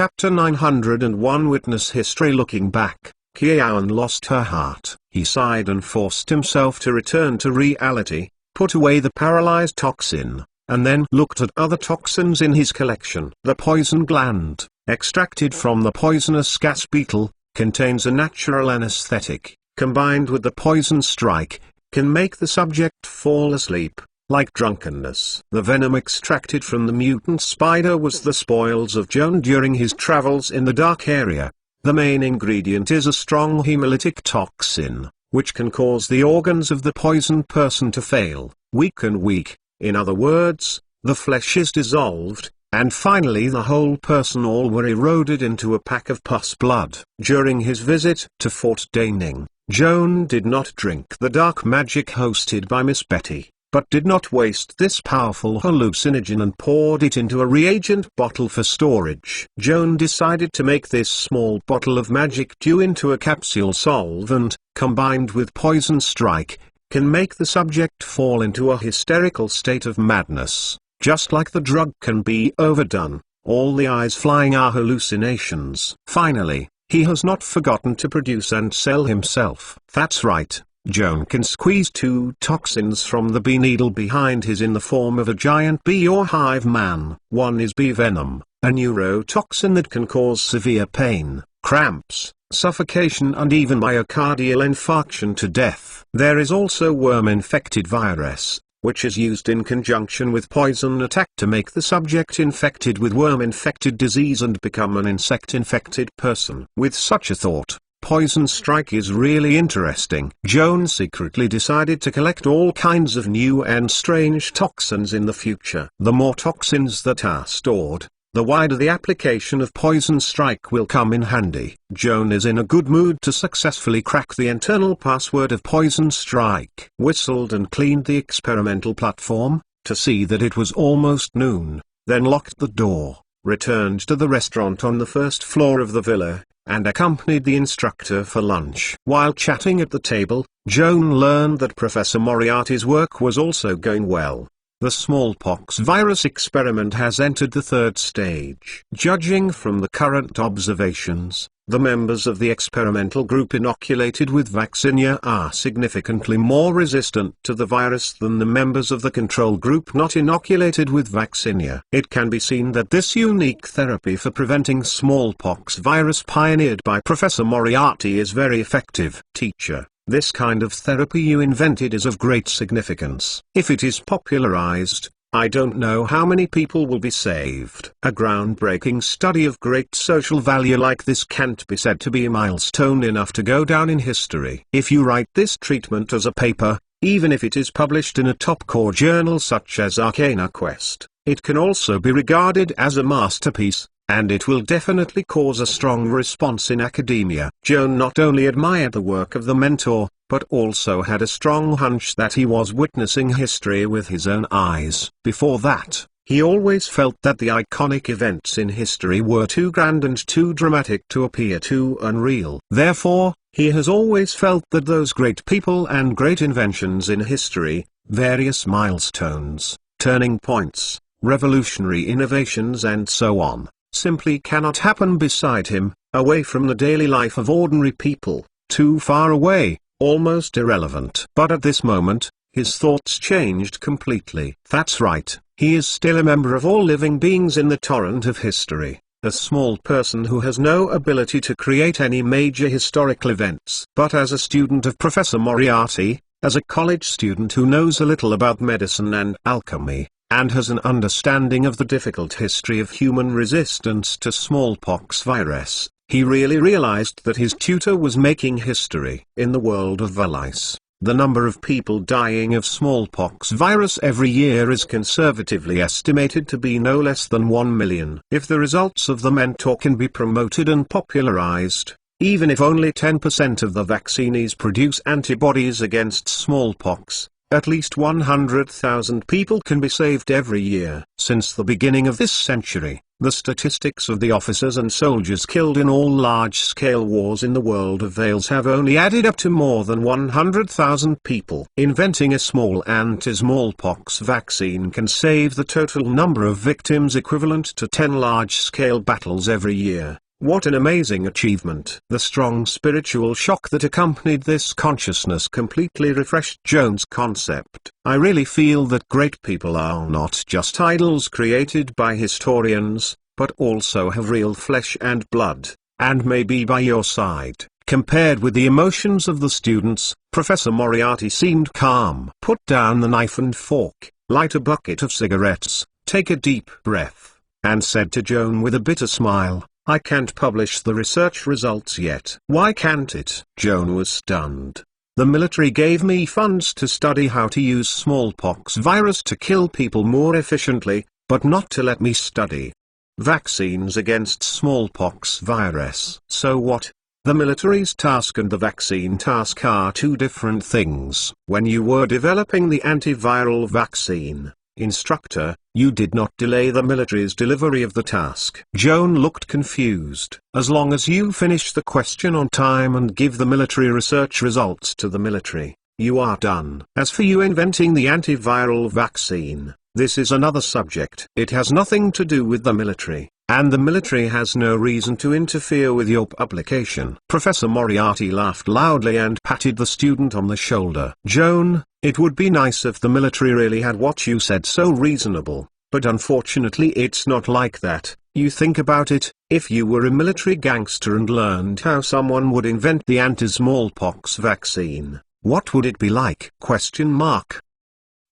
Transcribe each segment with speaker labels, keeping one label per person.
Speaker 1: Chapter 901 Witness History. Looking back, Mage Joan lost her heart. He sighed and forced himself to return to reality, put away the paralyzed toxin, and then looked at other toxins in his collection. The poison gland, extracted from the poisonous gas beetle, contains a natural anesthetic, combined with the poison strike, can make the subject fall asleep, like drunkenness. The venom extracted from the mutant spider was the spoils of Joan during his travels in the dark area. The main ingredient is a strong hemolytic toxin, which can cause the organs of the poisoned person to fail, weaken weak. In other words, the flesh is dissolved, and finally the whole person all were eroded into a pack of pus blood. During his visit to Fort Daining, Joan did not drink the dark magic hosted by Miss Betty, but did not waste this powerful hallucinogen and poured it into a reagent bottle for storage. Joan decided to make this small bottle of magic dew into a capsule solvent, combined with poison strike, can make the subject fall into a hysterical state of madness. Just like the drug can be overdone, all the eyes flying are hallucinations. Finally, he has not forgotten to produce and sell himself. That's right. Joan can squeeze two toxins from the bee needle behind his in the form of a giant bee or hive man. One is bee venom, a neurotoxin that can cause severe pain, cramps, suffocation and even myocardial infarction to death. There is also worm-infected virus, which is used in conjunction with poison attack to make the subject infected with worm-infected disease and become an insect-infected person. With such a thought, poison strike is really interesting. Joan secretly decided to collect all kinds of new and strange toxins in the future. The more toxins that are stored, the wider the application of poison strike will come in handy. Joan is in a good mood to successfully crack the internal password of poison strike. Whistled and cleaned the experimental platform, to see that it was almost noon, then locked the door, returned to the restaurant on the first floor of the villa, and accompanied the instructor for lunch. While chatting at the table, Joan learned that Professor Moriarty's work was also going well. The smallpox virus experiment has entered the third stage. Judging from the current observations, the members of the experimental group inoculated with vaccinia are significantly more resistant to the virus than the members of the control group not inoculated with vaccinia. It can be seen that this unique therapy for preventing smallpox virus pioneered by Professor Moriarty is very effective. Teacher, this kind of therapy you invented is of great significance. If it is popularized, I don't know how many people will be saved. A groundbreaking study of great social value like this can't be said to be a milestone enough to go down in history. If you write this treatment as a paper, even if it is published in a top core journal such as Arcana Quest, it can also be regarded as a masterpiece, and it will definitely cause a strong response in academia. Joan not only admired the work of the mentor, but also had a strong hunch that he was witnessing history with his own eyes. Before that, he always felt that the iconic events in history were too grand and too dramatic to appear too unreal. Therefore, he has always felt that those great people and great inventions in history, various milestones, turning points, revolutionary innovations and so on, simply cannot happen beside him, away from the daily life of ordinary people, too far away, almost irrelevant. But at this moment, his thoughts changed completely. That's right, he is still a member of all living beings in the torrent of history, a small person who has no ability to create any major historical events. But as a student of Professor Moriarty, as a college student who knows a little about medicine and alchemy, and has an understanding of the difficult history of human resistance to smallpox virus, he really realized that his tutor was making history. In the world of Valais, the number of people dying of smallpox virus every year is conservatively estimated to be no less than 1 million. If the results of the mentor can be promoted and popularized, even if only 10% of the vaccinees produce antibodies against smallpox, at least 100,000 people can be saved every year. Since the beginning of this century, The statistics of the officers and soldiers killed in all large-scale wars in the world of Vales have only added up to more than 100,000 people. Inventing a small anti-smallpox vaccine can save the total number of victims equivalent to 10 large-scale battles every year. What an amazing achievement. The strong spiritual shock that accompanied this consciousness completely refreshed Joan's concept. I really feel that great people are not just idols created by historians, but also have real flesh and blood, and may be by your side. Compared with the emotions of the students, Professor Moriarty seemed calm. Put down the knife and fork, light a bucket of cigarettes, take a deep breath, and said to Joan with a bitter smile, "I can't publish the research results yet." "Why can't it?" Joan was stunned. "The military gave me funds to study how to use smallpox virus to kill people more efficiently, but not to let me study vaccines against smallpox virus." "So what? The military's task and the vaccine task are two different things." "When you were developing the antiviral vaccine, instructor, you did not delay the military's delivery of the task." Joan looked confused. "As long as you finish the question on time and give the military research results to the military, you are done. As for you inventing the antiviral vaccine, this is another subject. It has nothing to do with the military, and the military has no reason to interfere with your publication." Professor Moriarty laughed loudly and patted the student on the shoulder. "Joan, it would be nice if the military really had what you said so reasonable, but unfortunately it's not like that. You think about it, if you were a military gangster and learned how someone would invent the anti-smallpox vaccine, what would it be like?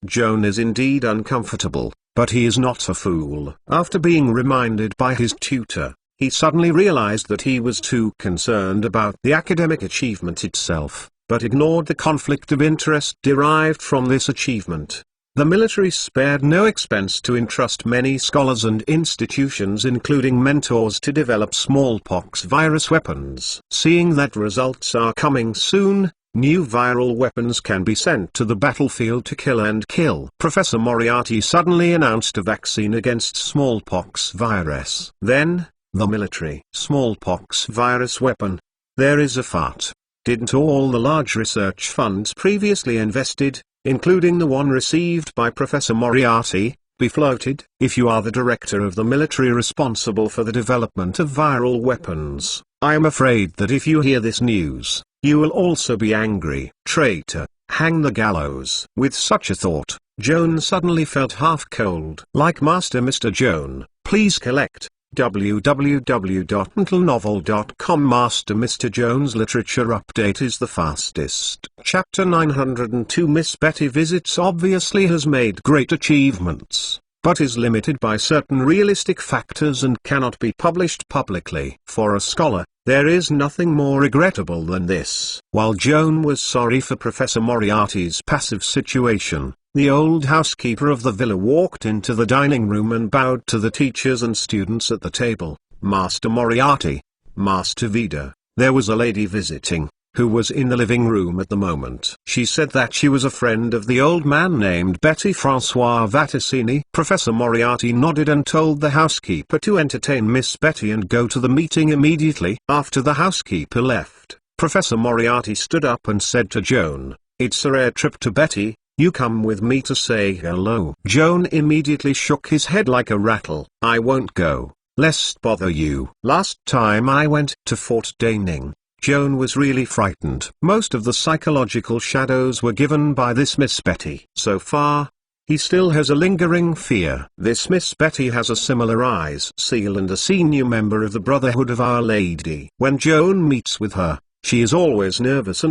Speaker 1: Joan is indeed uncomfortable, but he is not a fool. After being reminded by his tutor, he suddenly realized that he was too concerned about the academic achievement itself, but ignored the conflict of interest derived from this achievement. The military spared no expense to entrust many scholars and institutions including mentors to develop smallpox virus weapons. Seeing that results are coming soon, new viral weapons can be sent to the battlefield to kill and kill. Professor Moriarty suddenly announced a vaccine against smallpox virus. Then, the military smallpox virus weapon. There is a fart. Didn't all the large research funds previously invested, including the one received by Professor Moriarty, be floated? If you are the director of the military responsible for the development of viral weapons, I am afraid that if you hear this news, you will also be angry. Traitor, hang the gallows. With such a thought, Joan suddenly felt half cold. Like Master Mr. Joan, please collect www.mentalnovel.com. Master Mr. Joan's literature update is the fastest. Chapter 902. Miss Betty Visits obviously has made great achievements, but is limited by certain realistic factors and cannot be published publicly. For a scholar, there is nothing more regrettable than this. While Joan was sorry for Professor Moriarty's passive situation, the old housekeeper of the villa walked into the dining room and bowed to the teachers and students at the table. Master Moriarty, Master Vida, there was a lady visiting, who was in the living room at the moment. She said that she was a friend of the old man named Betty Francois Vaticini. Professor Moriarty nodded and told the housekeeper to entertain Miss Betty and go to the meeting immediately. After the housekeeper left, Professor Moriarty stood up and said to Joan, "It's a rare trip to Betty. You come with me to say hello." Joan immediately shook his head like a rattle. "I won't go, lest bother you. Last time I went to Fort Daining, Joan was really frightened. Most of the psychological shadows were given by this Miss Betty. So far, he still has a lingering fear. This Miss Betty has a similar eyes seal and a senior member of the Brotherhood of Our Lady. When Joan meets with her, she is always nervous,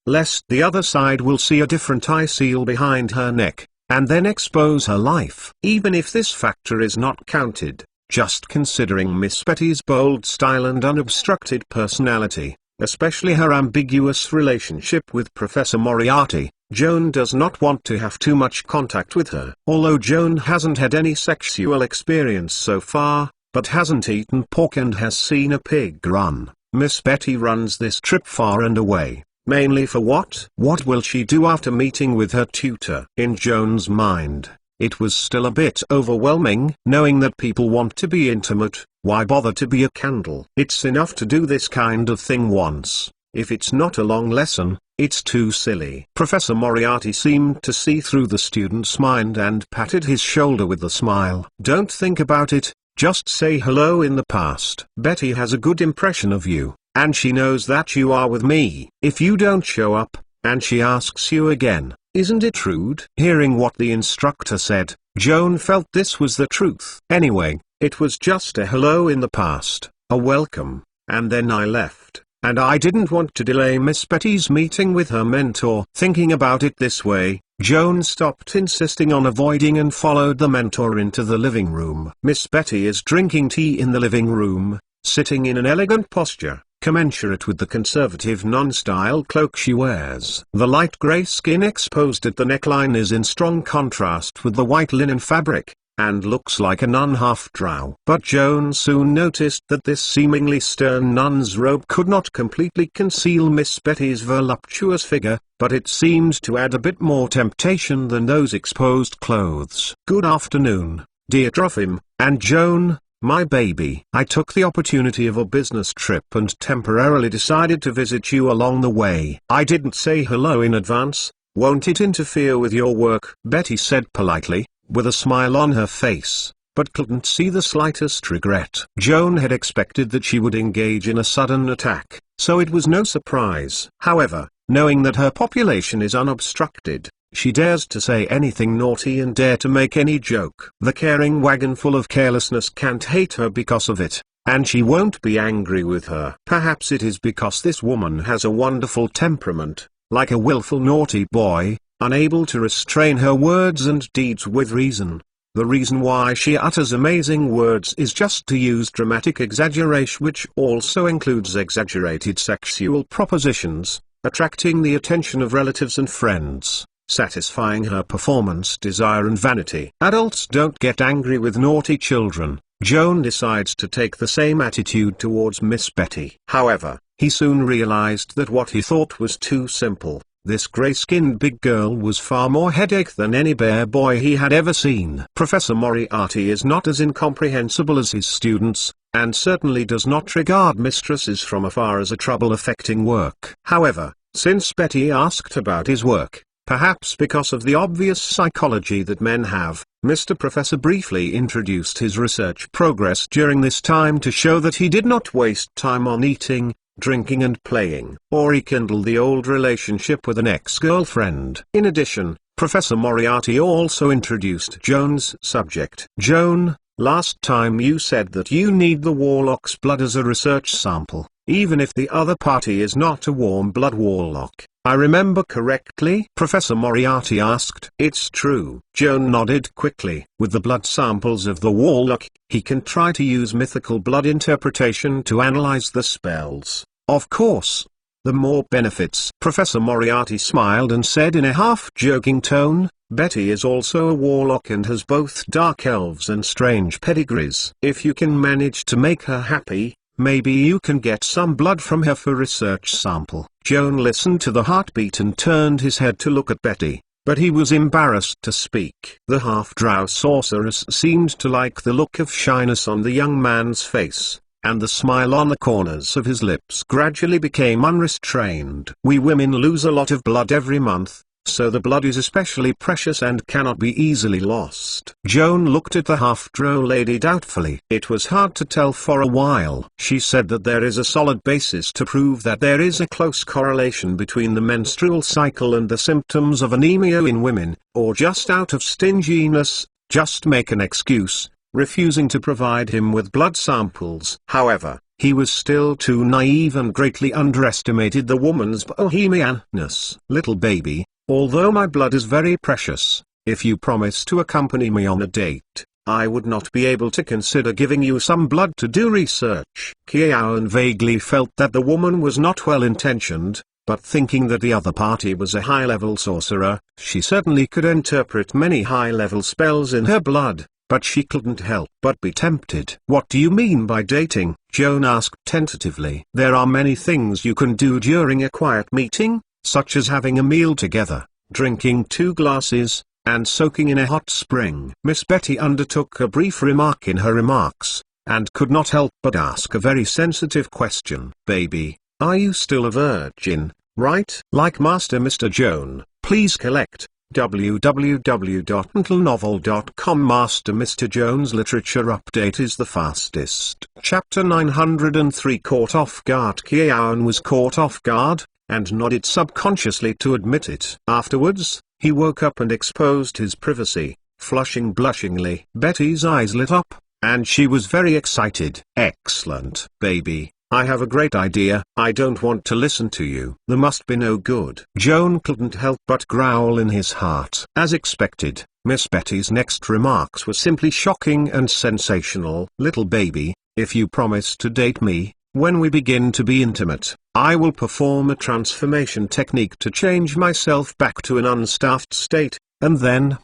Speaker 1: lest the other side will see a different eye seal behind her neck, and then expose her life. Even if this factor is not counted, just considering Miss Betty's bold style and unobstructed personality, especially her ambiguous relationship with Professor Moriarty, Joan does not want to have too much contact with her. Although Joan hasn't had any sexual experience so far, but hasn't eaten pork and has seen a pig run, Miss Betty runs this trip far and away. Mainly for what? What will she do after meeting with her tutor? In Joan's mind, it was still a bit overwhelming. Knowing that people want to be intimate, why bother to be a candle? It's enough to do this kind of thing once. If it's not a long lesson, it's too silly. Professor Moriarty seemed to see through the student's mind and patted his shoulder with a smile. Don't think about it, just say hello in the past. Betty has a good impression of you, and she knows that you are with me. If you don't show up, and she asks you again, isn't it rude? Hearing what the instructor said, Joan felt this was the truth. Anyway, it was just a hello in the past, a welcome, and then I left. And I didn't want to delay Miss Betty's meeting with her mentor. Thinking about it this way, Joan stopped insisting on avoiding and followed the mentor into the living room. Miss Betty is drinking tea in the living room, sitting in an elegant posture, commensurate with the conservative non-style cloak she wears. The light grey skin exposed at the neckline is in strong contrast with the white linen fabric, and looks like a nun half-drow. But Joan soon noticed that this seemingly stern nun's robe could not completely conceal Miss Betty's voluptuous figure, but it seemed to add a bit more temptation than those exposed clothes. Good afternoon, dear Trophim, and Joan, my baby. I took the opportunity of a business trip and temporarily decided to visit you along the way. I didn't say hello in advance. Won't it interfere with your work? Betty said politely, with a smile on her face, but couldn't see the slightest regret. Joan had expected that she would engage in a sudden attack, so it was no surprise. However, knowing that her population is unobstructed, she dares to say anything naughty and dare to make any joke. The caring wagon full of carelessness can't hate her because of it, and she won't be angry with her. Perhaps it is because this woman has a wonderful temperament, like a willful naughty boy, unable to restrain her words and deeds with reason. The reason why she utters amazing words is just to use dramatic exaggeration, which also includes exaggerated sexual propositions, attracting the attention of relatives and friends, satisfying her performance desire and vanity. Adults don't get angry with naughty children. Joan decides to take the same attitude towards Miss Betty. However, he soon realized that what he thought was too simple. This grey-skinned big girl was far more headache than any bear boy he had ever seen. Professor Moriarty is not as incomprehensible as his students, and certainly does not regard mistresses from afar as a trouble affecting work. However, since Betty asked about his work, perhaps because of the obvious psychology that men have, Mr. Professor briefly introduced his research progress during this time to show that he did not waste time on eating, drinking and playing, or rekindle the old relationship with an ex-girlfriend. In addition, Professor Moriarty also introduced Joan's subject. Joan, last time you said that you need the warlock's blood as a research sample, even if the other party is not a warm-blood warlock. I remember correctly? Professor Moriarty asked. It's true. Joan nodded quickly. With the blood samples of the warlock, he can try to use mythical blood interpretation to analyze the spells. Of course. The more benefits. Professor Moriarty smiled and said in a half-joking tone, Betty is also a warlock and has both dark elves and strange pedigrees. If you can manage to make her happy, maybe you can get some blood from her for research sample. Joan listened to the heartbeat and turned his head to look at Betty, but he was embarrassed to speak. The half-drow sorceress seemed to like the look of shyness on the young man's face, and the smile on the corners of his lips gradually became unrestrained. We women lose a lot of blood every month, so the blood is especially precious and cannot be easily lost. Joan looked at the half-drow lady doubtfully. It was hard to tell for a while. She said that there is a solid basis to prove that there is a close correlation between the menstrual cycle and the symptoms of anemia in women, or just out of stinginess, just make an excuse, refusing to provide him with blood samples. However, he was still too naive and greatly underestimated the woman's bohemianness. Little baby, although my blood is very precious, if you promise to accompany me on a date, I would not be able to consider giving you some blood to do research. Kiaon vaguely felt that the woman was not well-intentioned, but thinking that the other party was a high-level sorcerer, she certainly could interpret many high-level spells in her blood, but she couldn't help but be tempted. What do you mean by dating? Joan asked tentatively. There are many things you can do during a quiet meeting, such as having a meal together, drinking 2 glasses, and soaking in a hot spring. Miss Betty undertook a brief remark in her remarks, and could not help but ask a very sensitive question. Baby, are you still a virgin, right? Like Master Mr. Joan, please collect www.untlenovel.com. Master Mr. Joan's literature update is the fastest. Chapter 903. Caught off guard. Kiaun was caught off guard, and nodded subconsciously to admit it. Afterwards, he woke up and exposed his privacy, flushing blushingly. Betty's eyes lit up, and she was very excited. Excellent. Baby, I have a great idea. I don't want to listen to you. There must be no good. Joan couldn't help but growl in his heart. As expected, Miss Betty's next remarks were simply shocking and sensational. Little baby, if you promise to date me, when we begin to be intimate, I will perform a transformation technique to change myself back to an unstaffed state, and then,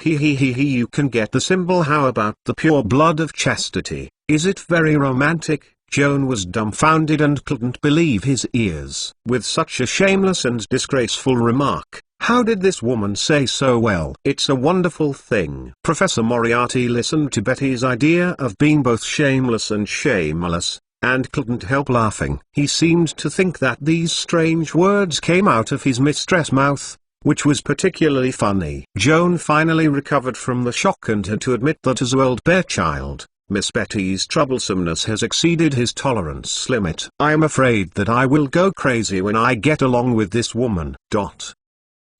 Speaker 1: you can get the symbol. How about the pure blood of chastity? Is it very romantic? Joan was dumbfounded and couldn't believe his ears. With such a shameless and disgraceful remark, how did this woman say so well? It's a wonderful thing. Professor Moriarty listened to Betty's idea of being both shameless and shameless, and couldn't help laughing. He seemed to think that these strange words came out of his mistress' mouth, which was particularly funny. Joan finally recovered from the shock and had to admit that as a well-bear child, Miss Betty's troublesomeness has exceeded his tolerance limit. I am afraid that I will go crazy when I get along with this woman.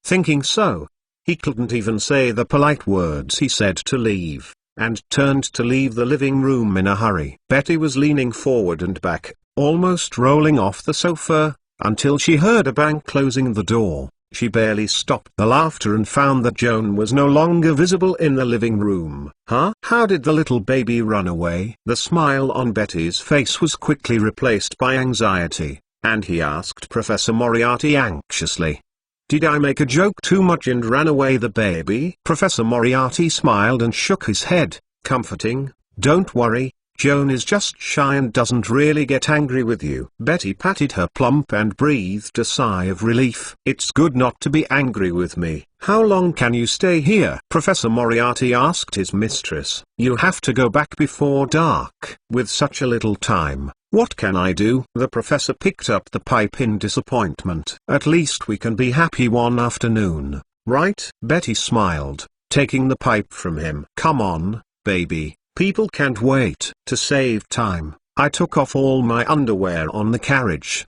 Speaker 1: Thinking so, he couldn't even say the polite words he said to leave, and turned to leave the living room in a hurry. Betty was leaning forward and back, almost rolling off the sofa, until she heard a bang closing the door. She barely stopped the laughter and found that Joan was no longer visible in the living room. Huh? How did the little baby run away? The smile on Betty's face was quickly replaced by anxiety, and he asked Professor Moriarty anxiously, did I make a joke too much and ran away the baby? Professor Moriarty smiled and shook his head, comforting, don't worry, Joan is just shy and doesn't really get angry with you. Betty patted her plump and breathed a sigh of relief. It's good not to be angry with me. How long can you stay here? Professor Moriarty asked his mistress. You have to go back before dark. With such a little time, what can I do? The professor picked up the pipe in disappointment. At least we can be happy one afternoon, right? Betty smiled, taking the pipe from him. Come on, baby. People can't wait. To save time, I took off all my underwear on the carriage.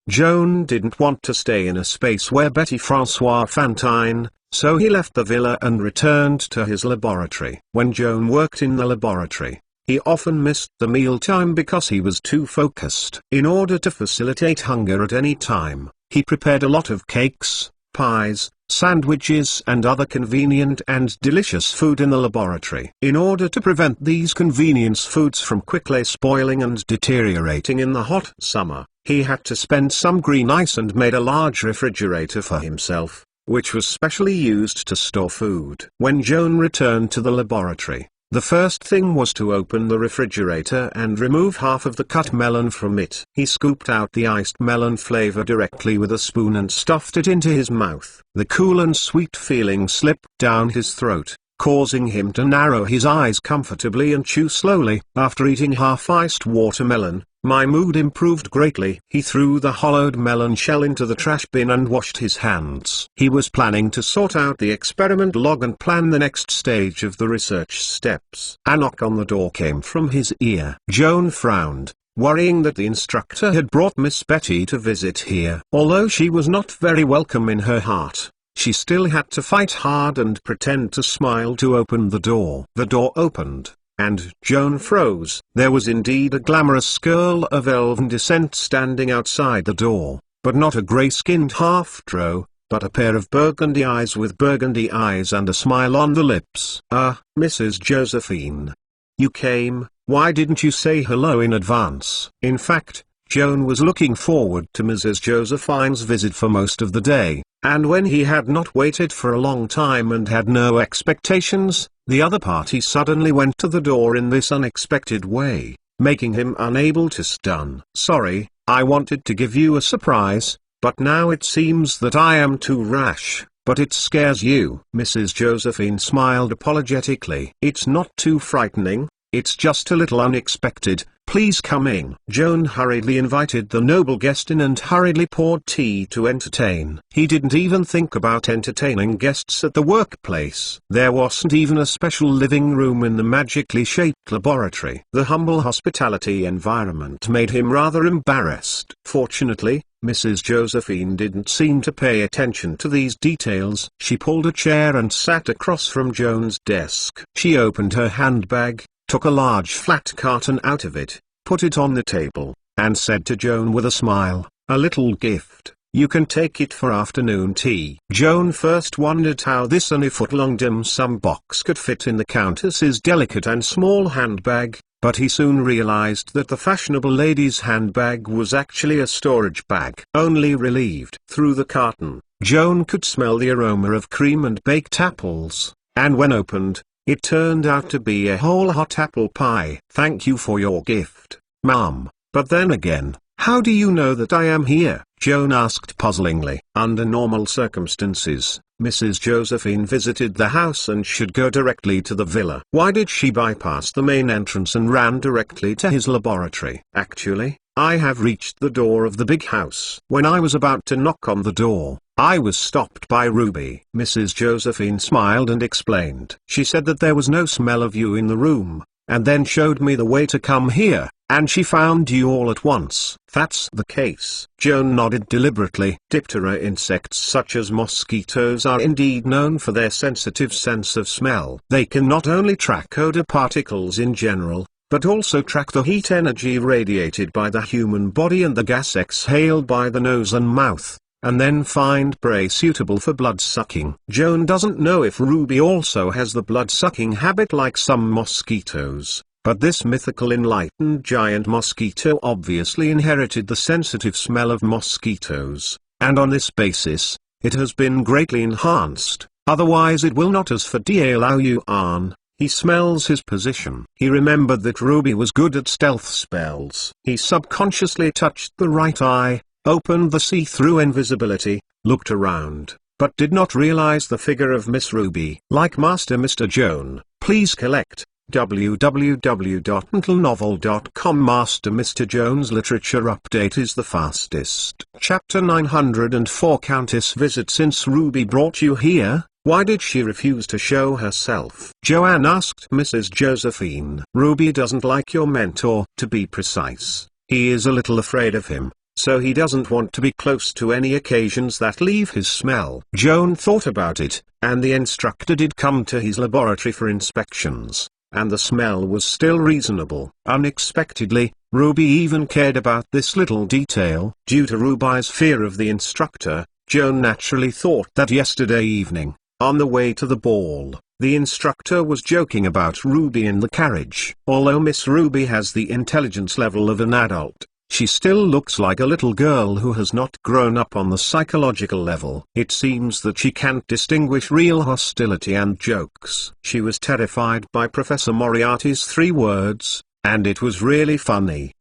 Speaker 1: Joan didn't want to stay in a space where Betty Francois Fantine, so he left the villa and returned to his laboratory. When Joan worked in the laboratory, he often missed the mealtime because he was too focused. In order to facilitate hunger at any time, he prepared a lot of cakes, pies, sandwiches and other convenient and delicious food in the laboratory. In order to prevent these convenience foods from quickly spoiling and deteriorating in the hot summer, he had to spend some green ice and made a large refrigerator for himself, which was specially used to store food. When Joan returned to the laboratory, the first thing was to open the refrigerator and remove half of the cut melon from it. He scooped out the iced melon flavor directly with a spoon and stuffed it into his mouth. The cool and sweet feeling slipped down his throat, causing him to narrow his eyes comfortably and chew slowly. After eating half-iced watermelon, my mood improved greatly. He threw the hollowed melon shell into the trash bin and washed his hands. He was planning to sort out the experiment log and plan the next stage of the research steps. A knock on the door came from his ear. Joan frowned, worrying that the instructor had brought Miss Betty to visit here. Although she was not very welcome in her heart, she still had to fight hard and pretend to smile to open the door. The door opened, and Joan froze. There was indeed a glamorous girl of elven descent standing outside the door, but not a grey-skinned half-drow, but a pair of burgundy eyes with burgundy eyes and a smile on the lips. Ah, Mrs. Josephine. You came, why didn't you say hello in advance? In fact, Joan was looking forward to Mrs. Josephine's visit for most of the day, and when he had not waited for a long time and had no expectations, the other party suddenly went to the door in this unexpected way, making him unable to stun. Sorry, I wanted to give you a surprise, but now it seems that I am too rash, but it scares you." Mrs. Josephine smiled apologetically. "It's not too frightening, it's just a little unexpected. Please come in." Joan hurriedly invited the noble guest in and hurriedly poured tea to entertain. He didn't even think about entertaining guests at the workplace. There wasn't even a special living room in the magically shaped laboratory. The humble hospitality environment made him rather embarrassed. Fortunately, Mrs. Josephine didn't seem to pay attention to these details. She pulled a chair and sat across from Joan's desk. She opened her handbag, took a large flat carton out of it, put it on the table, and said to Joan with a smile, "A little gift. You can take it for afternoon tea." Joan first wondered how this 1-foot-long dim sum box could fit in the Countess's delicate and small handbag, but he soon realized that the fashionable lady's handbag was actually a storage bag. Only relieved. Through the carton, Joan could smell the aroma of cream and baked apples, and when opened, it turned out to be a whole hot apple pie. "Thank you for your gift, Mom. But then again, how do you know that I am here?" Joan asked puzzlingly. Under normal circumstances, Mrs. Josephine visited the house and should go directly to the villa. Why did she bypass the main entrance and ran directly to his laboratory? "Actually, I have reached the door of the big house. When I was about to knock on the door, I was stopped by Ruby." Mrs. Josephine smiled and explained. "She said that there was no smell of you in the room, and then showed me the way to come here, and she found you all at once." "That's the case." Joan nodded deliberately. Diptera insects such as mosquitoes are indeed known for their sensitive sense of smell. They can not only track odor particles in general, but also track the heat energy radiated by the human body and the gas exhaled by the nose and mouth, and then find prey suitable for blood-sucking. Joan doesn't know if Ruby also has the blood-sucking habit like some mosquitoes, but this mythical enlightened giant mosquito obviously inherited the sensitive smell of mosquitoes, and on this basis, it has been greatly enhanced. Otherwise it will not. As for Lao Yuan, he smells his position. He remembered that Ruby was good at stealth spells. He subconsciously touched the right eye, opened the see-through invisibility, looked around, but did not realize the figure of Miss Ruby. Like Master Mr. Joan, please collect www.mentalnovel.com. Master Mr. Joan's literature update is the fastest. Chapter 904. Countess visit. Since Ruby brought you here, why did she refuse to show herself? Joanne asked Mrs. Josephine. Ruby doesn't like your mentor. To be precise, he is a little afraid of him, so he doesn't want to be close to any occasions that leave his smell. Joan thought about it, and the instructor did come to his laboratory for inspections, and the smell was still reasonable. Unexpectedly, Ruby even cared about this little detail. Due to Ruby's fear of the instructor, Joan naturally thought that yesterday evening, on the way to the ball, the instructor was joking about Ruby in the carriage. Although Miss Ruby has the intelligence level of an adult, she still looks like a little girl who has not grown up on the psychological level. It seems that she can't distinguish real hostility and jokes. She was terrified by Professor Moriarty's 3 words, and it was really funny.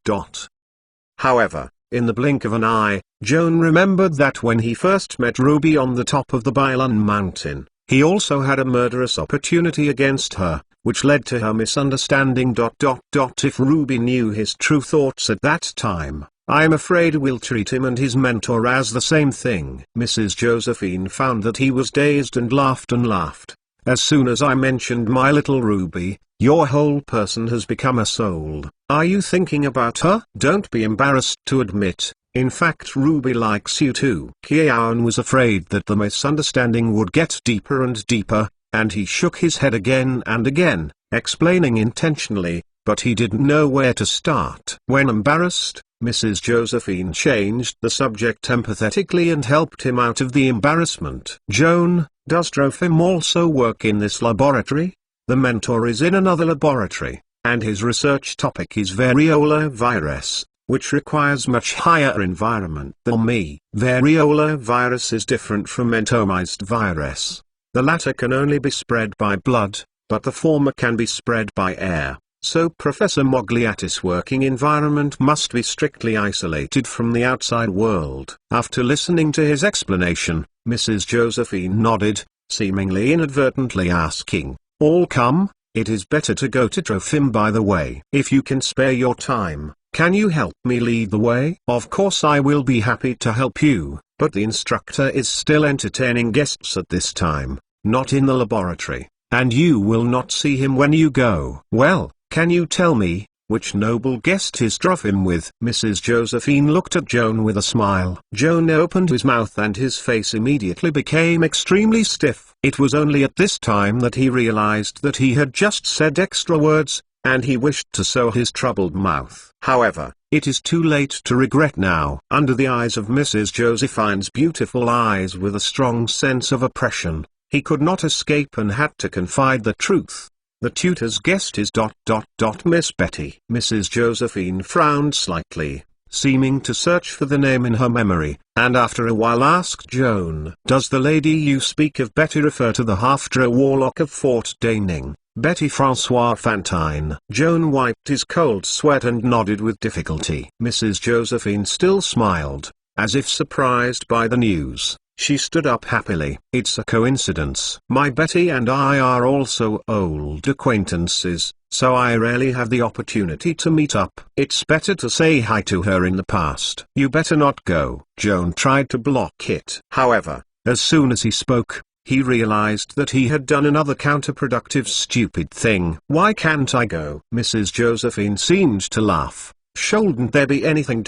Speaker 1: However, in the blink of an eye, Joan remembered that when he first met Ruby on the top of the Bylon Mountain, he also had a murderous opportunity against her, which led to her misunderstanding. If Ruby knew his true thoughts at that time, I'm afraid we'll treat him and his mentor as the same thing. Mrs. Josephine found that he was dazed and laughed and laughed. As soon as I mentioned my little Ruby, your whole person has become a soul. Are you thinking about her? Don't be embarrassed to admit, in fact Ruby likes you too. Kiaun was afraid that the misunderstanding would get deeper and deeper, and he shook his head again and again, explaining intentionally, but he didn't know where to start. When embarrassed, Mrs. Josephine changed the subject empathetically and helped him out of the embarrassment. Joan, does Trofim also work in this laboratory? The mentor is in another laboratory, and his research topic is variola virus, which requires much higher environment than me. Variola virus is different from entomized virus. The latter can only be spread by blood, but the former can be spread by air. So Professor Mogliatis' working environment must be strictly isolated from the outside world. After listening to his explanation, Mrs. Josephine nodded, seemingly inadvertently asking, "All come? It is better to go to Trophim by the way. If you can spare your time, can you help me lead the way?" "Of course I will be happy to help you, but the instructor is still entertaining guests at this time, not in the laboratory, and you will not see him when you go." "Well, can you tell me, which noble guest is Trophim with?" Mrs. Josephine looked at Joan with a smile. Joan opened his mouth and his face immediately became extremely stiff. It was only at this time that he realized that he had just said extra words, and he wished to sew his troubled mouth. However, it is too late to regret now. Under the eyes of Mrs. Josephine's beautiful eyes with a strong sense of oppression, he could not escape and had to confide the truth. "The tutor's guest is ... Miss Betty." Mrs. Josephine frowned slightly, seeming to search for the name in her memory, and after a while asked Joan, "Does the lady you speak of Betty refer to the half-drow warlock of Fort Daining, Betty Francois Fantine?" Joan wiped his cold sweat and nodded with difficulty. Mrs. Josephine still smiled, as if surprised by the news. She stood up happily. "It's a coincidence. My Betty and I are also old acquaintances, so I rarely have the opportunity to meet up. It's better to say hi to her in the past." "You better not go." Joan tried to block it. However, as soon as he spoke, he realized that he had done another counterproductive stupid thing. "Why can't I go?" Mrs. Josephine seemed to laugh. "Shouldn't there be anything ...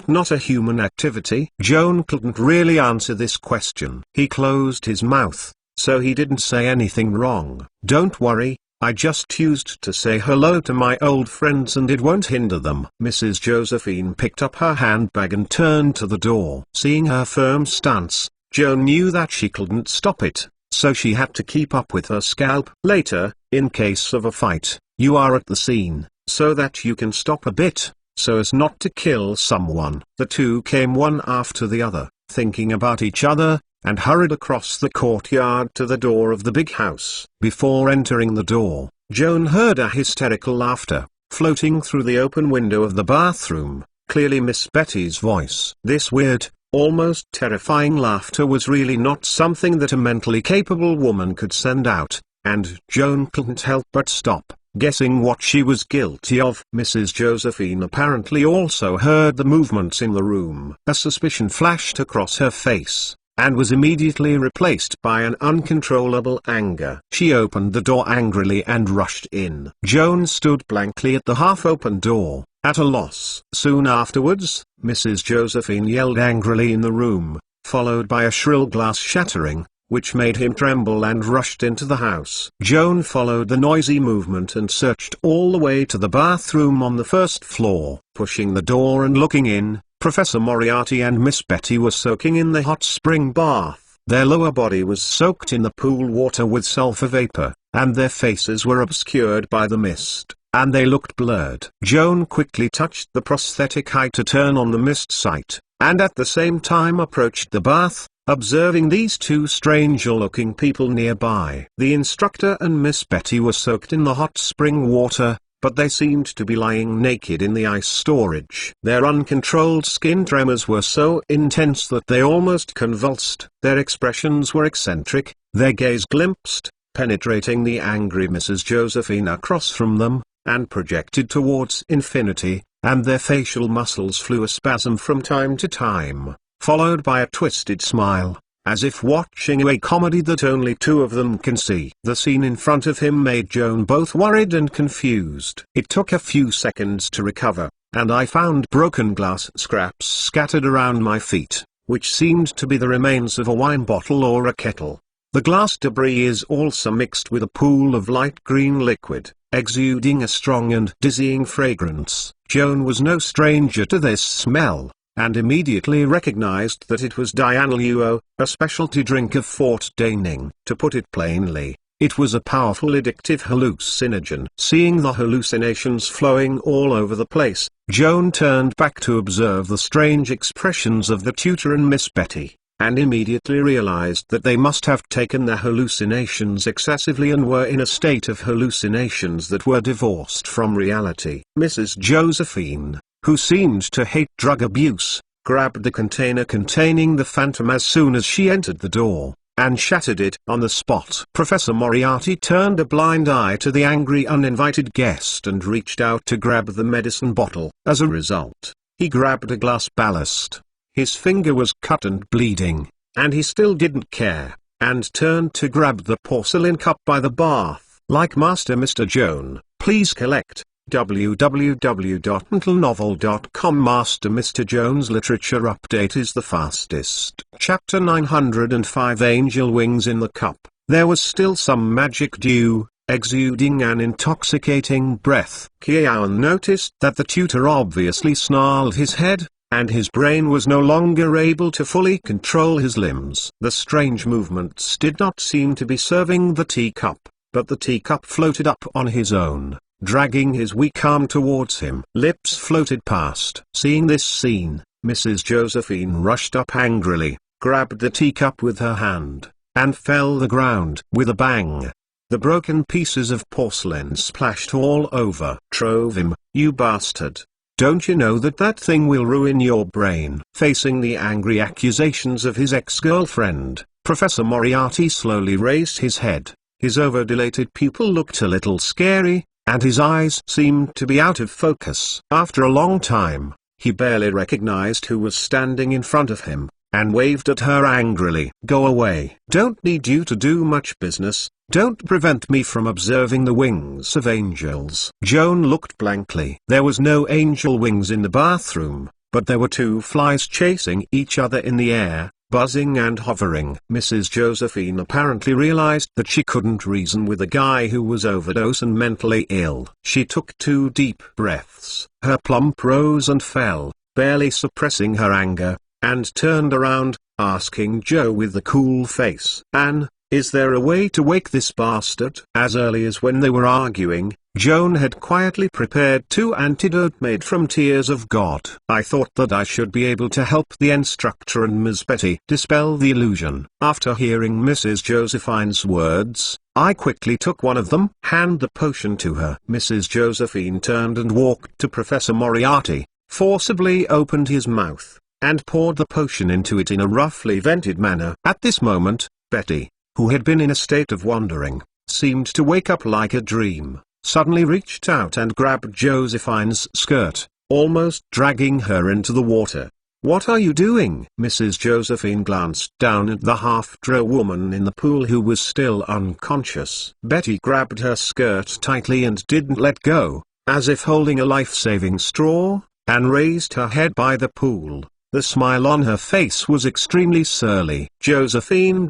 Speaker 1: not a human activity?" Joan couldn't really answer this question. He closed his mouth, so he didn't say anything wrong. "Don't worry, I just used to say hello to my old friends and it won't hinder them." Mrs. Josephine picked up her handbag and turned to the door. Seeing her firm stance, Joan knew that she couldn't stop it, so she had to keep up with her scalp. "Later, in case of a fight, you are at the scene, so that you can stop a bit, so as not to kill someone." The two came one after the other, thinking about each other, and hurried across the courtyard to the door of the big house. Before entering the door, Joan heard a hysterical laughter, floating through the open window of the bathroom, clearly Miss Betty's voice. This weird, almost terrifying laughter was really not something that a mentally capable woman could send out, and Joan couldn't help but stop, guessing what she was guilty of. Mrs. Josephine apparently also heard the movements in the room. A suspicion flashed across her face, and was immediately replaced by an uncontrollable anger. She opened the door angrily and rushed in. Joan stood blankly at the half-open door, at a loss. Soon afterwards, Mrs. Josephine yelled angrily in the room, followed by a shrill glass shattering, which made him tremble and rushed into the house. Joan followed the noisy movement and searched all the way to the bathroom on the first floor. Pushing the door and looking in, Professor Moriarty and Miss Betty were soaking in the hot spring bath. Their lower body was soaked in the pool water with sulfur vapor, and their faces were obscured by the mist, and they looked blurred. Joan quickly touched the prosthetic eye to turn on the mist sight, and at the same time approached the bath, observing these two stranger-looking people nearby. The instructor and Miss Betty were soaked in the hot spring water, but they seemed to be lying naked in the ice storage. Their uncontrolled skin tremors were so intense that they almost convulsed. Their expressions were eccentric, their gaze glimpsed, penetrating the angry Mrs. Josephine across from them, and projected towards infinity, and their facial muscles flew a spasm from time to time, followed by a twisted smile, as if watching a comedy that only two of them can see. The scene in front of him made Joan both worried and confused. It took a few seconds to recover, and I found broken glass scraps scattered around my feet, which seemed to be the remains of a wine bottle or a kettle. The glass debris is also mixed with a pool of light green liquid, exuding a strong and dizzying fragrance. Joan was no stranger to this smell, and immediately recognized that it was Dianyluo, a specialty drink of Fort Daining. To put it plainly, it was a powerful addictive hallucinogen. Seeing the hallucinations flowing all over the place, Joan turned back to observe the strange expressions of the tutor and Miss Betty, and immediately realized that they must have taken their hallucinations excessively and were in a state of hallucinations that were divorced from reality. Mrs. Josephine, who seemed to hate drug abuse, grabbed the container containing the phantom as soon as she entered the door, and shattered it on the spot. Professor Moriarty turned a blind eye to the angry uninvited guest and reached out to grab the medicine bottle. As a result, he grabbed a glass ballast. His finger was cut and bleeding, and he still didn't care, and turned to grab the porcelain cup by the bath. Like Master Mr. Joan, please collect. www.mentalnovel.com. Master Mr. Joan's literature update is the fastest. Chapter 905, Angel Wings in the Cup. There was still some magic dew, exuding an intoxicating breath. Kiaun noticed that the tutor obviously snarled his head, and his brain was no longer able to fully control his limbs. The strange movements did not seem to be serving the teacup, but the teacup floated up on his own, dragging his weak arm towards him. Lips floated past. Seeing this scene, Mrs. Josephine rushed up angrily, grabbed the teacup with her hand, and fell the ground with a bang. The broken pieces of porcelain splashed all over. Trovim, you bastard. Don't you know that that thing will ruin your brain? Facing the angry accusations of his ex-girlfriend, Professor Moriarty slowly raised his head. His overdilated pupil looked a little scary, and his eyes seemed to be out of focus. After a long time, he barely recognized who was standing in front of him, and waved at her angrily. Go away. Don't need you to do much business. Don't prevent me from observing the wings of angels. Joan looked blankly. There was no angel wings in the bathroom, but there were two flies chasing each other in the air, buzzing and hovering. Mrs. Josephine apparently realized that she couldn't reason with a guy who was overdose and mentally ill. She took 2 deep breaths. Her plump rose and fell, barely suppressing her anger, and turned around, asking Joe with the cool face, Anne, is there a way to wake this bastard? As early as when they were arguing, Joan had quietly prepared 2 antidote made from tears of God. I thought that I should be able to help the instructor and Miss Betty dispel the illusion. After hearing Mrs. Josephine's words, I quickly took one of them. Hand the potion to her. Mrs. Josephine turned and walked to Professor Moriarty, forcibly opened his mouth, and poured the potion into it in a roughly vented manner. At this moment, Betty, who had been in a state of wandering, seemed to wake up like a dream, suddenly reached out and grabbed Josephine's skirt, almost dragging her into the water. What are you doing? Mrs. Josephine glanced down at the half-drow woman in the pool who was still unconscious. Betty grabbed her skirt tightly and didn't let go, as if holding a life-saving straw, and raised her head by the pool. The smile on her face was extremely surly. Josephine.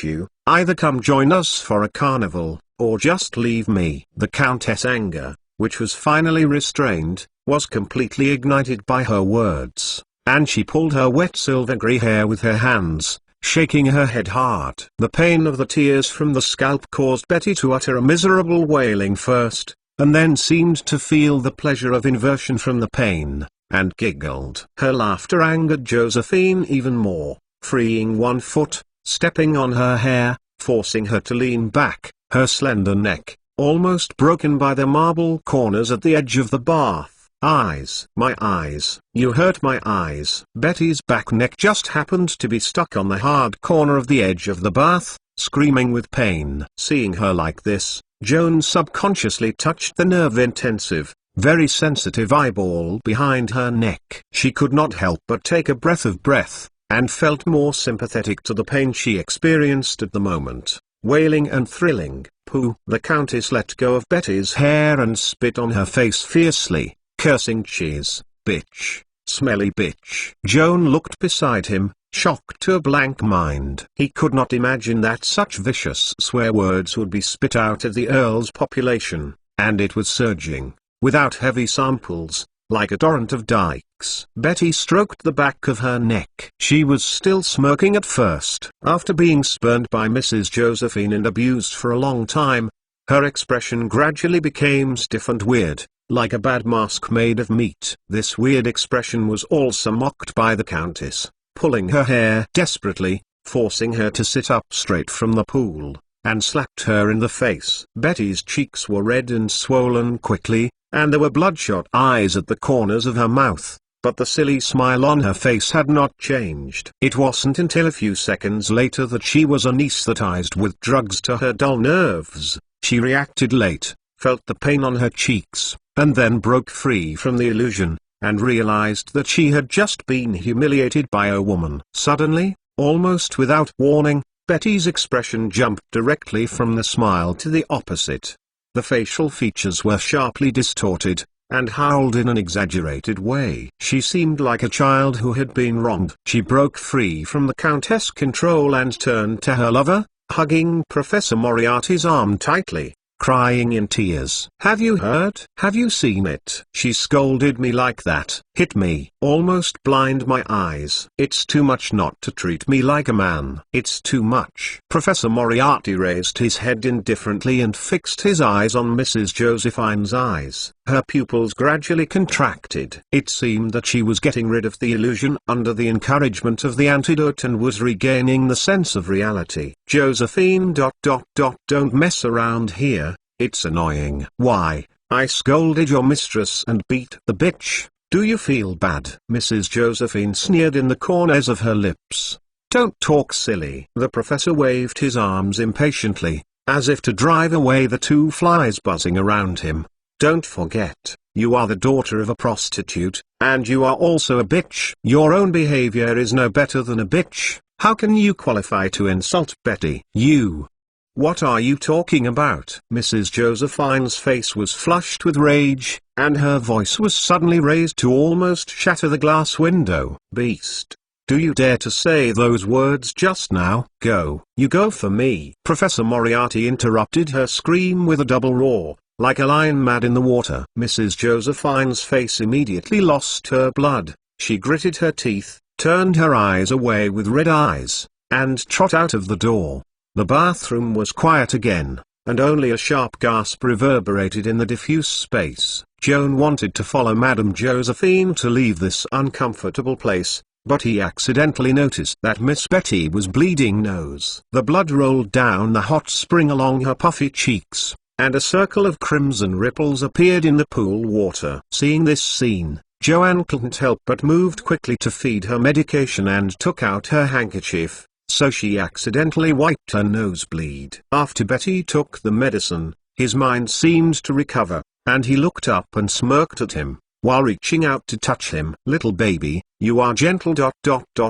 Speaker 1: You either come join us for a carnival, or just leave me. The Countess' anger, which was finally restrained, was completely ignited by her words, and she pulled her wet silver-grey hair with her hands, shaking her head hard. The pain of the tears from the scalp caused Betty to utter a miserable wailing first, and then seemed to feel the pleasure of inversion from the pain, and giggled. Her laughter angered Josephine even more, freeing one foot, stepping on her hair, forcing her to lean back, her slender neck, almost broken by the marble corners at the edge of the bath. Eyes. My eyes. You hurt my eyes. Betty's back neck just happened to be stuck on the hard corner of the edge of the bath, screaming with pain. Seeing her like this, Joan subconsciously touched the nerve-intensive, very sensitive eyeball behind her neck. She could not help but take a breath of breath, and felt more sympathetic to the pain she experienced at the moment. Wailing and thrilling. Pooh! The Countess let go of Betty's hair and spit on her face fiercely, cursing cheese, bitch, smelly bitch. Joan looked beside him, shocked to a blank mind. He could not imagine that such vicious swear words would be spit out of the Earl's population, and it was surging, without heavy samples, like a torrent of dikes. Betty stroked the back of her neck. She was still smirking at first. After being spurned by Mrs. Josephine and abused for a long time, her expression gradually became stiff and weird, like a bad mask made of meat. This weird expression was also mocked by the Countess, pulling her hair desperately, forcing her to sit up straight from the pool, and slapped her in the face. Betty's cheeks were red and swollen quickly, and there were bloodshot eyes at the corners of her mouth. but the silly smile on her face had not changed. It wasn't until a few seconds later that she was anesthetized with drugs to her dull nerves. She reacted late, felt the pain on her cheeks, and then broke free from the illusion, and realized that she had just been humiliated by a woman. Suddenly, almost without warning, Betty's expression jumped directly from the smile to the opposite. The facial features were sharply distorted, and howled in an exaggerated way. She seemed like a child who had been wronged. She broke free from the Countess' control and turned to her lover, hugging Professor Moriarty's arm tightly, crying in tears. "Have you heard? Have you seen it? She scolded me like that, hit me, almost blind my eyes. It's too much not to treat me like a man. It's too much." Professor Moriarty raised his head indifferently and fixed his eyes on Mrs. Josephine's eyes. Her pupils gradually contracted. It seemed that she was getting rid of the illusion under the encouragement of the antidote and was regaining the sense of reality. "Josephine ... don't mess around here, it's annoying." "Why, I scolded your mistress and beat the bitch. Do you feel bad?" Mrs. Josephine sneered in the corners of her lips. "Don't talk silly." The professor waved his arms impatiently, as if to drive away the two flies buzzing around him. "Don't forget, you are the daughter of a prostitute, and you are also a bitch. Your own behavior is no better than a bitch. How can you qualify to insult Betty? You. What are you talking about?" Mrs. Josephine's face was flushed with rage, and her voice was suddenly raised to almost shatter the glass window. "Beast. Do you dare to say those words just now? Go. You go for me." Professor Moriarty interrupted her scream with a double roar, like a lion mad in the water. Mrs. Josephine's face immediately lost her blood. She gritted her teeth, turned her eyes away with red eyes, and trot out of the door. The bathroom was quiet again, and only a sharp gasp reverberated in the diffuse space. Joan wanted to follow Madame Josephine to leave this uncomfortable place, but he accidentally noticed that Miss Betty was bleeding nose. The blood rolled down the hot spring along her puffy cheeks, and a circle of crimson ripples appeared in the pool water. Seeing this scene, Joanne couldn't help but moved quickly to feed her medication and took out her handkerchief, so she accidentally wiped her nosebleed. After Betty took the medicine, his mind seemed to recover, and he looked up and smirked at him, while reaching out to touch him. "Little baby, you are gentle.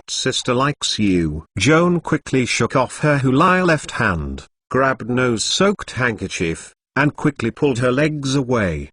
Speaker 1: Sister likes you." Joan quickly shook off her Hulai left hand, grabbed nose-soaked handkerchief, and quickly pulled her legs away.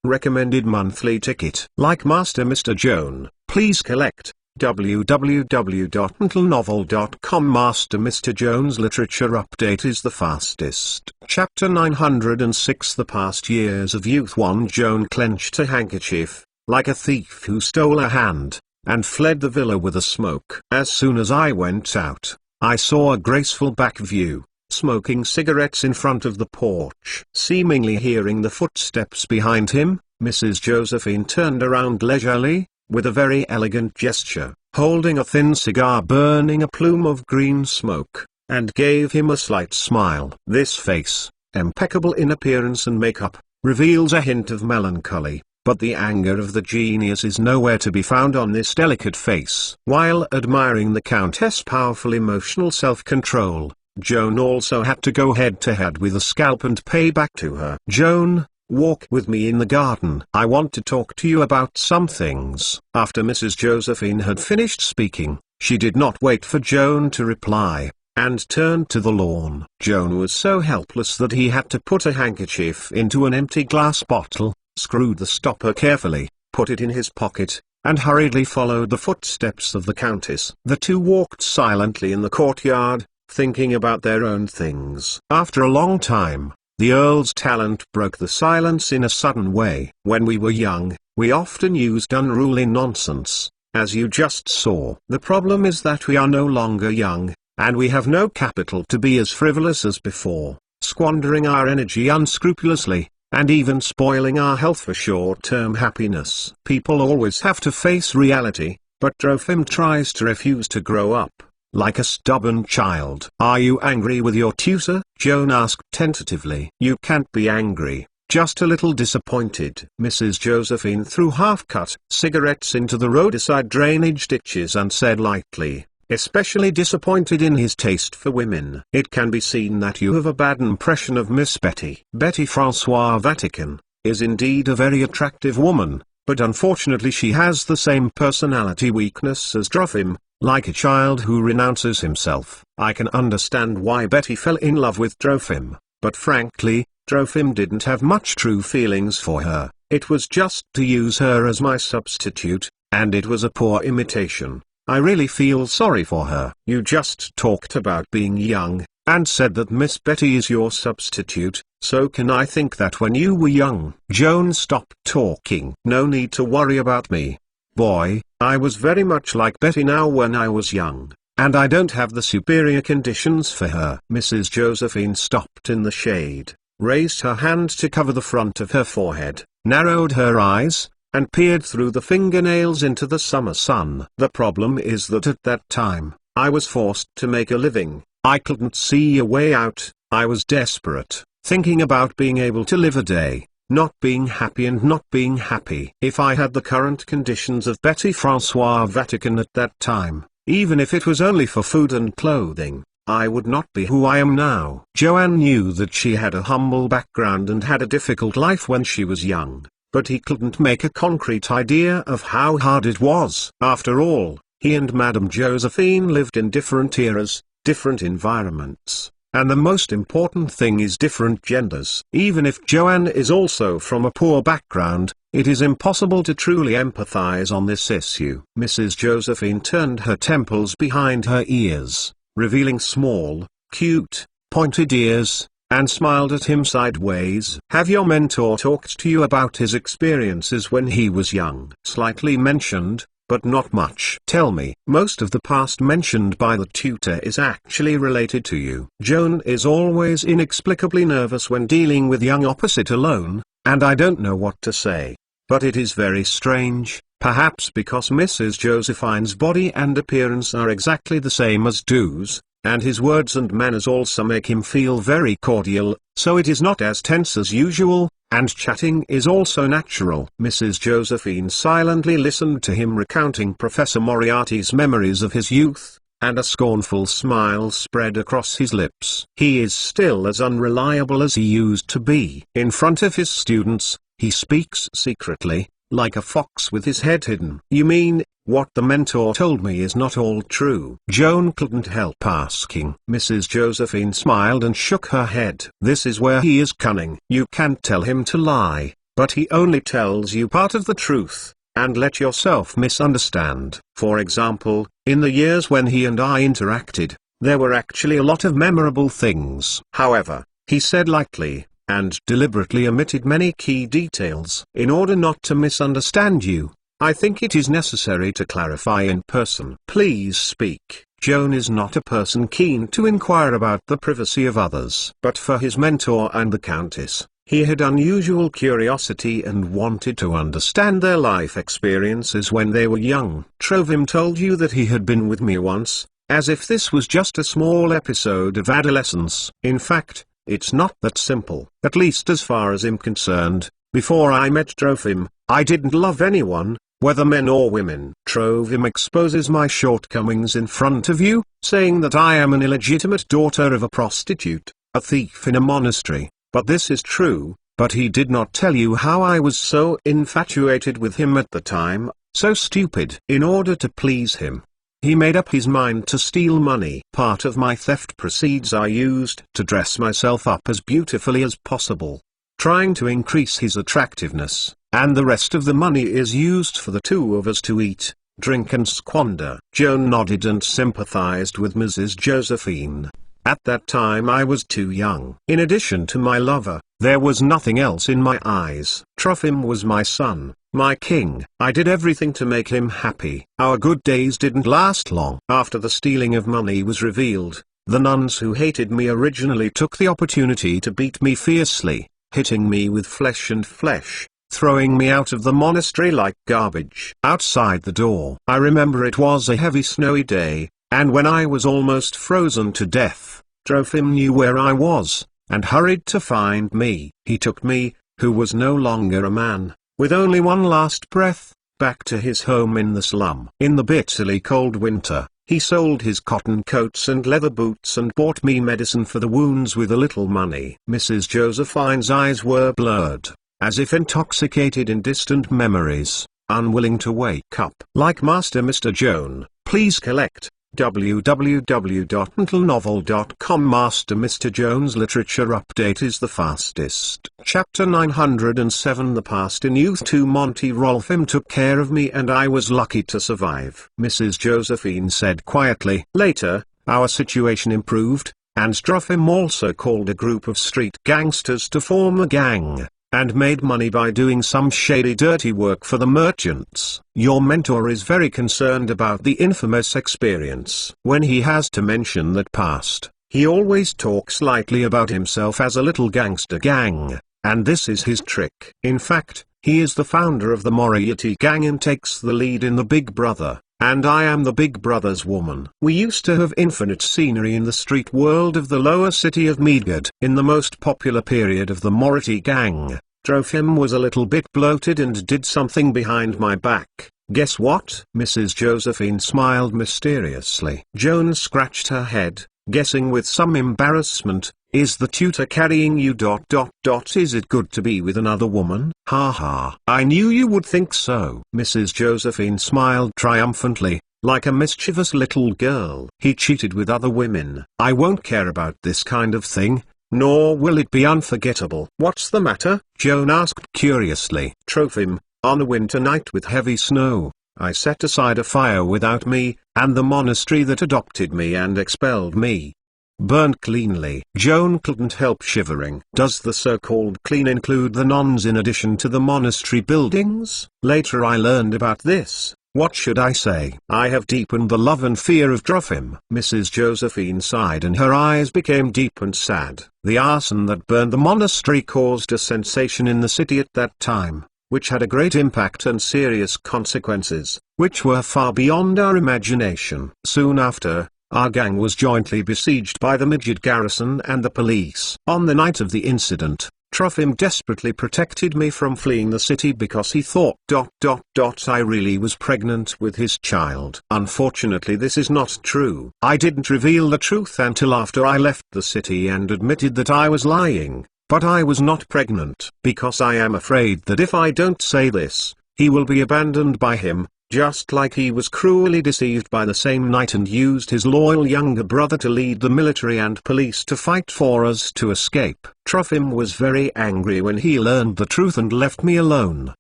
Speaker 1: Recommended monthly ticket. Like Master Mr. Joan, please collect. www.mentalnovel.com. Master Mr. Joan's literature update is the fastest. Chapter 906. The past years of youth. 1. Joan clenched a handkerchief, like a thief who stole a hand, and fled the villa with a smoke. As soon as I went out, I saw a graceful back view, smoking cigarettes in front of the porch. Seemingly hearing the footsteps behind him, Mrs. Josephine turned around leisurely, with a very elegant gesture, holding a thin cigar burning a plume of green smoke, and gave him a slight smile. This face, impeccable in appearance and makeup, reveals a hint of melancholy, but the anger of the genius is nowhere to be found on this delicate face. While admiring the Countess' powerful emotional self-control, Joan also had to go head-to-head with a scalp and pay back to her. "Joan, walk with me in the garden. I want to talk to you about some things." After Mrs. Josephine had finished speaking, she did not wait for Joan to reply, and turned to the lawn. Joan was so helpless that he had to put a handkerchief into an empty glass bottle, screwed the stopper carefully, put it in his pocket, and hurriedly followed the footsteps of the Countess. The two walked silently in the courtyard, thinking about their own things. After a long time, the Earl's talent broke the silence in a sudden way. "When we were young, we often used unruly nonsense, as you just saw. The problem is that we are no longer young, and we have no capital to be as frivolous as before, squandering our energy unscrupulously, and even spoiling our health for short-term happiness. People always have to face reality, but Trofim tries to refuse to grow up, like a stubborn child." "Are you angry with your tutor?" Joan asked tentatively. "You can't be angry. just a little disappointed. Mrs. Josephine threw half-cut cigarettes into the roadside drainage ditches and said lightly, especially disappointed in his taste for women. It can be seen that you have a bad impression of Miss Betty. Betty Francois Vatican is indeed a very attractive woman, but unfortunately she has the same personality weakness as Trophim, like a child who renounces himself. I can understand why Betty fell in love with Trophim, but frankly, Trophim didn't have much true feelings for her. It was just to use her as my substitute, and it was a poor imitation. I really feel sorry for her. You just talked about being young, and said that Miss Betty is your substitute, so can I think that when you were young? Joan stopped talking. No need to worry about me. Boy, I was very much like Betty now when I was young, and I don't have the superior conditions for her. Mrs. Josephine stopped in the shade, raised her hand to cover the front of her forehead, narrowed her eyes, and peered through the fingernails into the summer sun. The problem is that at that time, I was forced to make a living. I couldn't see a way out. I was desperate, thinking about being able to live a day, not being happy and not being happy. If I had the current conditions of Betty Francois Vatican at that time, even if it was only for food and clothing, I would not be who I am now. Joanne knew that she had a humble background and had a difficult life when she was young, but he couldn't make a concrete idea of how hard it was. After all, he and Madame Josephine lived in different eras, different environments, and the most important thing is different genders. Even if Joanne is also from a poor background, it is impossible to truly empathize on this issue. Mrs. Josephine turned her temples behind her ears, revealing small, cute, pointed ears, and smiled at him sideways. Have your mentor talked to you about his experiences when he was young? Slightly mentioned, but not much. Tell me. Most of the past mentioned by the tutor is actually related to you. Joan is always inexplicably nervous when dealing with young opposite alone, and I don't know what to say. But it is very strange, perhaps because Mrs. Josephine's body and appearance are exactly the same as Du's, and his words and manners also make him feel very cordial, so it is not as tense as usual, and chatting is also natural. Mrs. Josephine silently listened to him recounting Professor Moriarty's memories of his youth, and a scornful smile spread across his lips. He is still as unreliable as he used to be. In front of his students, he speaks secretly, like a fox with his head hidden. You mean, what the mentor told me is not all true? Joan couldn't help asking. Mrs. Josephine smiled and shook her head. This is where he is cunning. You can't tell him to lie, but he only tells you part of the truth, and let yourself misunderstand. For example, in the years when he and I interacted, there were actually a lot of memorable things. However, he said lightly, and deliberately omitted many key details. In order not to misunderstand you, I think it is necessary to clarify in person. Please speak. Joan is not a person keen to inquire about the privacy of others. But for his mentor and the Countess, he had unusual curiosity and wanted to understand their life experiences when they were young. Trophim told you that he had been with me once, as if this was just a small episode of adolescence. In fact, it's not that simple. At least as far as I'm concerned, before I met Trophim, I didn't love anyone, whether men or women. Trophim exposes my shortcomings in front of you, saying that I am an illegitimate daughter of a prostitute, a thief in a monastery. But this is true, but he did not tell you how I was so infatuated with him at the time, so stupid. In order to please him, he made up his mind to steal money. Part of my theft proceeds I used to dress myself up as beautifully as possible, trying to increase his attractiveness, and the rest of the money is used for the two of us to eat, drink and squander. Joan nodded and sympathized with Mrs. Josephine. At that time I was too young. In addition to my lover, there was nothing else in my eyes. Trophim was my son, my king. I did everything to make him happy. Our good days didn't last long. After the stealing of money was revealed, the nuns who hated me originally took the opportunity to beat me fiercely, hitting me with flesh and flesh, throwing me out of the monastery like garbage. Outside the door, I remember it was a heavy snowy day, and when I was almost frozen to death, Trophim knew where I was, and hurried to find me. He took me, who was no longer a man, with only one last breath, back to his home in the slum. In the bitterly cold winter, he sold his cotton coats and leather boots and bought me medicine for the wounds with a little money. Mrs. Josephine's eyes were blurred, as if intoxicated in distant memories, unwilling to wake up. Like Master Mr. Joan, please collect. www.mentalnovel.com. Master Mr. Joan's literature update is the fastest. Chapter 907. The past in youth. To Monty Rolfim took care of me and I was lucky to survive. Mrs. Josephine said quietly. Later, our situation improved, and Trophim also called a group of street gangsters to form a gang, and made money by doing some shady dirty work for the merchants. Your mentor is very concerned about the infamous experience. When he has to mention that past, he always talks lightly about himself as a little gangster gang, and this is his trick. In fact, he is the founder of the Moriarty gang and takes the lead in the Big Brother, and I am the Big Brother's woman. We used to have infinite scenery in the street world of the lower city of Meadgard. In the most popular period of the Moriarty gang, Trophim was a little bit bloated and did something behind my back. Guess what? Mrs. Josephine smiled mysteriously. Joan scratched her head, guessing with some embarrassment. Is the tutor carrying you? Is it good to be with another woman? Ha ha. I knew you would think so. Mrs. Josephine smiled triumphantly, like a mischievous little girl. He cheated with other women. I won't care about this kind of thing, nor will it be unforgettable. What's the matter? Joan asked curiously. Trophim, on a winter night with heavy snow, I set aside a fire without me, and the monastery that adopted me and expelled me burned cleanly. Joan couldn't help shivering. Does the so-called clean include the nuns in addition to the monastery buildings? Later I learned about this. What should I say? I have deepened the love and fear of Trophim. Mrs. Josephine sighed and her eyes became deep and sad. The arson that burned the monastery caused a sensation in the city at that time, which had a great impact and serious consequences, which were far beyond our imagination. Soon after, our gang was jointly besieged by the Midgard garrison and the police. On the night of the incident, Trophim desperately protected me from fleeing the city because he thought I really was pregnant with his child. Unfortunately, this is not true. I didn't reveal the truth until after I left the city and admitted that I was lying, but I was not pregnant. Because I am afraid that if I don't say this, he will be abandoned by him, just like he was cruelly deceived by the same knight and used his loyal younger brother to lead the military and police to fight for us to escape. Trophim was very angry when he learned the truth and left me alone.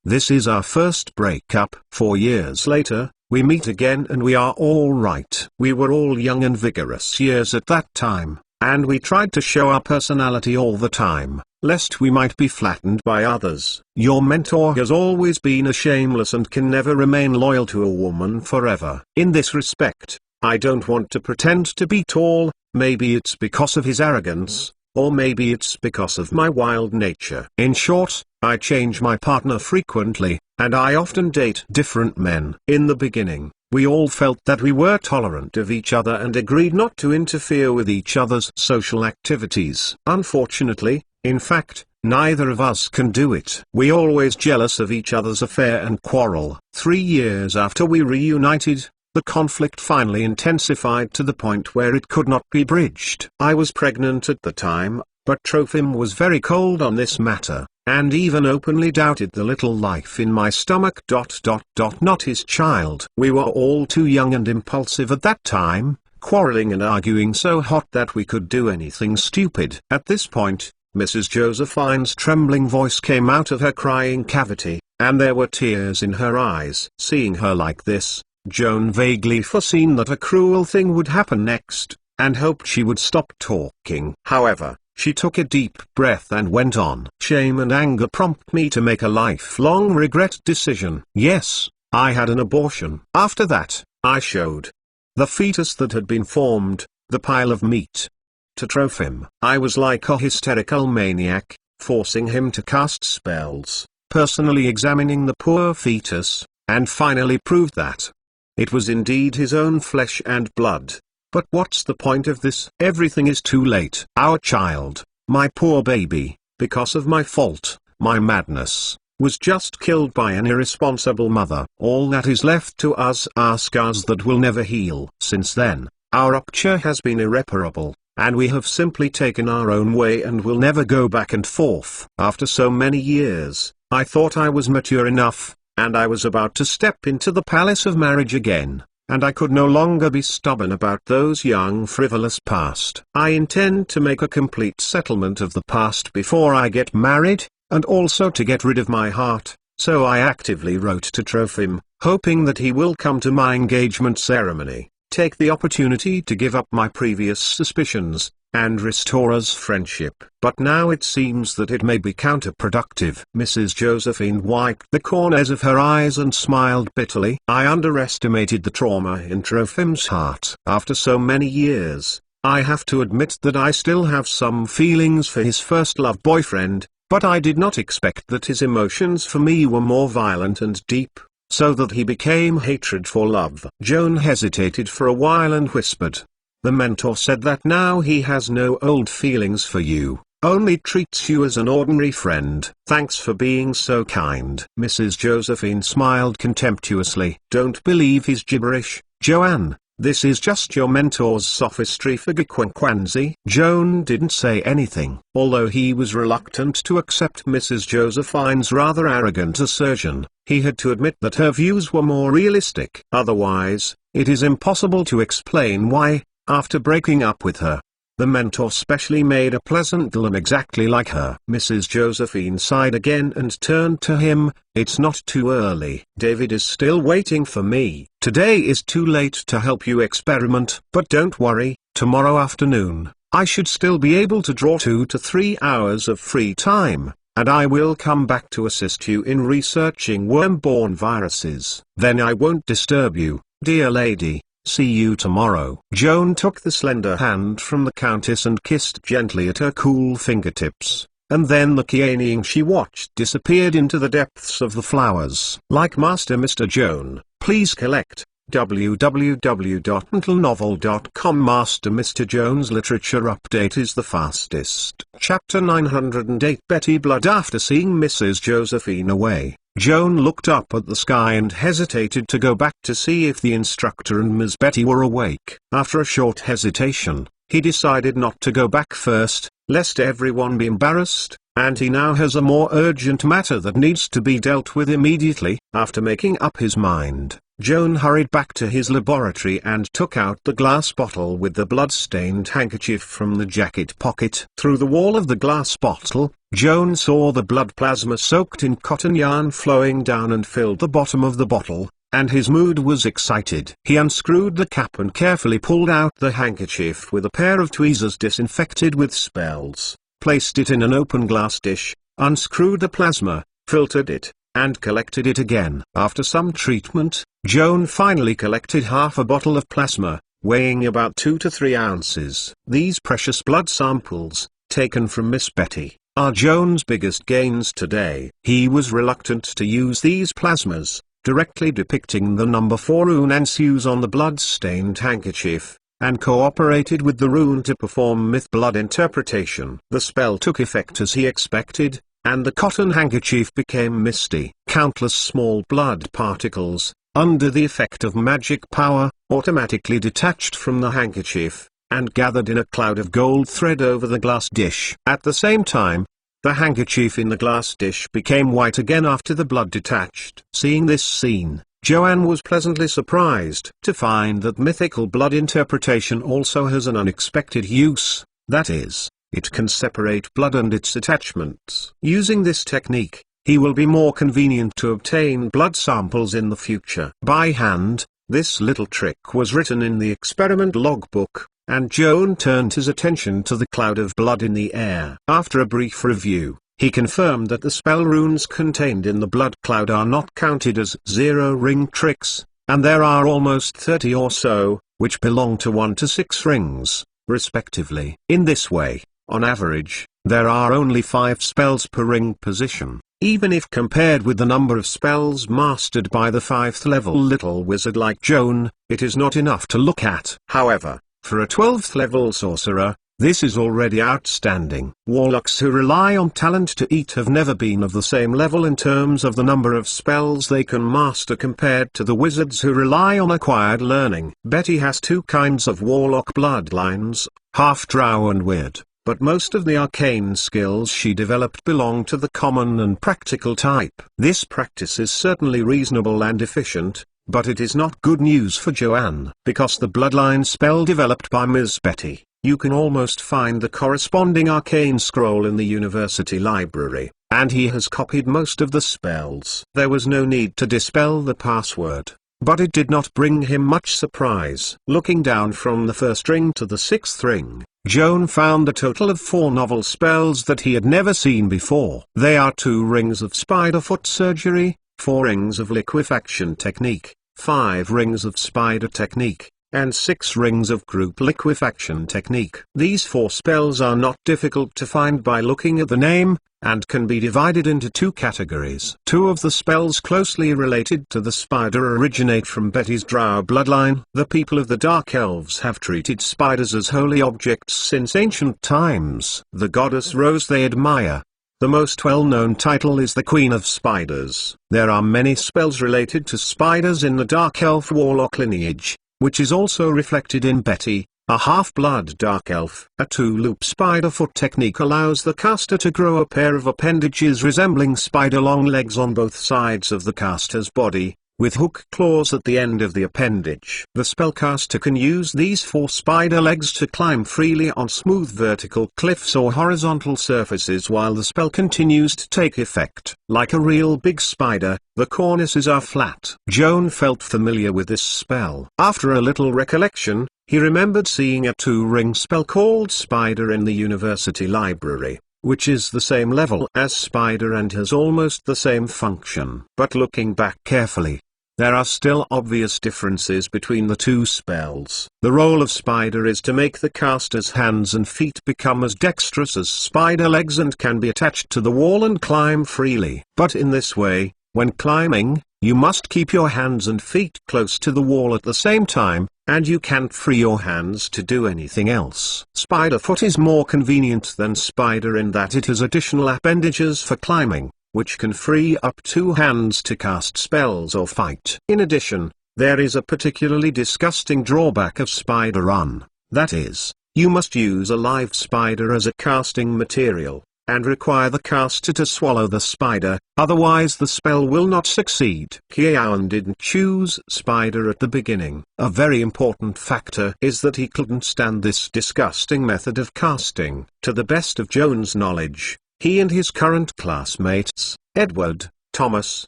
Speaker 1: This is our first breakup. 4 years later, we meet again and we are all right. We were all young and vigorous years at that time, and we tried to show our personality all the time, lest we might be flattened by others. Your mentor has always been a shameless and can never remain loyal to a woman forever. In this respect, I don't want to pretend to be tall. Maybe it's because of his arrogance, or maybe it's because of my wild nature. In short, I change my partner frequently, and I often date different men. In the beginning, we all felt that we were tolerant of each other and agreed not to interfere with each other's social activities. Unfortunately, in fact, neither of us can do it. We always jealous of each other's affair and quarrel. 3 years after we reunited, the conflict finally intensified to the point where it could not be bridged. I was pregnant at the time, but Trophim was very cold on this matter, and even openly doubted the little life in my stomach. Not his child. We were all too young and impulsive at that time, quarreling and arguing so hot that we could do anything stupid. At this point, Mrs. Josephine's trembling voice came out of her crying cavity, and there were tears in her eyes. Seeing her like this, Joan vaguely foreseen that a cruel thing would happen next, and hoped she would stop talking. However, she took a deep breath and went on. Shame and anger prompt me to make a lifelong regret decision. Yes, I had an abortion. After that, I showed the fetus that had been formed, the pile of meat, to Trophim. I was like a hysterical maniac, forcing him to cast spells, personally examining the poor fetus, and finally proved that it was indeed his own flesh and blood. But what's the point of this? Everything is too late. Our child, my poor baby, because of my fault, My madness was just killed by an irresponsible mother. All that is left to us are scars that will never heal. Since then, our rupture has been irreparable, and we have simply taken our own way and will never go back and forth. After so many years, I thought I was mature enough, and I was about to step into the palace of marriage again, and I could no longer be stubborn about those young frivolous past. I intend to make a complete settlement of the past before I get married, and also to get rid of my heart, so I actively wrote to Trophim, hoping that he will come to my engagement ceremony, take the opportunity to give up my previous suspicions, and restore us friendship. But now it seems that it may be counterproductive. Mrs. Josephine wiped the corners of her eyes and smiled bitterly. I underestimated the trauma in Trophim's heart. After so many years, I have to admit that I still have some feelings for his first love boyfriend, but I did not expect that his emotions for me were more violent and deep, so that he became hatred for love. Joan hesitated for a while and whispered. The mentor said that now he has no old feelings for you, only treats you as an ordinary friend. Thanks for being so kind. Mrs. Josephine smiled contemptuously. Don't believe his gibberish, Joanne. This is just your mentor's sophistry for Gekwankwanzi. Joan didn't say anything. Although he was reluctant to accept Mrs. Josephine's rather arrogant assertion, he had to admit that her views were more realistic. Otherwise, it is impossible to explain why, after breaking up with her, the mentor specially made a pleasant glum exactly like her. Mrs. Josephine sighed again and turned to him. It's not too early. David is still waiting for me. Today is too late to help you experiment. But don't worry, tomorrow afternoon, I should still be able to draw 2 to 3 hours of free time, and I will come back to assist you in researching worm-borne viruses. Then I won't disturb you, dear lady. See you tomorrow. Joan took the slender hand from the Countess and kissed gently at her cool fingertips, and then the Kianing she watched disappeared into the depths of the flowers. Like Master Mr. Joan, please collect www.mentalnovel.com. Master Mr. Joan's literature update is the fastest. Chapter 908 Betty Blood. After seeing Mrs. Josephine away, Joan looked up at the sky and hesitated to go back to see if the instructor and Miss Betty were awake. After a short hesitation, he decided not to go back first, lest everyone be embarrassed, and he now has a more urgent matter that needs to be dealt with immediately. After making up his mind, Joan hurried back to his laboratory and took out the glass bottle with the blood-stained handkerchief from the jacket pocket. Through the wall of the glass bottle, Joan saw the blood plasma soaked in cotton yarn flowing down and filled the bottom of the bottle, and his mood was excited. He unscrewed the cap and carefully pulled out the handkerchief with a pair of tweezers disinfected with spells, placed it in an open glass dish, unscrewed the plasma, filtered it, and collected it again. After some treatment, Joan finally collected half a bottle of plasma, weighing about 2 to 3 ounces. These precious blood samples, taken from Miss Betty, are Joan's biggest gains today. He was reluctant to use these plasmas, directly depicting the number 4 rune ensues on the blood-stained handkerchief, and cooperated with the rune to perform myth blood interpretation. The spell took effect as he expected, and the cotton handkerchief became misty. Countless small blood particles, under the effect of magic power, automatically detached from the handkerchief, and gathered in a cloud of gold thread over the glass dish. At the same time, the handkerchief in the glass dish became white again after the blood detached. Seeing this scene, Joanne was pleasantly surprised to find that mythical blood interpretation also has an unexpected use, that is, it can separate blood and its attachments. Using this technique, he will be more convenient to obtain blood samples in the future. By hand, this little trick was written in the experiment logbook, and Joan turned his attention to the cloud of blood in the air. After a brief review, he confirmed that the spell runes contained in the blood cloud are not counted as zero-ring tricks, and there are almost 30 or so, which belong to 1 to 6 rings, respectively. In this way, on average, there are only 5 spells per ring position. Even if compared with the number of spells mastered by the 5th level little wizard like Joan, it is not enough to look at. However, for a 12th level sorcerer, This is already outstanding. Warlocks who rely on talent to eat have never been of the same level in terms of the number of spells they can master compared to the wizards who rely on acquired learning. Betty has two kinds of warlock bloodlines, half-drow and weird, but most of the arcane skills she developed belong to the common and practical type. This practice is certainly reasonable and efficient, but it is not good news for Joanne. Because the bloodline spell developed by Ms. Betty, you can almost find the corresponding arcane scroll in the university library, and he has copied most of the spells. There was no need to dispel the password, but it did not bring him much surprise. Looking down from the first ring to the sixth ring, Joan found a total of 4 novel spells that he had never seen before. They are 2 rings of spider foot surgery, 4 rings of liquefaction technique, 5 rings of spider technique, and 6 rings of group liquefaction technique. These 4 spells are not difficult to find by looking at the name, and can be divided into 2 categories. 2 of the spells closely related to the spider originate from Betty's drow bloodline. The people of the Dark Elves have treated spiders as holy objects since ancient times. The goddess Rose they admire. The most well-known title is the Queen of Spiders. There are many spells related to spiders in the Dark Elf warlock lineage, which is also reflected in Betty, a half-blood dark elf. A 2-loop spider foot technique allows the caster to grow a pair of appendages resembling spider long legs on both sides of the caster's body, with hook claws at the end of the appendage. The spellcaster can use these 4 spider legs to climb freely on smooth vertical cliffs or horizontal surfaces while the spell continues to take effect. Like a real big spider, the cornices are flat. Joan felt familiar with this spell. After a little recollection, he remembered seeing a 2-ring spell called Spider in the university library, which is the same level as Spider and has almost the same function. But looking back carefully, there are still obvious differences between the 2 spells. The role of Spider is to make the caster's hands and feet become as dexterous as spider legs and can be attached to the wall and climb freely. But in this way, when climbing, you must keep your hands and feet close to the wall at the same time, and you can't free your hands to do anything else. Spider foot is more convenient than Spider in that it has additional appendages for climbing, which can free up 2 hands to cast spells or fight. In addition, there is a particularly disgusting drawback of Spider Run. That is, you must use a live spider as a casting material, and require the caster to swallow the spider, otherwise the spell will not succeed. Joan didn't choose Spider at the beginning. A very important factor is that he couldn't stand this disgusting method of casting. To the best of Joan's knowledge, he and his current classmates, Edward, Thomas,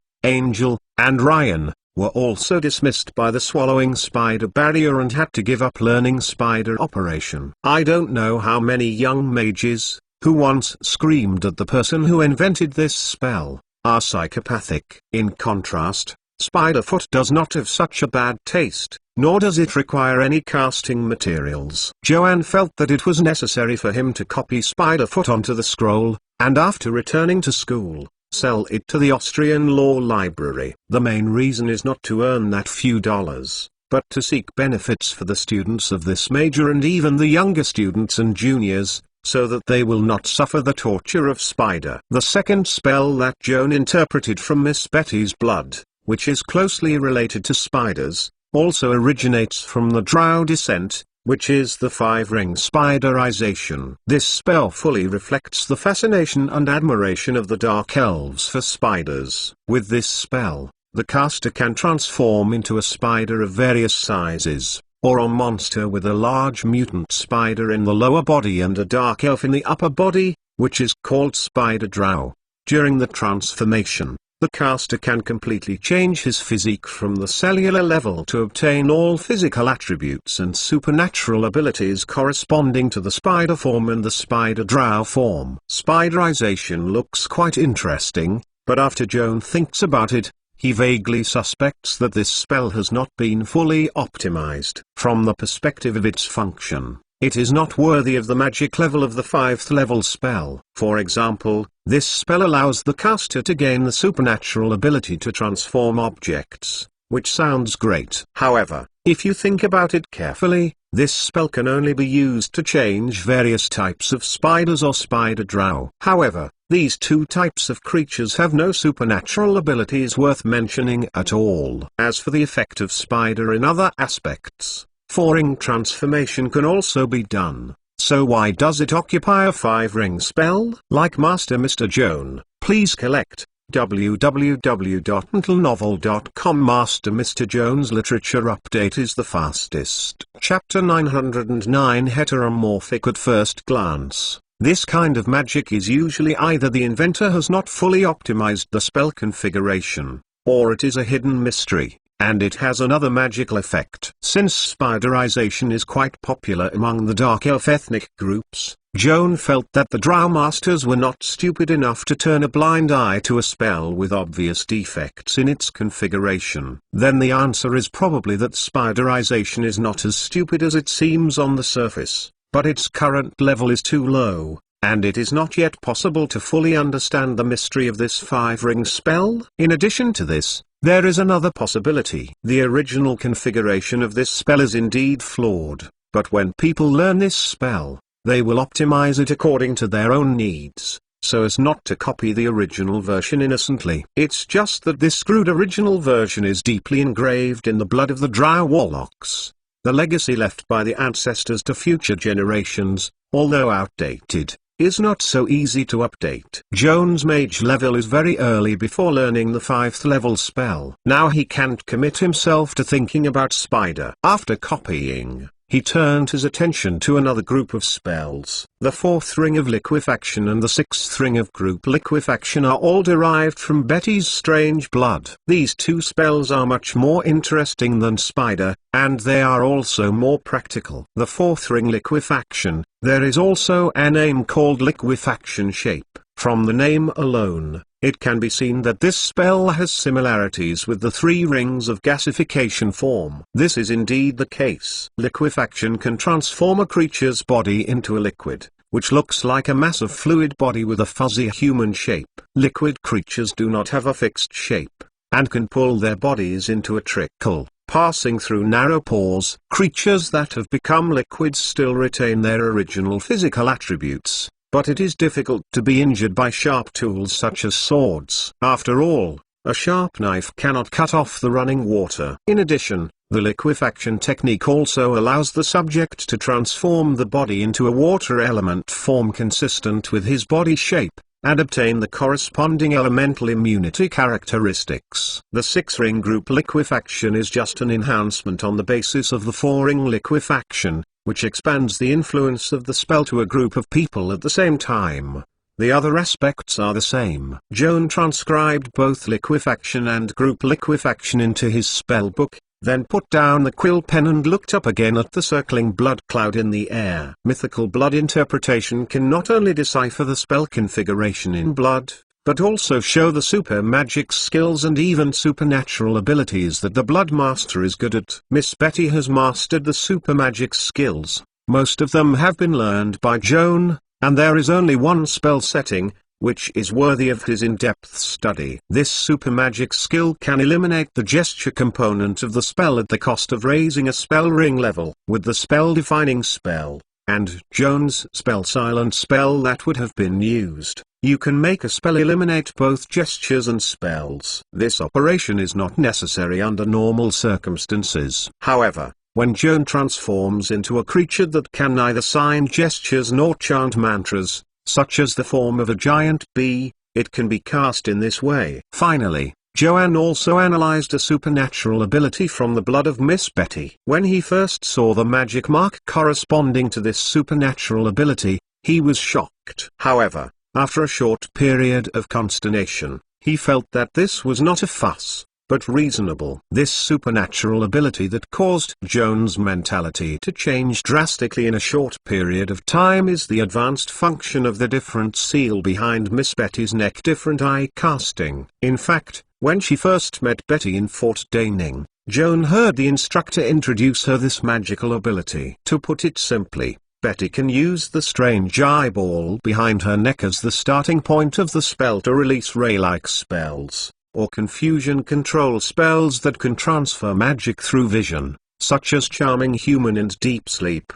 Speaker 1: Angel, and Ryan, were also dismissed by the swallowing spider barrier and had to give up learning spider operation. I don't know how many young mages, who once screamed at the person who invented this spell, are psychopathic. In contrast, Spiderfoot does not have such a bad taste, nor does it require any casting materials. Joanne felt that it was necessary for him to copy Spiderfoot onto the scroll, and after returning to school, sell it to the Austrian Law Library. The main reason is not to earn that few dollars, but to seek benefits for the students of this major and even the younger students and juniors, so that they will not suffer the torture of Spider. The second spell that Joan interpreted from Miss Betty's blood, which is closely related to spiders, also originates from the Drow descent, which is the 5-ring spiderization. This spell fully reflects the fascination and admiration of the Dark Elves for spiders. With this spell, the caster can transform into a spider of various sizes, or a monster with a large mutant spider in the lower body and a dark elf in the upper body, which is called Spider Drow. During the transformation, the caster can completely change his physique from the cellular level to obtain all physical attributes and supernatural abilities corresponding to the spider form and the Spider Drow form. Spiderization looks quite interesting, but after Joan thinks about it, he vaguely suspects that this spell has not been fully optimized. From the perspective of its function, it is not worthy of the magic level of the 5th level spell. For example, this spell allows the caster to gain the supernatural ability to transform objects, which sounds great. However, if you think about it carefully, This spell can only be used to change various types of spiders or spider drow. However, these two types of creatures have no supernatural abilities worth mentioning at all. As for the effect of spider in other aspects, 4-ring transformation can also be done. So why does it occupy a 5-ring spell? Like Master Mr. Joan, please collect www.mentalnovel.com. Master Mr. Joan's literature update is the fastest. Chapter 909 Heteromorphic. At first glance, this kind of magic is usually either the inventor has not fully optimized the spell configuration, or it is a hidden mystery, and it has another magical effect. Since spiderization is quite popular among the Dark Elf ethnic groups, Joan felt that the Drow Masters were not stupid enough to turn a blind eye to a spell with obvious defects in its configuration. Then the answer is probably that spiderization is not as stupid as it seems on the surface, but its current level is too low, and it is not yet possible to fully understand the mystery of this 5-ring spell. In addition to this, there is another possibility. The original configuration of this spell is indeed flawed, but when people learn this spell, they will optimize it according to their own needs, so as not to copy the original version innocently. It's just that this screwed original version is deeply engraved in the blood of the Drow Warlocks. The legacy left by the ancestors to future generations, although outdated, is not so easy to update. Joan's mage level is very early before learning the 5th level spell. Now he can't commit himself to thinking about spider. After copying, he turned his attention to another group of spells. The 4th ring of liquefaction and the 6th ring of group liquefaction are all derived from Betty's strange blood. These two spells are much more interesting than spider, and they are also more practical. The 4th ring liquefaction, there is also a name called liquefaction shape. From the name alone, it can be seen that this spell has similarities with the 3 rings of gasification form. This is indeed the case. Liquefaction can transform a creature's body into a liquid, which looks like a mass of fluid body with a fuzzy human shape. Liquid creatures do not have a fixed shape, and can pull their bodies into a trickle, passing through narrow pores. Creatures that have become liquids still retain their original physical attributes, but it is difficult to be injured by sharp tools such as swords. After all, a sharp knife cannot cut off the running water. In addition, the liquefaction technique also allows the subject to transform the body into a water element form consistent with his body shape, and obtain the corresponding elemental immunity characteristics. The 6-ring group liquefaction is just an enhancement on the basis of the 4-ring liquefaction, which expands the influence of the spell to a group of people at the same time. The other aspects are the same. Joan transcribed both liquefaction and group liquefaction into his spell book, then put down the quill pen and looked up again at the circling blood cloud in the air. Mythical blood interpretation can not only decipher the spell configuration in blood, but also show the super magic skills and even supernatural abilities that the Blood Master is good at. Miss Betty has mastered the super magic skills. Most of them have been learned by Joan, and there is only one spell setting, which is worthy of his in-depth study. This super magic skill can eliminate the gesture component of the spell at the cost of raising a spell ring level. With the spell-defining spell, and Joan's spell silent spell that would have been used, you can make a spell eliminate both gestures and spells. This operation is not necessary under normal circumstances. However, when Joan transforms into a creature that can neither sign gestures nor chant mantras, such as the form of a giant bee, it can be cast in this way. Finally, Joan also analyzed a supernatural ability from the blood of Miss Betty. When he first saw the magic mark corresponding to this supernatural ability, he was shocked. However, after a short period of consternation, he felt that this was not a fuss, but reasonable. This supernatural ability that caused Joan's mentality to change drastically in a short period of time is the advanced function of the different seal behind Miss Betty's neck, different eye casting. In fact, when she first met Betty in Fort Daning, Joan heard the instructor introduce her this magical ability. To put it simply, Betty can use the strange eyeball behind her neck as the starting point of the spell to release ray-like spells, or confusion control spells that can transfer magic through vision. such as charming human and deep sleep.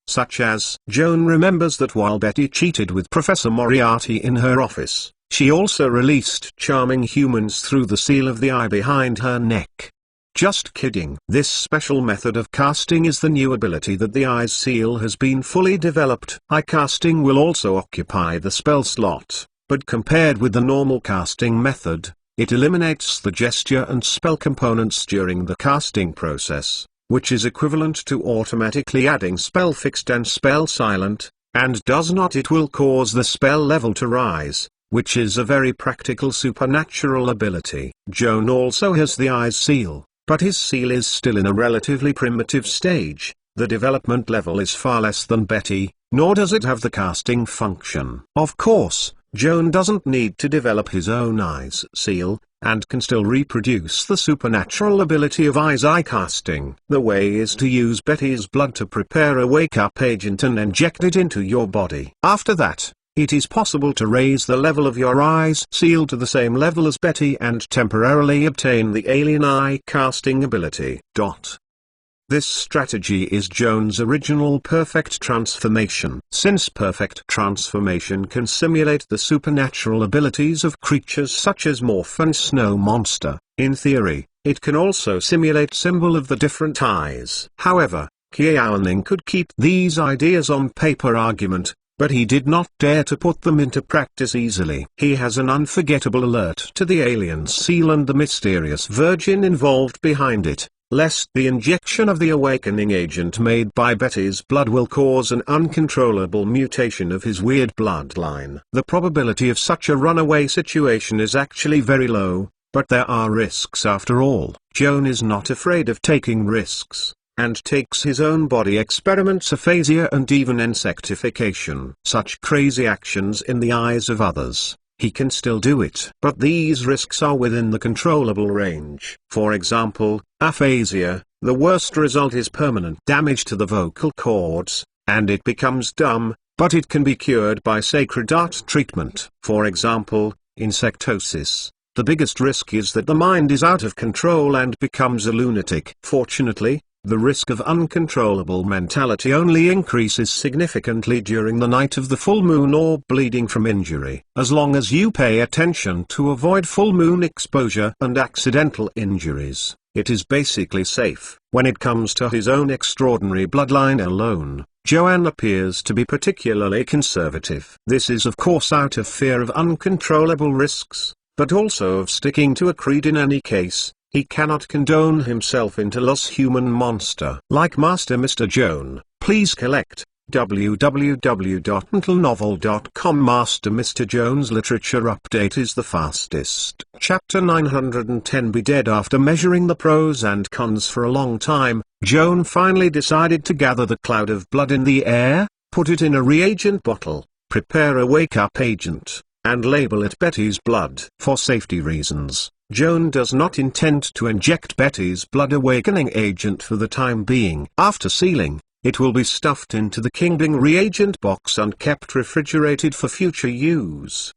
Speaker 1: Such as, Joan remembers that while Betty cheated with Professor Moriarty in her office, she also released charming humans through the seal of the eye behind her neck. Just kidding. This special method of casting is the new ability that the eye's seal has been fully developed. Eye casting will also occupy the spell slot, but compared with the normal casting method, it eliminates the gesture and spell components during the casting process, which is equivalent to automatically adding spell fixed and spell silent, and does not. It will cause the spell level to rise, which is a very practical supernatural ability. Joan also has the eye's seal, but his seal is still in a relatively primitive stage. The development level is far less than Betty, nor does it have the casting function. Of course, Joan doesn't need to develop his own eye's seal, and can still reproduce the supernatural ability of eye's eye casting. The way is to use Betty's blood to prepare a wake-up agent and inject it into your body. After that, it is possible to raise the level of your eye's seal to the same level as Betty and temporarily obtain the alien eye casting ability. This strategy is Joan's original perfect transformation. Since perfect transformation can simulate the supernatural abilities of creatures such as Morph and Snow Monster, in theory, it can also simulate symbol of the different eyes. However, Qiaoning could keep these ideas on paper argument, but he did not dare to put them into practice easily. He has an unforgettable alert to the alien seal and the mysterious virgin involved behind it, lest the injection of the awakening agent made by Betty's blood will cause an uncontrollable mutation of his weird bloodline. The probability of such a runaway situation is actually very low, but there are risks after all. Joan is not afraid of taking risks, and takes his own body experiments, aphasia and even insectification. Such crazy actions in the eyes of others, he can still do it. But these risks are within the controllable range. For example, aphasia, the worst result is permanent damage to the vocal cords, and it becomes dumb, but it can be cured by sacred art treatment. For example, insectosis, the biggest risk is that the mind is out of control and becomes a lunatic. Fortunately, the risk of uncontrollable mentality only increases significantly during the night of the full moon or bleeding from injury. As long as you pay attention to avoid full moon exposure and accidental injuries, it is basically safe. When it comes to his own extraordinary bloodline alone, Joan appears to be particularly conservative. This is of course out of fear of uncontrollable risks, but also of sticking to a creed in any case. He cannot condone himself into loss human monster. Like Master Mr. Joan, please collect www.mentalnovel.com. Master Mr. Joan's literature update is the fastest. Chapter 910. Be dead. After measuring the pros and cons for a long time, Joan finally decided to gather the cloud of blood in the air, put it in a reagent bottle, prepare a wake-up agent, and label it Betty's blood. For safety reasons, Joan does not intend to inject Betty's blood awakening agent for the time being. After sealing, it will be stuffed into the Kingbing reagent box and kept refrigerated for future use.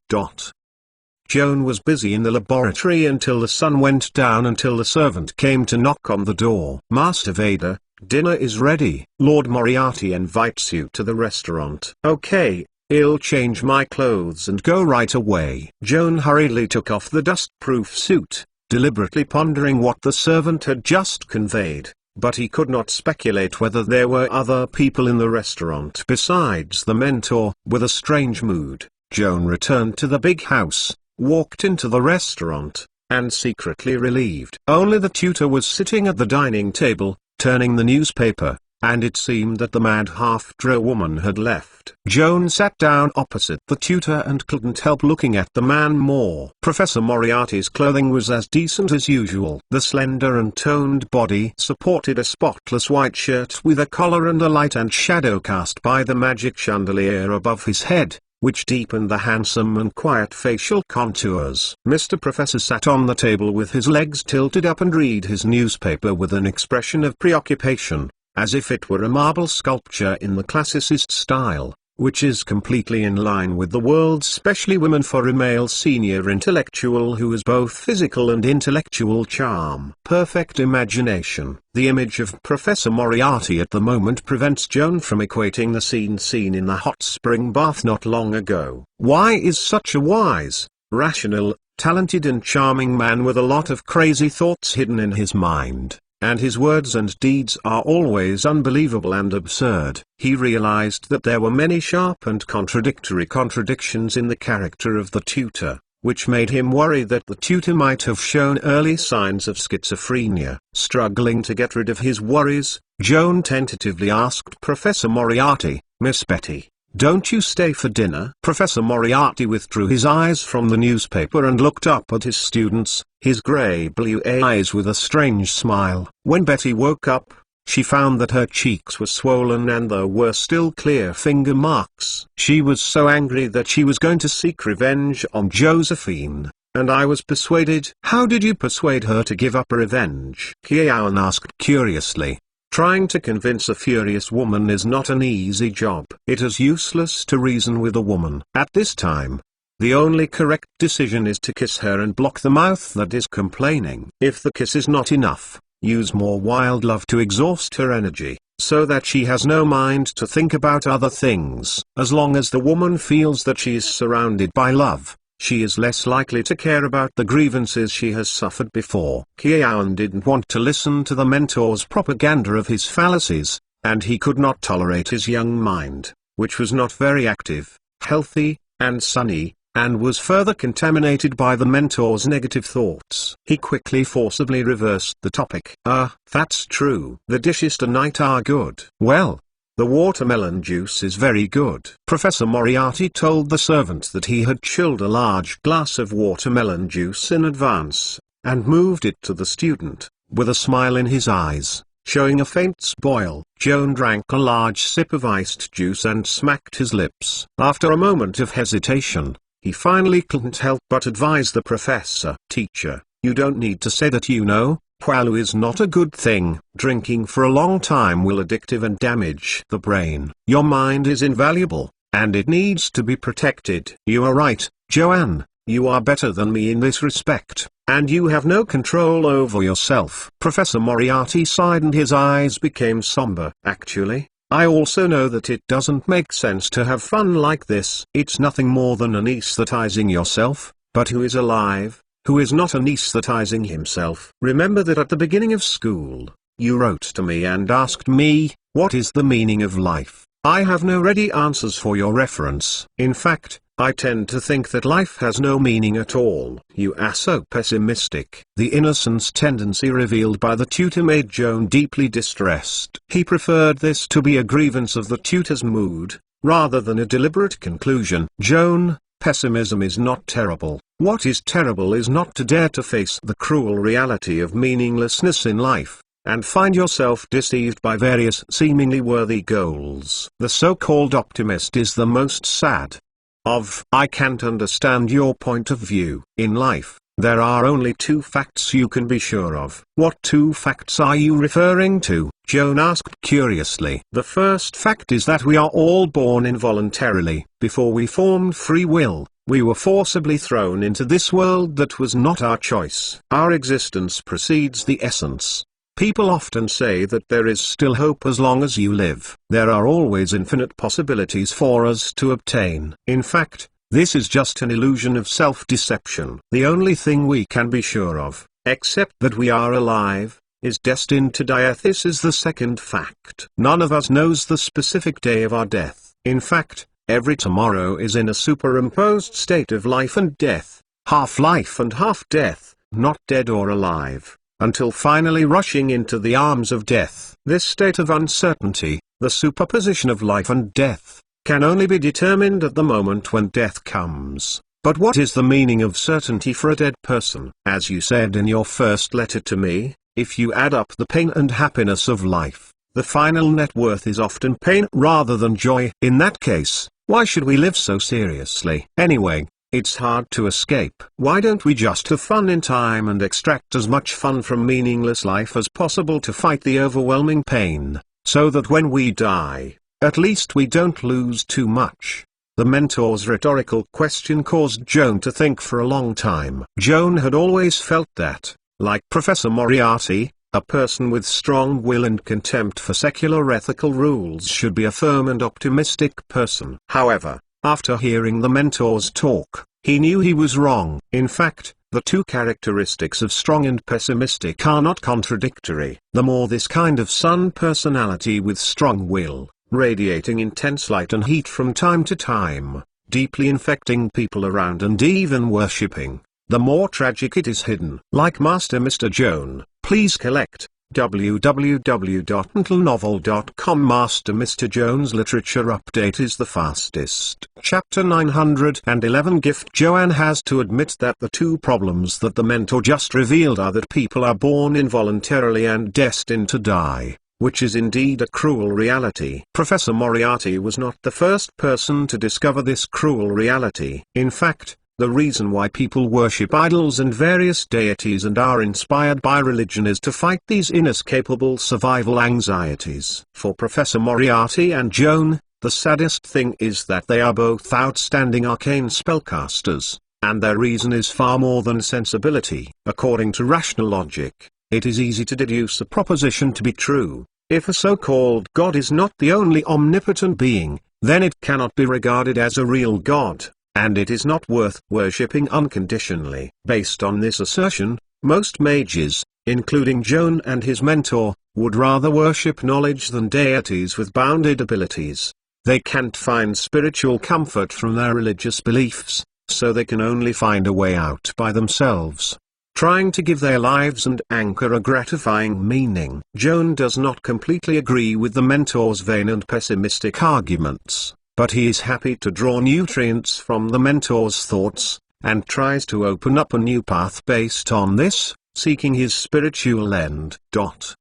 Speaker 1: Joan was busy in the laboratory until the sun went down, until the servant came to knock on the door. Master Vader, dinner is ready. Lord Moriarty invites you to the restaurant. Okay. I'll change my clothes and go right away. Joan hurriedly took off the dust-proof suit, deliberately pondering what the servant had just conveyed, but he could not speculate whether there were other people in the restaurant besides the mentor. With a strange mood, Joan returned to the big house, walked into the restaurant, and secretly relieved. Only the tutor was sitting at the dining table, turning the newspaper, and it seemed that the mad half-drow woman had left. Joan sat down opposite the tutor and couldn't help looking at the man more. Professor Moriarty's clothing was as decent as usual. The slender and toned body supported a spotless white shirt with a collar and a light and shadow cast by the magic chandelier above his head, which deepened the handsome and quiet facial contours. Mr. Professor sat on the table with his legs tilted up and read his newspaper with an expression of preoccupation, as if it were a marble sculpture in the classicist style. which is completely in line with the world's specially women for a male senior intellectual who has both physical and intellectual charm. Perfect imagination. The image of Professor Moriarty at the moment prevents Joan from equating the scene seen in the hot spring bath not long ago. Why is such a wise, rational, talented and charming man with a lot of crazy thoughts hidden in his mind, and his words and deeds are always unbelievable and absurd? He realized that there were many sharp and contradictory contradictions in the character of the tutor, which made him worry that the tutor might have shown early signs of schizophrenia. Struggling to get rid of his worries, Joan tentatively asked Professor Moriarty, "Miss Betty, don't you stay for dinner?" Professor Moriarty withdrew his eyes from the newspaper and looked up at his students, his grey blue eyes with a strange smile. When Betty woke up, she found that her cheeks were swollen and there were still clear finger marks. She was so angry that she was going to seek revenge on Josephine, and I was persuaded. How did you persuade her to give up revenge? Kian asked curiously. Trying to convince a furious woman is not an easy job. It is useless to reason with a woman. At this time, the only correct decision is to kiss her and block the mouth that is complaining. If the kiss is not enough, use more wild love to exhaust her energy, so that she has no mind to think about other things. As long as the woman feels that she is surrounded by love, she is less likely to care about the grievances she has suffered before. Kian didn't want to listen to the mentor's propaganda of his fallacies, and he could not tolerate his young mind, which was not very active, healthy, and sunny, and was further contaminated by the mentor's negative thoughts. He quickly forcibly reversed the topic. That's true. The dishes tonight are good. Well, the watermelon juice is very good. Professor Moriarty told the servant that he had chilled a large glass of watermelon juice in advance, and moved it to the student, with a smile in his eyes, showing a faint spoil. Joan drank a large sip of iced juice and smacked his lips. After a moment of hesitation, he finally couldn't help but advise the professor. "Teacher, you don't need to say that, you know. Poilu is not a good thing. Drinking for a long time will addictive and damage the brain. Your mind is invaluable, and it needs to be protected." "You are right, Joanne. You are better than me in this respect, and you have no control over yourself." Professor Moriarty sighed and his eyes became somber. "Actually, I also know that it doesn't make sense to have fun like this. It's nothing more than anesthetizing yourself, but who is alive? Who is not anesthetizing himself? Remember that at the beginning of school, you wrote to me and asked me, what is the meaning of life? I have no ready answers for your reference. In fact, I tend to think that life has no meaning at all." "You are so pessimistic." The innocence tendency revealed by the tutor made Joan deeply distressed. He preferred this to be a grievance of the tutor's mood, rather than a deliberate conclusion. "Joan, pessimism is not terrible. What is terrible is not to dare to face the cruel reality of meaninglessness in life, and find yourself deceived by various seemingly worthy goals. The so-called optimist is the most sad of. I can't understand your point of view. In life, there are only two facts you can be sure of." "What two facts are you referring to?" Joan asked curiously. "The first fact is that we are all born involuntarily. Before we formed free will, we were forcibly thrown into this world that was not our choice. Our existence precedes the essence. People often say that there is still hope as long as you live. There are always infinite possibilities for us to obtain. In fact, this is just an illusion of self-deception. The only thing we can be sure of, except that we are alive, is destined to die. This is the second fact. None of us knows the specific day of our death. In fact, every tomorrow is in a superimposed state of life and death, half life and half death, not dead or alive, until finally rushing into the arms of death. This state of uncertainty, the superposition of life and death, can only be determined at the moment when death comes. But what is the meaning of certainty for a dead person? As you said in your first letter to me, if you add up the pain and happiness of life, the final net worth is often pain rather than joy. In that case, why should we live so seriously? Anyway, it's hard to escape. Why don't we just have fun in time and extract as much fun from meaningless life as possible to fight the overwhelming pain, so that when we die, At least we don't lose too much. The mentor's rhetorical question caused Joan to think for a long time. Joan had always felt that, like Professor Moriarty, a person with strong will and contempt for secular ethical rules should be a firm and optimistic person. However, after hearing the mentor's talk, he knew he was wrong. In fact, the two characteristics of strong and pessimistic are not contradictory. The more this kind of sun personality with strong will, radiating intense light and heat from time to time, deeply infecting people around and even worshipping, the more tragic it is hidden. Like Master Mr. Joan, please collect www.mentalnovel.com. Master Mr. Joan's literature update is the fastest. Chapter 911. Gift. Joanne has to admit that the two problems that the mentor just revealed are that people are born involuntarily and destined to die, which is indeed a cruel reality. Professor Moriarty was not the first person to discover this cruel reality. In fact, the reason why people worship idols and various deities and are inspired by religion is to fight these inescapable survival anxieties. For Professor Moriarty and Joan, the saddest thing is that they are both outstanding arcane spellcasters, and their reason is far more than sensibility. According to rational logic, it is easy to deduce a proposition to be true. If a so-called God is not the only omnipotent being, then it cannot be regarded as a real God, and it is not worth worshipping unconditionally. Based on this assertion, most mages, including Joan and his mentor, would rather worship knowledge than deities with bounded abilities. They can't find spiritual comfort from their religious beliefs, so they can only find a way out by themselves, trying to give their lives and anchor a gratifying meaning. Joan does not completely agree with the mentor's vain and pessimistic arguments, but he is happy to draw nutrients from the mentor's thoughts, and tries to open up a new path based on this, seeking his spiritual end. The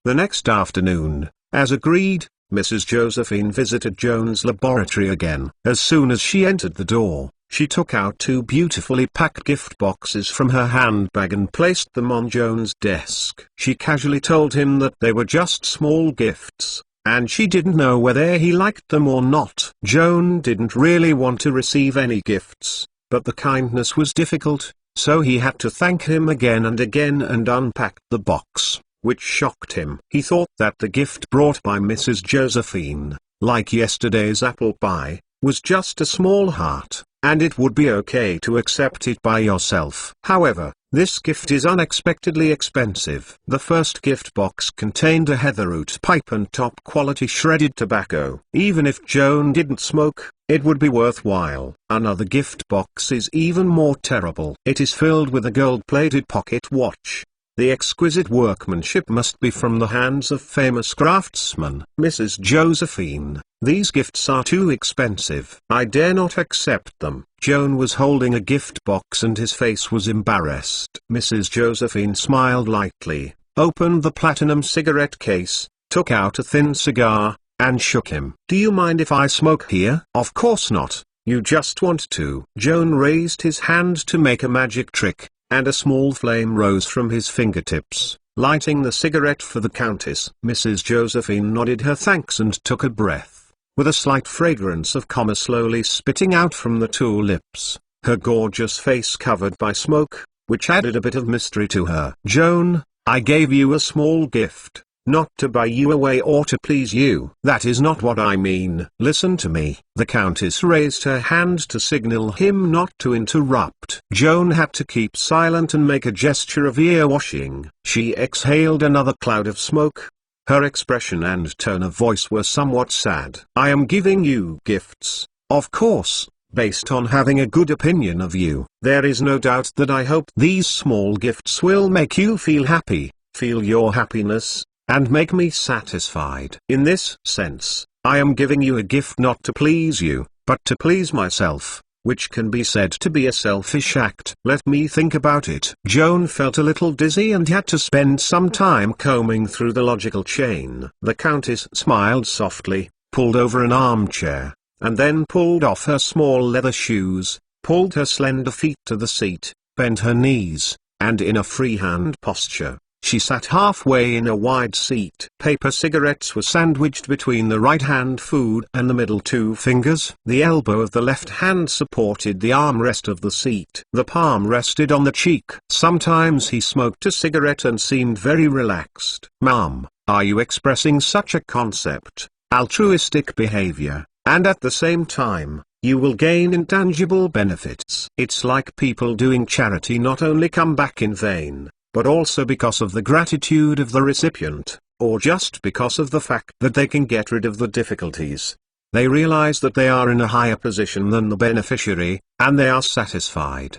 Speaker 1: next afternoon, as agreed, Mrs. Josephine visited Joan's laboratory again. As soon as she entered the door, she took out two beautifully packed gift boxes from her handbag and placed them on Joan's desk. She casually told him that they were just small gifts, and she didn't know whether he liked them or not. Joan didn't really want to receive any gifts, but the kindness was difficult, so he had to thank him again and unpacked the box, which shocked him. He thought that the gift brought by Mrs. Josephine, like yesterday's apple pie, was just a small heart, and it would be okay to accept it by yourself. However, this gift is unexpectedly expensive. The first gift box contained a heatherroot pipe and top-quality shredded tobacco. Even if Joan didn't smoke, it would be worthwhile. Another gift box is even more terrible. It is filled with a gold-plated pocket watch. The exquisite workmanship must be from the hands of famous craftsmen. Mrs. Josephine, these gifts are too expensive. I dare not accept them. Joan was holding a gift box and his face was embarrassed. Mrs. Josephine smiled lightly, opened the platinum cigarette case, took out a thin cigar, and shook him. Do you mind if I smoke here? Of course not, you just want to. Joan raised his hand to make a magic trick, and a small flame rose from his fingertips, lighting the cigarette for the Countess. Mrs. Josephine nodded her thanks and took a breath, with a slight fragrance of comma slowly spitting out from the two lips, her gorgeous face covered by smoke, which added a bit of mystery to her. Joan, I gave you a small gift, not to buy you away or to please you. That is not what I mean. Listen to me. The Countess raised her hand to signal him not to interrupt. Joan had to keep silent and make a gesture of ear-washing. She exhaled another cloud of smoke. Her expression and tone of voice were somewhat sad. I am giving you gifts, of course, based on having a good opinion of you. There is no doubt that I hope these small gifts will make you feel happy, feel your happiness, and make me satisfied. In this sense, I am giving you a gift not to please you, but to please myself, which can be said to be a selfish act. Let me think about it. Joan felt a little dizzy and had to spend some time combing through the logical chain. The Countess smiled softly, pulled over an armchair, and then pulled off her small leather shoes, pulled her slender feet to the seat, bent her knees, and in a freehand posture, She sat halfway in a wide seat. Paper cigarettes were sandwiched between the right hand food and the middle two fingers. The elbow of the left hand supported the armrest of the seat. The palm rested on the cheek. Sometimes he smoked a cigarette and seemed very relaxed. Mom, are you expressing such a concept, altruistic behavior, and at the same time, you will gain intangible benefits? It's like people doing charity not only come back in vain, but also because of the gratitude of the recipient, or just because of the fact that they can get rid of the difficulties. They realize that they are in a higher position than the beneficiary, and they are satisfied.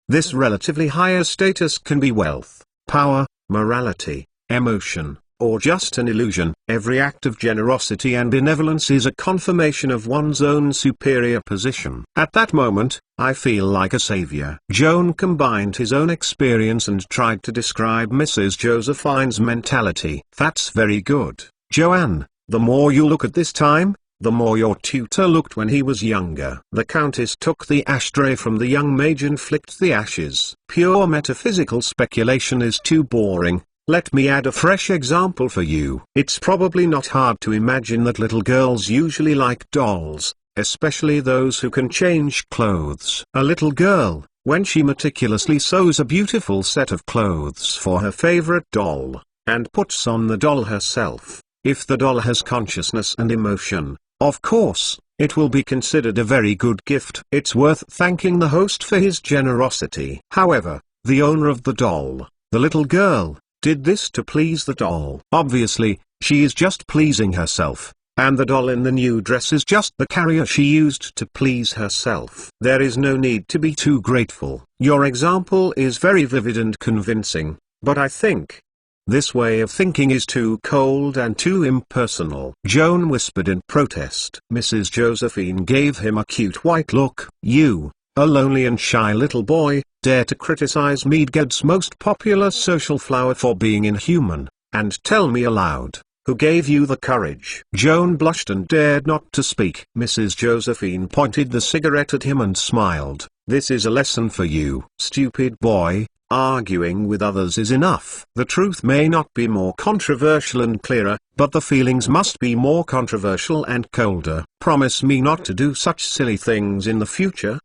Speaker 1: This relatively higher status can be wealth, power, morality, emotion, or just an illusion. Every act of generosity and benevolence is a confirmation of one's own superior position. At that moment, I feel like a savior. Joan combined his own experience and tried to describe Mrs. Josephine's mentality. That's very good, Joanne. The more you look at this time, the more your tutor looked when he was younger. The Countess took the ashtray from the young mage and flicked the ashes. Pure metaphysical speculation is too boring. Let me add a fresh example for you. It's probably not hard to imagine that little girls usually like dolls, especially those who can change clothes. A little girl, when she meticulously sews a beautiful set of clothes for her favorite doll, and puts on the doll herself, if the doll has consciousness and emotion, of course, it will be considered a very good gift. It's worth thanking the host for his generosity. However, the owner of the doll, the little girl, did this to please the doll. Obviously, she is just pleasing herself, and the doll in the new dress is just the carrier she used to please herself. There is no need to be too grateful. Your example is very vivid and convincing, but I think this way of thinking is too cold and too impersonal. Joan whispered in protest. Mrs. Josephine gave him a cute white look. You, a lonely and shy little boy, dare to criticize Meadgad's most popular social flower for being inhuman, and tell me aloud, who gave you the courage? Joan blushed and dared not to speak. Mrs. Josephine pointed the cigarette at him and smiled. This is a lesson for you, stupid boy. Arguing with others is enough. The truth may not be more controversial and clearer, but the feelings must be more controversial and colder. Promise me not to do such silly things in the future.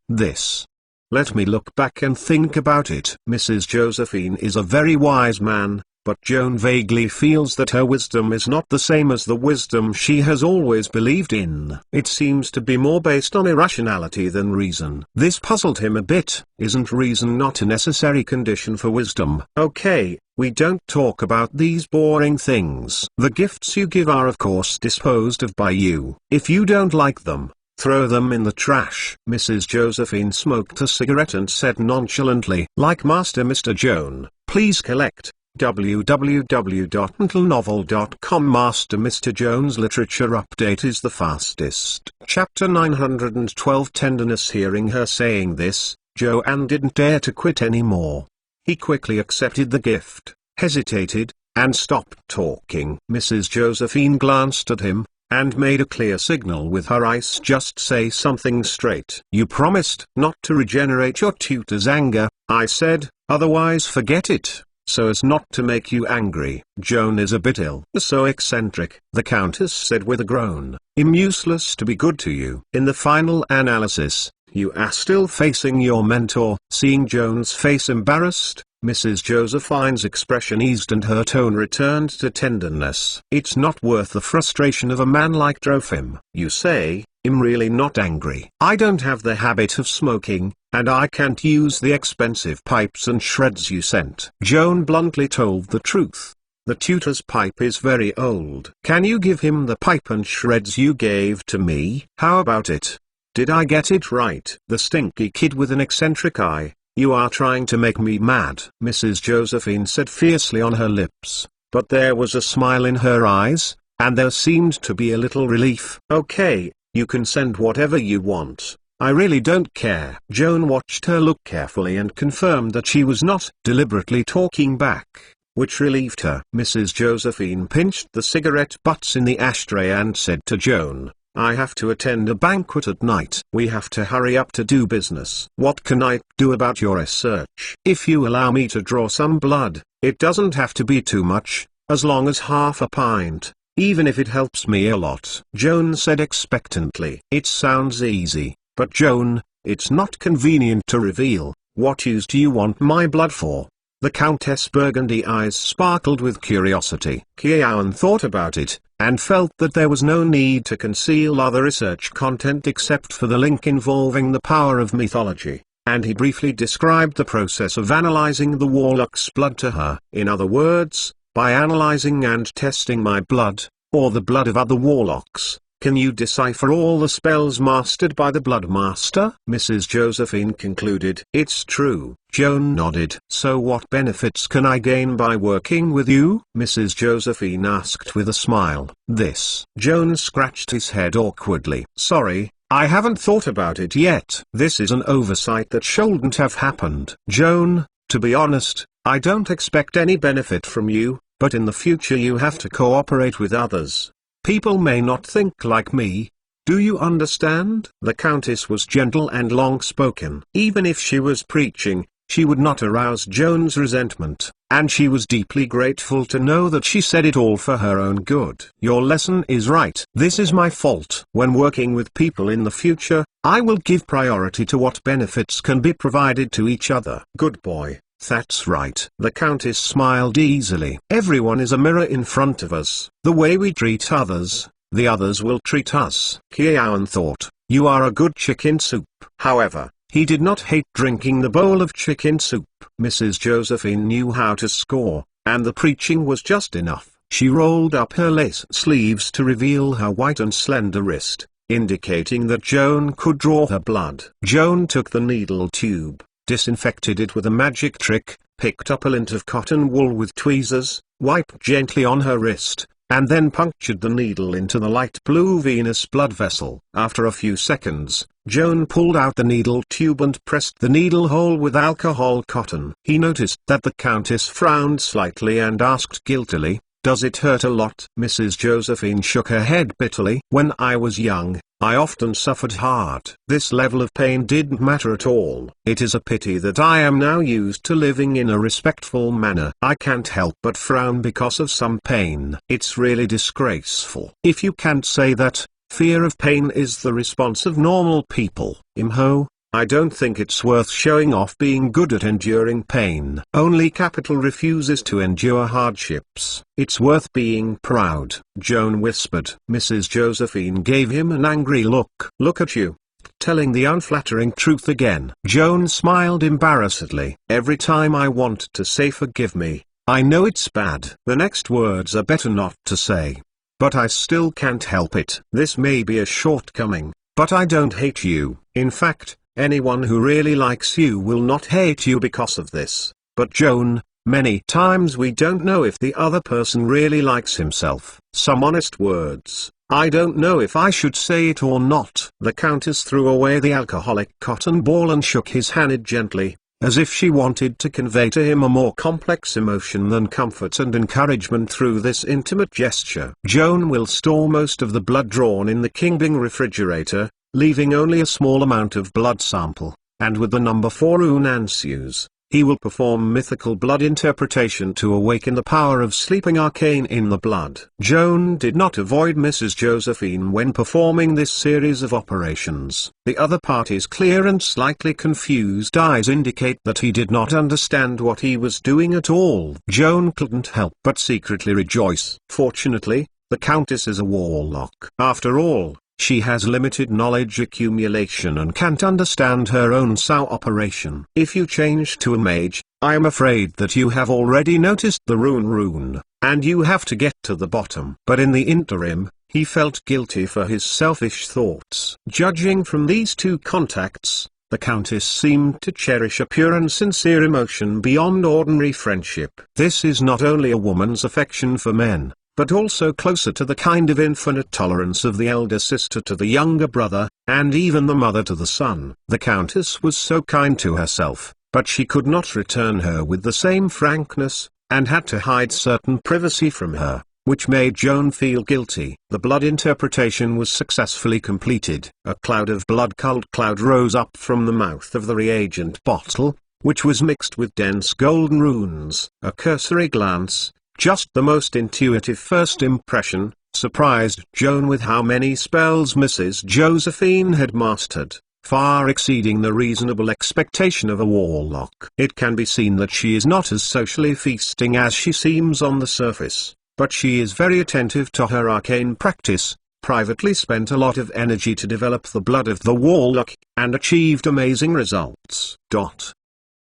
Speaker 1: Let me look back and think about it. Mrs. Josephine is a very wise man, but Joan vaguely feels that her wisdom is not the same as the wisdom she has always believed in. It seems to be more based on irrationality than reason. This puzzled him a bit. Isn't reason not a necessary condition for wisdom? Okay, we don't talk about these boring things. The gifts you give are of course disposed of by you. If you don't like them, throw them in the trash. Mrs. Josephine smoked a cigarette and said nonchalantly, like Master Mr. Joan, please collect. www.mentalnovel.com. Master Mr. Joan's literature update is the fastest. Chapter 912 Tenderness. Hearing her saying this, Joanne didn't dare to quit anymore. He quickly accepted the gift, hesitated, and stopped talking. Mrs. Josephine glanced at him, and made a clear signal with her eyes. Just say something straight. You promised not to regenerate your tutor's anger, I said, otherwise forget it. So as not to make you angry. Joan is a bit ill. So eccentric, the Countess said with a groan. Useless to be good to you. In the final analysis, you are still facing your mentor. Seeing Joan's face embarrassed, Mrs. Josephine's expression eased and her tone returned to tenderness. It's not worth the frustration of a man like Trophim. You say, I'm really not angry. I don't have the habit of smoking, and I can't use the expensive pipes and shreds you sent. Joan bluntly told the truth. The tutor's pipe is very old. Can you give him the pipe and shreds you gave to me? How about it? Did I get it right? The stinky kid with an eccentric eye. You are trying to make me mad, Mrs. Josephine said fiercely on her lips, but there was a smile in her eyes, and there seemed to be a little relief. Okay, you can send whatever you want. I really don't care. Joan watched her look carefully and confirmed that she was not deliberately talking back, which relieved her. Mrs. Josephine pinched the cigarette butts in the ashtray and said to Joan, I have to attend a banquet at night. We have to hurry up to do business. What can I do about your research? If you allow me to draw some blood, it doesn't have to be too much, as long as half a pint, even if it helps me a lot," Joan said expectantly. "It sounds easy, but Joan, it's not convenient to reveal. What use do you want my blood for?" The Countess' burgundy eyes sparkled with curiosity. Kiaun thought about it, and felt that there was no need to conceal other research content except for the link involving the power of mythology, and he briefly described the process of analyzing the warlock's blood to her. "In other words, by analyzing and testing my blood, or the blood of other warlocks, can you decipher all the spells mastered by the Blood Master?" Mrs. Josephine concluded. "It's true." Joan nodded. "So what benefits can I gain by working with you?" Mrs. Josephine asked with a smile. "This." Joan scratched his head awkwardly. "Sorry, I haven't thought about it yet. This is an oversight that shouldn't have happened." "Joan, to be honest, I don't expect any benefit from you, but in the future you have to cooperate with others. People may not think like me. Do you understand?" The Countess was gentle and long-spoken. Even if she was preaching, she would not arouse Joan's resentment, and she was deeply grateful to know that she said it all for her own good. "Your lesson is right. This is my fault. When working with people in the future, I will give priority to what benefits can be provided to each other." "Good boy. That's right." The Countess smiled easily. "Everyone is a mirror in front of us. The way we treat others, the others will treat us." Kiaun thought, "You are a good chicken soup." However, he did not hate drinking the bowl of chicken soup. Mrs. Josephine knew how to score, and the preaching was just enough. She rolled up her lace sleeves to reveal her white and slender wrist, indicating that Joan could draw her blood. Joan took the needle tube, disinfected it with a magic trick, picked up a lint of cotton wool with tweezers, wiped gently on her wrist, and then punctured the needle into the light blue venous blood vessel. After a few seconds, Joan pulled out the needle tube and pressed the needle hole with alcohol cotton. He noticed that the Countess frowned slightly and asked guiltily, "Does it hurt a lot?" Mrs. Josephine shook her head bitterly. "When I was young, I often suffered hard. This level of pain didn't matter at all. It is a pity that I am now used to living in a respectful manner. I can't help but frown because of some pain. It's really disgraceful." "If you can't say that, fear of pain is the response of normal people. Imho, I don't think it's worth showing off being good at enduring pain. Only capital refuses to endure hardships. It's worth being proud," Joan whispered. Mrs. Josephine gave him an angry look. "Look at you, telling the unflattering truth again." Joan smiled embarrassedly. "Every time I want to say forgive me, I know it's bad. The next words are better not to say. But I still can't help it. This may be a shortcoming, but I don't hate you. In fact, anyone who really likes you will not hate you because of this." "But Joan, many times we don't know if the other person really likes himself." "Some honest words. I don't know if I should say it or not." The Countess threw away the alcoholic cotton ball and shook his hand gently, as if she wanted to convey to him a more complex emotion than comfort and encouragement through this intimate gesture. "Joan will store most of the blood drawn in the Kingbing refrigerator, leaving only a small amount of blood sample, and with the number 4 Unansius, he will perform mythical blood interpretation to awaken the power of sleeping arcane in the blood." Joan did not avoid Mrs. Josephine when performing this series of operations. The other party's clear and slightly confused eyes indicate that he did not understand what he was doing at all. Joan couldn't help but secretly rejoice. Fortunately, the Countess is a warlock. After all, she has limited knowledge accumulation and can't understand her own soul operation. "If you change to a mage, I am afraid that you have already noticed the rune, and you have to get to the bottom." But in the interim, he felt guilty for his selfish thoughts. Judging from these two contacts, the Countess seemed to cherish a pure and sincere emotion beyond ordinary friendship. This is not only a woman's affection for men, but also closer to the kind of infinite tolerance of the elder sister to the younger brother, and even the mother to the son. The Countess was so kind to herself, but she could not return her with the same frankness, and had to hide certain privacy from her. which made Joan feel guilty. The blood interpretation was successfully completed. A cloud of blood-colored cloud rose up from the mouth of the reagent bottle, which was mixed with dense golden runes. A cursory glance, just the most intuitive first impression, surprised Joan with how many spells Mrs. Josephine had mastered, far exceeding the reasonable expectation of a warlock. It can be seen that she is not as socially feasting as she seems on the surface, but she is very attentive to her arcane practice, privately spent a lot of energy to develop the blood of the warlock, and achieved amazing results.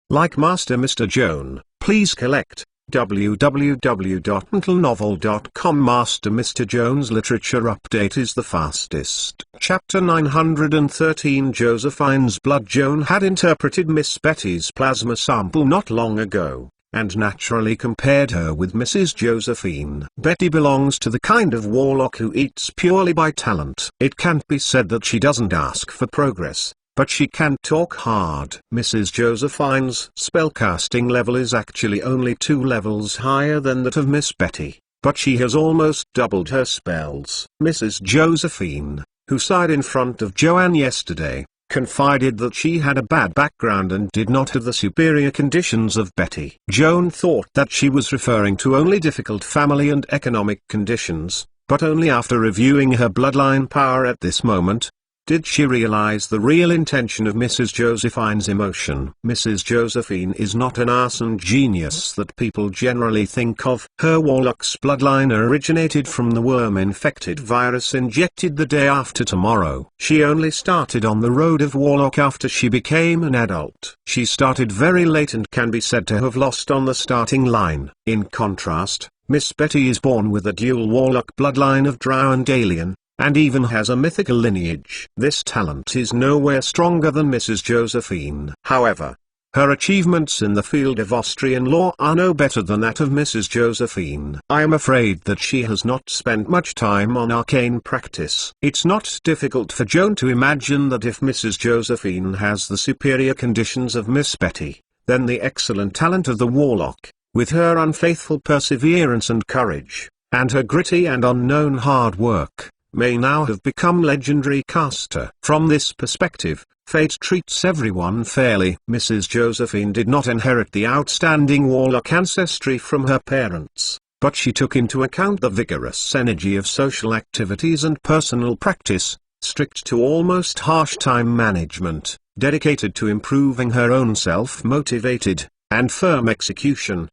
Speaker 1: Like Master Mr. Joan, please collect www.mentalnovel.com. Master Mr. Joan's literature update is the fastest. Chapter 913 Josephine's Blood. Joan had interpreted Miss Betty's plasma sample not long ago, and naturally compared her with Mrs. Josephine. Betty belongs to the kind of warlock who eats purely by talent. It can't be said that she doesn't ask for progress, but she can talk hard. Mrs. Josephine's spellcasting level is actually only 2 levels higher than that of Miss Betty, but she has almost doubled her spells. Mrs. Josephine, who sighed in front of Joanne yesterday, confided that she had a bad background and did not have the superior conditions of Betty. Joan thought that she was referring to only difficult family and economic conditions, but only after reviewing her bloodline power at this moment did she realize the real intention of Mrs. Josephine's emotion. Mrs. Josephine is not an arson genius that people generally think of. Her warlock's bloodline originated from the worm-infected virus injected the day after tomorrow. She only started on the road of warlock after she became an adult. She started very late and can be said to have lost on the starting line. In contrast, Miss Betty is born with a dual warlock bloodline of drow and alien, and even has a mythical lineage. This talent is nowhere stronger than Mrs. Josephine. However, her achievements in the field of Austrian law are no better than that of Mrs. Josephine. I am afraid that she has not spent much time on arcane practice. It's not difficult for Joan to imagine that if Mrs. Josephine has the superior conditions of Miss Betty, then the excellent talent of the warlock, with her unfaithful perseverance and courage, and her gritty and unknown hard work, may now have become legendary caster. From this perspective, fate treats everyone fairly. Mrs. Josephine did not inherit the outstanding warlock ancestry from her parents, but she took into account the vigorous energy of social activities and personal practice, strict to almost harsh time management, dedicated to improving her own self-motivated, and firm execution.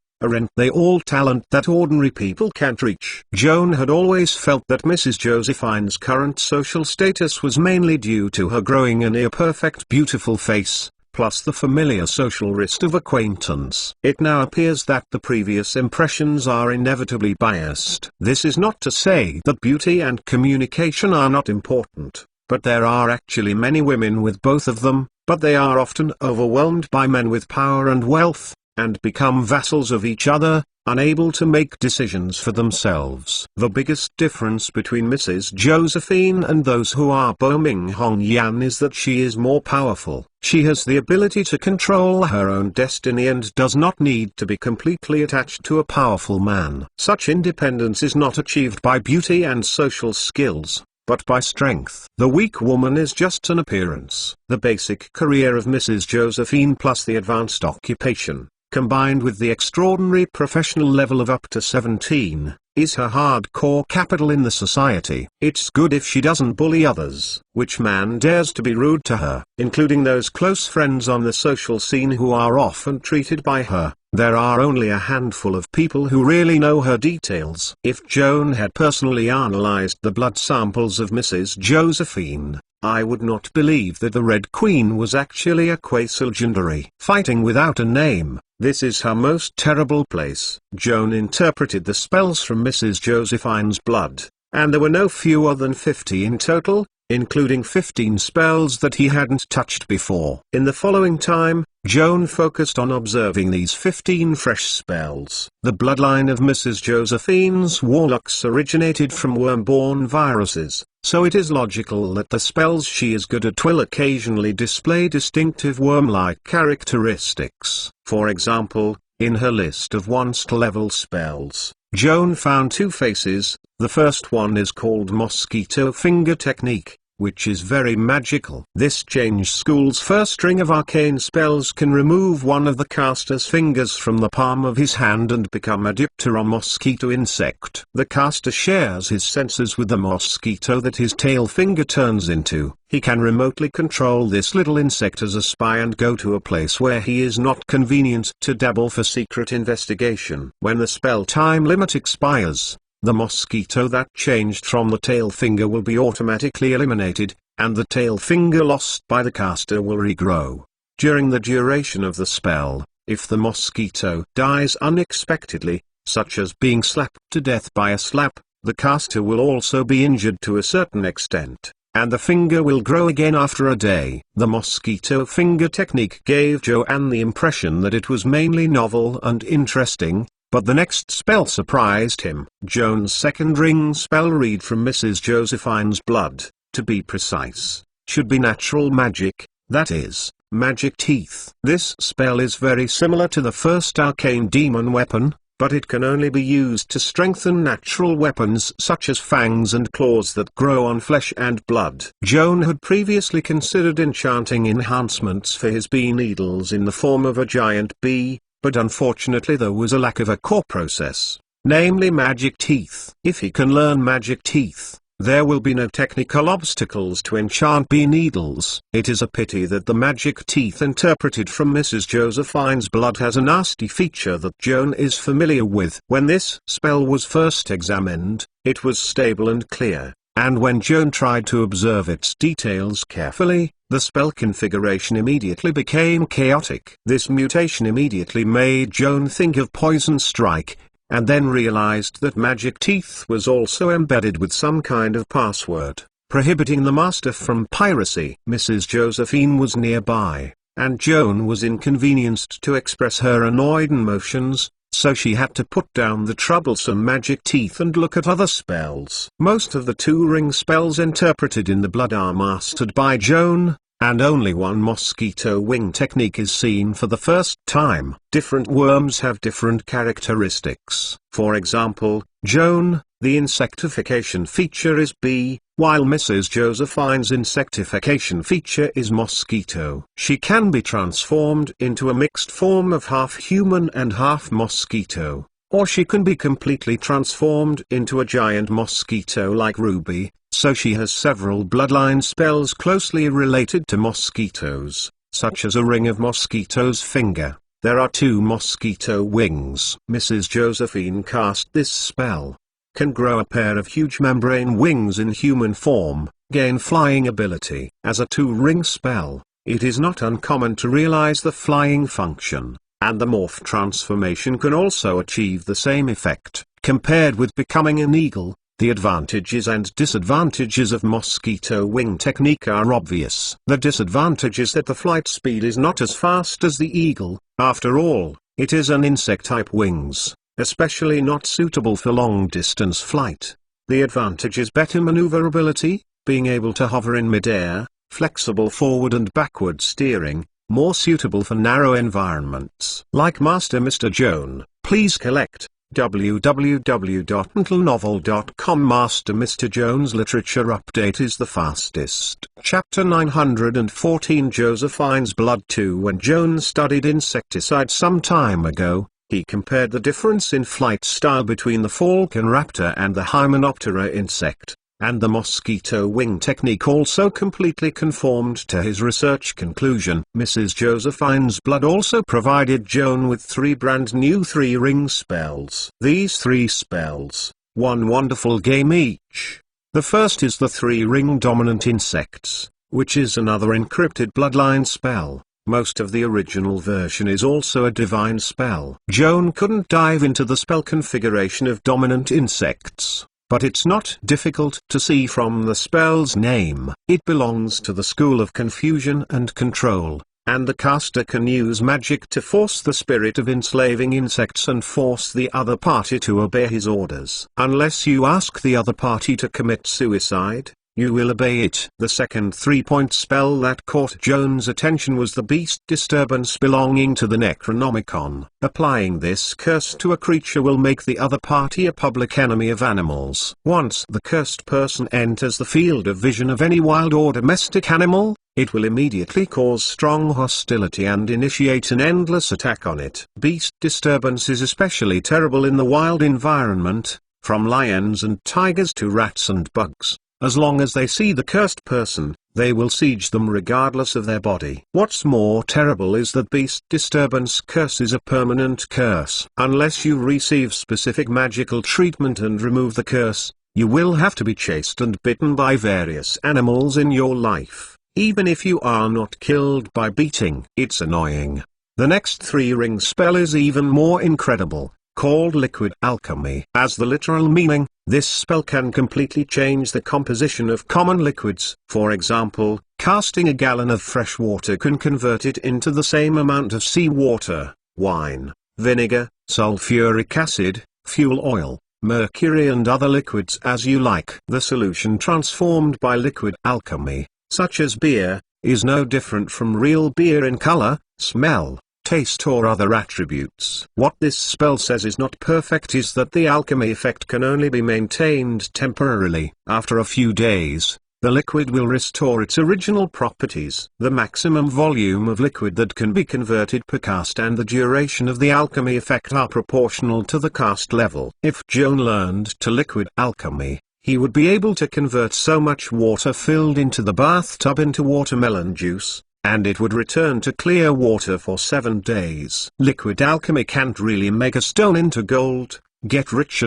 Speaker 1: They all talent that ordinary people can't reach. Joan had always felt that Mrs. Josephine's current social status was mainly due to her growing a near-perfect beautiful face, plus the familiar social wrist of acquaintance. It now appears that the previous impressions are inevitably biased. This is not to say that beauty and communication are not important, but there are actually many women with both of them, but they are often overwhelmed by men with power and wealth, and become vassals of each other, unable to make decisions for themselves. The biggest difference between Mrs. Josephine and those who are Boming Hong Yan is that she is more powerful. She has the ability to control her own destiny and does not need to be completely attached to a powerful man. Such independence is not achieved by beauty and social skills, but by strength. The weak woman is just an appearance. The basic career of Mrs. Josephine plus the advanced occupation, combined with the extraordinary professional level of up to 17, is her hardcore capital in the society. It's good if she doesn't bully others. Which man dares to be rude to her, including those close friends on the social scene who are often treated by her? There are only a handful of people who really know her details. If Joan had personally analyzed the blood samples of Mrs. Josephine, I would not believe that the Red Queen was actually a quasi-legendary. Fighting without a name, this is her most terrible place. Joan interpreted the spells from Mrs. Josephine's blood, and there were no fewer than 50 in total, including 15 spells that he hadn't touched before. In the following time, Joan focused on observing these 15 fresh spells. The bloodline of Mrs. Josephine's warlocks originated from worm-borne viruses, so it is logical that the spells she is good at will occasionally display distinctive worm-like characteristics. For example, in her list of 1st-level spells, Joan found two faces. The first one is called Mosquito Finger Technique, which is very magical. This change school's first ring of arcane spells can remove one of the caster's fingers from the palm of his hand and become a Diptera mosquito insect. The caster shares his senses with the mosquito that his tail finger turns into. He can remotely control this little insect as a spy and go to a place where he is not convenient to dabble for secret investigation. When the spell time limit expires, the mosquito that changed from the tail finger will be automatically eliminated, and the tail finger lost by the caster will regrow. During the duration of the spell, if the mosquito dies unexpectedly, such as being slapped to death by a slap, the caster will also be injured to a certain extent, and the finger will grow again after a day. The mosquito finger technique gave Joanne the impression that it was mainly novel and interesting, but the next spell surprised him. Joan's second ring spell, read from Mrs. Josephine's blood, to be precise, should be natural magic, that is, magic teeth. This spell is very similar to the first arcane demon weapon, but it can only be used to strengthen natural weapons such as fangs and claws that grow on flesh and blood. Joan had previously considered enchanting enhancements for his bee needles in the form of a giant bee, but unfortunately there was a lack of a core process, namely magic teeth. If he can learn magic teeth, there will be no technical obstacles to enchant bee needles. It is a pity that the magic teeth interpreted from Mrs. Josephine's blood has a nasty feature that Joan is familiar with. When this spell was first examined, it was stable and clear, and when Joan tried to observe its details carefully, the spell configuration immediately became chaotic. This mutation immediately made Joan think of Poison Strike, and then realized that Magic Teeth was also embedded with some kind of password, prohibiting the master from piracy. Mrs. Josephine was nearby, and Joan was inconvenienced to express her annoyed emotions, so she had to put down the troublesome Magic Teeth and look at other spells. Most of the two-ring spells interpreted in the blood are mastered by Joan, and only one mosquito wing technique is seen for the first time. Different worms have different characteristics. For example, Joan, the insectification feature is bee, while Mrs. Josephine's insectification feature is mosquito. She can be transformed into a mixed form of half human and half mosquito, or she can be completely transformed into a giant mosquito like Ruby, so she has several bloodline spells closely related to mosquitoes, such as a ring of mosquito's finger. There are two mosquito wings. Mrs. Josephine cast this spell, can grow a pair of huge membrane wings in human form, gain flying ability. As a two-ring spell, it is not uncommon to realize the flying function, and the morph transformation can also achieve the same effect. Compared with becoming an eagle, the advantages and disadvantages of mosquito wing technique are obvious. The disadvantage is that the flight speed is not as fast as the eagle. After all, it is an insect-type wings, especially not suitable for long-distance flight. The advantage is better maneuverability, being able to hover in mid-air, flexible forward and backward steering, more suitable for narrow environments. Like Master Mr. Joan, please collect www.mentalnovel.com. Master Mr. Joan's literature update is the fastest. Chapter 914, Josephine's Blood 2. When Joan studied insecticide some time ago, he compared the difference in flight style between the falcon raptor and the Hymenoptera insect, and the mosquito wing technique also completely conformed to his research conclusion. Mrs. Josephine's blood also provided Joan with three brand new three-ring spells. These three spells, one wonderful game each. The first is the three-ring dominant insects, which is another encrypted bloodline spell. Most of the original version is also a divine spell. Joan couldn't dive into the spell configuration of dominant insects, but it's not difficult to see from the spell's name. It belongs to the school of confusion and control, and the caster can use magic to force the spirit of enslaving insects and force the other party to obey his orders. Unless you ask the other party to commit suicide, you will obey it. The second 3-point spell that caught Joan's attention was the beast disturbance belonging to the Necronomicon. Applying this curse to a creature will make the other party a public enemy of animals. Once the cursed person enters the field of vision of any wild or domestic animal, it will immediately cause strong hostility and initiate an endless attack on it. Beast disturbance is especially terrible in the wild environment, from lions and tigers to rats and bugs. As long as they see the cursed person, they will siege them regardless of their body. What's more terrible is that beast disturbance curse is a permanent curse. Unless you receive specific magical treatment and remove the curse, you will have to be chased and bitten by various animals in your life. Even if you are not killed by beating. It's annoying. The next 3-ring spell is even more incredible, called Liquid Alchemy. As the literal meaning, this spell can completely change the composition of common liquids. For example, casting a gallon of fresh water can convert it into the same amount of seawater, wine, vinegar, sulfuric acid, fuel oil, mercury and other liquids as you like. The solution transformed by liquid alchemy, such as beer, is no different from real beer in color, smell, taste or other attributes. What this spell says is not perfect is that the alchemy effect can only be maintained temporarily. After a few days, the liquid will restore its original properties. The maximum volume of liquid that can be converted per cast and the duration of the alchemy effect are proportional to the cast level. If Joan learned to liquid alchemy, he would be able to convert so much water filled into the bathtub into watermelon juice, and it would return to clear water for 7 days. Liquid alchemy can't really make a stone into gold, get rich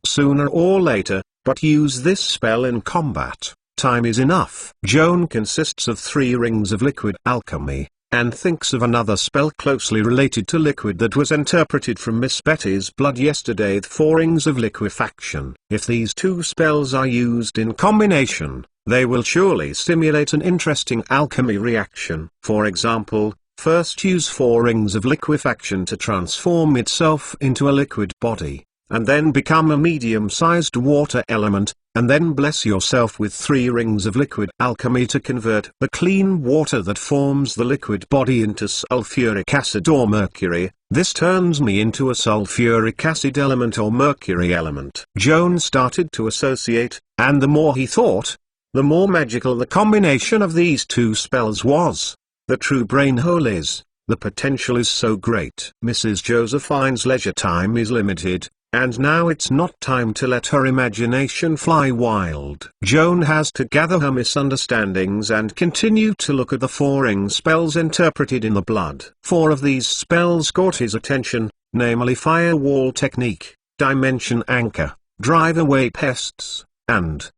Speaker 1: sooner or later, but use this spell in combat. Time is enough. Joan consists of 3 rings of liquid alchemy, and thinks of another spell closely related to liquid that was interpreted from Miss Betty's blood yesterday, the 4 rings of liquefaction. If these 2 spells are used in combination, they will surely stimulate an interesting alchemy reaction. For example, first use 4 rings of liquefaction to transform itself into a liquid body, and then become a medium-sized water element, and then bless yourself with 3 rings of liquid alchemy to convert the clean water that forms the liquid body into sulfuric acid or mercury. This turns me into a sulfuric acid element or mercury element. Joan started to associate, and the more he thought, the more magical the combination of these 2 spells was. The true brain hole is, the potential is so great. Mrs. Josephine's leisure time is limited, and now it's not time to let her imagination fly wild. Joan has to gather her misunderstandings and continue to look at the 4-ring spells interpreted in the blood. 4 of these spells caught his attention, namely Firewall Technique, Dimension Anchor, Drive Away Pests, and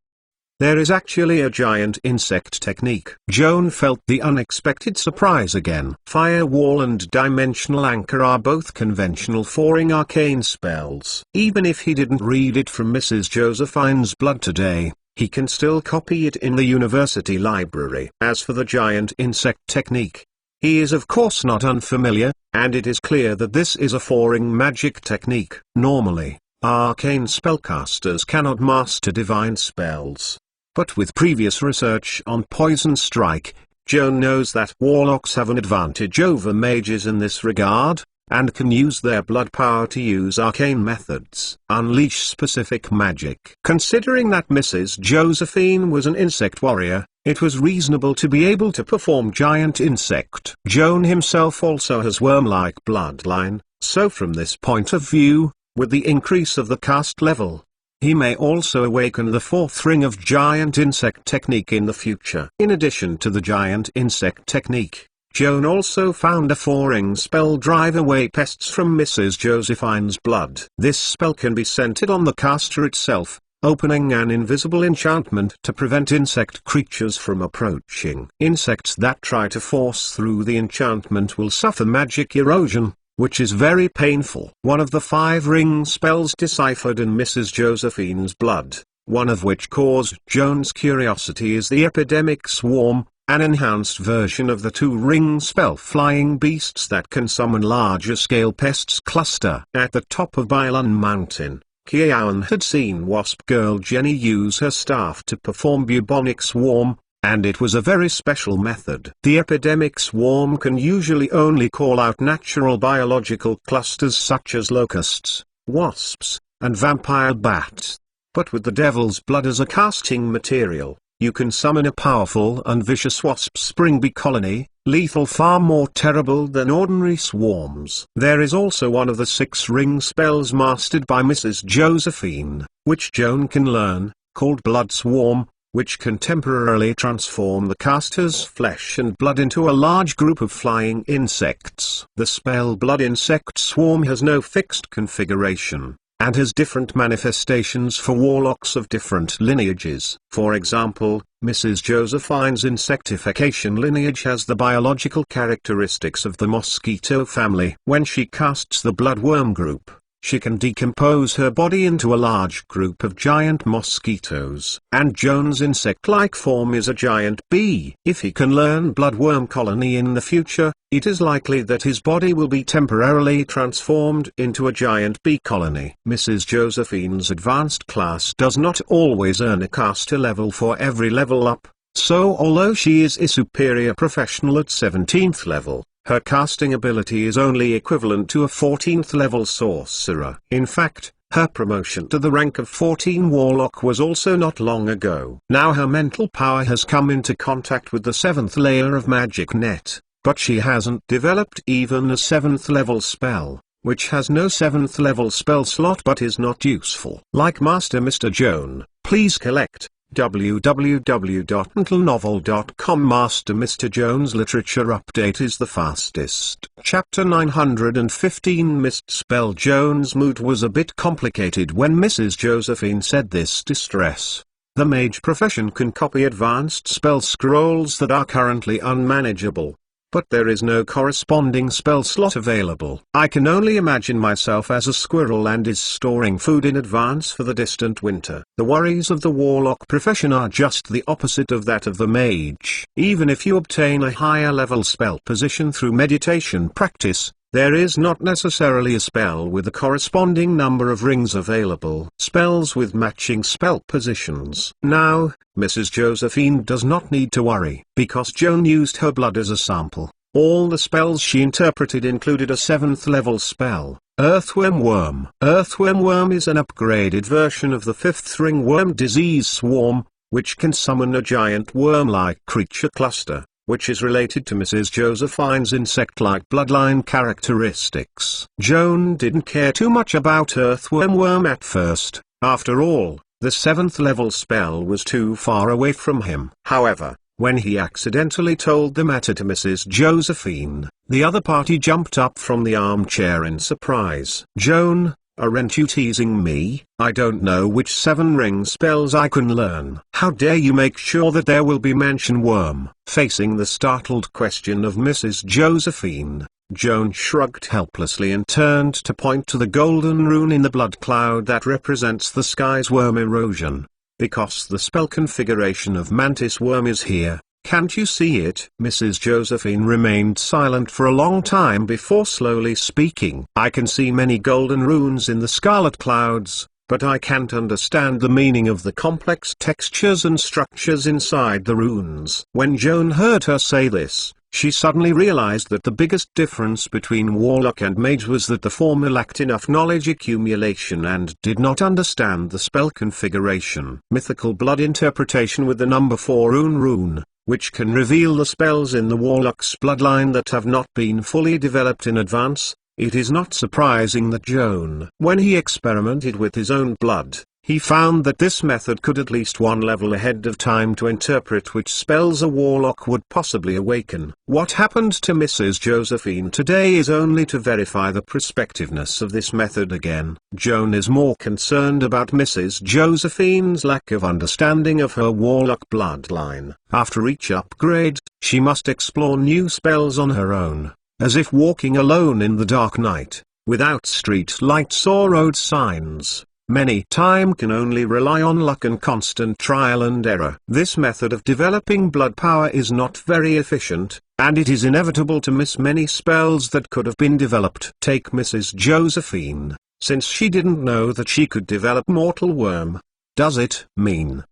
Speaker 1: there is actually a giant insect technique. Joan felt the unexpected surprise again. Firewall and Dimensional Anchor are both conventional 4-ring arcane spells. Even if he didn't read it from Mrs. Josephine's blood today, he can still copy it in the university library. As for the giant insect technique, he is of course not unfamiliar, and it is clear that this is a 4-ring magic technique. Normally, arcane spellcasters cannot master divine spells. But with previous research on Poison Strike, Joan knows that warlocks have an advantage over mages in this regard, and can use their blood power to use arcane methods. Unleash specific magic. Considering that Mrs. Josephine was an insect warrior, it was reasonable to be able to perform giant insect. Joan himself also has worm-like bloodline, so from this point of view, with the increase of the cast level, he may also awaken the 4th ring of giant insect technique in the future. In addition to the giant insect technique, Joan also found a 4-ring spell Drive Away Pests from Mrs. Josephine's blood. This spell can be centered on the caster itself, opening an invisible enchantment to prevent insect creatures from approaching. Insects that try to force through the enchantment will suffer magic erosion, which is very painful. One of the 5-ring spells deciphered in Mrs. Josephine's blood, one of which caused Joan's curiosity, is the Epidemic Swarm, an enhanced version of the 2-ring spell Flying Beasts that can summon larger-scale pests cluster. At the top of Bylon Mountain, Kiaun had seen Wasp Girl Jenny use her staff to perform bubonic swarm, and it was a very special method. The epidemic swarm can usually only call out natural biological clusters such as locusts, wasps, and vampire bats. But with the devil's blood as a casting material, you can summon a powerful and vicious wasp spring bee colony, lethal, far more terrible than ordinary swarms. There is also one of the 6 ring spells mastered by Mrs. Josephine, which Joan can learn, called Blood Swarm, which can temporarily transform the caster's flesh and blood into a large group of flying insects. The spell Blood Insect Swarm has no fixed configuration, and has different manifestations for warlocks of different lineages. For example, Mrs. Josephine's insectification lineage has the biological characteristics of the mosquito family. When she casts the bloodworm group, she can decompose her body into a large group of giant mosquitoes. And Joan's insect-like form is a giant bee. If he can learn bloodworm colony in the future, it is likely that his body will be temporarily transformed into a giant bee colony. Mrs. Josephine's advanced class does not always earn a caster level for every level up, so although she is a superior professional at 17th level, her casting ability is only equivalent to a 14th level sorcerer. In fact, her promotion to the rank of 14 warlock was also not long ago. Now her mental power has come into contact with the 7th layer of magic net, but she hasn't developed even a 7th level spell, which has no 7th level spell slot but is not useful. Like Master Mr. Joan, please collect www.mentalnovel.com. Master Mr. Joan's literature update is the fastest. Chapter 915 Mist Spell. Joan's mood was a bit complicated when Mrs. Josephine said this distress. The mage profession can copy advanced spell scrolls that are currently unmanageable, but there is no corresponding spell slot available. I can only imagine myself as a squirrel and is storing food in advance for the distant winter. The worries of the warlock profession are just the opposite of that of the mage. Even if you obtain a higher level spell position through meditation practice, there is not necessarily a spell with a corresponding number of rings available. Spells with matching spell positions. Now, Mrs. Josephine does not need to worry, because Joan used her blood as a sample. All the spells she interpreted included a 7th level spell, Earthworm Worm. Earthworm Worm is an upgraded version of the 5th ringworm disease swarm, which can summon a giant worm-like creature cluster, which is related to Mrs. Josephine's insect-like bloodline characteristics. Joan didn't care too much about Earthworm Worm at first. After all, the 7th level spell was too far away from him. However, when he accidentally told the matter to Mrs. Josephine, the other party jumped up from the armchair in surprise. Joan, aren't you teasing me? I don't know which 7-ring spells I can learn. How dare you make sure that there will be mention worm? Facing the startled question of Mrs. Josephine, Joan shrugged helplessly and turned to point to the golden rune in the blood cloud that represents the sky's worm erosion. Because the spell configuration of mantis worm is here, can't you see it? Mrs. Josephine remained silent for a long time before slowly speaking. I can see many golden runes in the scarlet clouds, but I can't understand the meaning of the complex textures and structures inside the runes. When Joan heard her say this, she suddenly realized that the biggest difference between warlock and mage was that the former lacked enough knowledge accumulation and did not understand the spell configuration. Mythical blood interpretation with the number 4 rune, which can reveal the spells in the warlock's bloodline that have not been fully developed in advance. It is not surprising that Joan, when he experimented with his own blood, he found that this method could at least one level ahead of time to interpret which spells a warlock would possibly awaken. What happened to Mrs. Josephine today is only to verify the prospectiveness of this method again. Joan is more concerned about Mrs. Josephine's lack of understanding of her warlock bloodline. After each upgrade, she must explore new spells on her own, as if walking alone in the dark night, without street lights or road signs. Many times can only rely on luck and constant trial and error. This method of developing blood power is not very efficient, and it is inevitable to miss many spells that could have been developed. Take Mrs. Josephine. since she didn't know that she could develop Mortal Worm. Does it mean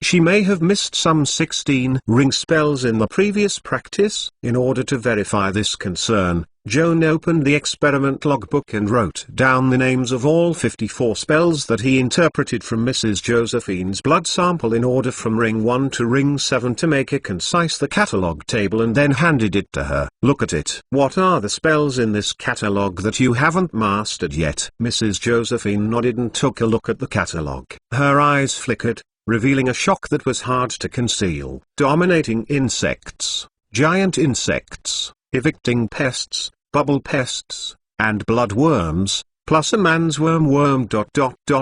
Speaker 1: she may have missed some 16 ring spells in the previous practice? In order to verify this concern, Joan opened the experiment logbook and wrote down the names of all 54 spells that he interpreted from Mrs. Josephine's blood sample in order from ring 1 to ring 7 to make a concise the catalogue table, and then handed it to her. Look at it. What are the spells in this catalogue that you haven't mastered yet? Mrs. Josephine nodded and took a look at the catalogue. Her eyes flickered, revealing a shock that was hard to conceal. Dominating insects, giant insects, evicting pests, bubble pests, and blood worms, plus a man's worm.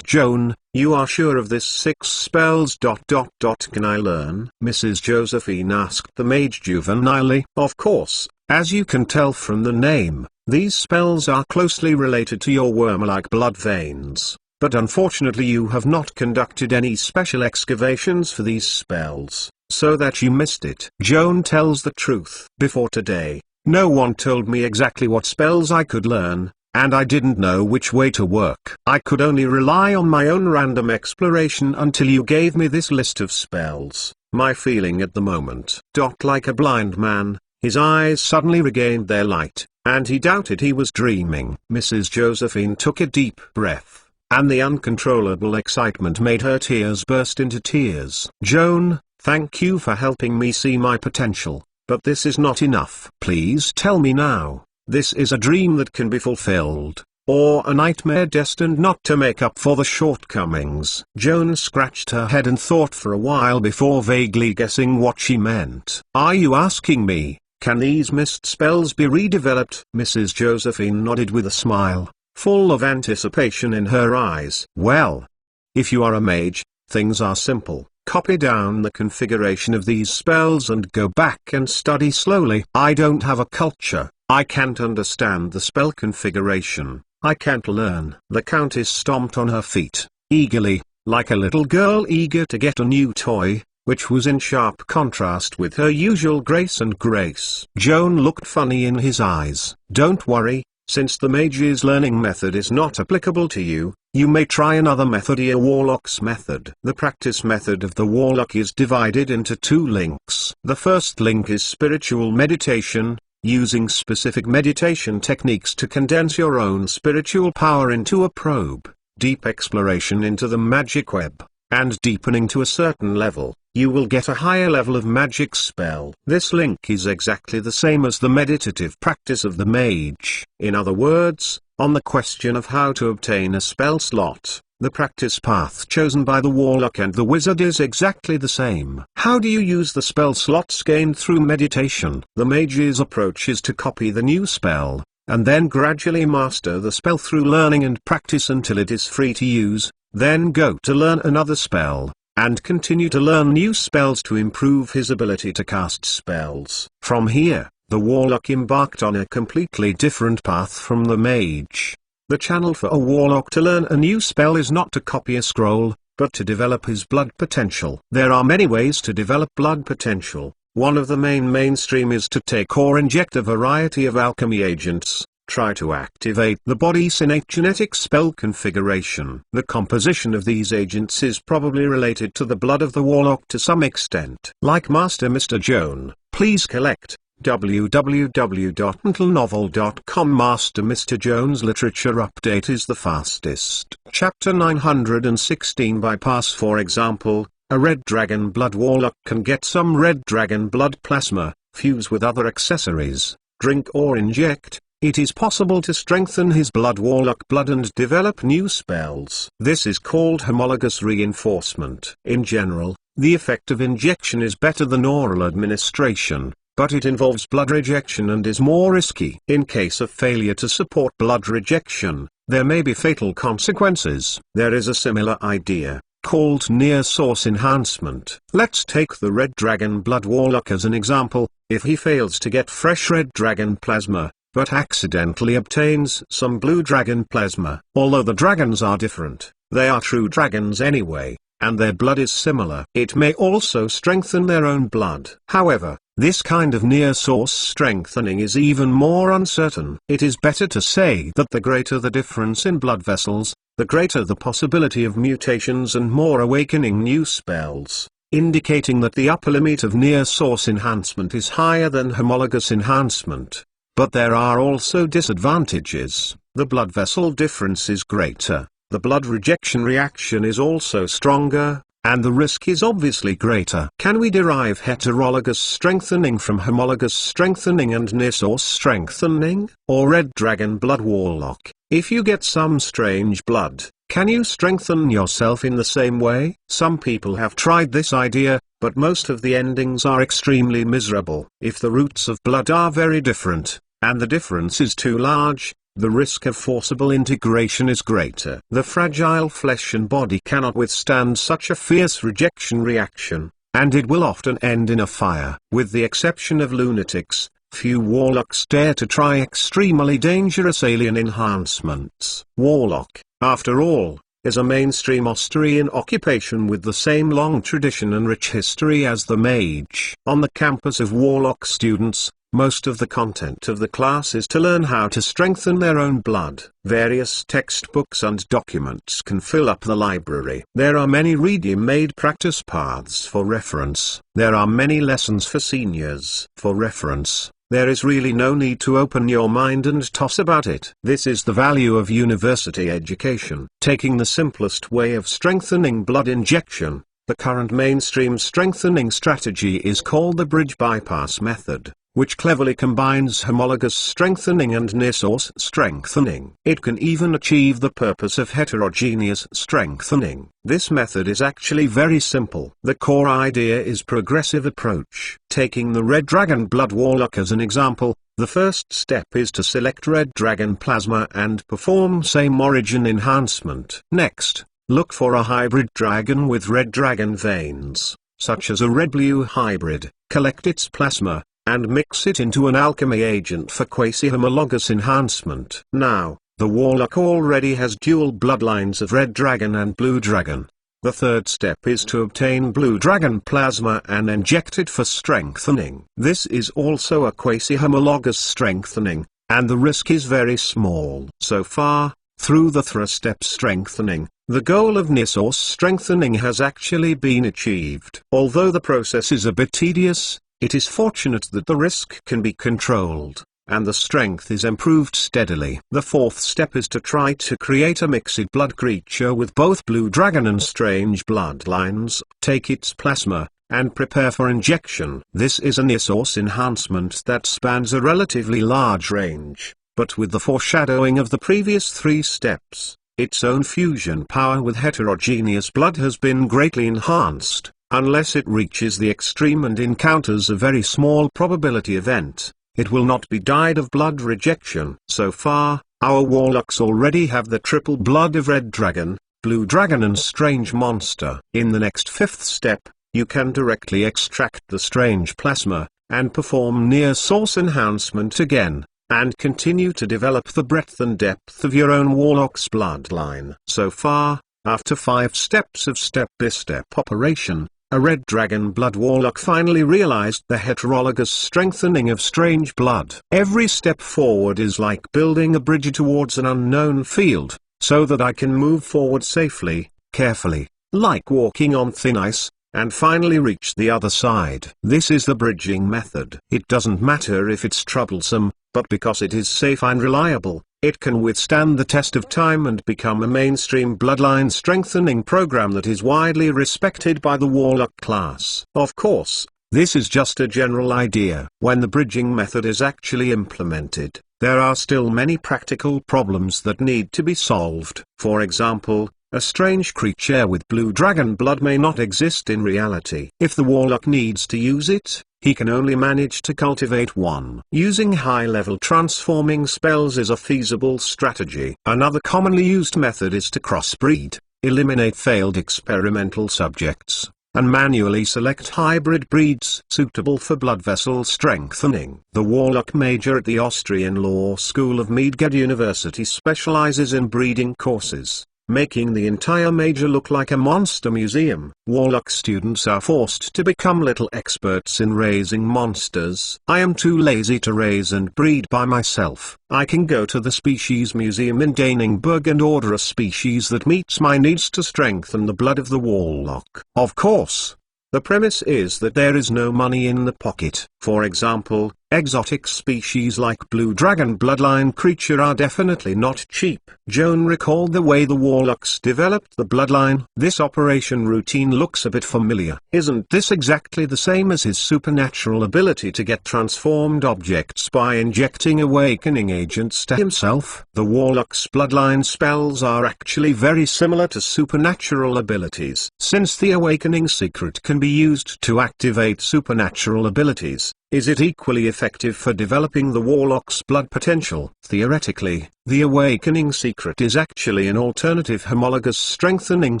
Speaker 1: Joan, you are sure of this 6 spells? Can I learn? Mrs. Josephine asked the mage juvenilely. Of course, as you can tell from the name, these spells are closely related to your worm-like blood veins. But unfortunately you have not conducted any special excavations for these spells, so that you missed it. Joan tells the truth. Before today, no one told me exactly what spells I could learn, and I didn't know which way to work. I could only rely on my own random exploration until you gave me this list of spells. My feeling at the moment. Like a blind man, his eyes suddenly regained their light, and he doubted he was dreaming. Mrs. Josephine took a deep breath, and the uncontrollable excitement made her tears burst into tears. Joan, thank you for helping me see my potential, but this is not enough. Please tell me now, this is a dream that can be fulfilled, or a nightmare destined not to make up for the shortcomings? Joan scratched her head and thought for a while before vaguely guessing what she meant. Are you asking me, can these missed spells be redeveloped? Mrs. Josephine nodded with a smile, full of anticipation in her eyes. Well, if you are a mage, things are simple. Copy down the configuration of these spells and go back and study slowly. I don't have a culture. I can't understand the spell configuration. I can't learn. The Countess stomped on her feet, eagerly, like a little girl eager to get a new toy, which was in sharp contrast with her usual grace and grace. Joan looked funny in his eyes. Don't worry. Since the mage's learning method is not applicable to you, you may try another method, a warlock's method. The practice method of the warlock is divided into 2 links. The first link is spiritual meditation, using specific meditation techniques to condense your own spiritual power into a probe, deep exploration into the magic web, and deepening to a certain level. You will get a higher level of magic spell. This link is exactly the same as the meditative practice of the mage. In other words, on the question of how to obtain a spell slot, the practice path chosen by the warlock and the wizard is exactly the same. How do you use the spell slots gained through meditation? The mage's approach is to copy the new spell, and then gradually master the spell through learning and practice until it is free to use, then go to learn another spell, and continue to learn new spells to improve his ability to cast spells. From here, the warlock embarked on a completely different path from the mage. The channel for a warlock to learn a new spell is not to copy a scroll, but to develop his blood potential. There are many ways to develop blood potential. One of the mainstream is to take or inject a variety of alchemy agents. Try to activate the body's innate genetic spell configuration. The composition of these agents is probably related to the blood of the warlock to some extent. Like Master Mr. Joan, please collect www.mentalnovel.com. Master Mr. Joan's literature update is the fastest. Chapter 916 Bypass. For example, a red dragon blood warlock can get some red dragon blood plasma, fuse with other accessories, drink or inject. It is possible to strengthen his blood warlock blood and develop new spells. This is called homologous reinforcement. In general, the effect of injection is better than oral administration, but it involves blood rejection and is more risky. In case of failure to support blood rejection, there may be fatal consequences. There is a similar idea, called near source enhancement. Let's take the red dragon blood warlock as an example. If he fails to get fresh red dragon plasma, but accidentally obtains some blue dragon plasma. Although the dragons are different, they are true dragons anyway, and their blood is similar. It may also strengthen their own blood. However, This kind of near-source strengthening is even more uncertain. It is better to say that the greater the difference in blood vessels, the greater the possibility of mutations and more awakening new spells, indicating that the upper limit of near-source enhancement is higher than homologous enhancement. But there are also disadvantages. The blood vessel difference is greater, the blood rejection reaction is also stronger, and the risk is obviously greater. Can we derive heterologous strengthening from homologous strengthening and near-source strengthening? Or Red Dragon Blood Warlock, if you get some strange blood, can you strengthen yourself in the same way? Some people have tried this idea, but most of the endings are extremely miserable. If the roots of blood are very different, and the difference is too large, the risk of forcible integration is greater. The fragile flesh and body cannot withstand such a fierce rejection reaction, and it will often end in a fire. With the exception of lunatics, few warlocks dare to try extremely dangerous alien enhancements. Warlock, after all, is a mainstream Austrian occupation with the same long tradition and rich history as the mage. On the campus of warlock students, most of the content of the class is to learn how to strengthen their own blood. Various textbooks and documents can fill up the library. There are many ready-made practice paths for reference. There are many lessons for seniors for reference. There is really no need to open your mind and toss about it. This is the value of university education. Taking the simplest way of strengthening blood injection, the current mainstream strengthening strategy is called the bridge bypass method, which cleverly combines homologous strengthening and near-source strengthening. It can even achieve the purpose of heterogeneous strengthening. This method is actually very simple. The core idea is progressive approach. Taking the Red Dragon Blood Warlock as an example, the first step is to select Red Dragon Plasma and perform same origin enhancement. Next, look for a hybrid dragon with Red Dragon veins, such as a red-blue hybrid, collect its plasma, and mix it into an alchemy agent for quasi-homologous enhancement. Now, the Warlock already has dual bloodlines of Red Dragon and Blue Dragon. The third step is to obtain Blue Dragon plasma and inject it for strengthening. This is also a quasi-homologous strengthening, and the risk is very small. So far, through the three-step strengthening, the goal of near-source strengthening has actually been achieved. Although the process is a bit tedious, it is fortunate that the risk can be controlled, and the strength is improved steadily. The fourth step is to try to create a mixed blood creature with both Blue Dragon and Strange bloodlines, take its plasma, and prepare for injection. This is a near-source enhancement that spans a relatively large range, but with the foreshadowing of the previous three steps, its own fusion power with heterogeneous blood has been greatly enhanced. Unless it reaches the extreme and encounters a very small probability event, it will not be died of blood rejection. So far, our warlocks already have the triple blood of Red Dragon, Blue Dragon and Strange Monster. In the next fifth step, you can directly extract the Strange plasma, and perform near-source enhancement again, and continue to develop the breadth and depth of your own warlock's bloodline. So far, after 5 steps of step-by-step operation, a Red Dragon Blood Warlock finally realized the heterologous strengthening of Strange blood. Every step forward is like building a bridge towards an unknown field, so that I can move forward safely, carefully, like walking on thin ice, and finally reach the other side. This is the bridging method. It doesn't matter if it's troublesome, but because it is safe and reliable, it can withstand the test of time and become a mainstream bloodline strengthening program that is widely respected by the Warlock class. Of course, this is just a general idea. When the bridging method is actually implemented, there are still many practical problems that need to be solved. For example, a strange creature with Blue Dragon blood may not exist in reality. If the Warlock needs to use it, he can only manage to cultivate one. Using high-level transforming spells is a feasible strategy. Another commonly used method is to crossbreed, eliminate failed experimental subjects, and manually select hybrid breeds suitable for blood vessel strengthening. The Warlock major at the Austrian Law School of Mage University specializes in breeding courses. making the entire major look like a monster museum. Warlock students are forced to become little experts in raising monsters. I am too lazy to raise and breed by myself. I can go to the Species Museum in Daningburg and order a species that meets my needs to strengthen the blood of the Warlock. Of course, the premise is that there is no money in the pocket. For example, exotic species like blue dragon bloodline creature are definitely not cheap. Joan recalled the way the Warlocks developed the bloodline. This operation routine looks a bit familiar. Isn't this exactly the same as his supernatural ability to get transformed objects by injecting awakening agents to himself? The Warlock's bloodline spells are actually very similar to supernatural abilities. Since the awakening secret can be used to activate supernatural abilities, is it equally effective for developing the Warlock's blood potential? Theoretically, the awakening secret is actually an alternative homologous strengthening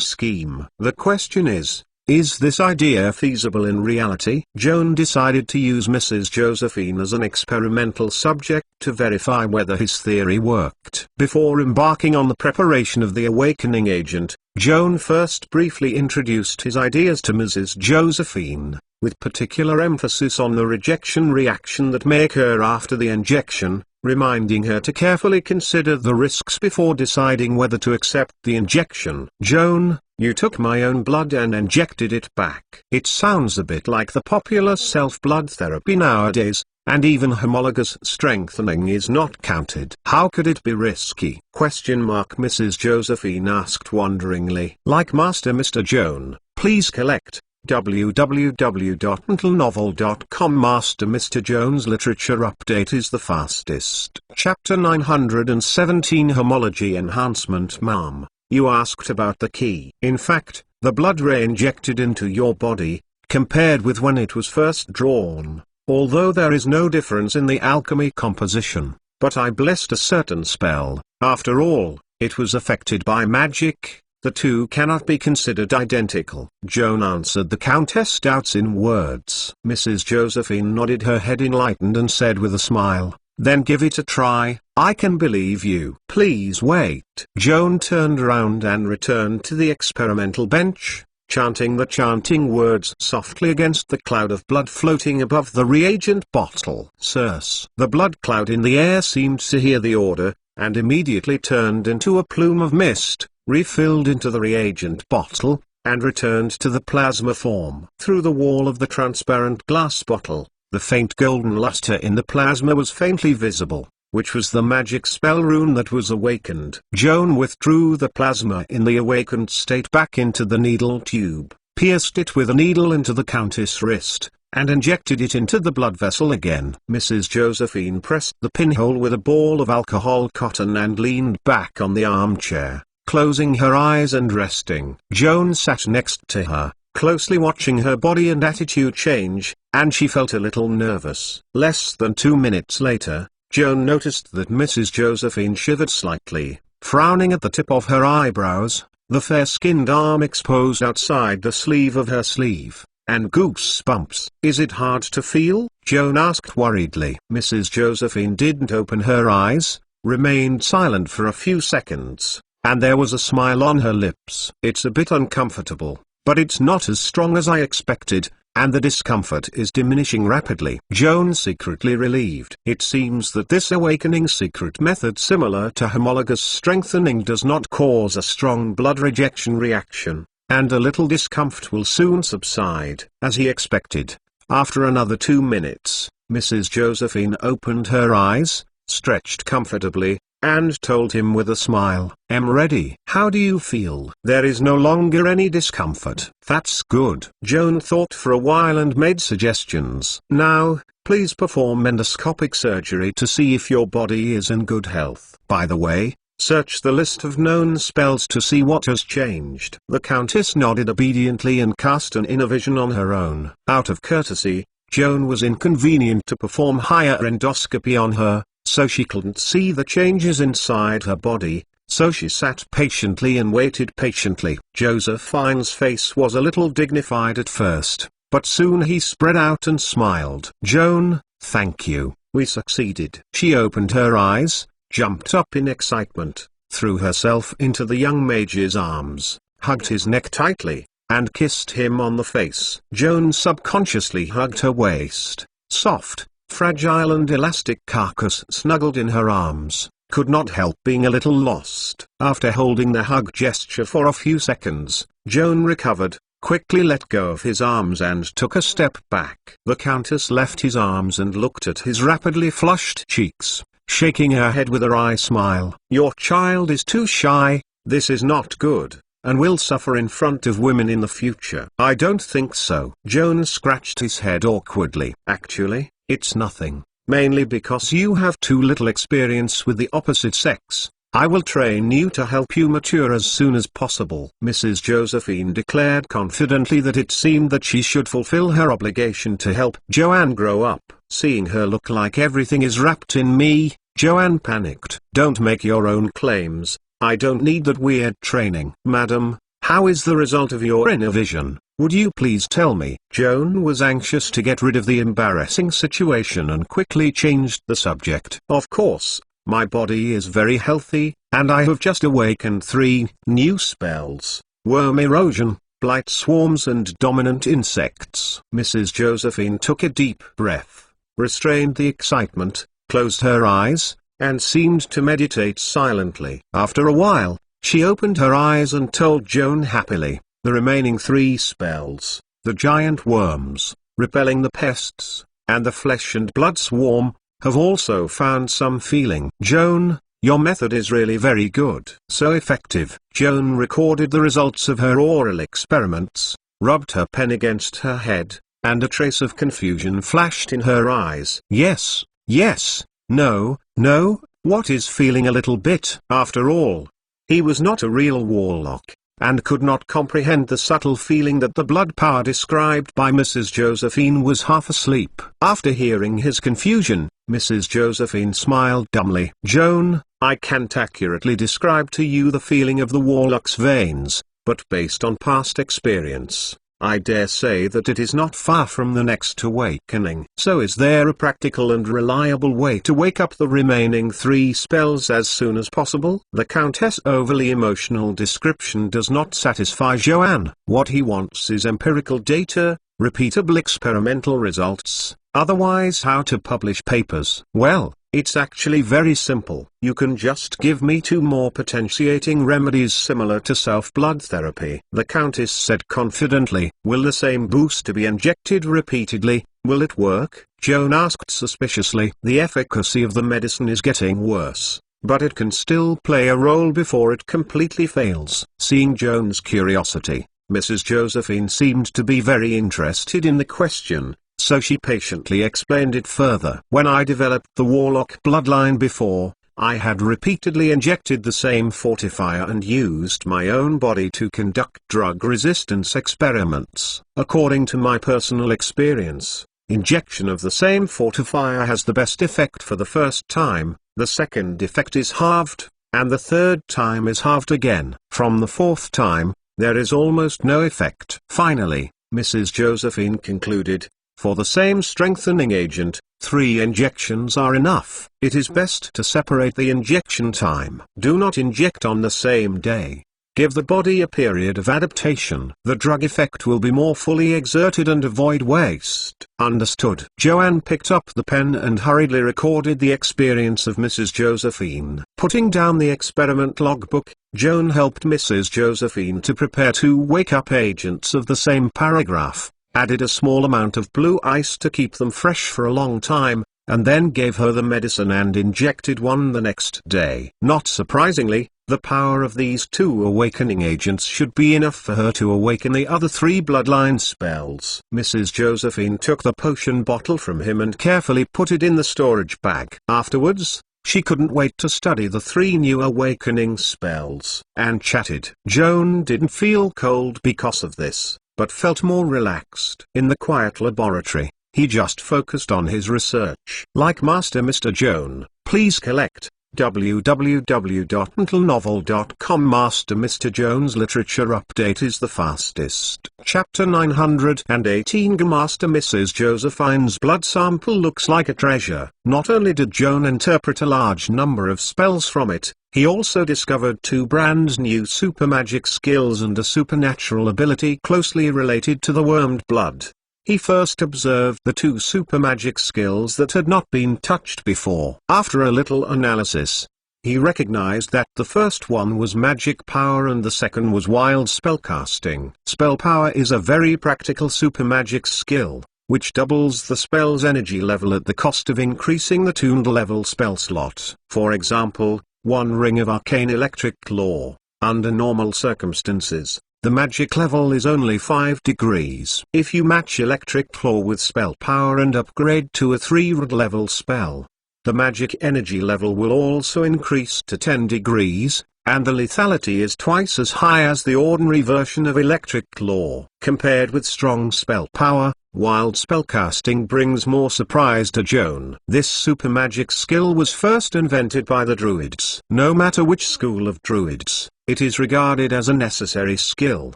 Speaker 1: scheme. The question is this idea feasible in reality? Joan decided to use Mrs. Josephine as an experimental subject to verify whether his theory worked. Before embarking on the preparation of the awakening agent, Joan first briefly introduced his ideas to Mrs. Josephine, with particular emphasis on the rejection reaction that may occur after the injection, reminding her to carefully consider the risks before deciding whether to accept the injection. "Joan, you took my own blood and injected it back." It sounds a bit like the popular self-blood therapy nowadays, and even homologous strengthening is not counted. How could it be risky? Mrs. Josephine asked wonderingly. Like Master Mr. Joan, please collect www.mentalnovel.com. Master Mr. Joan's literature update is the fastest. Chapter 917 Homology Enhancement. Ma'am, you asked about the key. In fact, the blood ray injected into your body, compared with when it was first drawn, although there is no difference in the alchemy composition, but I blessed a certain spell. After all, it was affected by magic. The two cannot be considered identical. Joan answered the Countess' doubts in words. Mrs. Josephine nodded her head enlightened and said with a smile, "Then give it a try. I can believe you." "Please wait." Joan turned around and returned to the experimental bench, chanting the chanting words softly against the cloud of blood floating above the reagent bottle. Sirs. The blood cloud in the air seemed to hear the order, and immediately turned into a plume of mist, refilled into the reagent bottle, and returned to the plasma form. Through the wall of the transparent glass bottle, the faint golden luster in the plasma was faintly visible, which was the magic spell rune that was awakened. Joan withdrew the plasma in the awakened state back into the needle tube, pierced it with a needle into the Countess' wrist, and injected it into the blood vessel again. Mrs. Josephine pressed the pinhole with a ball of alcohol cotton and leaned back on the armchair, closing her eyes and resting. Joan sat next to her, closely watching her body and attitude change, and she felt a little nervous. Less than 2 minutes later, Joan noticed that Mrs. Josephine shivered slightly, frowning at the tip of her eyebrows, the fair-skinned arm exposed outside the sleeve of her sleeve, and goosebumps. "Is it hard to feel?" Joan asked worriedly. Mrs. Josephine didn't open her eyes, remained silent for a few seconds, and there was a smile on her lips. "It's a bit uncomfortable, but it's not as strong as I expected, and the discomfort is diminishing rapidly." Joan secretly relieved. It seems that this awakening secret method, similar to homologous strengthening, does not cause a strong blood rejection reaction, and a little discomfort will soon subside. As he expected, after another 2 minutes, Mrs. Josephine opened her eyes, stretched comfortably, and told him with a smile, "I'm ready." "How do you feel?" "There is no longer any discomfort." "That's good." Joan thought for a while and made suggestions. "Now, please perform endoscopic surgery to see if your body is in good health. By the way, search the list of known spells to see what has changed." The Countess nodded obediently and cast an inner vision on her own. Out of courtesy, Joan was inconvenient to perform higher endoscopy on her, so she couldn't see the changes inside her body, so she sat patiently and waited patiently. Josephine's face was a little dignified at first, but soon he spread out and smiled. "Joan, thank you, we succeeded." She opened her eyes, jumped up in excitement, threw herself into the young mage's arms, hugged his neck tightly, and kissed him on the face. Joan subconsciously hugged her waist, soft, fragile and elastic carcass snuggled in her arms, could not help being a little lost. After holding the hug gesture for a few seconds, Joan recovered, quickly let go of his arms and took a step back. The Countess left his arms and looked at his rapidly flushed cheeks, shaking her head with a wry smile. "Your child is too shy, this is not good, and will suffer in front of women in the future." "I don't think so." Joan scratched his head awkwardly. "Actually, it's nothing, mainly because you have too little experience with the opposite sex. I will train you to help you mature as soon as possible." Mrs. Josephine declared confidently that it seemed that she should fulfill her obligation to help Joanne grow up. Seeing her look like everything is wrapped in me, Joanne panicked. "Don't make your own claims, I don't need that weird training." "Madam, how is the result of your inner vision? Would you please tell me?" Joan was anxious to get rid of the embarrassing situation and quickly changed the subject. "Of course. My body is very healthy, and I have just awakened 3 new spells: worm erosion, blight swarms and dominant insects." Mrs. Josephine took a deep breath, restrained the excitement, closed her eyes, and seemed to meditate silently. After a while, she opened her eyes and told Joan happily, "The remaining 3 spells, the giant worms, repelling the pests, and the flesh and blood swarm, have also found some feeling." "Joan, your method is really very good." "So effective." Joan recorded the results of her oral experiments, rubbed her pen against her head, and a trace of confusion flashed in her eyes. "Yes, yes, no, no, what is feeling a little bit?" After all, he was not a real warlock, and could not comprehend the subtle feeling that the blood power described by Mrs. Josephine was half asleep. After hearing his confusion, Mrs. Josephine smiled dumbly. "Joan, I can't accurately describe to you the feeling of the warlock's veins, but based on past experience, I dare say that it is not far from the next awakening." "So is there a practical and reliable way to wake up the remaining 3 spells as soon as possible?" The Countess' overly emotional description does not satisfy Joanne. What he wants is empirical data, repeatable experimental results, otherwise how to publish papers. "Well, it's actually very simple. You can just give me 2 more potentiating remedies similar to self-blood therapy," the Countess said confidently. "Will the same booster be injected repeatedly? Will it work?" Joan asked suspiciously. "The efficacy of the medicine is getting worse, but it can still play a role before it completely fails." Seeing Joan's curiosity, Mrs. Josephine seemed to be very interested in the question, so she patiently explained it further. "When I developed the warlock bloodline before, I had repeatedly injected the same fortifier and used my own body to conduct drug resistance experiments. According to my personal experience, injection of the same fortifier has the best effect for the first time, the second effect is halved, and the third time is halved again. From the 4th time, there is almost no effect." Finally, Mrs. Josephine concluded, "For the same strengthening agent, 3 injections are enough. It is best to separate the injection time. Do not inject on the same day. Give the body a period of adaptation. The drug effect will be more fully exerted and avoid waste." "Understood." Joanne picked up the pen and hurriedly recorded the experience of Mrs. Josephine. Putting down the experiment logbook, Joan helped Mrs. Josephine to prepare 2 wake-up agents of the same paragraph, added a small amount of blue ice to keep them fresh for a long time, and then gave her the medicine and injected one the next day. Not surprisingly, the power of these 2 awakening agents should be enough for her to awaken the other 3 bloodline spells. Mrs. Josephine took the potion bottle from him and carefully put it in the storage bag. Afterwards, she couldn't wait to study the 3 new awakening spells, and chatted. Joan didn't feel cold because of this, but felt more relaxed. In the quiet laboratory, he just focused on his research. "Like Master Mr. Joan, please collect, www.mentalnovel.com Master Mr. Jones Literature Update is the fastest. Chapter 918 Master Mrs. Josephine's blood sample looks like a treasure. Not only did Joan interpret a large number of spells from it, he also discovered two brand new super magic skills and a supernatural ability closely related to the wormed blood. He first observed the two super magic skills that had not been touched before. After a little analysis, he recognized that the first one was magic power and the second was wild spellcasting. Spell power is a very practical super magic skill, which doubles the spell's energy level at the cost of increasing the tuned level spell slot. For example, one ring of arcane electric claw. Under normal circumstances, the magic level is only 5 degrees. If you match electric claw with spell power and upgrade to a 3rd level spell, the magic energy level will also increase to 10 degrees, and the lethality is twice as high as the ordinary version of electric claw. Compared with strong spell power, wild spellcasting brings more surprise to Joan. This super magic skill was first invented by the Druids. No matter which school of Druids, it is regarded as a necessary skill.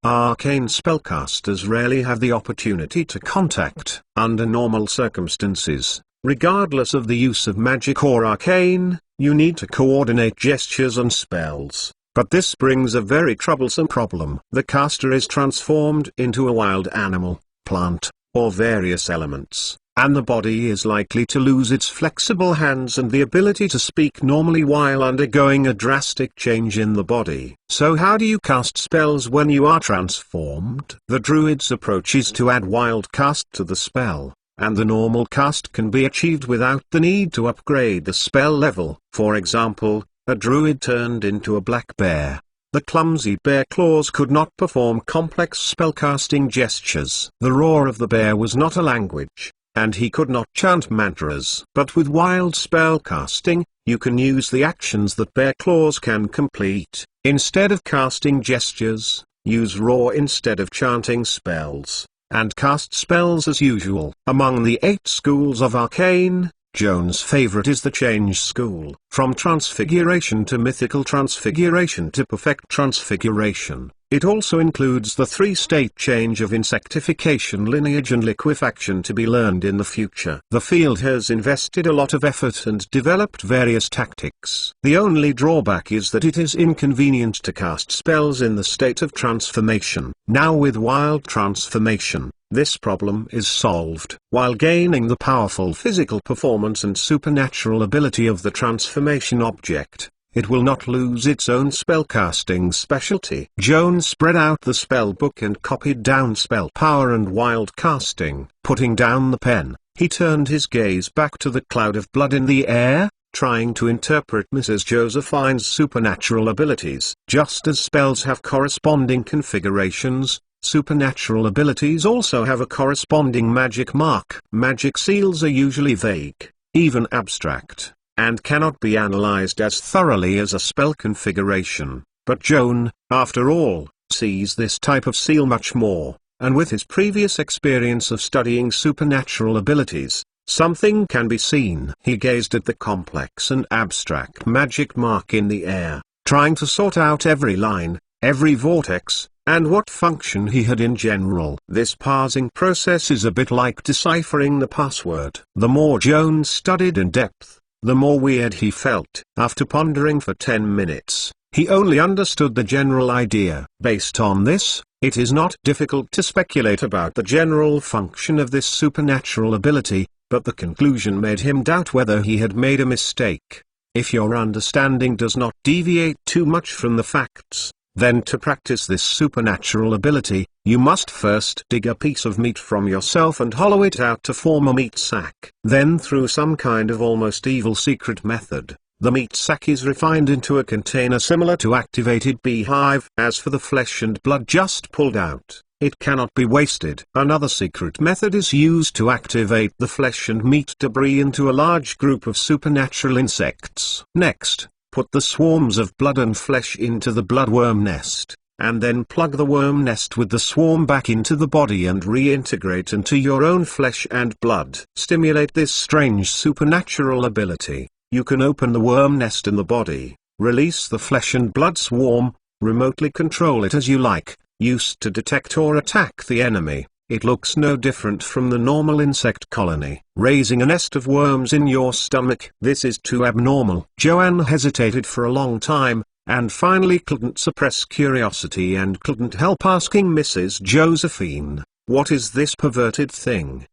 Speaker 1: Arcane spellcasters rarely have the opportunity to contact. Under normal circumstances, regardless of the use of magic or arcane, you need to coordinate gestures and spells. But this brings a very troublesome problem. The caster is transformed into a wild animal, plant, or various elements, and the body is likely to lose its flexible hands and the ability to speak normally while undergoing a drastic change in the body. So how do you cast spells when you are transformed? The Druid's approach is to add wild cast to the spell, and the normal cast can be achieved without the need to upgrade the spell level. For example, a Druid turned into a black bear. The clumsy bear claws could not perform complex spellcasting gestures. The roar of the bear was not a language, and he could not chant mantras. But with wild spellcasting, you can use the actions that bear claws can complete. Instead of casting gestures, use roar instead of chanting spells, and cast spells as usual. Among the 8 schools of arcane, Joan's favorite is the Change School. From Transfiguration to Mythical Transfiguration to Perfect Transfiguration, it also includes the 3-state change of insectification, lineage and liquefaction to be learned in the future. The field has invested a lot of effort and developed various tactics. The only drawback is that it is inconvenient to cast spells in the state of transformation. Now with wild transformation, this problem is solved. While gaining the powerful physical performance and supernatural ability of the transformation object, it will not lose its own spellcasting specialty. Joan spread out the spell book and copied down spell power and wild casting. Putting down the pen, he turned his gaze back to the cloud of blood in the air, trying to interpret Mrs. Josephine's supernatural abilities. Just as spells have corresponding configurations, supernatural abilities also have a corresponding magic mark. Magic seals are usually vague, even abstract, and cannot be analyzed as thoroughly as a spell configuration. But Joan, after all, sees this type of seal much more, and with his previous experience of studying supernatural abilities, something can be seen. He gazed at the complex and abstract magic mark in the air, trying to sort out every line, every vortex, and what function he had in general. This parsing process is a bit like deciphering the password. The more Joan studied in depth, the more weird he felt. After pondering for 10 minutes, he only understood the general idea. Based on this, it is not difficult to speculate about the general function of this supernatural ability, but the conclusion made him doubt whether he had made a mistake. If your understanding does not deviate too much from the facts, then to practice this supernatural ability, you must first dig a piece of meat from yourself and hollow it out to form a meat sack. Then through some kind of almost evil secret method, the meat sack is refined into a container similar to activated beehive. As for the flesh and blood just pulled out, it cannot be wasted. Another secret method is used to activate the flesh and meat debris into a large group of supernatural insects. Next, put the swarms of blood and flesh into the bloodworm nest, and then plug the worm nest with the swarm back into the body and reintegrate into your own flesh and blood. Stimulate this strange supernatural ability, You can open the worm nest in the body, release the flesh and blood swarm, remotely control it as you like, used to detect or attack the enemy. It looks no different from the normal insect colony. Raising a nest of worms in your stomach. This is too abnormal. Joanne hesitated for a long time, and finally couldn't suppress curiosity and couldn't help asking Mrs. Josephine, "What is this perverted thing?"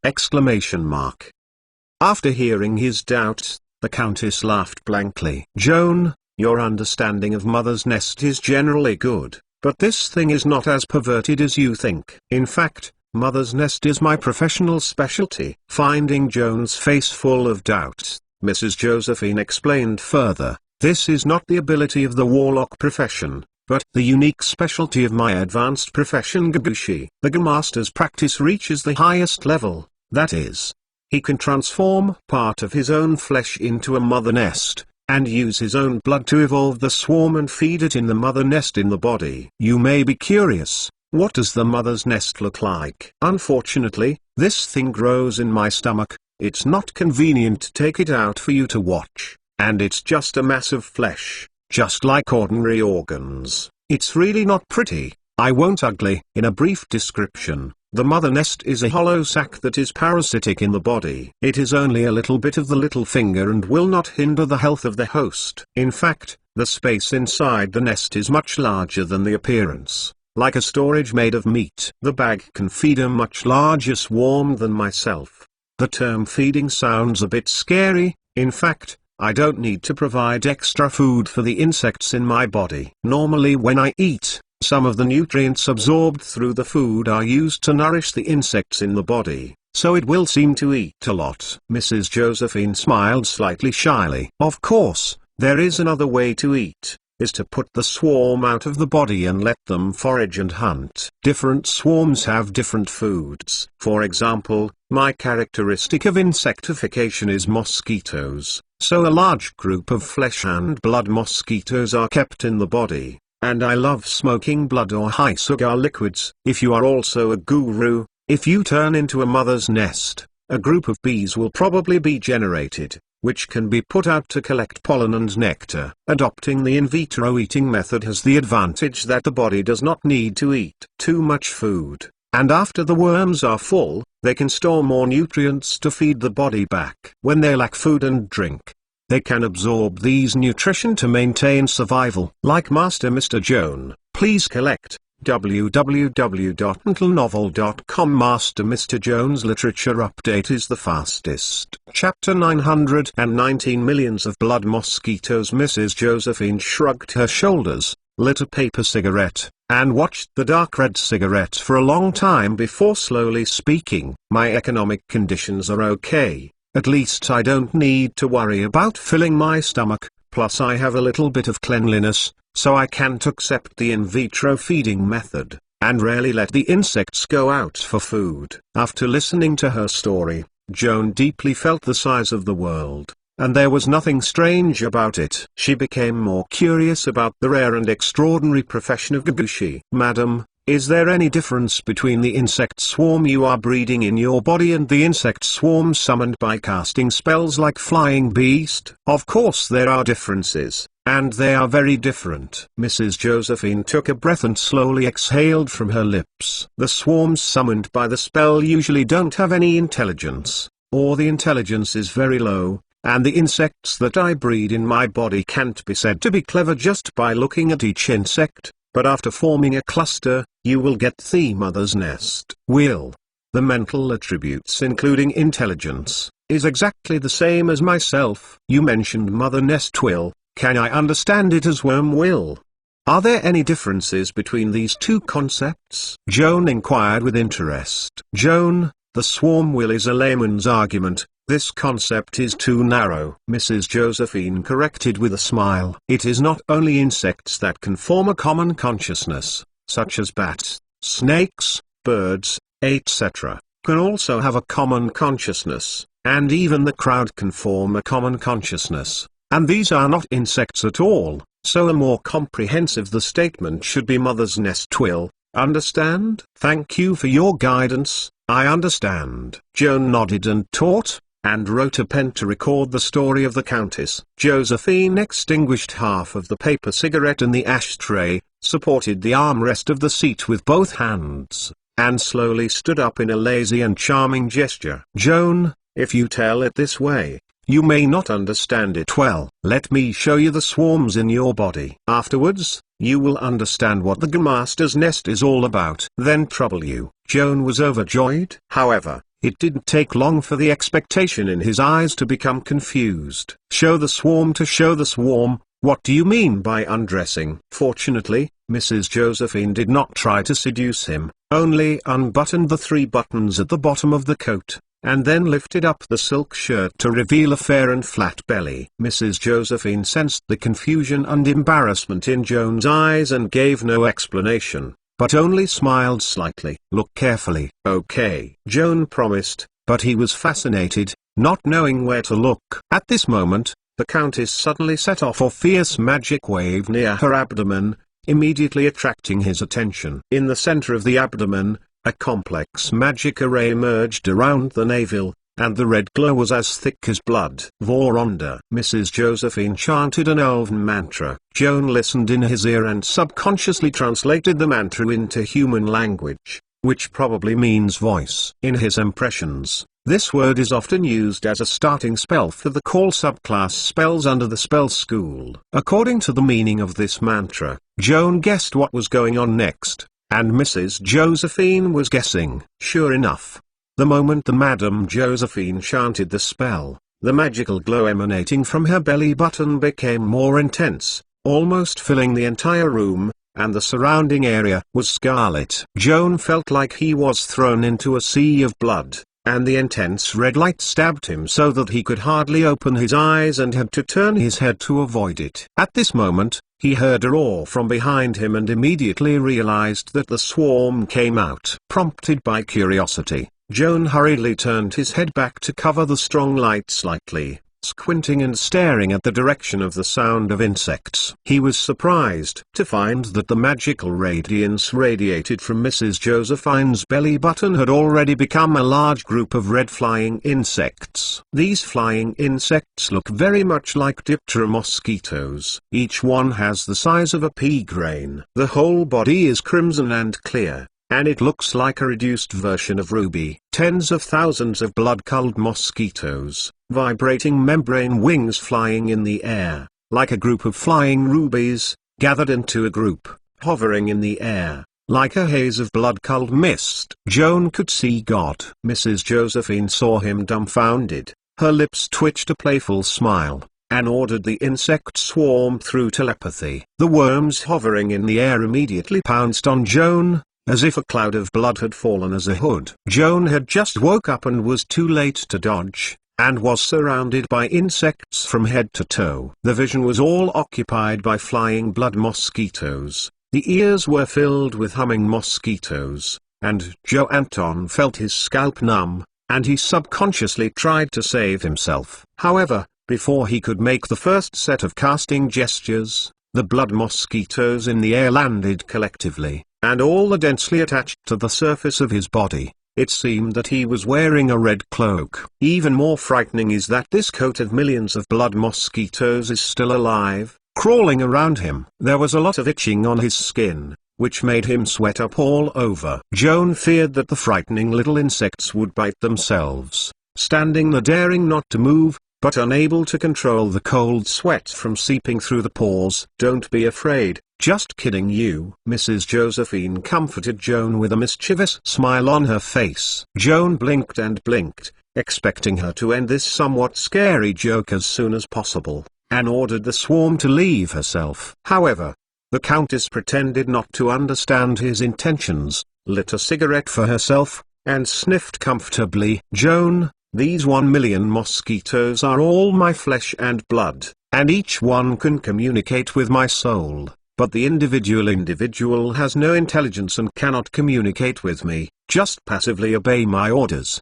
Speaker 1: After hearing his doubts, the Countess laughed blankly. "Joan, your understanding of Mother's Nest is generally good, but this thing is not as perverted as you think. In fact, Mother's Nest is my professional specialty." Finding Joan's face full of doubt, Mrs. Josephine explained further, "This is not the ability of the warlock profession, but the unique specialty of my advanced profession Gabushi. The Gamaster's practice reaches the highest level, that is, he can transform part of his own flesh into a mother nest, and use his own blood to evolve the swarm and feed it in the mother nest in the body." You may be curious, what does the mother's nest look like? Unfortunately, this thing grows in my stomach. It's not convenient to take it out for you to watch, and it's just a mass of flesh, just like ordinary organs. It's really not pretty. I won't ugly. In a brief description, the mother nest is a hollow sac that is parasitic in the body. It is only a little bit of the little finger and will not hinder the health of the host. In fact, the space inside the nest is much larger than the appearance. Like a storage made of meat. The bag can feed a much larger swarm than myself. The term feeding sounds a bit scary. In fact, I don't need to provide extra food for the insects in my body. Normally when I eat, some of the nutrients absorbed through the food are used to nourish the insects in the body, so it will seem to eat a lot. Mrs. Josephine smiled slightly shyly. Of course, there is another way to eat, is to put the swarm out of the body and let them forage and hunt. Different swarms have different foods. For example, my characteristic of insectification is mosquitoes, so a large group of flesh and blood mosquitoes are kept in the body, and I love smoking blood or high sugar liquids. If you are also a guru, if you turn into a mother's nest, a group of bees will probably be generated, which can be put out to collect pollen and nectar. Adopting the in vitro eating method has the advantage that the body does not need to eat too much food, and after the worms are full, they can store more nutrients to feed the body back. When they lack food and drink, they can absorb these nutrition to maintain survival. Like Master Mr. Joan, please collect www.mentalnovel.com. Master Mr. Joan's literature update is the fastest. Chapter 919 Millions of blood mosquitoes. Mrs. Josephine shrugged her shoulders, lit a paper cigarette, and watched the dark red cigarette for a long time before slowly speaking. My economic conditions are okay. At least I don't need to worry about filling my stomach, plus I have a little bit of cleanliness, so I can't accept the in vitro feeding method, and rarely let the insects go out for food. After listening to her story, Joan deeply felt the size of the world, and there was nothing strange about it. She became more curious about the rare and extraordinary profession of Gabushi. Madam, is there any difference between the insect swarm you are breeding in your body and the insect swarm summoned by casting spells like Flying Beast? Of course there are differences, and they are very different. Mrs. Josephine took a breath and slowly exhaled from her lips. The swarms summoned by the spell usually don't have any intelligence, or the intelligence is very low, and the insects that I breed in my body can't be said to be clever just by looking at each insect. But after forming a cluster, you will get the mother's nest. Will. The mental attributes including intelligence, is exactly the same as myself. You mentioned mother nest will, can I understand it as worm will? Are there any differences between these two concepts? Joan inquired with interest. Joan, the swarm will is a layman's argument. This concept is too narrow. Mrs. Josephine corrected with a smile. It is not only insects that can form a common consciousness, such as bats, snakes, birds, etc., can also have a common consciousness, and even the crowd can form a common consciousness, and these are not insects at all, so a more comprehensive the statement should be mother's nest will. Understand? Thank you for your guidance, I understand. Joan nodded and taught. and wrote a pen to record the story of the Countess. Josephine extinguished half of the paper cigarette in the ashtray, supported the armrest of the seat with both hands, and slowly stood up in a lazy and charming gesture. "Joan, if you tell it this way, you may not understand it well. Let me show you the swarms in your body. Afterwards, you will understand what the Gamaster's nest is all about. Then trouble you." Joan was overjoyed. However, it didn't take long for the expectation in his eyes to become confused. "Show the swarm to show the swarm, what do you mean by undressing?" Fortunately, Mrs. Josephine did not try to seduce him, only unbuttoned the 3 buttons at the bottom of the coat, and then lifted up the silk shirt to reveal a fair and flat belly. Mrs. Josephine sensed the confusion and embarrassment in Joan's eyes and gave no explanation, but only smiled slightly. "Look carefully." "Okay," Joan promised, but he was fascinated, not knowing where to look. At this moment, the Countess suddenly set off a fierce magic wave near her abdomen, immediately attracting his attention. In the center of the abdomen, a complex magic array emerged around the navel, and the red glow was as thick as blood. "Voronda." Mrs. Josephine chanted an elven mantra. Joan listened in his ear and subconsciously translated the mantra into human language, which probably means voice. In his impressions, this word is often used as a starting spell for the call subclass spells under the spell school. According to the meaning of this mantra, Joan guessed what was going on next, and Mrs. Josephine was guessing. Sure enough, the moment the Madame Josephine chanted the spell, the magical glow emanating from her belly button became more intense, almost filling the entire room, and the surrounding area was scarlet. Joan felt like he was thrown into a sea of blood, and the intense red light stabbed him so that he could hardly open his eyes and had to turn his head to avoid it. At this moment, he heard a roar from behind him and immediately realized that the swarm came out. Prompted by curiosity, Joan hurriedly turned his head back to cover the strong light slightly, squinting and staring at the direction of the sound of insects. He was surprised to find that the magical radiance radiated from Mrs. Josephine's belly button had already become a large group of red flying insects. These flying insects look very much like Diptera mosquitoes. Each one has the size of a pea grain. The whole body is crimson and clear, and it looks like a reduced version of ruby. Tens of thousands of blood-colored mosquitoes, vibrating membrane wings flying in the air, like a group of flying rubies, gathered into a group, hovering in the air, like a haze of blood-colored mist. Joan could see God. Mrs. Josephine saw him dumbfounded. Her lips twitched a playful smile, and ordered the insect swarm through telepathy. The worms hovering in the air immediately pounced on Joan, as if a cloud of blood had fallen as a hood. Joan had just woke up and was too late to dodge, and was surrounded by insects from head to toe. The vision was all occupied by flying blood mosquitoes. The ears were filled with humming mosquitoes, and Joe Anton felt his scalp numb, and he subconsciously tried to save himself. However, before he could make the first set of casting gestures, the blood mosquitoes in the air landed collectively, and all the densely attached to the surface of his body. It seemed that he was wearing a red cloak. Even more frightening is that this coat of millions of blood mosquitoes is still alive, crawling around him. There was a lot of itching on his skin, which made him sweat up all over. Joan feared that the frightening little insects would bite themselves, standing there daring not to move, but unable to control the cold sweat from seeping through the pores. "Don't be afraid, just kidding you." Mrs. Josephine comforted Joan with a mischievous smile on her face. Joan blinked and blinked, expecting her to end this somewhat scary joke as soon as possible, and ordered the swarm to leave herself. However, the Countess pretended not to understand his intentions, lit a cigarette for herself, and sniffed comfortably. "Joan, these 1,000,000 mosquitoes are all my flesh and blood, and each one can communicate with my soul, but the individual has no intelligence and cannot communicate with me, just passively obey my orders.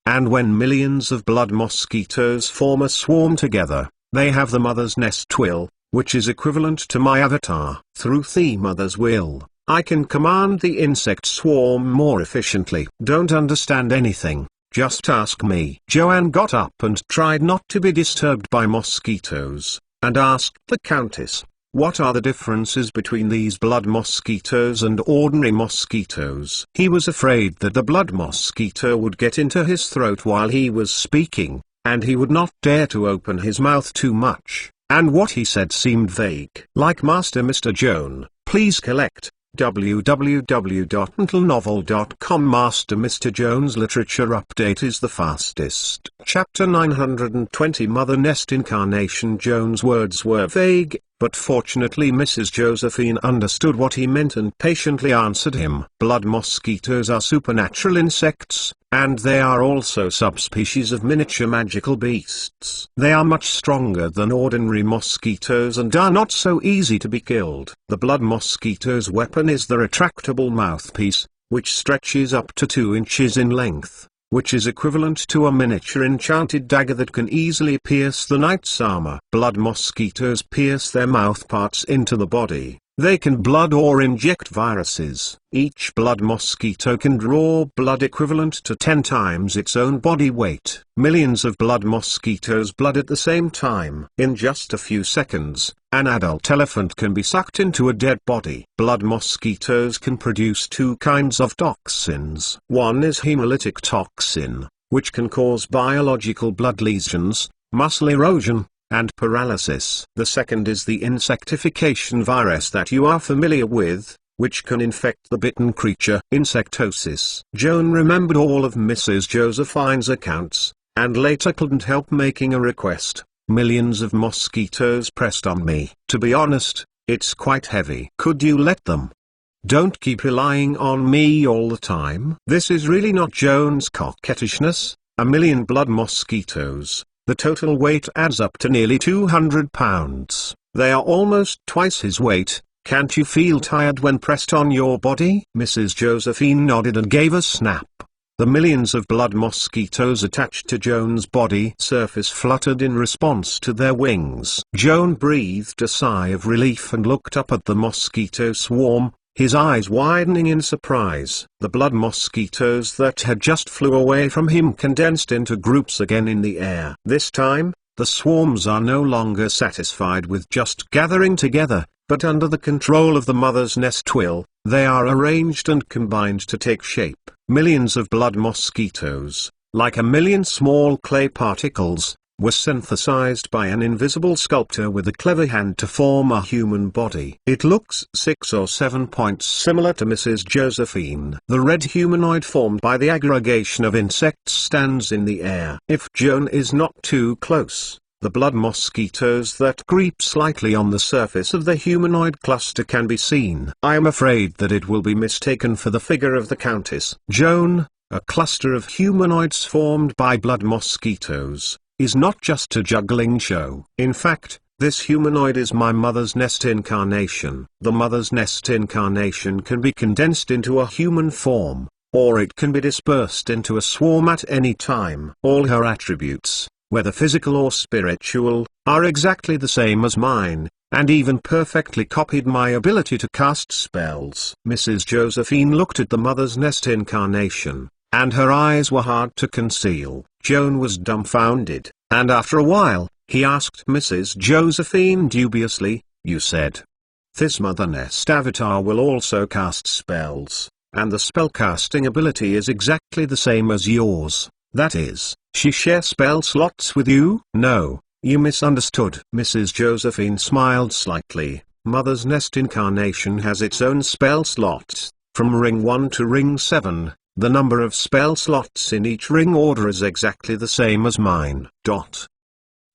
Speaker 1: And when millions of blood mosquitoes form a swarm together, they have the mother's nest will, which is equivalent to my avatar. Through the mother's will, I can command the insect swarm more efficiently." "Don't understand anything," just ask me. Joanne got up and tried not to be disturbed by mosquitoes, and asked the Countess, "What are the differences between these blood mosquitoes and ordinary mosquitoes?" He was afraid that the blood mosquito would get into his throat while he was speaking, and he would not dare to open his mouth too much, and what he said seemed vague. Like Master Mr. Joan, please collect www.untlenovel.com. Master Mr. Joan's Literature Update is the fastest. Chapter 920 Mother Nest Incarnation. Joan's words were vague, but fortunately Mrs. Josephine understood what he meant and patiently answered him. Blood mosquitoes are supernatural insects, and they are also subspecies of miniature magical beasts. They are much stronger than ordinary mosquitoes and are not so easy to be killed. The blood mosquito's weapon is the retractable mouthpiece, which stretches up to 2 inches in length, which is equivalent to a miniature enchanted dagger that can easily pierce the knight's armor. Blood mosquitoes pierce their mouthparts into the body. They can blood or inject viruses. Each blood mosquito can draw blood equivalent to 10 times its own body weight. Millions of blood mosquitoes blood at the same time. In just a few seconds, an adult elephant can be sucked into a dead body. Blood mosquitoes can produce 2 kinds of toxins. One is hemolytic toxin, which can cause biological blood lesions, muscle erosion, and paralysis. The second is the insectification virus that you are familiar with, which can infect the bitten creature. Insectosis. Joan remembered all of Mrs. Josephine's accounts, and later couldn't help making a request. Millions of mosquitoes pressed on me. To be honest, it's quite heavy. Could you let them? Don't keep relying on me all the time. This is really not Joan's coquettishness. A million blood mosquitoes. The total weight adds up to nearly 200 pounds. They are almost twice his weight. Can't you feel tired when pressed on your body? Mrs. Josephine nodded and gave a snap. The millions of blood mosquitoes attached to Joan's body surface fluttered in response to their wings. Joan breathed a sigh of relief and looked up at the mosquito swarm, his eyes widening in surprise. The blood mosquitoes that had just flew away from him condensed into groups again in the air. This time, the swarms are no longer satisfied with just gathering together, but under the control of the mother's nest twill, they are arranged and combined to take shape. Millions of blood mosquitoes, like a million small clay particles, were synthesized by an invisible sculptor with a clever hand to form a human body. It looks 6 or 7 points similar to Mrs. Josephine. The red humanoid formed by the aggregation of insects stands in the air. If Joan is not too close, the blood mosquitoes that creep slightly on the surface of the humanoid cluster can be seen. I am afraid that it will be mistaken for the figure of the Countess. Joan, a cluster of humanoids formed by blood mosquitoes, is not just a juggling show. In fact, this humanoid is my mother's nest incarnation. The mother's nest incarnation can be condensed into a human form, or it can be dispersed into a swarm at any time. All her attributes, whether physical or spiritual, are exactly the same as mine, and even perfectly copied my ability to cast spells. Mrs. Josephine looked at the mother's nest incarnation, and her eyes were hard to conceal. Joan was dumbfounded, and after a while, he asked Mrs. Josephine dubiously, "You said this mother nest avatar will also cast spells, and the spellcasting ability is exactly the same as yours. That is, she shares spell slots with you?" "No, you misunderstood." Mrs. Josephine smiled slightly. Mother's nest incarnation has its own spell slots, from ring 1 to ring 7. The number of spell slots in each ring order is exactly the same as mine.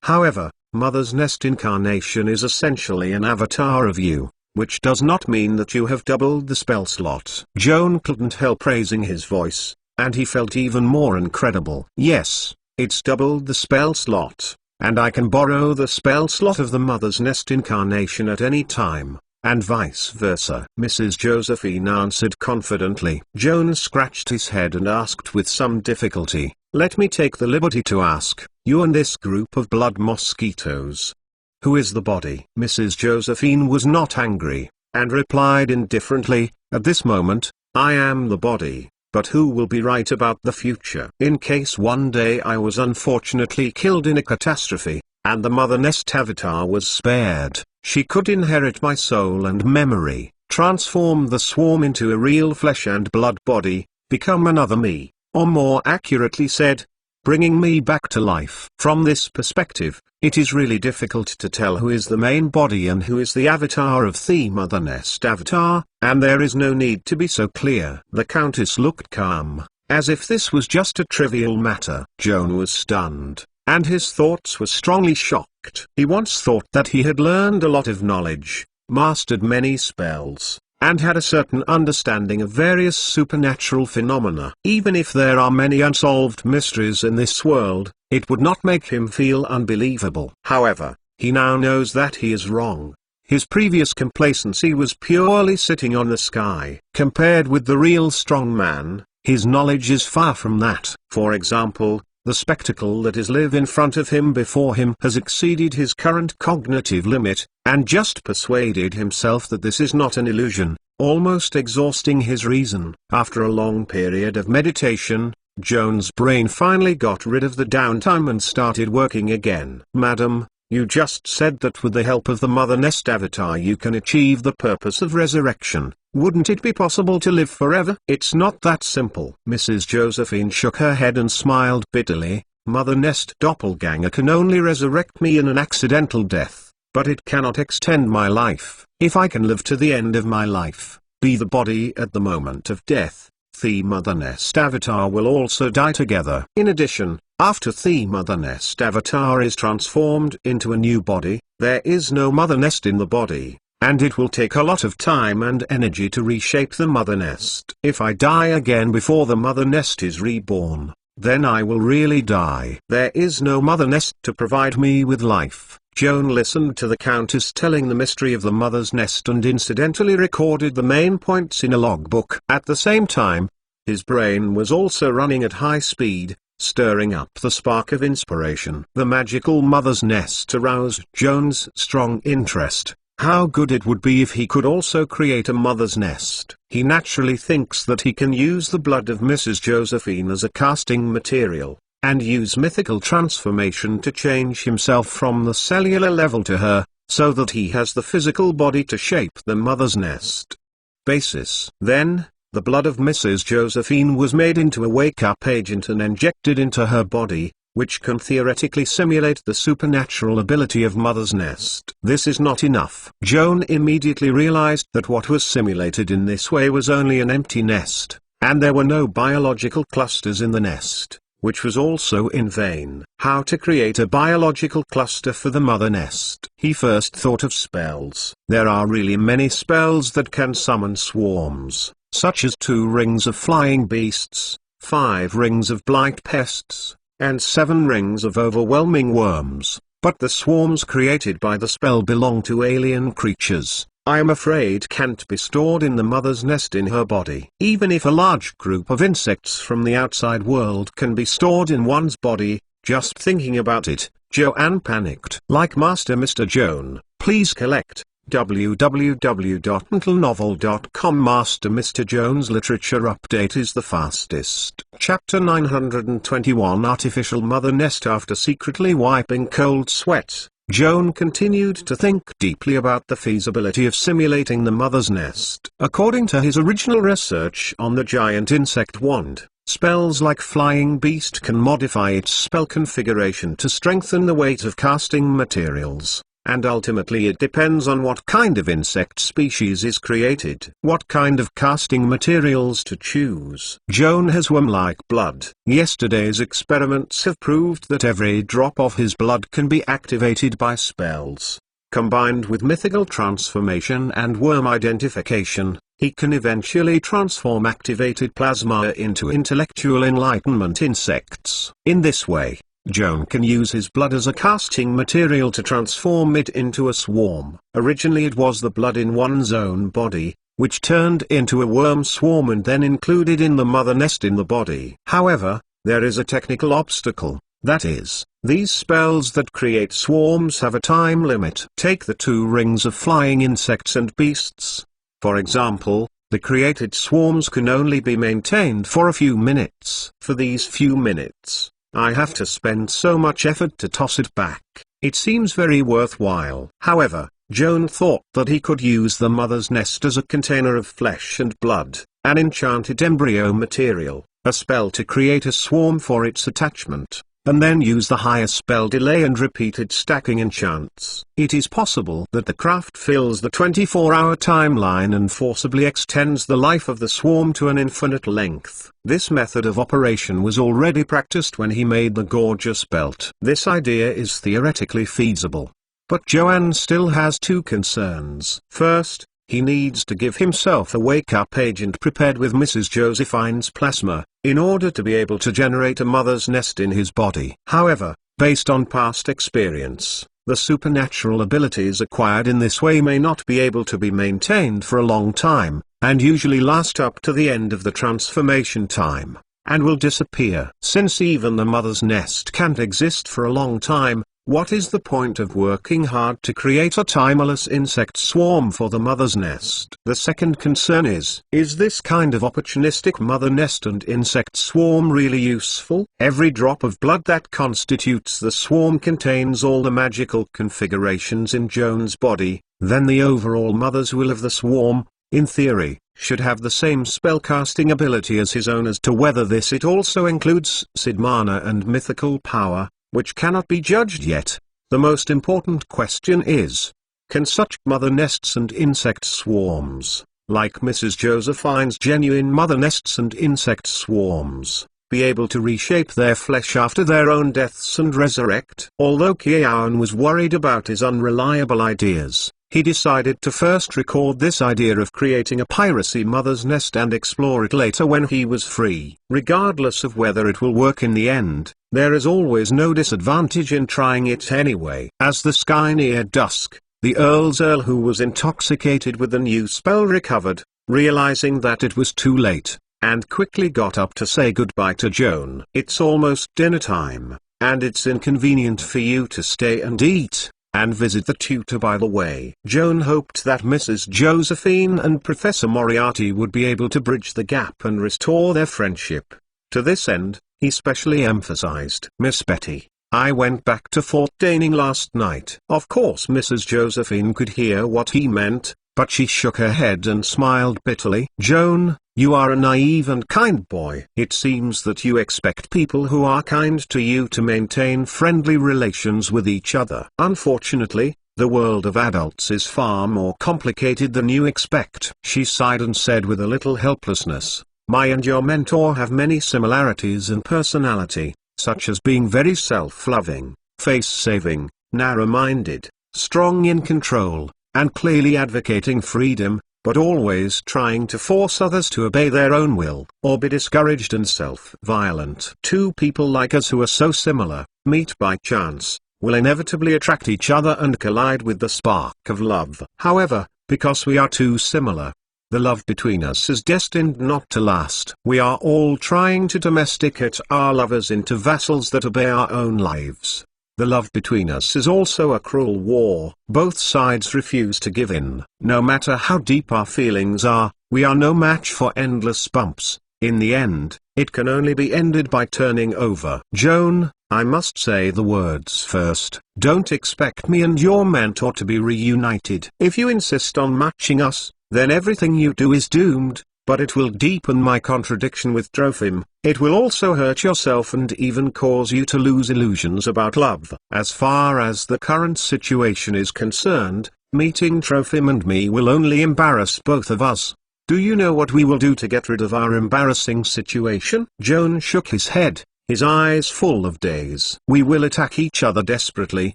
Speaker 1: However, Mother's Nest incarnation is essentially an avatar of you, which does not mean that you have doubled the spell slot. Joan couldn't help raising his voice, and he felt even more incredible. "Yes, it's doubled the spell slot, and I can borrow the spell slot of the Mother's Nest incarnation at any time, and vice versa." Mrs. Josephine answered confidently. Joan scratched his head and asked with some difficulty, "Let me take the liberty to ask, you and this group of blood mosquitoes, who is the body?" Mrs. Josephine was not angry, and replied indifferently, "At this moment, I am the body, but who will be right about the future? In case one day I was unfortunately killed in a catastrophe, and the Mother Nest avatar was spared, she could inherit my soul and memory, transform the swarm into a real flesh and blood body, become another me, or more accurately said, bringing me back to life. From this perspective, it is really difficult to tell who is the main body and who is the avatar of the Mother Nest avatar, and there is no need to be so clear. The Countess looked calm, as if this was just a trivial matter. Joan was stunned, and his thoughts were strongly shocked. He once thought that he had learned a lot of knowledge, mastered many spells, and had a certain understanding of various supernatural phenomena. Even if there are many unsolved mysteries in this world, it would not make him feel unbelievable. However, he now knows that he is wrong. His previous complacency was purely sitting on the sky. Compared with the real strong man, his knowledge is far from that. For example, the spectacle that is live in front of him before him has exceeded his current cognitive limit, and just persuaded himself that this is not an illusion, almost exhausting his reason. After a long period of meditation, Joan's brain finally got rid of the downtime and started working again. Madam, you just said that with the help of the Mother Nest avatar you can achieve the purpose of resurrection. Wouldn't it be possible to live forever? It's not that simple. Mrs. Josephine shook her head and smiled bitterly. Mother Nest doppelganger can only resurrect me in an accidental death, but it cannot extend my life. If I can live to the end of my life, be the body at the moment of death, the Mother Nest avatar will also die together. In addition, after the Mother Nest avatar is transformed into a new body, there is no Mother Nest in the body, and it will take a lot of time and energy to reshape the Mother Nest. If I die again before the Mother Nest is reborn, then I will really die. There is no Mother Nest to provide me with life. Joan listened to the Countess telling the mystery of the Mother's Nest and incidentally recorded the main points in a logbook. At the same time, his brain was also running at high speed, stirring up the spark of inspiration. The magical Mother's Nest aroused Joan's strong interest. How good it would be if he could also create a Mother's Nest. He naturally thinks that he can use the blood of Mrs. Josephine as a casting material, and use mythical transformation to change himself from the cellular level to her, so that he has the physical body to shape the Mother's Nest. Basis. Then, the blood of Mrs. Josephine was made into a wake-up agent and injected into her body, which can theoretically simulate the supernatural ability of Mother's Nest. This is not enough. Joan immediately realized that what was simulated in this way was only an empty nest, and there were no biological clusters in the nest, which was also in vain. How to create a biological cluster for the Mother Nest? He first thought of spells. There are really many spells that can summon swarms, such as 2 rings of flying beasts, 5 rings of blight pests, and 7 rings of overwhelming worms, but the swarms created by the spell belong to alien creatures. I am afraid can't be stored in the Mother's Nest in her body. Even if a large group of insects from the outside world can be stored in one's body, just thinking about it, Joanne panicked. Like Master Mr. Joan, please collect www.mentalnovel.com. Master Mr. Joan's literature update is the fastest. Chapter 921 Artificial Mother Nest. After secretly wiping cold sweat, Joan continued to think deeply about the feasibility of simulating the Mother's Nest. According to his original research on the giant insect wand, spells like Flying Beast can modify its spell configuration to strengthen the weight of casting materials. And ultimately it depends on what kind of insect species is created. What kind of casting materials to choose. Joan has worm-like blood. Yesterday's experiments have proved that every drop of his blood can be activated by spells. Combined with mythical transformation and worm identification, he can eventually transform activated plasma into intellectual enlightenment insects. In this way, Joan can use his blood as a casting material to transform it into a swarm. Originally it was the blood in one's own body, which turned into a worm swarm and then included in the Mother Nest in the body. However, there is a technical obstacle, that is, these spells that create swarms have a time limit. Take the 2 rings of flying insects and beasts. For example, The created swarms can only be maintained for a few minutes. For these few minutes, I have to spend so much effort to toss it back. It seems very worthwhile. However, Joan thought that he could use the mother's nest as a container of flesh and blood, an enchanted embryo material, a spell to create a swarm for its attachment, and then use the higher spell delay and repeated stacking enchants. It is possible that the craft fills the 24-hour timeline and forcibly extends the life of the swarm to an infinite length. This method of operation was already practiced when he made the gorgeous belt. This idea is theoretically feasible. But Joan still has two concerns. First, he needs to give himself a wake-up agent prepared with Mrs. Josephine's plasma, in order to be able to generate a mother's nest in his body. However, based on past experience, the supernatural abilities acquired in this way may not be able to be maintained for a long time, and usually last up to the end of the transformation time, and will disappear. Since even the mother's nest can't exist for a long time, what is the point of working hard to create a timeless insect swarm for the mother's nest? The second concern is this kind of opportunistic mother nest and insect swarm really useful? Every drop of blood that constitutes the swarm contains all the magical configurations in Joan's body, then the overall mother's will of the swarm, in theory, should have the same spellcasting ability as his own. As to whether it also includes Sid mana and mythical power, which cannot be judged yet. The most important question is, can such mother nests and insect swarms, like Mrs. Josephine's genuine mother nests and insect swarms, be able to reshape their flesh after their own deaths and resurrect? Although Kiaun was worried about his unreliable ideas, he decided to first record this idea of creating a piracy mother's nest and explore it later when he was free. Regardless of whether it will work in the end, there is always no disadvantage in trying it anyway. As the sky neared dusk, the Earl's Earl, who was intoxicated with the new spell, recovered, realizing that it was too late, and quickly got up to say goodbye to Joan. "It's almost dinner time, and it's inconvenient for you to stay and eat and visit the tutor by the way." Joan hoped that Mrs. Josephine and Professor Moriarty would be able to bridge the gap and restore their friendship. To this end, he specially emphasized, "Miss Betty, I went back to Fort Daning last night." Of course Mrs. Josephine could hear what he meant, but she shook her head and smiled bitterly. "Joan, you are a naive and kind boy. It seems that you expect people who are kind to you to maintain friendly relations with each other. Unfortunately, the world of adults is far more complicated than you expect." She sighed and said with a little helplessness, "My and your mentor have many similarities in personality, such as being very self-loving, face-saving, narrow-minded, strong in control, and clearly advocating freedom, but always trying to force others to obey their own will, or be discouraged and self-violent. Two people like us who are so similar, meet by chance, will inevitably attract each other and collide with the spark of love. However, because we are too similar, the love between us is destined not to last. We are all trying to domesticate our lovers into vassals that obey our own lives. The love between us is also a cruel war. Both sides refuse to give in. No matter how deep our feelings are, we are no match for endless bumps. In the end, it can only be ended by turning over. Joan, I must say the words first. Don't expect me and your mentor to be reunited. If you insist on matching us, then everything you do is doomed, but it will deepen my contradiction with Trophim. It will also hurt yourself and even cause you to lose illusions about love. As far as the current situation is concerned, meeting Trophim and me will only embarrass both of us. Do you know what we will do to get rid of our embarrassing situation? Joan shook his head, his eyes full of daze. We will attack each other desperately,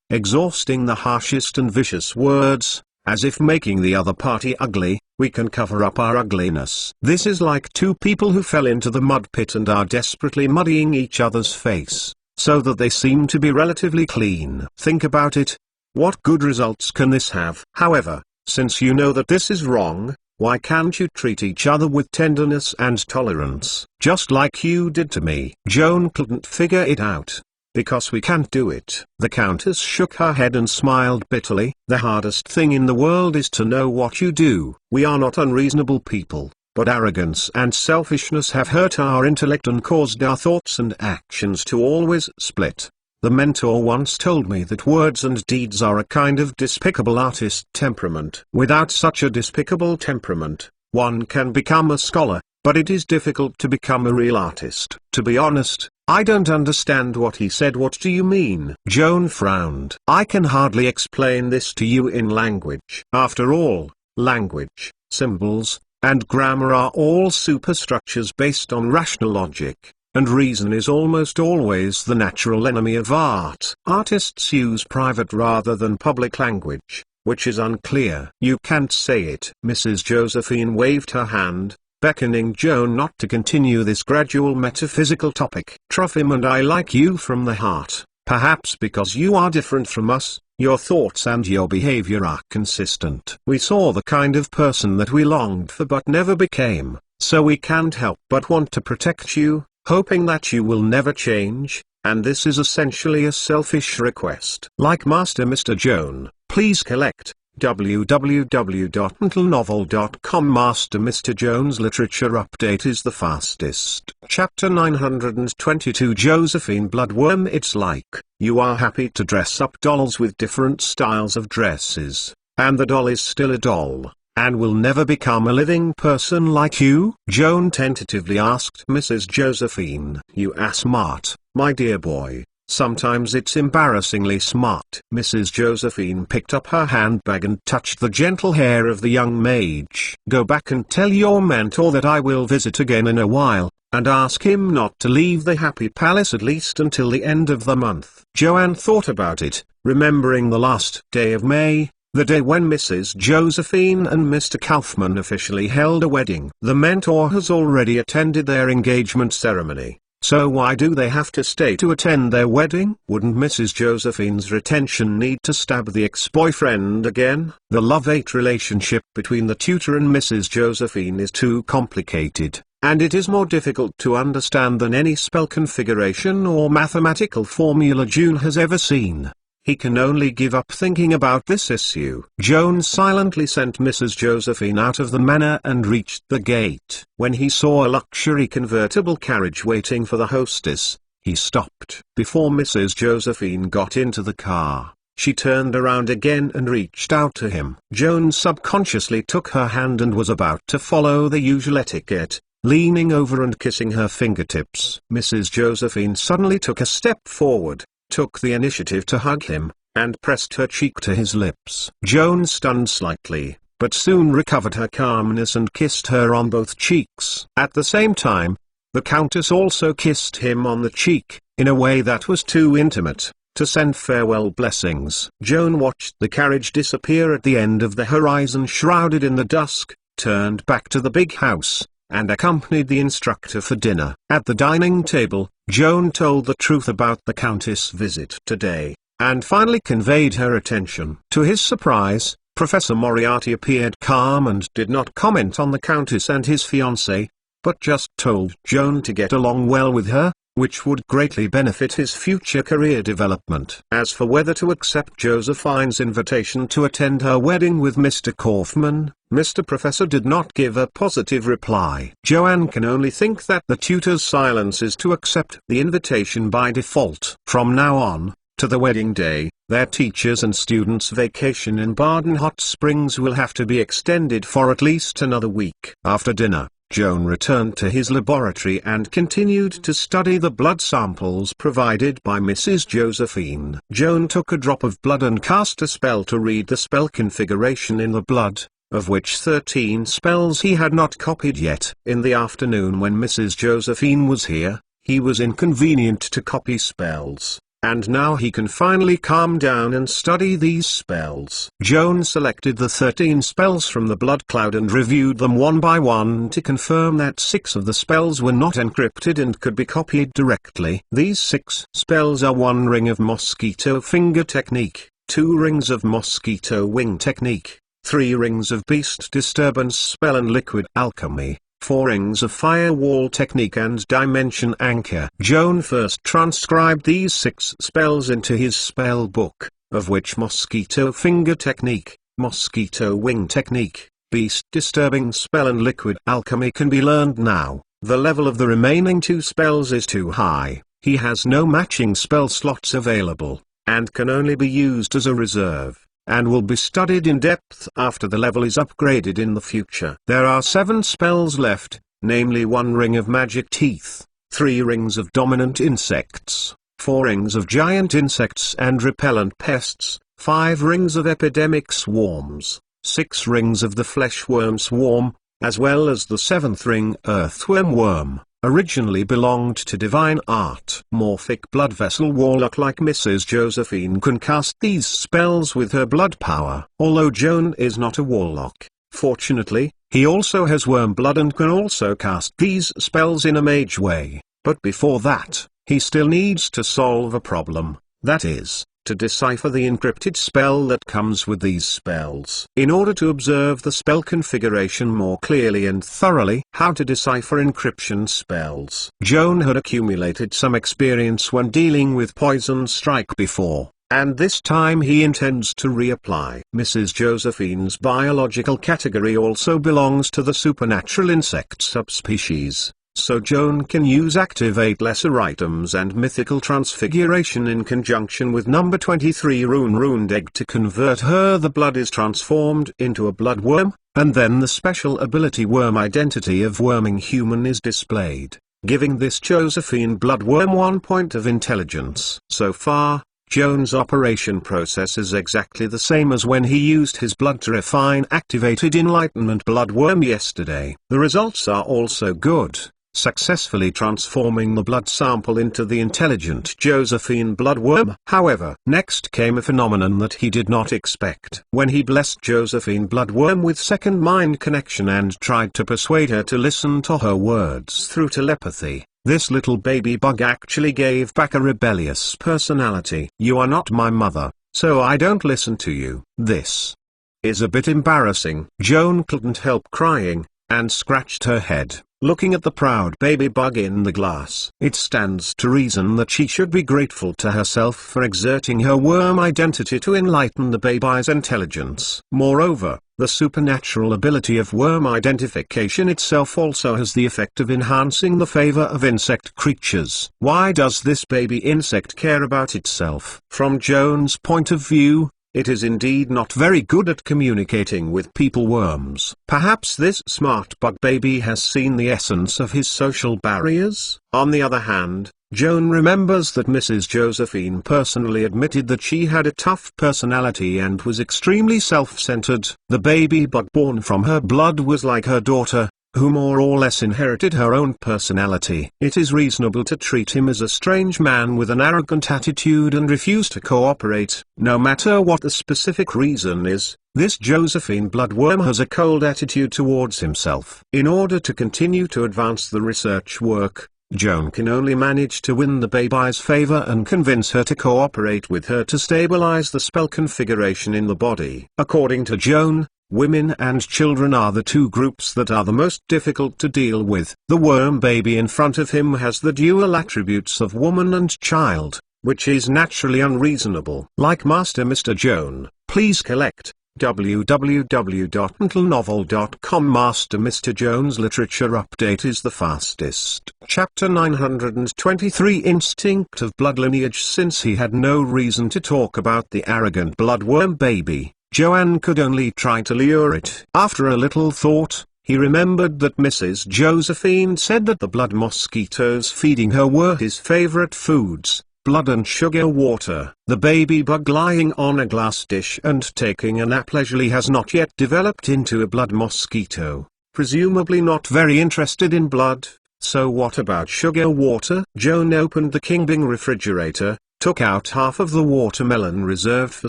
Speaker 1: exhausting the harshest and vicious words. As if making the other party ugly, we can cover up our ugliness. This is like two people who fell into the mud pit and are desperately muddying each other's face, so that they seem to be relatively clean. Think about it. What good results can this have? However, since you know that this is wrong, why can't you treat each other with tenderness and tolerance, just like you did to me? Joan couldn't figure it out. because we can't do it." The Countess shook her head and smiled bitterly. "The hardest thing in the world is to know what you do. We are not unreasonable people, but arrogance and selfishness have hurt our intellect and caused our thoughts and actions to always split. The mentor once told me that words and deeds are a kind of despicable artist temperament. Without such a despicable temperament, one can become a scholar, but it is difficult to become a real artist." "To be honest, I don't understand what he said." "What do you mean?" Joan frowned. "I can hardly explain this to you in language. After all, language, symbols, and grammar are all superstructures based on rational logic, and reason is almost always the natural enemy of art. Artists use private rather than public language, which is unclear." "You can't say it." Mrs. Josephine waved her hand, beckoning Joan not to continue this gradual metaphysical topic. "Trophim and I like you from the heart, perhaps because you are different from us. Your thoughts and your behavior are consistent. We saw the kind of person that we longed for but never became, so we can't help but want to protect you, hoping that you will never change, and this is essentially a selfish request. Like Master Mr. Joan, please collect www.mentalnovel.com. Master Mr. Joan's literature update is the fastest. Chapter 922 Josephine Bloodworm. It's like, you are happy to dress up dolls with different styles of dresses, and the doll is still a doll, and will never become a living person like you? Joan tentatively asked Mrs. Josephine. "You are smart, my dear boy. Sometimes it's embarrassingly smart." Mrs. Josephine picked up her handbag and touched the gentle hair of the young mage. "Go back and tell your mentor that I will visit again in a while, and ask him not to leave the Happy Palace at least until the end of the month." Joanne thought about it, remembering the last day of May, the day when Mrs. Josephine and Mr. Kaufman officially held a wedding. The mentor has already attended their engagement ceremony, so why do they have to stay to attend their wedding? Wouldn't Mrs. Josephine's retention need to stab the ex-boyfriend again? The love-hate relationship between the tutor and Mrs. Josephine is too complicated, and it is more difficult to understand than any spell configuration or mathematical formula June has ever seen. He can only give up thinking about this issue. Joan silently sent Mrs. Josephine out of the manor and reached the gate. When he saw a luxury convertible carriage waiting for the hostess, he stopped. Before Mrs. Josephine got into the car, she turned around again and reached out to him. Joan subconsciously took her hand and was about to follow the usual etiquette, leaning over and kissing her fingertips. Mrs. Josephine suddenly took a step forward, took the initiative to hug him, and pressed her cheek to his lips. Joan stunned slightly, but soon recovered her calmness and kissed her on both cheeks. At the same time, the Countess also kissed him on the cheek, in a way that was too intimate to send farewell blessings. Joan watched the carriage disappear at the end of the horizon shrouded in the dusk, turned back to the big house, and accompanied the instructor for dinner. At the dining table, Joan told the truth about the Countess' visit today, and finally conveyed her attention. To his surprise, Professor Moriarty appeared calm and did not comment on the Countess and his fiancée, but just told Joan to get along well with her, which would greatly benefit his future career development. As for whether to accept Josephine's invitation to attend her wedding with Mr. Kaufman, Mr. Professor did not give a positive reply. Joanne can only think that the tutor's silence is to accept the invitation by default. From now on, to the wedding day, their teachers' and students' vacation in Baden Hot Springs will have to be extended for at least another week. After dinner, Joan returned to his laboratory and continued to study the blood samples provided by Mrs. Josephine. Joan took a drop of blood and cast a spell to read the spell configuration in the blood, of which 13 spells he had not copied yet. In the afternoon when Mrs. Josephine was here, he was inconvenient to copy spells, and now he can finally calm down and study these spells. Joan selected the 13 spells from the blood cloud and reviewed them one by one to confirm that 6 of the spells were not encrypted and could be copied directly. These 6 spells are 1 ring of mosquito finger technique, 2 rings of mosquito wing technique, 3 rings of beast disturbance spell and liquid alchemy. 4 rings of firewall technique and dimension anchor. Joan first transcribed these 6 spells into his spell book, of which mosquito finger technique, mosquito wing technique, beast disturbing spell and liquid alchemy can be learned now. The level of the remaining 2 spells is too high, he has no matching spell slots available, and can only be used as a reserve, and will be studied in depth after the level is upgraded in the future. There are 7 spells left, namely 1 ring of magic teeth, 3 rings of dominant insects, 4 rings of giant insects and repellent pests, 5 rings of epidemic swarms, 6 rings of the fleshworm swarm, as well as the 7th ring earthworm worm, originally belonged to divine art. Morphic blood vessel warlock like Mrs. Josephine can cast these spells with her blood power. Although Joan is not a warlock, fortunately, he also has worm blood and can also cast these spells in a mage way. But before that, he still needs to solve a problem, that is, to decipher the encrypted spell that comes with these spells. In order to observe the spell configuration more clearly and thoroughly, how to decipher encryption spells. Joan had accumulated some experience when dealing with Poison Strike before, and this time he intends to reapply. Mrs. Josephine's biological category also belongs to the supernatural insect subspecies, so Joan can use activate lesser items and mythical transfiguration in conjunction with number 23 runed egg to convert her. The blood is transformed into a bloodworm, and then the special ability worm identity of worming human is displayed, giving this Josephine bloodworm 1 point of intelligence. So far, Joan's operation process is exactly the same as when he used his blood to refine activated enlightenment bloodworm yesterday. The results are also good, successfully transforming the blood sample into the intelligent Josephine bloodworm. However, next came a phenomenon that he did not expect. When he blessed Josephine bloodworm with second mind connection and tried to persuade her to listen to her words through telepathy, this little baby bug actually gave back a rebellious personality. "You are not my mother, so I don't listen to you." This is a bit embarrassing. Joan couldn't help crying, and scratched her head, looking at the proud baby bug in the glass. It stands to reason that she should be grateful to herself for exerting her worm identity to enlighten the baby's intelligence. Moreover, the supernatural ability of worm identification itself also has the effect of enhancing the favor of insect creatures. Why does this baby insect care about itself? From Joan's point of view, it is indeed not very good at communicating with people worms. Perhaps this smart bug baby has seen the essence of his social barriers. On the other hand, Joan remembers that Mrs. Josephine personally admitted that she had a tough personality and was extremely self-centered. The baby bug born from her blood was like her daughter, who more or less inherited her own personality. It is reasonable to treat him as a strange man with an arrogant attitude and refuse to cooperate, no matter what the specific reason is. This Josephine bloodworm has a cold attitude towards himself. In order to continue to advance the research work, Joan can only manage to win the baby's favor and convince her to cooperate with her to stabilize the spell configuration in the body. According to Joan, women and children are the 2 groups that are the most difficult to deal with. The worm baby in front of him has the dual attributes of woman and child, which is naturally unreasonable. Like Master Mr. Joan, please collect www.mentalnovel.com. Master Mr. Joan's literature update is the fastest. Chapter 923 Instinct of Blood Lineage. Since he had no reason to talk about the arrogant bloodworm baby, Joanne could only try to lure it. After a little thought, he remembered that Mrs. Josephine said that the blood mosquitoes feeding her were his favorite foods, blood and sugar water. The baby bug lying on a glass dish and taking a nap leisurely has not yet developed into a blood mosquito, presumably not very interested in blood. So what about sugar water? Joan opened the King Bing refrigerator, took out half of the watermelon reserved for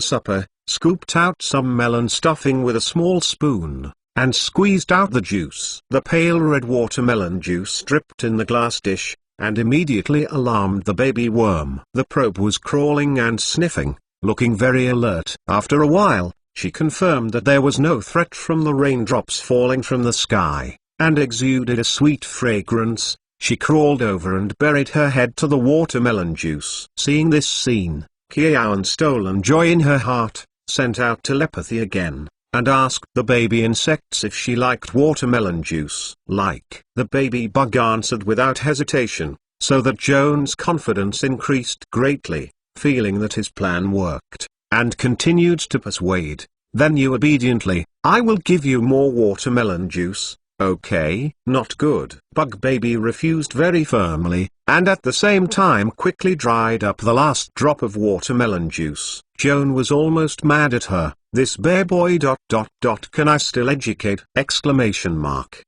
Speaker 1: supper, scooped out some melon stuffing with a small spoon, and squeezed out the juice. The pale red watermelon juice dripped in the glass dish, and immediately alarmed the baby worm. The probe was crawling and sniffing, looking very alert. After a while, she confirmed that there was no threat from the raindrops falling from the sky. and exuded a sweet fragrance, she crawled over and buried her head to the watermelon juice. Seeing this scene, Kiaoan, stolen joy in her heart, sent out telepathy again, and asked the baby insects if she liked watermelon juice. Like. The baby bug answered without hesitation, so that Joan's confidence increased greatly, feeling that his plan worked, and continued to persuade. Then you obediently, I will give you more watermelon juice, okay? Not good. Bug baby refused very firmly, and at the same time quickly dried up the last drop of watermelon juice. Joan was almost mad at her. This bear boy ... Can I still educate? Exclamation mark.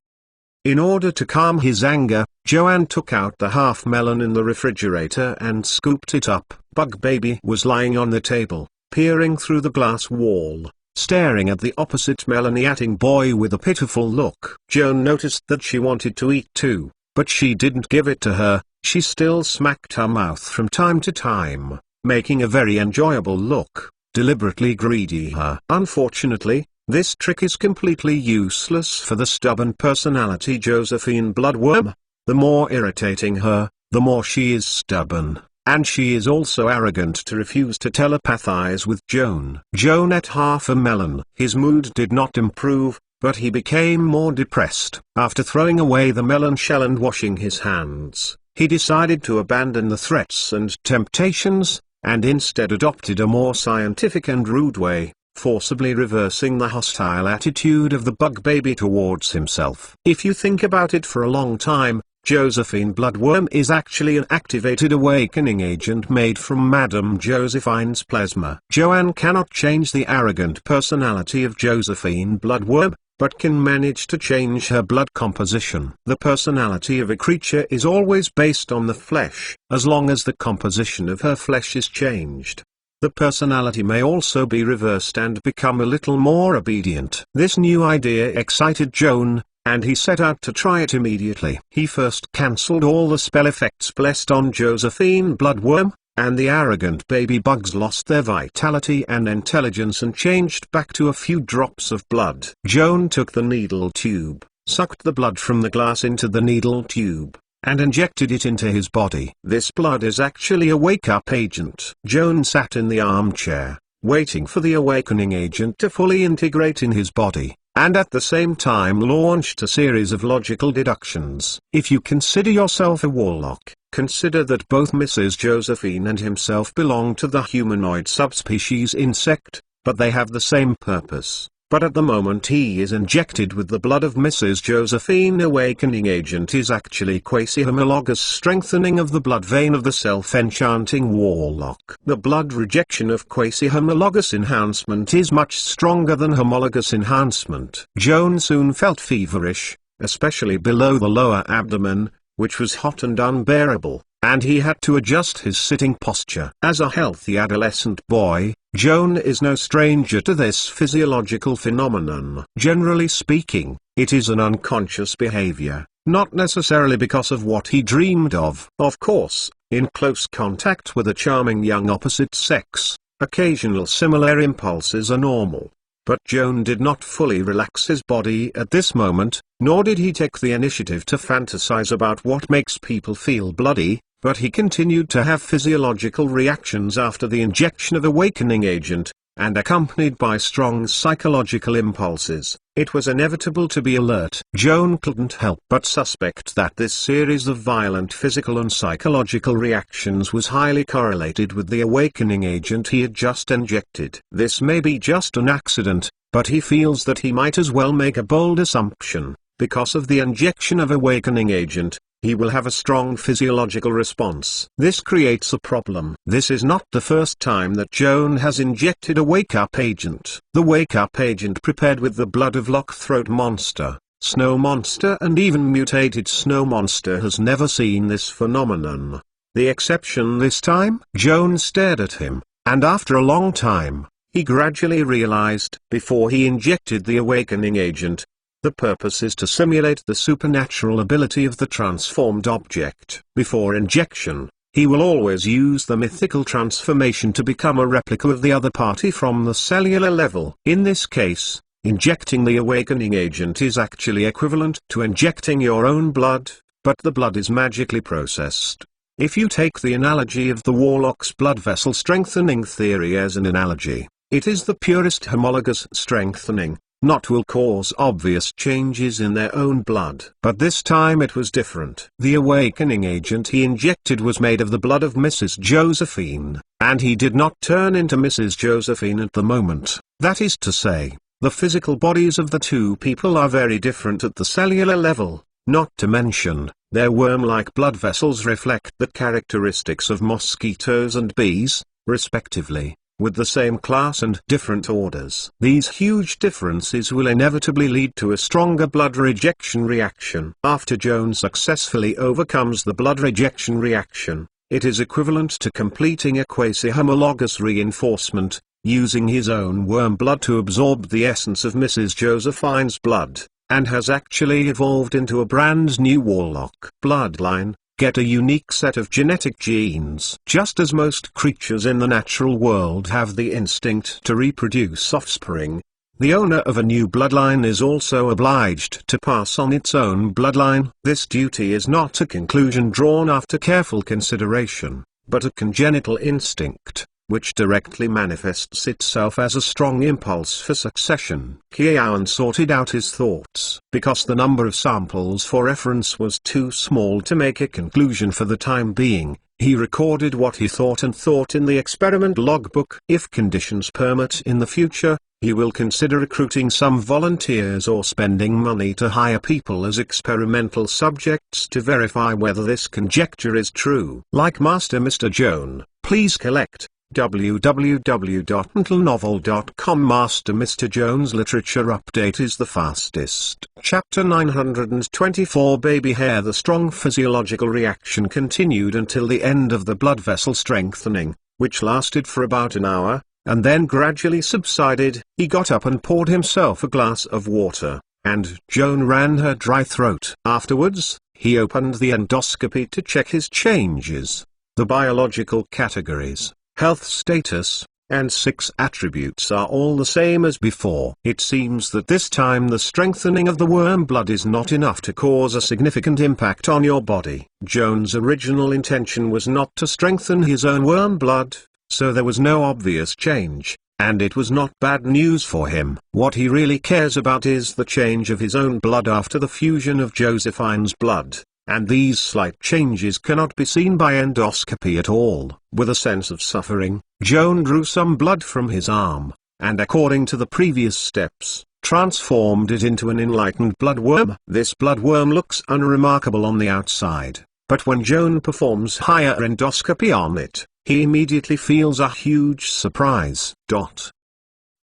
Speaker 1: In order to calm his anger, Joanne took out the half melon in the refrigerator and scooped it up. Bug baby was lying on the table, peering through the glass wall, staring at the opposite melon-eating boy with a pitiful look. Joan noticed that she wanted to eat too, but she didn't give it to her. She still smacked her mouth from time to time, making a very enjoyable look, deliberately greedy her. Unfortunately, this trick is completely useless for the stubborn personality Josephine Bloodworm. The more irritating her, the more she is stubborn, and she is also arrogant to refuse to telepathize with Joan. Joan ate half a melon. His mood did not improve, but he became more depressed. After throwing away the melon shell and washing his hands, he decided to abandon the threats and temptations, and instead adopted a more scientific and rude way, forcibly reversing the hostile attitude of the bug baby towards himself. If you think about it for a long time, Josephine Bloodworm is actually an activated awakening agent made from Madame Josephine's plasma. Joanne cannot change the arrogant personality of Josephine Bloodworm, but can manage to change her blood composition. The personality of a creature is always based on the flesh. As long as the composition of her flesh is changed, the personality may also be reversed and become a little more obedient. This new idea excited Joan, and he set out to try it immediately. He first cancelled all the spell effects blessed on Josephine Bloodworm, and the arrogant baby bugs lost their vitality and intelligence and changed back to a few drops of blood. Joan took the needle tube, sucked the blood from the glass into the needle tube, and injected it into his body. This blood is actually a wake-up agent. Joan sat in the armchair, waiting for the awakening agent to fully integrate in his body, and at the same time launched a series of logical deductions. If you consider yourself a warlock, consider that both Mrs. Josephine and himself belong to the humanoid subspecies insect, but they have the same purpose. But at the moment he is injected with the blood of Mrs. Josephine, awakening agent is actually quasi-homologous strengthening of the blood vein of the self-enchanting warlock. The blood rejection of quasi-homologous enhancement is much stronger than homologous enhancement. Joan soon felt feverish, especially below the lower abdomen, which was hot and unbearable, and he had to adjust his sitting posture. As a healthy adolescent boy, Joan is no stranger to this physiological phenomenon. Generally speaking, it is an unconscious behavior, not necessarily because of what he dreamed of. Of course, in close contact with a charming young opposite sex, occasional similar impulses are normal. But Joan did not fully relax his body at this moment, nor did he take the initiative to fantasize about what makes people feel bloody, but he continued to have physiological reactions after the injection of awakening agent, and accompanied by strong psychological impulses. It was inevitable to be alert. Joan couldn't help but suspect that this series of violent physical and psychological reactions was highly correlated with the awakening agent he had just injected. This may be just an accident, but he feels that he might as well make a bold assumption. Because of the injection of awakening agent, he will have a strong physiological response. This creates a problem. This is not the first time that Joan has injected a wake-up agent. The wake-up agent prepared with the blood of Lockthroat Monster, Snow Monster and even mutated Snow Monster has never seen this phenomenon. The exception this time? Joan stared at him, and after a long time, he gradually realized, before he injected the awakening agent, the purpose is to simulate the supernatural ability of the transformed object. Before injection, he will always use the mythical transformation to become a replica of the other party from the cellular level. In this case, Injecting the awakening agent is actually equivalent to injecting your own blood, but the blood is magically processed. If you take the analogy of the warlock's blood vessel strengthening theory as an analogy, it is the purest homologous strengthening. Not will cause obvious changes in their own blood. But this time it was different. The awakening agent he injected was made of the blood of Mrs. Josephine, and he did not turn into Mrs. Josephine at the moment. That is to say, the physical bodies of the two people are very different at the cellular level, not to mention, their worm-like blood vessels reflect the characteristics of mosquitoes and bees, respectively, with the same class and different orders. These huge differences will inevitably lead to a stronger blood rejection reaction. After Joan successfully overcomes the blood rejection reaction, it is equivalent to completing a quasi-homologous reinforcement, using his own worm blood to absorb the essence of Mrs. Josephine's blood, and has actually evolved into a brand new warlock bloodline. Get a unique set of genetic genes. Just as most creatures in the natural world have the instinct to reproduce offspring, the owner of a new bloodline is also obliged to pass on its own bloodline. This duty is not a conclusion drawn after careful consideration, but a congenital instinct, which directly manifests itself as a strong impulse for succession. Kiawan sorted out his thoughts. Because the number of samples for reference was too small to make a conclusion for the time being, he recorded what he thought in the experiment logbook. If conditions permit in the future, he will consider recruiting some volunteers or spending money to hire people as experimental subjects to verify whether this conjecture is true. Like Master Mr. Joan, please collect www.mentalnovel.com. Master Mr. Joan's literature update is the fastest. Chapter 924 Baby Hair. The strong physiological reaction continued until the end of the blood vessel strengthening, which lasted for about an hour, and then gradually subsided. He got up and poured himself a glass of water, and Joan ran her dry throat. Afterwards, he opened the endoscopy to check his changes. The biological categories, health status, and 6 attributes are all the same as before. It seems that this time the strengthening of the worm blood is not enough to cause a significant impact on your body. Joan's original intention was not to strengthen his own worm blood, so there was no obvious change, and it was not bad news for him. What he really cares about is the change of his own blood after the fusion of Josephine's blood. And these slight changes cannot be seen by endoscopy at all. With a sense of suffering, Joan drew some blood from his arm, and according to the previous steps, transformed it into an enlightened bloodworm. This bloodworm looks unremarkable on the outside, but when Joan performs higher endoscopy on it, he immediately feels a huge surprise.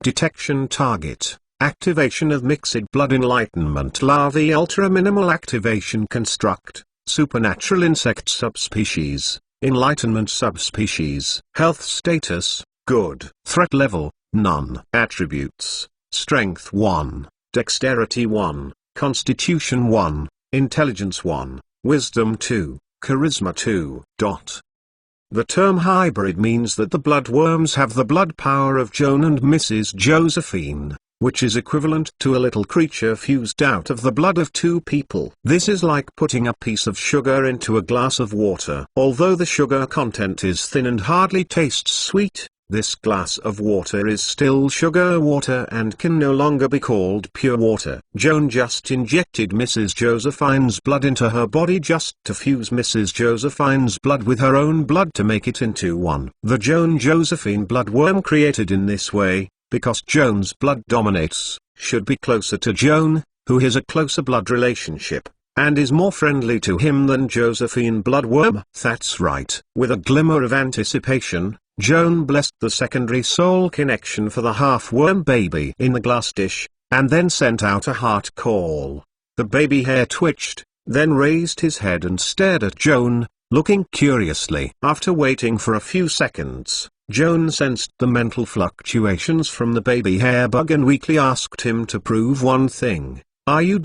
Speaker 1: Detection target. Activation of mixed blood enlightenment larvae. Ultra minimal activation construct, supernatural insect subspecies, enlightenment subspecies. Health status, good. Threat level, none. Attributes, strength 1, dexterity 1, constitution 1, intelligence 1, wisdom 2, charisma 2. The term hybrid means that the bloodworms have the blood power of Joan and Mrs. Josephine, which is equivalent to a little creature fused out of the blood of two people. This is like putting a piece of sugar into a glass of water. Although the sugar content is thin and hardly tastes sweet, this glass of water is still sugar water and can no longer be called pure water. Joan just injected Mrs. Josephine's blood into her body just to fuse Mrs. Josephine's blood with her own blood to make it into one. The Joan Josephine bloodworm created in this way, because Joan's blood dominates, should be closer to Joan, who has a closer blood relationship, and is more friendly to him than Josephine bloodworm. That's right. With a glimmer of anticipation, Joan blessed the secondary soul connection for the half-worm baby in the glass dish, and then sent out a heart call. The baby hair twitched, then raised his head and stared at Joan, looking curiously. After waiting for a few seconds, Joan sensed the mental fluctuations from the baby hair bug and weakly asked him to prove one thing. Are you ...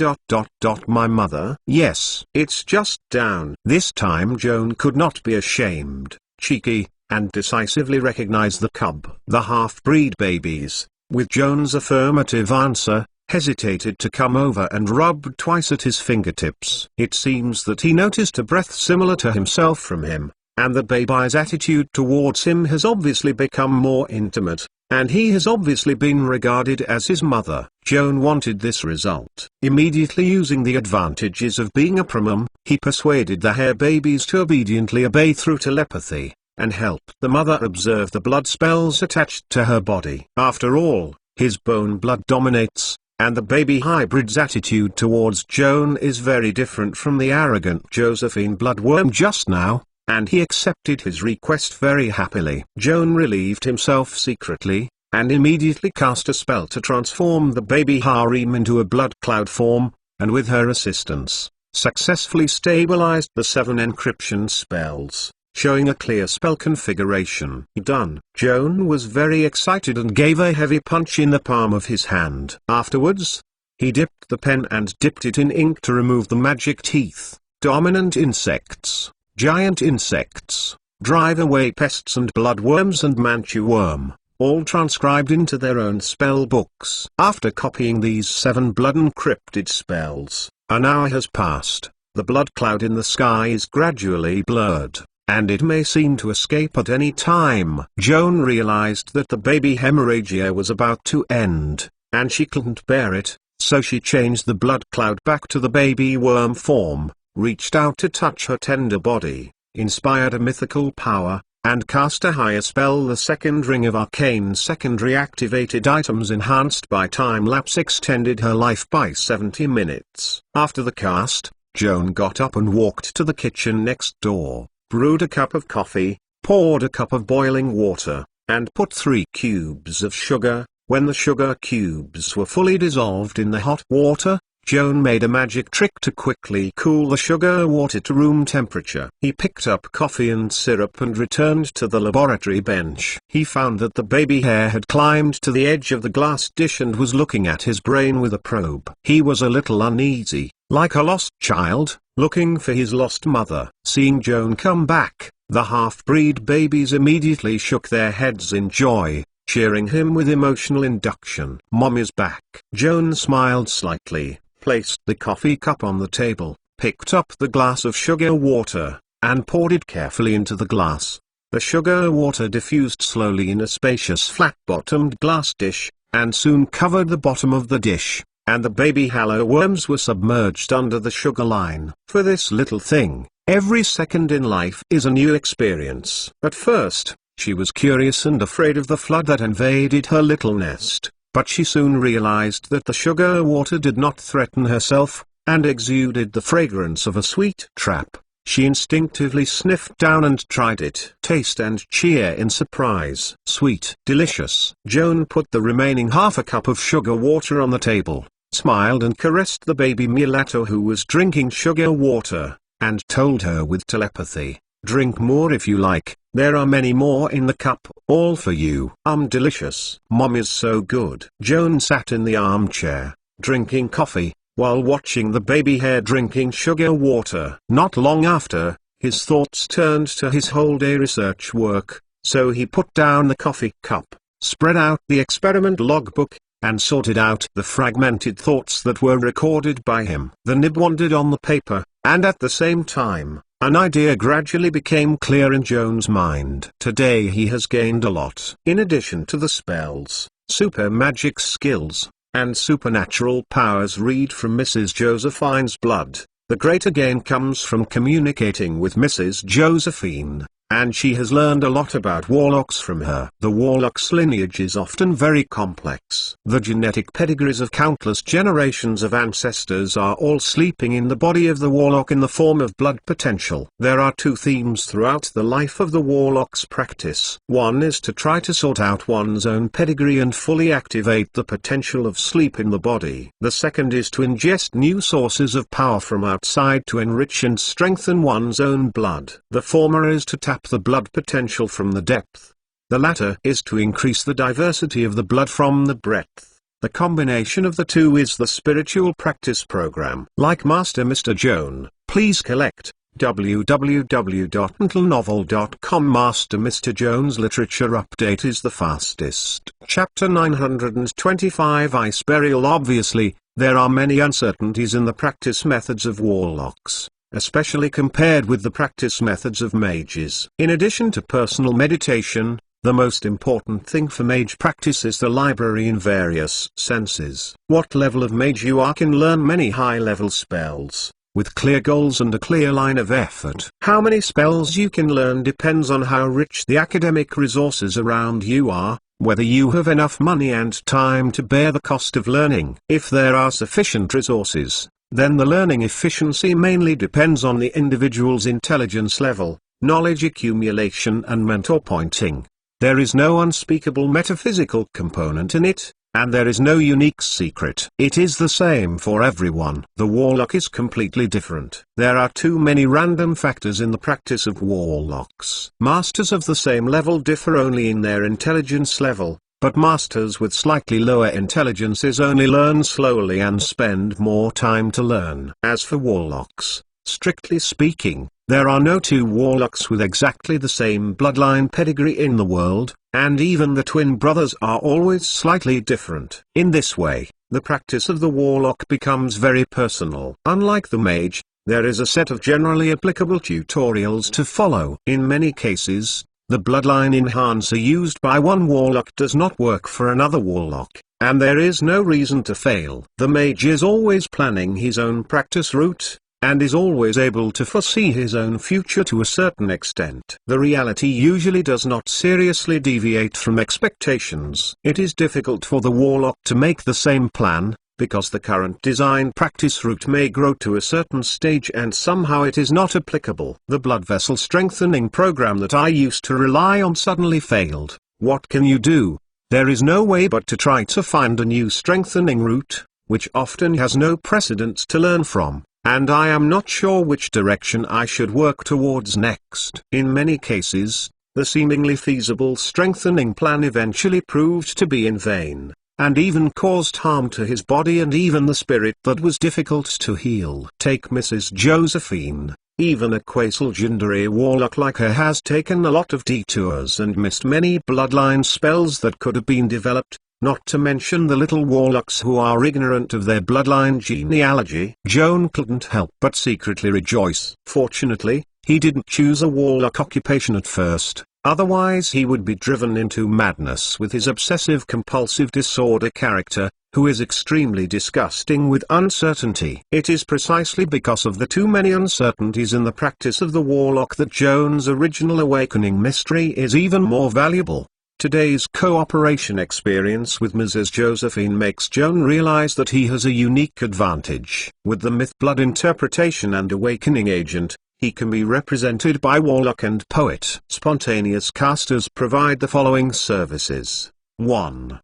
Speaker 1: my mother? Yes. It's just down. This time Joan could not be ashamed, cheeky, and decisively recognize the cub. The half-breed babies, with Joan's affirmative answer, hesitated to come over and rubbed twice at his fingertips. It seems that he noticed a breath similar to himself from him, and the baby's attitude towards him has obviously become more intimate, and he has obviously been regarded as his mother. Joan wanted this result. Immediately using the advantages of being a primum, he persuaded the hair babies to obediently obey through telepathy, and helped the mother observe the blood spells attached to her body. After all, his bone blood dominates, and the baby hybrid's attitude towards Joan is very different from the arrogant Josephine bloodworm just now, and he accepted his request very happily. Joan relieved himself secretly, and immediately cast a spell to transform the baby harem into a blood cloud form, and with her assistance, successfully stabilized the 7 encryption spells, showing a clear spell configuration. Done. Joan was very excited and gave a heavy punch in the palm of his hand. Afterwards, he dipped the pen and dipped it in ink to remove the magic teeth, dominant insects, giant insects, drive away pests and bloodworms and Manchu worm, all transcribed into their own spell books. After copying these 7 blood encrypted spells, an hour has passed. The blood cloud in the sky is gradually blurred, and it may seem to escape at any time. Joan realized that the baby hemorrhagia was about to end, and she couldn't bear it, so she changed the blood cloud back to the baby worm form, reached out to touch her tender body, inspired a mythical power, and cast a higher spell. The second ring of arcane secondary activated items enhanced by time-lapse extended her life by 70 minutes. After the cast, Joan got up and walked to the kitchen next door, brewed a cup of coffee, poured a cup of boiling water, and put 3 cubes of sugar. When the sugar cubes were fully dissolved in the hot water, Joan made a magic trick to quickly cool the sugar water to room temperature. He picked up coffee and syrup and returned to the laboratory bench. He found that the baby hare had climbed to the edge of the glass dish and was looking at his brain with a probe. He was a little uneasy, like a lost child, looking for his lost mother. Seeing Joan come back, the half-breed babies immediately shook their heads in joy, cheering him with emotional induction. "Mom is back." Joan smiled slightly, placed the coffee cup on the table, picked up the glass of sugar water, and poured it carefully into the glass. The sugar water diffused slowly in a spacious flat-bottomed glass dish, and soon covered the bottom of the dish, and the baby hallow worms were submerged under the sugar line. For this little thing, every second in life is a new experience. At first, she was curious and afraid of the flood that invaded her little nest, but she soon realized that the sugar water did not threaten herself, and exuded the fragrance of a sweet trap. She instinctively sniffed down and tried it. Taste and cheer in surprise. Sweet. Delicious. Joan put the remaining half a cup of sugar water on the table, smiled and caressed the baby mulatto who was drinking sugar water, and told her with telepathy, "Drink more if you like. There are many more in the cup, all for you." Delicious. Mom is so good. Joan sat in the armchair, drinking coffee, while watching the baby hare drinking sugar water. Not long after, his thoughts turned to his whole-day research work, so he put down the coffee cup, spread out the experiment logbook, and sorted out the fragmented thoughts that were recorded by him. The nib wandered on the paper, and at the same time, an idea gradually became clear in Joan's mind. Today he has gained a lot. In addition to the spells, super magic skills, and supernatural powers read from Mrs. Josephine's blood, the greater gain comes from communicating with Mrs. Josephine, and she has learned a lot about warlocks from her. The warlock's lineage is often very complex. The genetic pedigrees of countless generations of ancestors are all sleeping in the body of the warlock in the form of blood potential. There are 2 themes throughout the life of the warlock's practice. One is to try to sort out one's own pedigree and fully activate the potential of sleep in the body. The second is to ingest new sources of power from outside to enrich and strengthen one's own blood. The former is to tap the blood potential from the depth. The latter is to increase the diversity of the blood from the breadth. The combination of the two is the spiritual practice program. Like Master Mr. Joan, please collect, www.mentalnovel.com Master Mr. Jones Literature Update is the fastest. Chapter 925 Ice Burial. Obviously, there are many uncertainties in the practice methods of warlocks, especially compared with the practice methods of mages. In addition to personal meditation, the most important thing for mage practice is the library in various senses. What level of mage you are can learn many high-level spells, with clear goals and a clear line of effort. How many spells you can learn depends on how rich the academic resources around you are, whether you have enough money and time to bear the cost of learning. If there are sufficient resources, then the learning efficiency mainly depends on the individual's intelligence level, knowledge accumulation and mentor pointing. There is no unspeakable metaphysical component in it, and there is no unique secret. It is the same for everyone. The warlock is completely different. There are too many random factors in the practice of warlocks. Masters of the same level differ only in their intelligence level, but masters with slightly lower intelligences only learn slowly and spend more time to learn. As for warlocks, strictly speaking, there are no two warlocks with exactly the same bloodline pedigree in the world, and even the twin brothers are always slightly different. In this way, the practice of the warlock becomes very personal. Unlike the mage, there is a set of generally applicable tutorials to follow. In many cases, the bloodline enhancer used by one warlock does not work for another warlock, and there is no reason to fail. The mage is always planning his own practice route, and is always able to foresee his own future to a certain extent. The reality usually does not seriously deviate from expectations. It is difficult for the warlock to make the same plan, because the current design practice route may grow to a certain stage and somehow it is not applicable. The blood vessel strengthening program that I used to rely on suddenly failed. What can you do? There is no way but to try to find a new strengthening route, which often has no precedents to learn from, and I am not sure which direction I should work towards next. In many cases, the seemingly feasible strengthening plan eventually proved to be in vain, and even caused harm to his body and even the spirit that was difficult to heal. Take Mrs. Josephine. Even a quasi-legendary warlock like her has taken a lot of detours and missed many bloodline spells that could have been developed, not to mention the little warlocks who are ignorant of their bloodline genealogy. Joan couldn't help but secretly rejoice. Fortunately, he didn't choose a warlock occupation at first, otherwise he would be driven into madness with his obsessive-compulsive disorder character, who is extremely disgusting with uncertainty. It is precisely because of the too many uncertainties in the practice of the warlock that Joan's original awakening mystery is even more valuable. Today's cooperation experience with Mrs. Josephine makes Joan realize that he has a unique advantage. With the myth blood interpretation and awakening agent, he can be represented by warlock and poet. Spontaneous casters provide the following services. 1.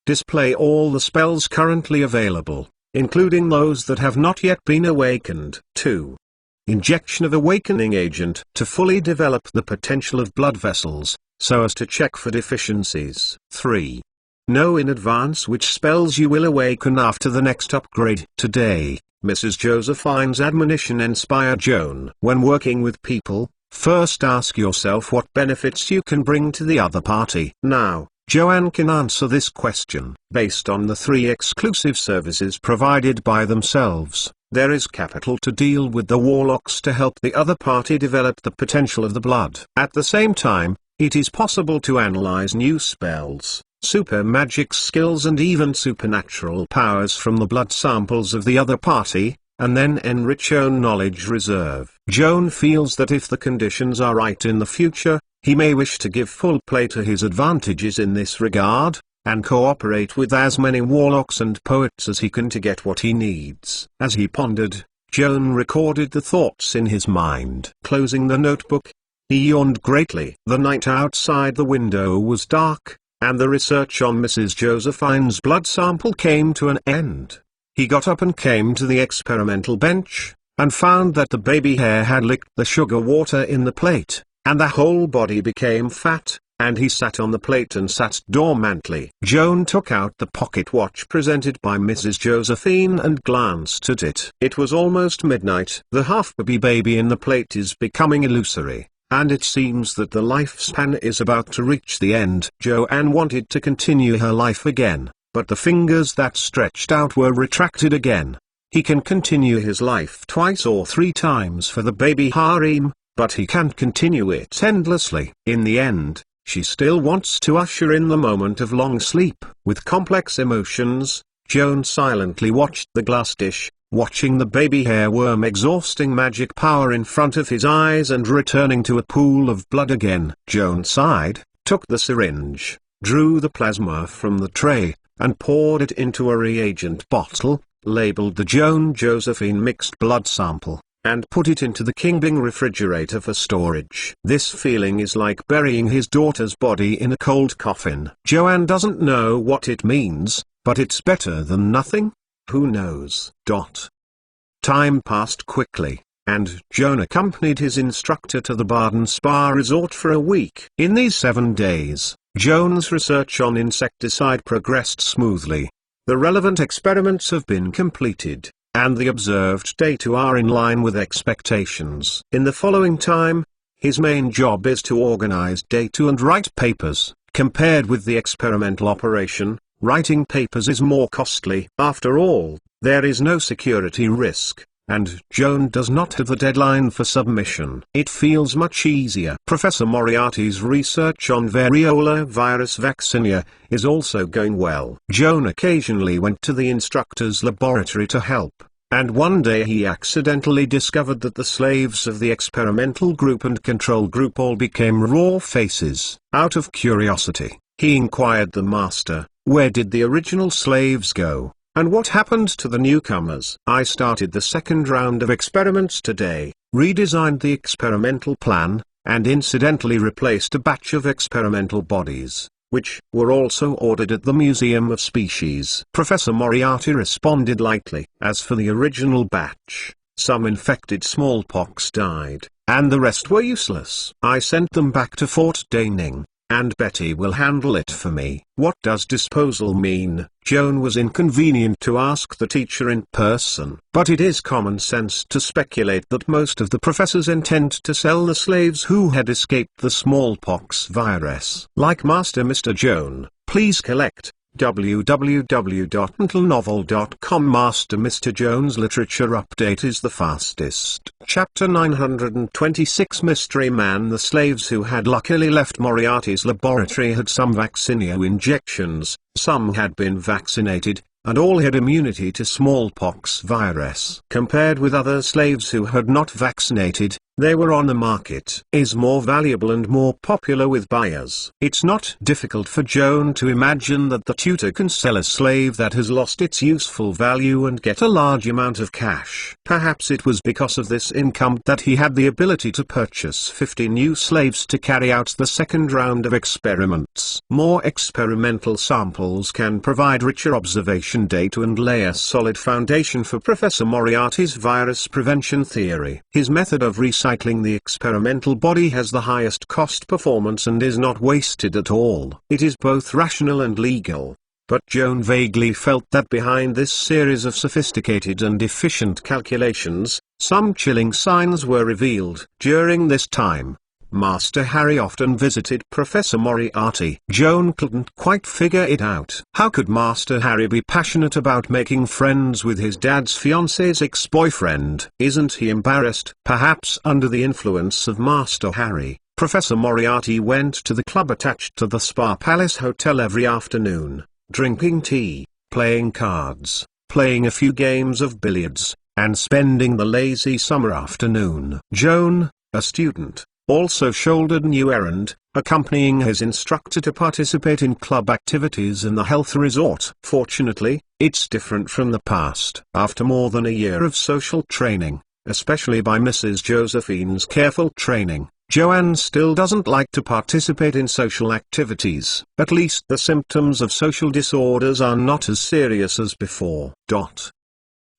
Speaker 1: Display all the spells currently available, including those that have not yet been awakened. 2. Injection of awakening agent to fully develop the potential of blood vessels, so as to check for deficiencies. 3. Know in advance which spells you will awaken after the next upgrade. Today, Mrs. Josephine's admonition inspired Joan. When working with people, first ask yourself what benefits you can bring to the other party. Now, Joanne can answer this question. Based on the 3 exclusive services provided by themselves, there is capital to deal with the warlocks to help the other party develop the potential of the blood. At the same time, it is possible to analyze new spells, super magic skills and even supernatural powers from the blood samples of the other party, and then enrich own knowledge reserve. Joan feels that if the conditions are right in the future, he may wish to give full play to his advantages in this regard, and cooperate with as many warlocks and poets as he can to get what he needs. As he pondered, Joan recorded the thoughts in his mind. Closing the notebook, he yawned greatly. The night outside the window was dark, and the research on Mrs. Josephine's blood sample came to an end. He got up and came to the experimental bench, and found that the baby hair had licked the sugar water in the plate, and the whole body became fat, and he sat on the plate and sat dormantly. Joan took out the pocket watch presented by Mrs. Josephine and glanced at it. It was almost midnight. The half-baby in the plate is becoming illusory, and it seems that the lifespan is about to reach the end. Joanne wanted to continue her life again, but the fingers that stretched out were retracted again. He can continue his life twice or three times for the baby harem, but he can't continue it endlessly. In the end, she still wants to usher in the moment of long sleep. With complex emotions, Joan silently watched the glass dish, watching the baby hairworm exhausting magic power in front of his eyes and returning to a pool of blood again. Joan sighed, took the syringe, drew the plasma from the tray, and poured it into a reagent bottle, labeled the Joan Josephine mixed blood sample, and put it into the King Bing refrigerator for storage. This feeling is like burying his daughter's body in a cold coffin. Joanne doesn't know what it means, but it's better than nothing. Who knows? Time passed quickly, and Joan accompanied his instructor to the Baden Spa Resort for a week. In these 7 days, Joan's research on insecticide progressed smoothly. The relevant experiments have been completed, and the observed data are in line with expectations. In the following time, his main job is to organize data and write papers. Compared with the experimental operation, writing papers is more costly. After all, there is no security risk, and Joan does not have a deadline for submission. It feels much easier. Professor Moriarty's research on variola virus vaccinia is also going well. Joan occasionally went to the instructor's laboratory to help, and one day he accidentally discovered that the slaves of the experimental group and control group all became raw faces. Out of curiosity, he inquired the master, where did the original slaves go? And what happened to the newcomers? I started the second round of experiments today, redesigned the experimental plan, and incidentally replaced a batch of experimental bodies, which were also ordered at the Museum of Species. Professor Moriarty responded lightly. As for the original batch, some infected smallpox died, and the rest were useless. I sent them back to Fort Daining, and Betty will handle it for me. What does disposal mean? Joan was inconvenient to ask the teacher in person, but it is common sense to speculate that most of the professors intend to sell the slaves who had escaped the smallpox virus. Like Master Mr. Joan, please collect www.mentalnovel.com. Master Mr. Joan's literature update is the fastest. Chapter 926 Mystery Man. The slaves who had luckily left Moriarty's laboratory had some vaccinia injections, some had been vaccinated, and all had immunity to smallpox virus. Compared with other slaves who had not vaccinated, they were on the market. Is more valuable and more popular with buyers. It's not difficult for Joan to imagine that the tutor can sell a slave that has lost its useful value and get a large amount of cash. Perhaps it was because of this income that he had the ability to purchase 50 new slaves to carry out the second round of experiments. More experimental samples can provide richer observation data and lay a solid foundation for Professor Moriarty's virus prevention theory. His method of recycling the experimental body has the highest cost performance and is not wasted at all. It is both rational and legal. But Joan vaguely felt that behind this series of sophisticated and efficient calculations, some chilling signs were revealed. During this time, Master Harry often visited Professor Moriarty. Joan couldn't quite figure it out. How could Master Harry be passionate about making friends with his dad's fiancée's ex-boyfriend? Isn't he embarrassed? Perhaps under the influence of Master Harry, Professor Moriarty went to the club attached to the Spa Palace Hotel every afternoon, drinking tea, playing cards, playing a few games of billiards, and spending the lazy summer afternoon. Joan, a student, also shouldered a new errand, accompanying his instructor to participate in club activities in the health resort. Fortunately, it's different from the past. After more than a year of social training, especially by Mrs. Josephine's careful training, Joanne still doesn't like to participate in social activities. At least the symptoms of social disorders are not as serious as before.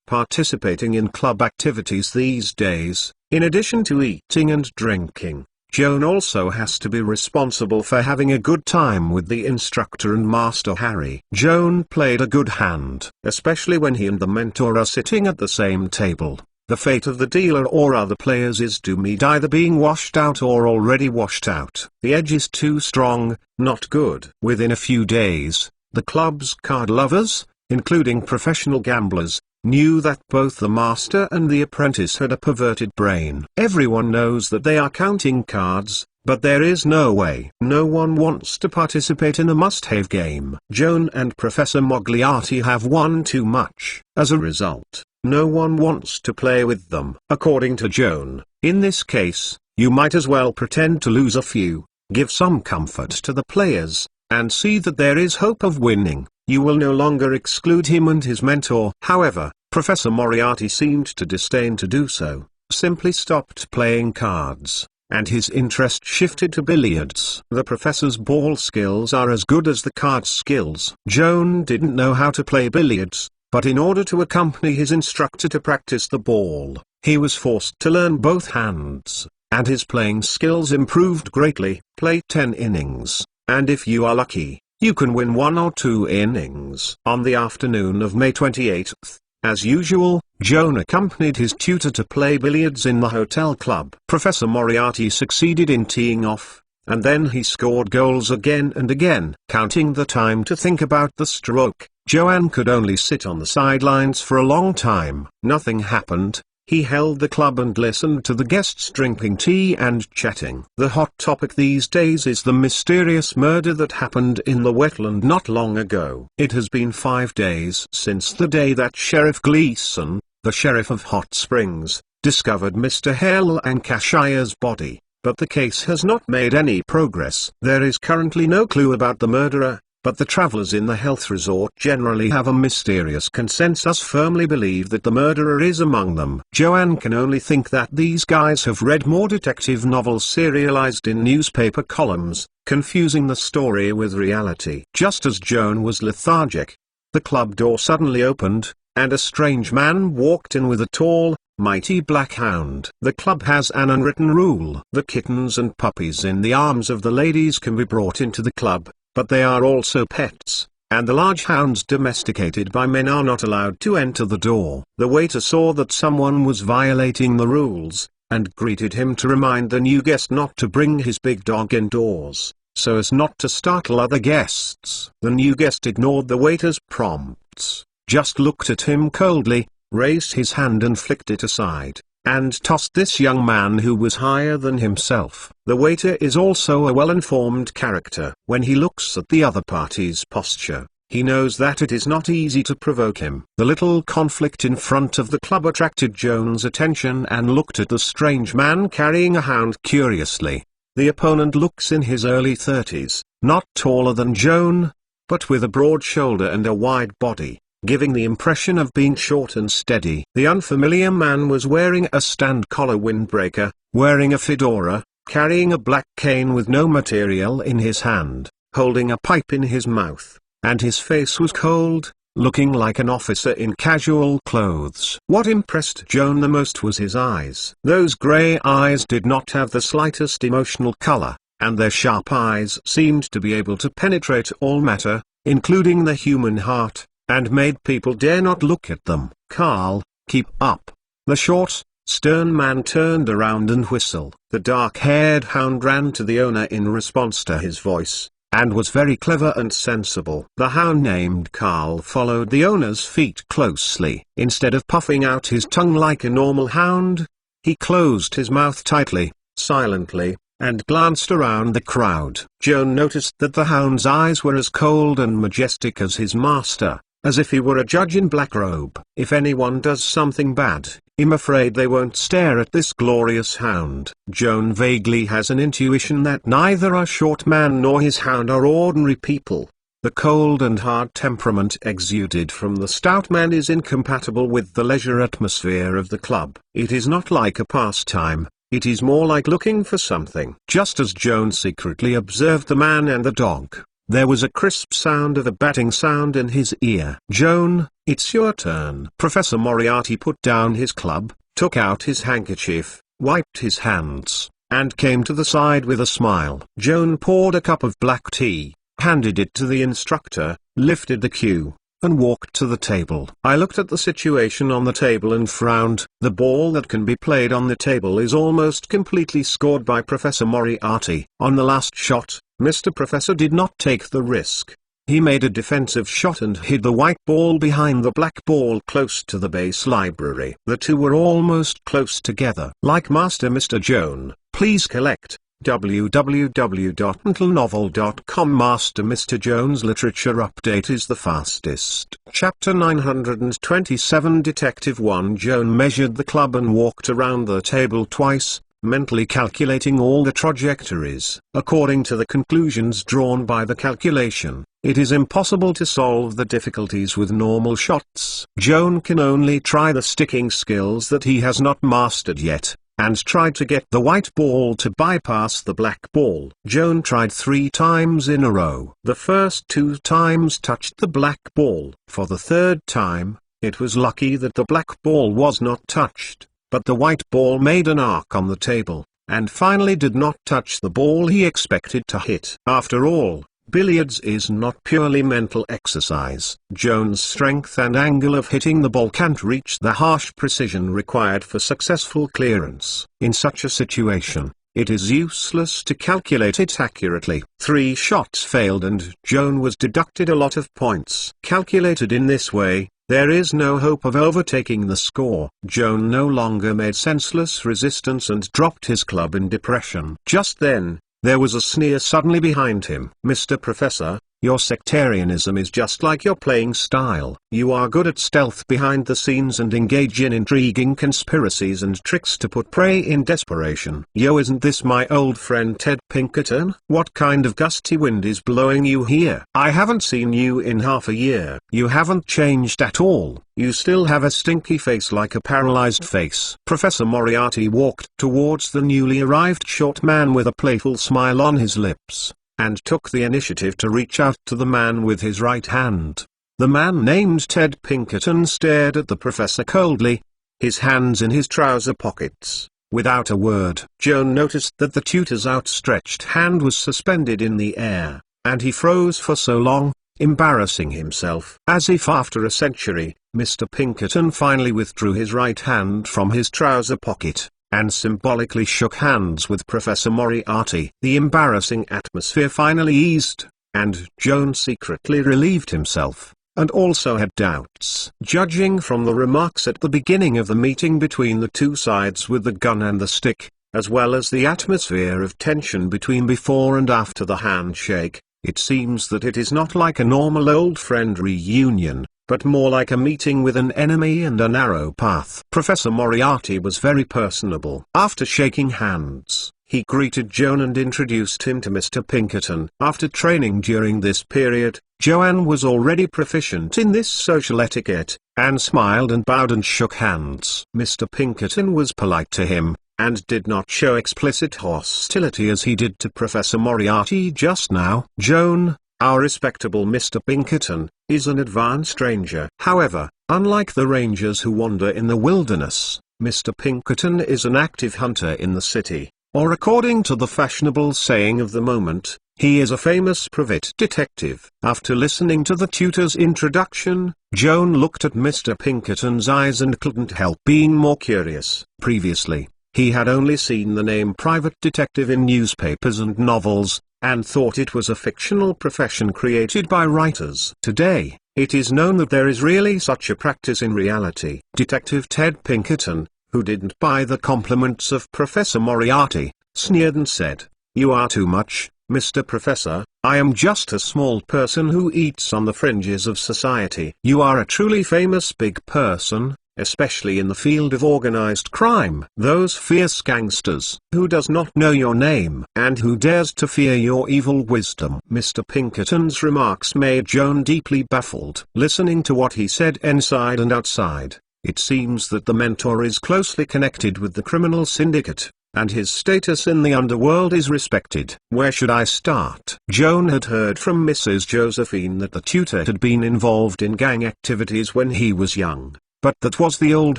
Speaker 1: Participating in club activities these days, in addition to eating and drinking, Joan also has to be responsible for having a good time with the instructor and Master Harry. Joan played a good hand, especially when he and the mentor are sitting at the same table. The fate of the dealer or other players is doomed, either being washed out or already washed out. The edge is too strong, not good. Within a few days, the club's card lovers, including professional gamblers, knew that both the master and the apprentice had a perverted brain. Everyone knows that they are counting cards, but there is no way. No one wants to participate in a must-have game. Joan and Professor Mogliati have won too much. As a result, no one wants to play with them. According to Joan, in this case, you might as well pretend to lose a few, give some comfort to the players, and see that there is hope of winning. You will no longer exclude him and his mentor. However, Professor Moriarty seemed to disdain to do so, simply stopped playing cards, and his interest shifted to billiards. The professor's ball skills are as good as the card skills. Joan didn't know how to play billiards, but in order to accompany his instructor to practice the ball, he was forced to learn both hands, and his playing skills improved greatly. Play 10 innings, and if you are lucky, you can win 1 or 2 innings. On the afternoon of May 28th, as usual, Joan accompanied his tutor to play billiards in the hotel club. Professor Moriarty succeeded in teeing off, and then he scored goals again and again. Counting the time to think about the stroke, Joan could only sit on the sidelines for a long time. Nothing happened. He held the club and listened to the guests drinking tea and chatting. The hot topic these days is the mysterious murder that happened in the wetland not long ago. It has been 5 days since the day that Sheriff Gleason, the sheriff of Hot Springs, discovered Mr. Hale Lancashire's body, but the case has not made any progress. There is currently no clue about the murderer, but the travelers in the health resort generally have a mysterious consensus, firmly believe that the murderer is among them. Joanne can only think that these guys have read more detective novels serialized in newspaper columns, confusing the story with reality. Just as Joan was lethargic, the club door suddenly opened, and a strange man walked in with a tall, mighty black hound. The club has an unwritten rule. The kittens and puppies in the arms of the ladies can be brought into the club, but they are also pets, and the large hounds domesticated by men are not allowed to enter the door. The waiter saw that someone was violating the rules, and greeted him to remind the new guest not to bring his big dog indoors, so as not to startle other guests. The new guest ignored the waiter's prompts, just looked at him coldly, raised his hand and flicked it aside, and tossed this young man who was higher than himself. The waiter is also a well-informed character. When he looks at the other party's posture, he knows that it is not easy to provoke him. The little conflict in front of the club attracted Joan's attention and looked at the strange man carrying a hound curiously. The opponent looks in his early 30s, not taller than Joan, but with a broad shoulder and a wide body, giving the impression of being short and steady. The unfamiliar man was wearing a stand collar windbreaker, wearing a fedora, carrying a black cane with no material in his hand, holding a pipe in his mouth, and his face was cold, looking like an officer in casual clothes. What impressed Joan the most was his eyes. Those grey eyes did not have the slightest emotional color, and their sharp eyes seemed to be able to penetrate all matter, including the human heart, and made people dare not look at them. "Carl, keep up." The short, stern man turned around and whistled. The dark-haired hound ran to the owner in response to his voice, and was very clever and sensible. The hound named Carl followed the owner's feet closely. Instead of puffing out his tongue like a normal hound, he closed his mouth tightly, silently, and glanced around the crowd. Joan noticed that the hound's eyes were as cold and majestic as his master, as if he were a judge in black robe. If anyone does something bad, I'm afraid they won't stare at this glorious hound. Joan vaguely has an intuition that neither our short man nor his hound are ordinary people. The cold and hard temperament exuded from the stout man is incompatible with the leisure atmosphere of the club. It is not like a pastime, it is more like looking for something. Just as Joan secretly observed the man and the dog, there was a crisp sound of a batting sound in his ear. "Joan, it's your turn." Professor Moriarty put down his club, took out his handkerchief, wiped his hands, and came to the side with a smile. Joan poured a cup of black tea, handed it to the instructor, lifted the cue, and walked to the table. I looked at the situation on the table and frowned. The ball that can be played on the table is almost completely scored by Professor Moriarty. On the last shot, Mr. Professor did not take the risk. He made a defensive shot and hid the white ball behind the black ball close to the base library. The two were almost close together. Like Master Mr. Joan, please collect www.mentalnovel.com. Master Mr. Joan's literature update is the fastest. Chapter 927. Detective 1. Joan measured the club and walked around the table twice, mentally calculating all the trajectories. According to the conclusions drawn by the calculation, it is impossible to solve the difficulties with normal shots. Joan can only try the sticking skills that he has not mastered yet, and tried to get the white ball to bypass the black ball. Joan tried 3 times in a row. The first 2 times touched the black ball. For the third time, it was lucky that the black ball was not touched, but the white ball made an arc on the table, and finally did not touch the ball he expected to hit. After all, billiards is not purely mental exercise. Joan's strength and angle of hitting the ball can't reach the harsh precision required for successful clearance. In such a situation, it is useless to calculate it accurately. 3 shots failed and Joan was deducted a lot of points. Calculated in this way, there is no hope of overtaking the score. Joan no longer made senseless resistance and dropped his club in depression. Just then, there was a sneer suddenly behind him. Mr. Professor, your sectarianism is just like your playing style. You are good at stealth behind the scenes and engage in intriguing conspiracies and tricks to put prey in desperation. Yo, isn't this my old friend Ted Pinkerton? What kind of gusty wind is blowing you here? I haven't seen you in half a year. You haven't changed at all. You still have a stinky face like a paralyzed face. Professor Moriarty walked towards the newly arrived short man with a playful smile on his lips, and took the initiative to reach out to the man with his right hand. The man named Ted Pinkerton stared at the professor coldly, his hands in his trouser pockets. Without a word, Joan noticed that the tutor's outstretched hand was suspended in the air, and he froze for so long, embarrassing himself. As if after a century, Mr. Pinkerton finally withdrew his right hand from his trouser pocket, and symbolically shook hands with Professor Moriarty. The embarrassing atmosphere finally eased, and Joan secretly relieved himself, and also had doubts. Judging from the remarks at the beginning of the meeting between the two sides with the gun and the stick, as well as the atmosphere of tension between before and after the handshake, it seems that it is not like a normal old friend reunion, but more like a meeting with an enemy and a narrow path. Professor Moriarty was very personable. After shaking hands, he greeted Joan and introduced him to Mr. Pinkerton. After training during this period, Joanne was already proficient in this social etiquette, and smiled and bowed and shook hands. Mr. Pinkerton was polite to him, and did not show explicit hostility as he did to Professor Moriarty just now. Joan, our respectable Mr. Pinkerton, is an advanced ranger. However, unlike the rangers who wander in the wilderness, Mr. Pinkerton is an active hunter in the city, or according to the fashionable saying of the moment, he is a famous private detective. After listening to the tutor's introduction, Joan looked at Mr. Pinkerton's eyes and couldn't help being more curious. Previously, he had only seen the name private detective in newspapers and novels, and thought it was a fictional profession created by writers. Today, it is known that there is really such a practice in reality. Detective Ted Pinkerton, who didn't buy the compliments of Professor Moriarty, sneered and said, "You are too much, Mr. Professor. I am just a small person who eats on the fringes of society. You are a truly famous big person, especially in the field of organized crime. Those fierce gangsters. Who does not know your name, and who dares to fear your evil wisdom?" Mr. Pinkerton's remarks made Joan deeply baffled. Listening to what he said inside and outside, it seems that the mentor is closely connected with the criminal syndicate, and his status in the underworld is respected. Where should I start? Joan had heard from Mrs. Josephine that the tutor had been involved in gang activities when he was young, but that was the old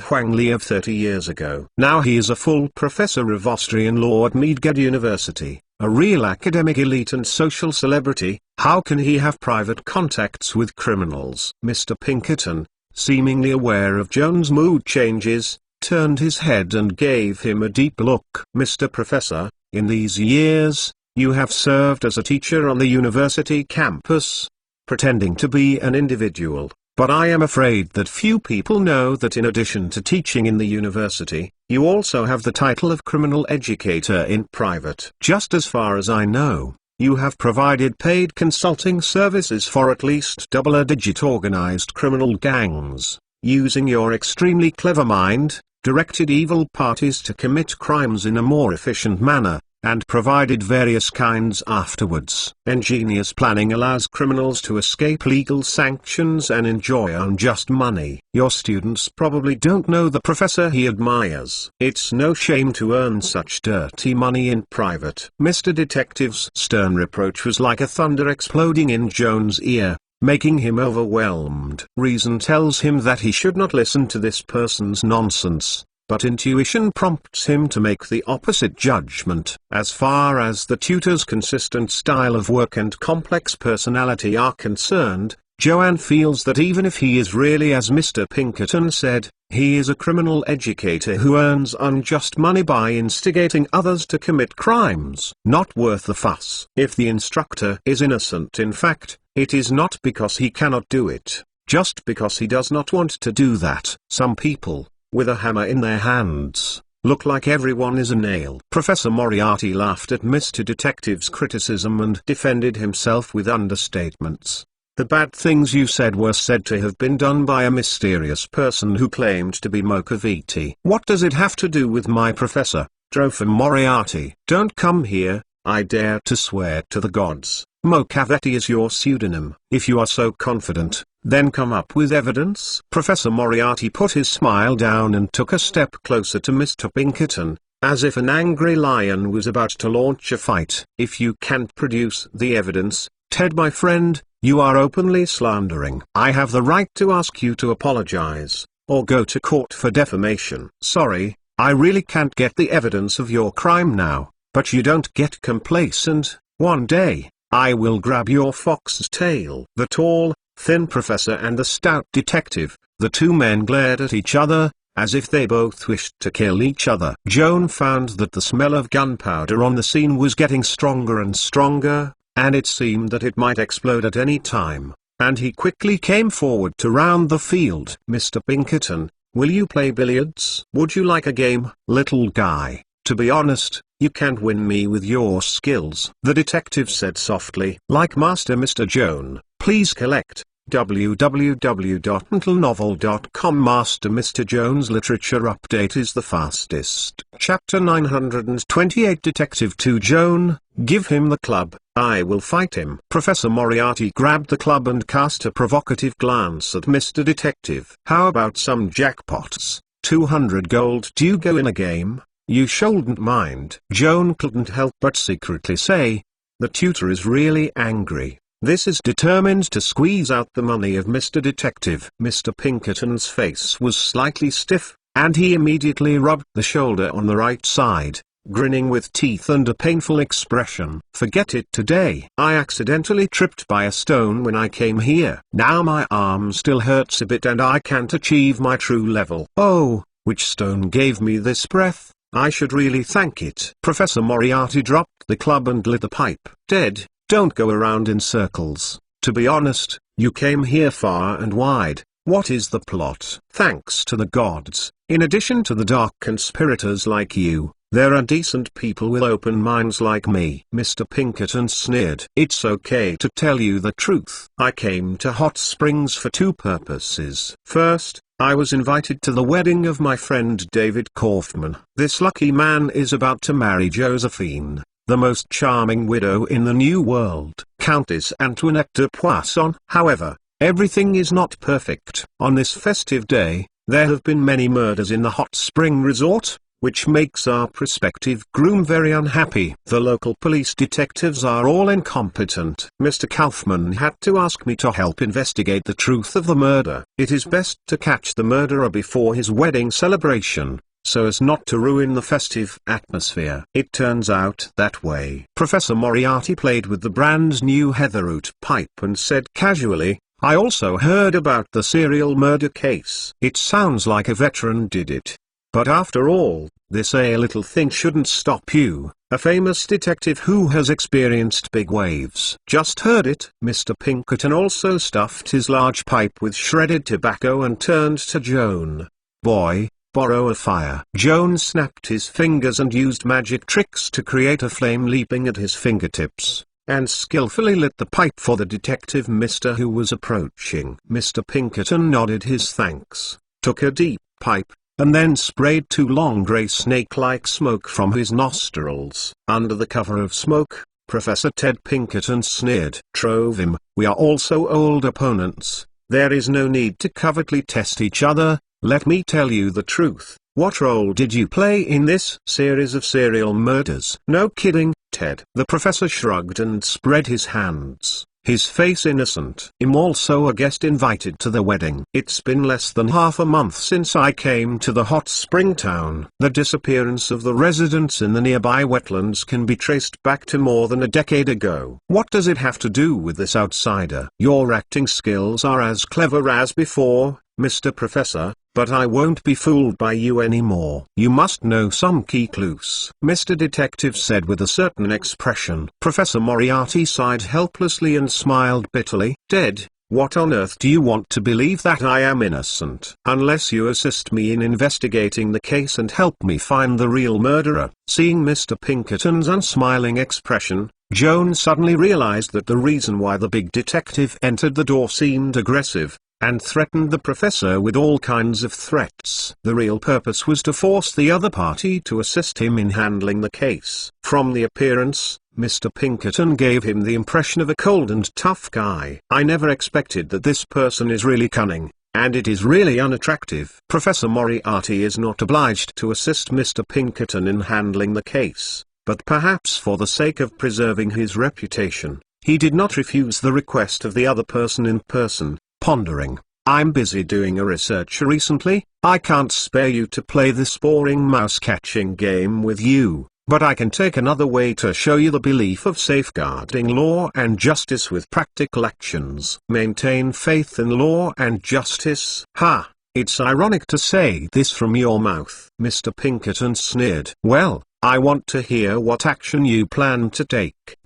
Speaker 1: Huang Li of 30 years ago. Now he is a full professor of Austrian law at Mage Joan University, a real academic elite and social celebrity. How can he have private contacts with criminals? Mr. Pinkerton, seemingly aware of Joan's mood changes, turned his head and gave him a deep look. Mr. Professor, in these years, you have served as a teacher on the university campus, pretending to be an individual, but I am afraid that few people know that in addition to teaching in the university, you also have the title of criminal educator in private. Just as far as I know, you have provided paid consulting services for at least double-digit organized criminal gangs, using your extremely clever mind, directed evil parties to commit crimes in a more efficient manner, and provided various kinds afterwards. Ingenious planning allows criminals to escape legal sanctions and enjoy unjust money. Your students probably don't know the professor he admires. It's no shame to earn such dirty money in private. Mr. Detective's stern reproach was like a thunder exploding in Joan's ear, making him overwhelmed. Reason tells him that he should not listen to this person's nonsense, but intuition prompts him to make the opposite judgment. As far as the tutor's consistent style of work and complex personality are concerned, Joan feels that even if he is really, as Mr. Pinkerton said, he is a criminal educator who earns unjust money by instigating others to commit crimes, not worth the fuss. If the instructor is innocent, in fact, it is not because he cannot do it, just because he does not want to do that. Some people, with a hammer in their hands, look like everyone is a nail. Professor Moriarty laughed at Mr. Detective's criticism and defended himself with understatements. The bad things you said were said to have been done by a mysterious person who claimed to be Mokaviti. What does it have to do with my professor, Professor Moriarty? Don't come here, I dare to swear to the gods. Mokaviti is your pseudonym. If you are so confident, then come up with evidence. Professor Moriarty put his smile down and took a step closer to Mr. Pinkerton, as if an angry lion was about to launch a fight. If you can't produce the evidence, Ted my friend, you are openly slandering. I have the right to ask you to apologize, or go to court for defamation. Sorry, I really can't get the evidence of your crime now, but you don't get complacent. One day, I will grab your fox's tail. The tall, thin professor and the stout detective, the two men glared at each other, as if they both wished to kill each other. Joan found that the smell of gunpowder on the scene was getting stronger and stronger, and it seemed that it might explode at any time, and he quickly came forward to round the field. Mr. Pinkerton, will you play billiards? Would you like a game, little guy? To be honest, you can't win me with your skills, the detective said softly. Like Master Mr. Joan, please collect www.mentalnovel.com. Master Mr. Joan's literature update is the fastest. Chapter 928 Detective 2 Joan, give him the club, I will fight him. Professor Moriarty grabbed the club and cast a provocative glance at Mr. Detective. How about some jackpots? 200 gold. Do you go in a game? You shouldn't mind. Joan couldn't help but secretly say, the tutor is really angry. This is determined to squeeze out the money of Mr. Detective. Mr. Pinkerton's face was slightly stiff, and he immediately rubbed the shoulder on the right side, grinning with teeth and a painful expression. Forget it today. I accidentally tripped by a stone when I came here. Now my arm still hurts a bit and I can't achieve my true level. Oh, which stone gave me this breath? I should really thank it. Professor Moriarty dropped the club and lit the pipe. Dead, don't go around in circles. To be honest, you came here far and wide. What is the plot? Thanks to the gods, in addition to the dark conspirators like you, there are decent people with open minds like me. Mr. Pinkerton sneered. It's okay to tell you the truth. I came to Hot Springs for two purposes. First, I was invited to the wedding of my friend David Kaufman. This lucky man is about to marry Josephine, the most charming widow in the New World, Countess Antoinette de Poisson. However, everything is not perfect. On this festive day, there have been many murders in the Hot Spring Resort, which makes our prospective groom very unhappy. The local police detectives are all incompetent. Mr. Kaufman had to ask me to help investigate the truth of the murder. It is best to catch the murderer before his wedding celebration, so as not to ruin the festive atmosphere. It turns out that way. Professor Moriarty played with the brand new heatherroot pipe and said casually, "I also heard about the serial murder case. It sounds like a veteran did it. But after all, this little thing shouldn't stop you, a famous detective who has experienced big waves." Just heard it. Mr. Pinkerton also stuffed his large pipe with shredded tobacco and turned to Joan. "Boy, borrow a fire." Joan snapped his fingers and used magic tricks to create a flame leaping at his fingertips, and skillfully lit the pipe for the detective mister who was approaching. Mr. Pinkerton nodded his thanks, took a deep pipe, and then sprayed two long grey snake-like smoke from his nostrils. Under the cover of smoke, Professor Ted Pinkerton sneered. "Trove him, we are also old opponents. There is no need to covertly test each other. Let me tell you the truth. What role did you play in this series of serial murders?" "No kidding, Ted." The professor shrugged and spread his hands, his face innocent. "I'm also a guest invited to the wedding. It's been less than half a month since I came to the hot spring town. The disappearance of the residents in the nearby wetlands can be traced back to more than a decade ago. What does it have to do with this outsider?" "Your acting skills are as clever as before, Mr. Professor, but I won't be fooled by you anymore. You must know some key clues," Mr. Detective said with a certain expression. Professor Moriarty sighed helplessly and smiled bitterly. "Ted, what on earth do you want to believe that I am innocent? Unless you assist me in investigating the case and help me find the real murderer." Seeing Mr. Pinkerton's unsmiling expression, Joan suddenly realized that the reason why the big detective entered the door seemed aggressive, and threatened the professor with all kinds of threats. The real purpose was to force the other party to assist him in handling the case. From the appearance, Mr. Pinkerton gave him the impression of a cold and tough guy. "I never expected that. This person is really cunning, and it is really unattractive." Professor Moriarty is not obliged to assist Mr. Pinkerton in handling the case, but perhaps for the sake of preserving his reputation, he did not refuse the request of the other person in person. Pondering, "I'm busy doing a research recently, I can't spare you to play this boring mouse-catching game with you, but I can take another way to show you the belief of safeguarding law and justice with practical actions. Maintain faith in law and justice." "Ha, it's ironic to say this from your mouth," Mr. Pinkerton sneered. "Well, I want to hear what action you plan to take.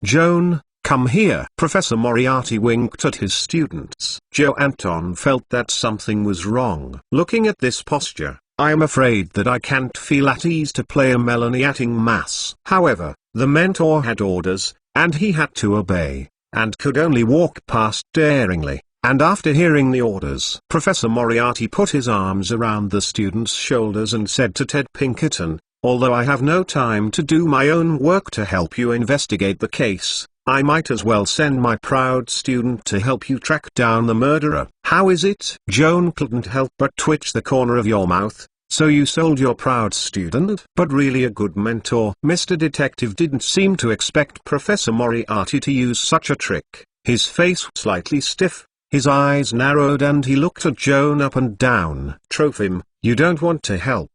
Speaker 1: Joan, come here." Professor Moriarty winked at his students. Joe Anton felt that something was wrong. "Looking at this posture, I am afraid that I can't feel at ease to play a melaniating mass." However, the mentor had orders, and he had to obey, and could only walk past daringly. And after hearing the orders, Professor Moriarty put his arms around the student's shoulders and said to Ted Pinkerton, "Although I have no time to do my own work to help you investigate the case, I might as well send my proud student to help you track down the murderer." "How is it?" Joan couldn't help but twitch the corner of your mouth. "So you sold your proud student?" "But really a good mentor." Mr. Detective didn't seem to expect Professor Moriarty to use such a trick. His face slightly stiff, his eyes narrowed, and he looked at Joan up and down. "Trophim, you don't want to help.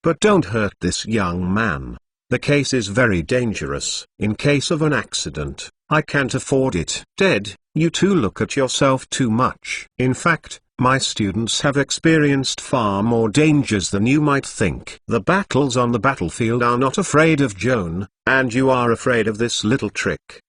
Speaker 1: But don't hurt this young man. The case is very dangerous. In case of an accident, I can't afford it." "Ted, you two look at yourself too much. In fact, my students have experienced far more dangers than you might think. The battles on the battlefield are not afraid of Joan, and you are afraid of this little trick?"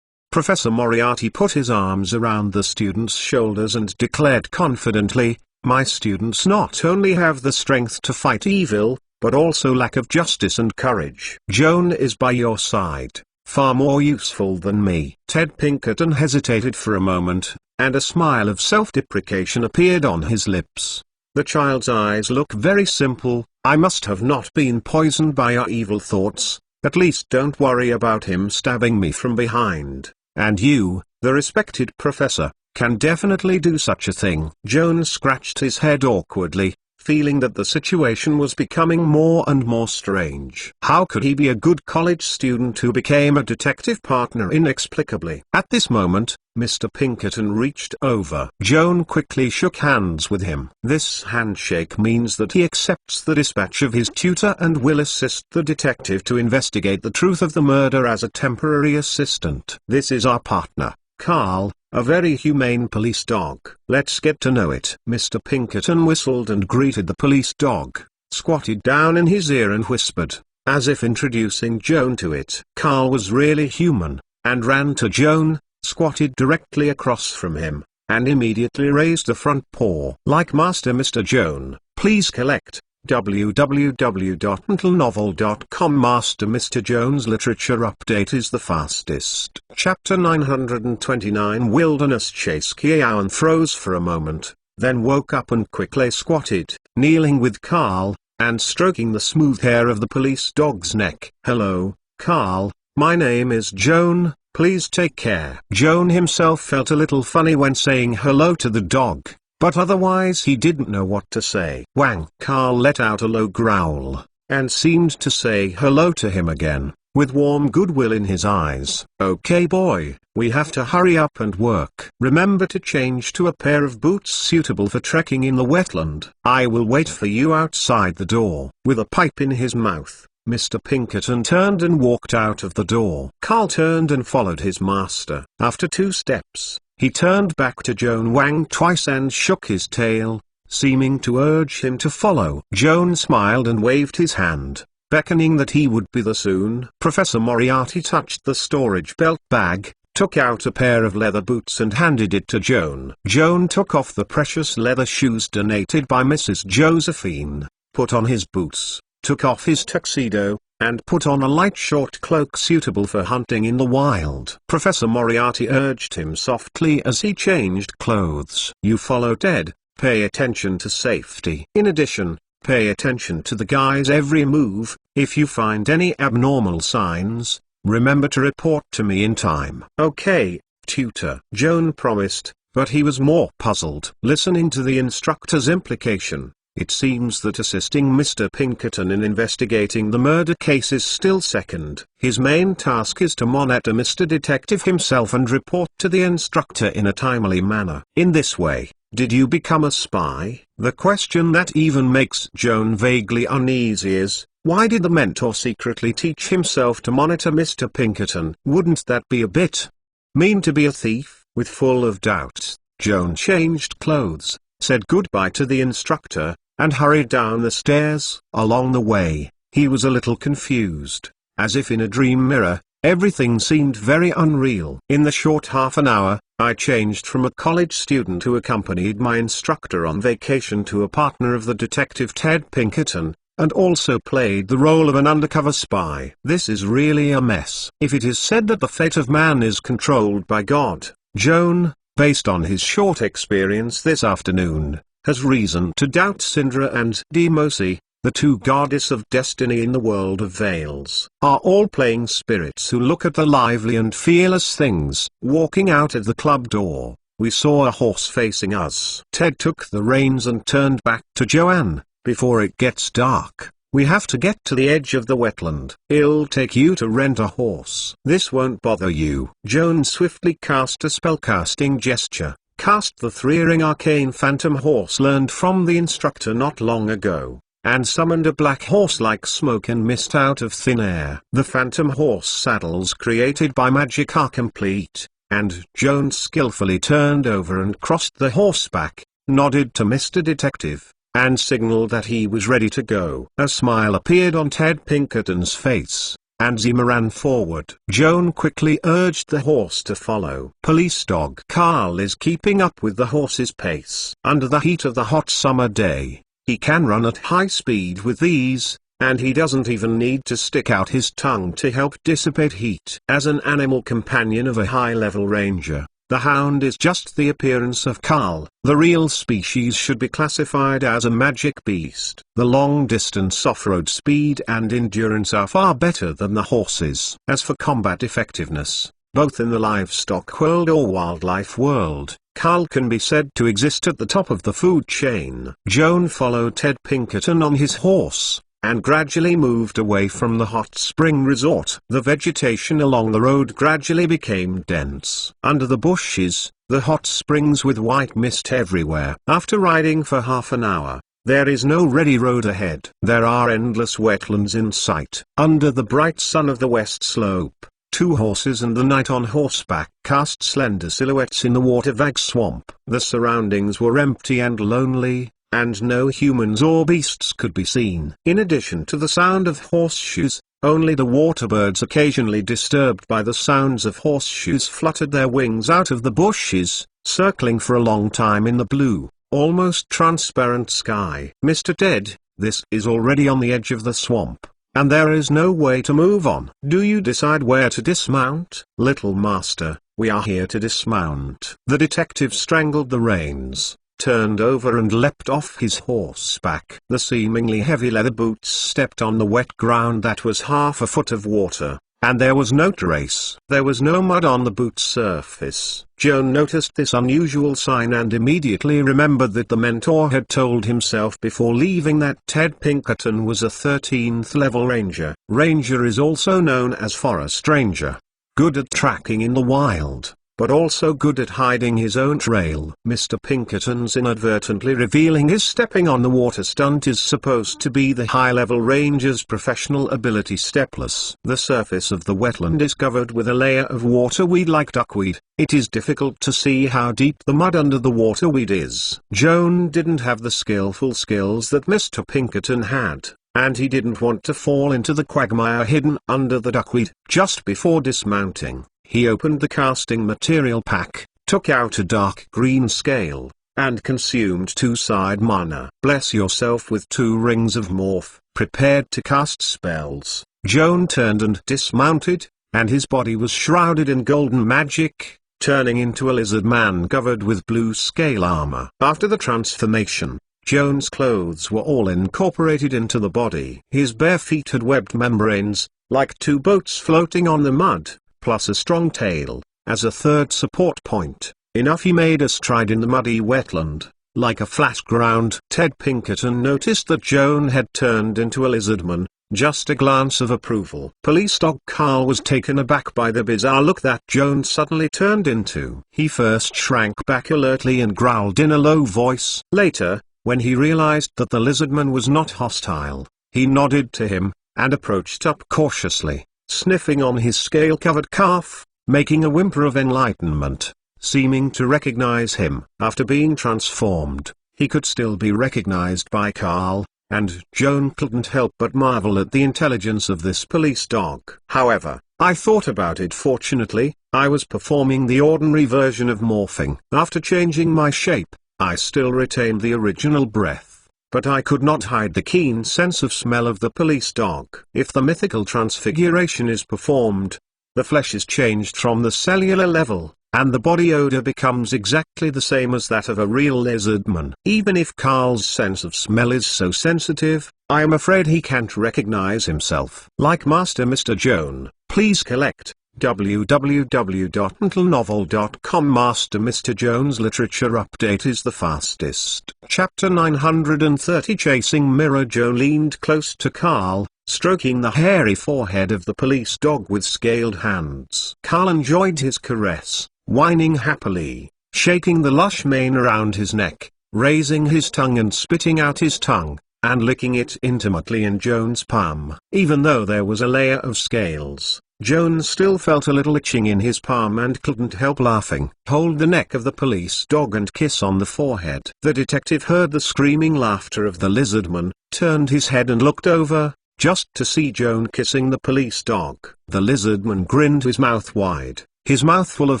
Speaker 1: Professor Moriarty put his arms around the student's shoulders and declared confidently, "My students not only have the strength to fight evil, but also lack of justice and courage. Joan is by your side, far more useful than me." Ted Pinkerton hesitated for a moment, and a smile of self-deprecation appeared on his lips. "The child's eyes look very simple. I must have not been poisoned by your evil thoughts. At least don't worry about him stabbing me from behind. And you, the respected professor, can definitely do such a thing." Joan scratched his head awkwardly, feeling that the situation was becoming more and more strange. How could he be a good college student who became a detective partner inexplicably? At this moment, Mr. Pinkerton reached over. Joan quickly shook hands with him. This handshake means that he accepts the dispatch of his tutor and will assist the detective to investigate the truth of the murder as a temporary assistant. This is our partner, Carl, a very humane police dog. Let's get to know it. Mr. Pinkerton whistled and greeted the police dog, squatted down in his ear and whispered, as if introducing Joan to it. Carl was really human, and ran to Joan, squatted directly across from him, and immediately raised a front paw. Like Master Mr. Joan, please collect www.mentalnovel.com. Master Mr. Joan's literature update is the fastest. Chapter 929 Wilderness Chase. Kiawan froze for a moment, then woke up and quickly squatted, kneeling with Carl, and stroking the smooth hair of the police dog's neck. Hello, Carl, my name is Joan, please take care. Joan himself felt a little funny when saying hello to the dog, but otherwise he didn't know what to say. Wang! Carl let out a low growl, and seemed to say hello to him again, with warm goodwill in his eyes. Okay boy, we have to hurry up and work. Remember to change to a pair of boots suitable for trekking in the wetland. I will wait for you outside the door. With a pipe in his mouth, Mr. Pinkerton turned and walked out of the door. Carl turned and followed his master. After 2 steps, he turned back to Joan Wang twice and shook his tail, seeming to urge him to follow. Joan smiled and waved his hand, beckoning that he would be there soon. Professor Moriarty touched the storage belt bag, took out a pair of leather boots and handed it to Joan. Joan took off the precious leather shoes donated by Mrs. Josephine, put on his boots, took off his tuxedo, and put on a light short cloak suitable for hunting in the wild. Professor Moriarty urged him softly as he changed clothes. You follow Ted, pay attention to safety. In addition, pay attention to the guy's every move. If you find any abnormal signs, remember to report to me in time. Okay, tutor. Joan promised, but he was more puzzled. Listening to the instructor's implication, it seems that assisting Mr. Pinkerton in investigating the murder case is still second. His main task is to monitor Mr. Detective himself and report to the instructor in a timely manner. In this way, did you become a spy? The question that even makes Joan vaguely uneasy is, why did the mentor secretly teach himself to monitor Mr. Pinkerton? Wouldn't that be a bit mean to be a thief? With full of doubts, Joan changed clothes, said goodbye to the instructor, and hurried down the stairs. Along the way, he was a little confused. As if in a dream mirror, everything seemed very unreal. In the short half an hour, I changed from a college student who accompanied my instructor on vacation to a partner of the detective Ted Pinkerton, and also played the role of an undercover spy. This is really a mess. If it is said that the fate of man is controlled by God, Joan, based on his short experience this afternoon, has reason to doubt Syndra and Demosi, the 2 goddess of destiny in the world of Veils, are all playing spirits who look at the lively and fearless things. Walking out of the club door, we saw a horse facing us. Ted took the reins and turned back to Joanne. Before it gets dark, we have to get to the edge of the wetland. It'll take you to rent a horse. This won't bother you. Joan swiftly cast a spellcasting gesture, cast the 3-ring arcane phantom horse learned from the instructor not long ago, and summoned a black horse like smoke and mist out of thin air. The phantom horse saddles created by magic are complete, and Joan skillfully turned over and crossed the horseback, nodded to Mr. Detective, and signaled that he was ready to go. A smile appeared on Ted Pinkerton's face, and Zima ran forward. Joan quickly urged the horse to follow. Police dog Carl is keeping up with the horse's pace. Under the heat of the hot summer day, he can run at high speed with ease, and he doesn't even need to stick out his tongue to help dissipate heat. As an animal companion of a high-level ranger, the hound is just the appearance of Carl. The real species should be classified as a magic beast. The long-distance off-road speed and endurance are far better than the horses. As for combat effectiveness, both in the livestock world or wildlife world, Carl can be said to exist at the top of the food chain. Joan followed Ted Pinkerton on his horse, and gradually moved away from the hot spring resort. The vegetation along the road gradually became dense. Under the bushes, the hot springs with white mist everywhere. After riding for half an hour, there is no ready road ahead. There are endless wetlands in sight. Under the bright sun of the west slope, two horses and the knight on horseback cast slender silhouettes in the water-vague swamp. The surroundings were empty and lonely, and no humans or beasts could be seen. In addition to the sound of horseshoes, only the waterbirds, occasionally disturbed by the sounds of horseshoes, fluttered their wings out of the bushes, circling for a long time in the blue, almost transparent sky. "Mr. Ted, this is already on the edge of the swamp, and there is no way to move on. Do you decide where to dismount?" "Little master, we are here to dismount." The detective strangled the reins, turned over and leapt off his horseback. The seemingly heavy leather boots stepped on the wet ground that was half a foot of water, and there was no trace. There was no mud on the boot's surface. Joan noticed this unusual sign and immediately remembered that the mentor had told himself before leaving that Ted Pinkerton was a 13th level ranger. Ranger is also known as forest ranger. Good at tracking in the wild, but also good at hiding his own trail. Mr. Pinkerton's inadvertently revealing his stepping on the water stunt is supposed to be the high-level ranger's professional ability. Stepless. The surface of the wetland is covered with a layer of waterweed like duckweed. It is difficult to see how deep the mud under the waterweed is. Joan didn't have the skills that Mr. Pinkerton had, and he didn't want to fall into the quagmire hidden under the duckweed. Just before dismounting, he opened the casting material pack, took out a dark green scale, and consumed 2 side mana. "Bless yourself with 2 rings of morph." Prepared to cast spells, Joan turned and dismounted, and his body was shrouded in golden magic, turning into a lizard man covered with blue scale armor. After the transformation, Joan's clothes were all incorporated into the body. His bare feet had webbed membranes, like 2 boats floating on the mud, plus a strong tail, as a third support point. Enough he made a stride in the muddy wetland, like a flat ground. Ted Pinkerton noticed that Joan had turned into a lizardman, just a glance of approval. Police dog Carl was taken aback by the bizarre look that Joan suddenly turned into. He first shrank back alertly and growled in a low voice. Later, when he realized that the lizardman was not hostile, he nodded to him, and approached up cautiously, sniffing on his scale-covered calf, making a whimper of enlightenment, seeming to recognize him. After being transformed, he could still be recognized by Carl, and Joan couldn't help but marvel at the intelligence of this police dog. "However, I thought about it. Fortunately, I was performing the ordinary version of morphing. After changing my shape, I still retained the original breath, but I could not hide the keen sense of smell of the police dog. If the mythical transfiguration is performed, the flesh is changed from the cellular level, and the body odor becomes exactly the same as that of a real lizardman. Even if Carl's sense of smell is so sensitive, I am afraid he can't recognize himself. Like Master Mr. Joan, please collect www.untlenovel.com. Master Mr. Joan's literature update is the fastest. Chapter 930. Chasing Mirror. Joan leaned close to Carl, stroking the hairy forehead of the police dog with scaled hands. Carl enjoyed his caress, whining happily, shaking the lush mane around his neck, raising his tongue and spitting out his tongue, and licking it intimately in Joan's palm. Even though there was a layer of scales, Joan still felt a little itching in his palm and couldn't help laughing. Hold the neck of the police dog and kiss on the forehead. The detective heard the screaming laughter of the lizardman, turned his head and looked over, just to see Joan kissing the police dog. The lizardman grinned his mouth wide. His mouth full of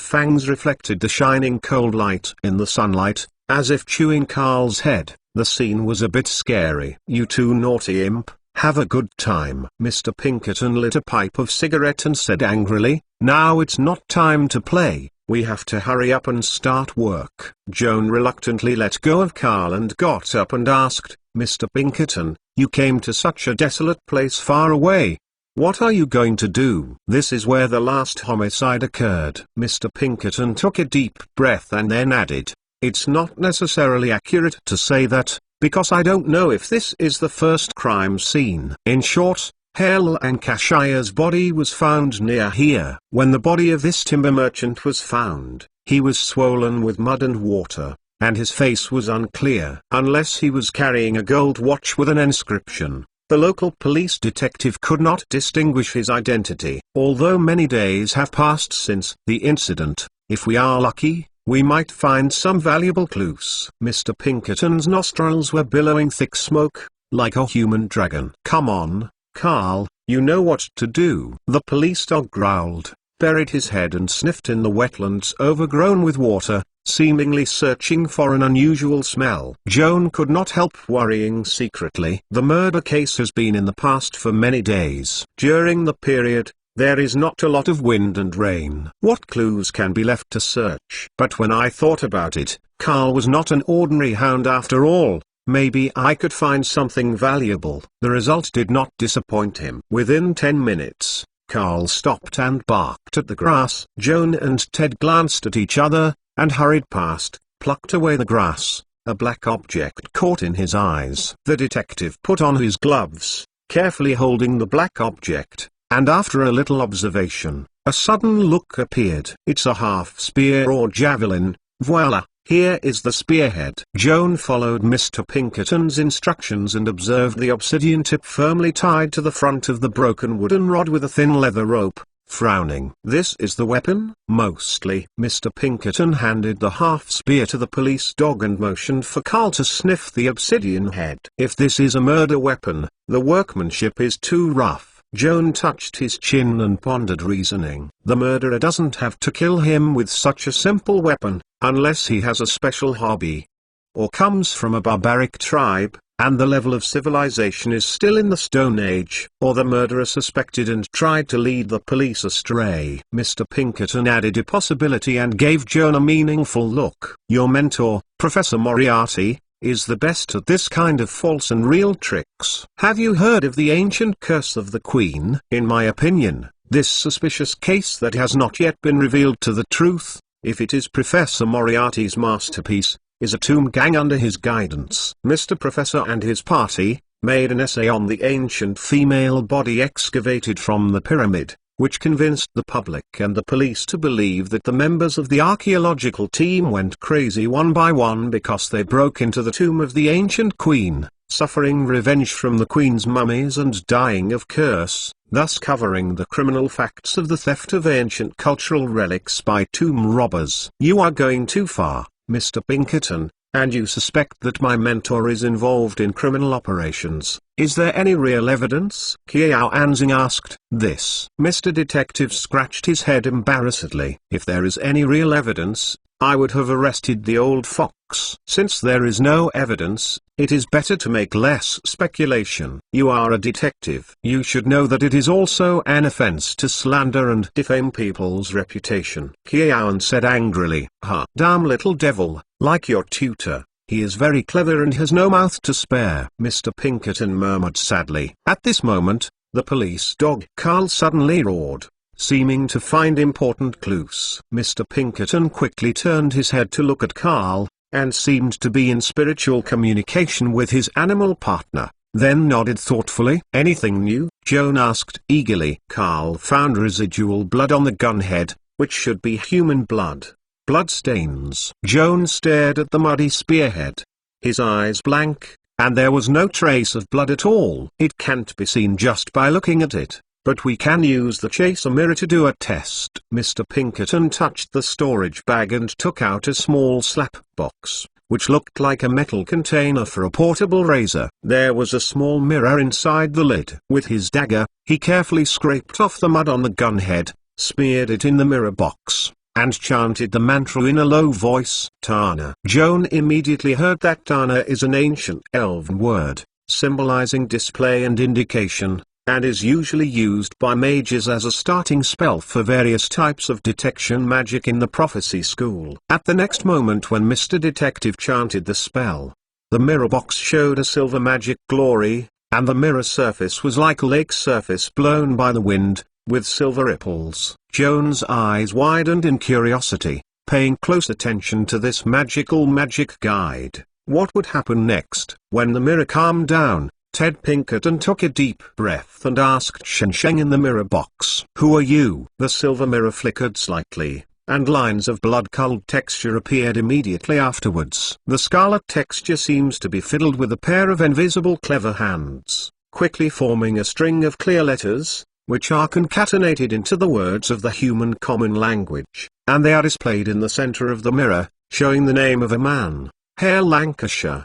Speaker 1: fangs reflected the shining cold light in the sunlight, as if chewing Carl's head. The scene was a bit scary. "You two naughty imp, have a good time." Mr. Pinkerton lit a pipe of cigarette and said angrily, "Now it's not time to play, we have to hurry up and start work." Joan reluctantly let go of Carl and got up and asked, "Mr. Pinkerton, you came to such a desolate place far away. What are you going to do? This is where the last homicide occurred. Mr. Pinkerton took a deep breath and then added, "It's not necessarily accurate to say that, because I don't know if this is the first crime scene. In short, Herr Lancashire's body was found near here. When the body of this timber merchant was found, he was swollen with mud and water, and his face was unclear. Unless he was carrying a gold watch with an inscription, the local police detective could not distinguish his identity. Although many days have passed since the incident, if we are lucky, we might find some valuable clues." Mr. Pinkerton's nostrils were billowing thick smoke, like a human dragon. "Come on, Carl, you know what to do." The police dog growled, buried his head and sniffed in the wetlands overgrown with water, seemingly searching for an unusual smell. Joan could not help worrying secretly. The murder case has been in the past for many days. During the period, there is not a lot of wind and rain. What clues can be left to search? But when I thought about it, Carl was not an ordinary hound after all. Maybe I could find something valuable. The result did not disappoint him. Within 10 minutes, Carl stopped and barked at the grass. Joan and Ted glanced at each other, and hurried past, plucked away the grass. A black object caught in his eyes. The detective put on his gloves, carefully holding the black object, and after a little observation, a sudden look appeared. "It's a half spear or javelin, voila. Here is the spearhead." Joan followed Mr. Pinkerton's instructions and observed the obsidian tip firmly tied to the front of the broken wooden rod with a thin leather rope, frowning. "This is the weapon?" "Mostly." Mr. Pinkerton handed the half-spear to the police dog and motioned for Carl to sniff the obsidian head. "If this is a murder weapon, the workmanship is too rough." Joan touched his chin and pondered, reasoning. "The murderer doesn't have to kill him with such a simple weapon, unless he has a special hobby, or comes from a barbaric tribe, and the level of civilization is still in the Stone Age, or the murderer suspected and tried to lead the police astray." Mr. Pinkerton added a possibility and gave Joan a meaningful look. "Your mentor, Professor Moriarty, is the best at this kind of false and real tricks. Have you heard of the ancient curse of the Queen? In my opinion, this suspicious case that has not yet been revealed to the truth, if it is Professor Moriarty's masterpiece, is a tomb gang under his guidance." Mr. Professor and his party made an essay on the ancient female body excavated from the pyramid, which convinced the public and the police to believe that the members of the archaeological team went crazy one by one because they broke into the tomb of the ancient queen, suffering revenge from the queen's mummies and dying of curse, thus covering the criminal facts of the theft of ancient cultural relics by tomb robbers. "You are going too far, Mr. Pinkerton, and you suspect that my mentor is involved in criminal operations. Is there any real evidence?" Qiao Anzing asked. This. Mr. Detective scratched his head embarrassedly. "If there is any real evidence, I would have arrested the old fox. Since there is no evidence, it is better to make less speculation. You are a detective. You should know that it is also an offense to slander and defame people's reputation." Qiao said angrily. "Ha! Damn little devil, like your tutor. He is very clever and has no mouth to spare." Mr. Pinkerton murmured sadly. At this moment, the police dog Carl suddenly roared, seeming to find important clues. Mr. Pinkerton quickly turned his head to look at Carl, and seemed to be in spiritual communication with his animal partner, then nodded thoughtfully. "Anything new?" Joan asked eagerly. "Carl found residual blood on the gun head, which should be human blood. Bloodstains." Joan stared at the muddy spearhead, his eyes blank, and there was no trace of blood at all. "It can't be seen just by looking at it, but we can use the chaser mirror to do a test." Mr. Pinkerton touched the storage bag and took out a small slap box, which looked like a metal container for a portable razor. There was a small mirror inside the lid. With his dagger, he carefully scraped off the mud on the gun head, smeared it in the mirror box, and chanted the mantra in a low voice. "Tana." Joan immediately heard that Tana is an ancient elven word, symbolizing display and indication, and is usually used by mages as a starting spell for various types of detection magic in the prophecy school. At the next moment when Mr. Detective chanted the spell, the mirror box showed a silver magic glory, and the mirror surface was like a lake surface blown by the wind, with silver ripples. Joan's eyes widened in curiosity, paying close attention to this magic guide. What would happen next? When the mirror calmed down, Ted Pinkerton took a deep breath and asked Shen Sheng in the mirror box, "Who are you?" The silver mirror flickered slightly, and lines of blood-colored texture appeared immediately afterwards. The scarlet texture seems to be fiddled with a pair of invisible clever hands, quickly forming a string of clear letters, which are concatenated into the words of the human common language, and they are displayed in the center of the mirror, showing the name of a man, Herr Lancashire.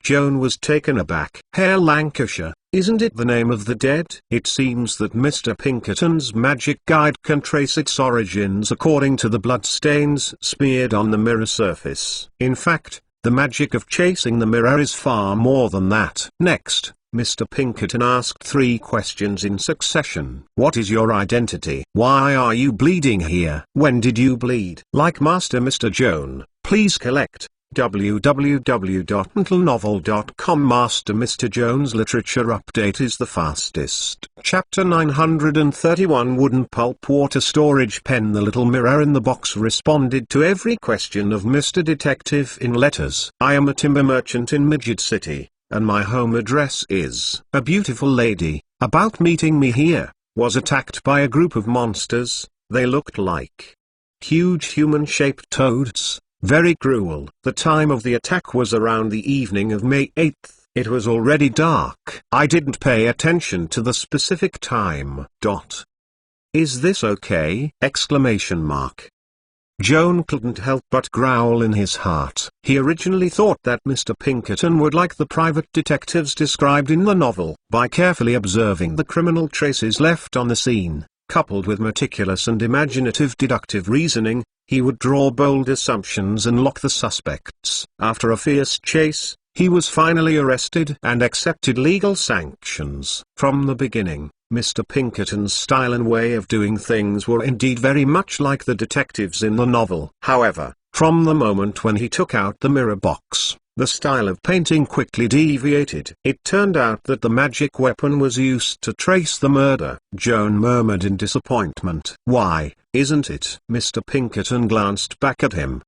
Speaker 1: Joan was taken aback. Herr Lancashire, isn't it the name of the dead? It seems that Mr. Pinkerton's magic guide can trace its origins according to the bloodstains smeared on the mirror surface. In fact, the magic of chasing the mirror is far more than that. Next, Mr. Pinkerton asked 3 questions in succession. What is your identity? Why are you bleeding here? When did you bleed? Like Master Mr. Joan, please collect www.mentalnovel.com. Master Mr. Joan's literature update is the fastest. Chapter 931 Wooden Pulp Water Storage Pen. The little mirror in the box responded to every question of Mr. Detective in letters. I am a timber merchant in Midget City, and my home address is. A beautiful lady, about meeting me here, was attacked by a group of monsters. They looked like huge human-shaped toads. Very cruel. The time of the attack was around the evening of May 8th. It was already dark. I didn't pay attention to the specific time. Is this okay? Exclamation mark. Joan couldn't help but growl in his heart. He originally thought that Mr. Pinkerton would like the private detectives described in the novel. By carefully observing the criminal traces left on the scene, coupled with meticulous and imaginative deductive reasoning, he would draw bold assumptions and lock the suspects. After a fierce chase, he was finally arrested and accepted legal sanctions. From the beginning, Mr. Pinkerton's style and way of doing things were indeed very much like the detectives in the novel. However, from the moment when he took out the mirror box, the style of painting quickly deviated. It turned out that the magic weapon was used to trace the murder. Joan murmured in disappointment. Why, isn't it? Mr. Pinkerton glanced back at him.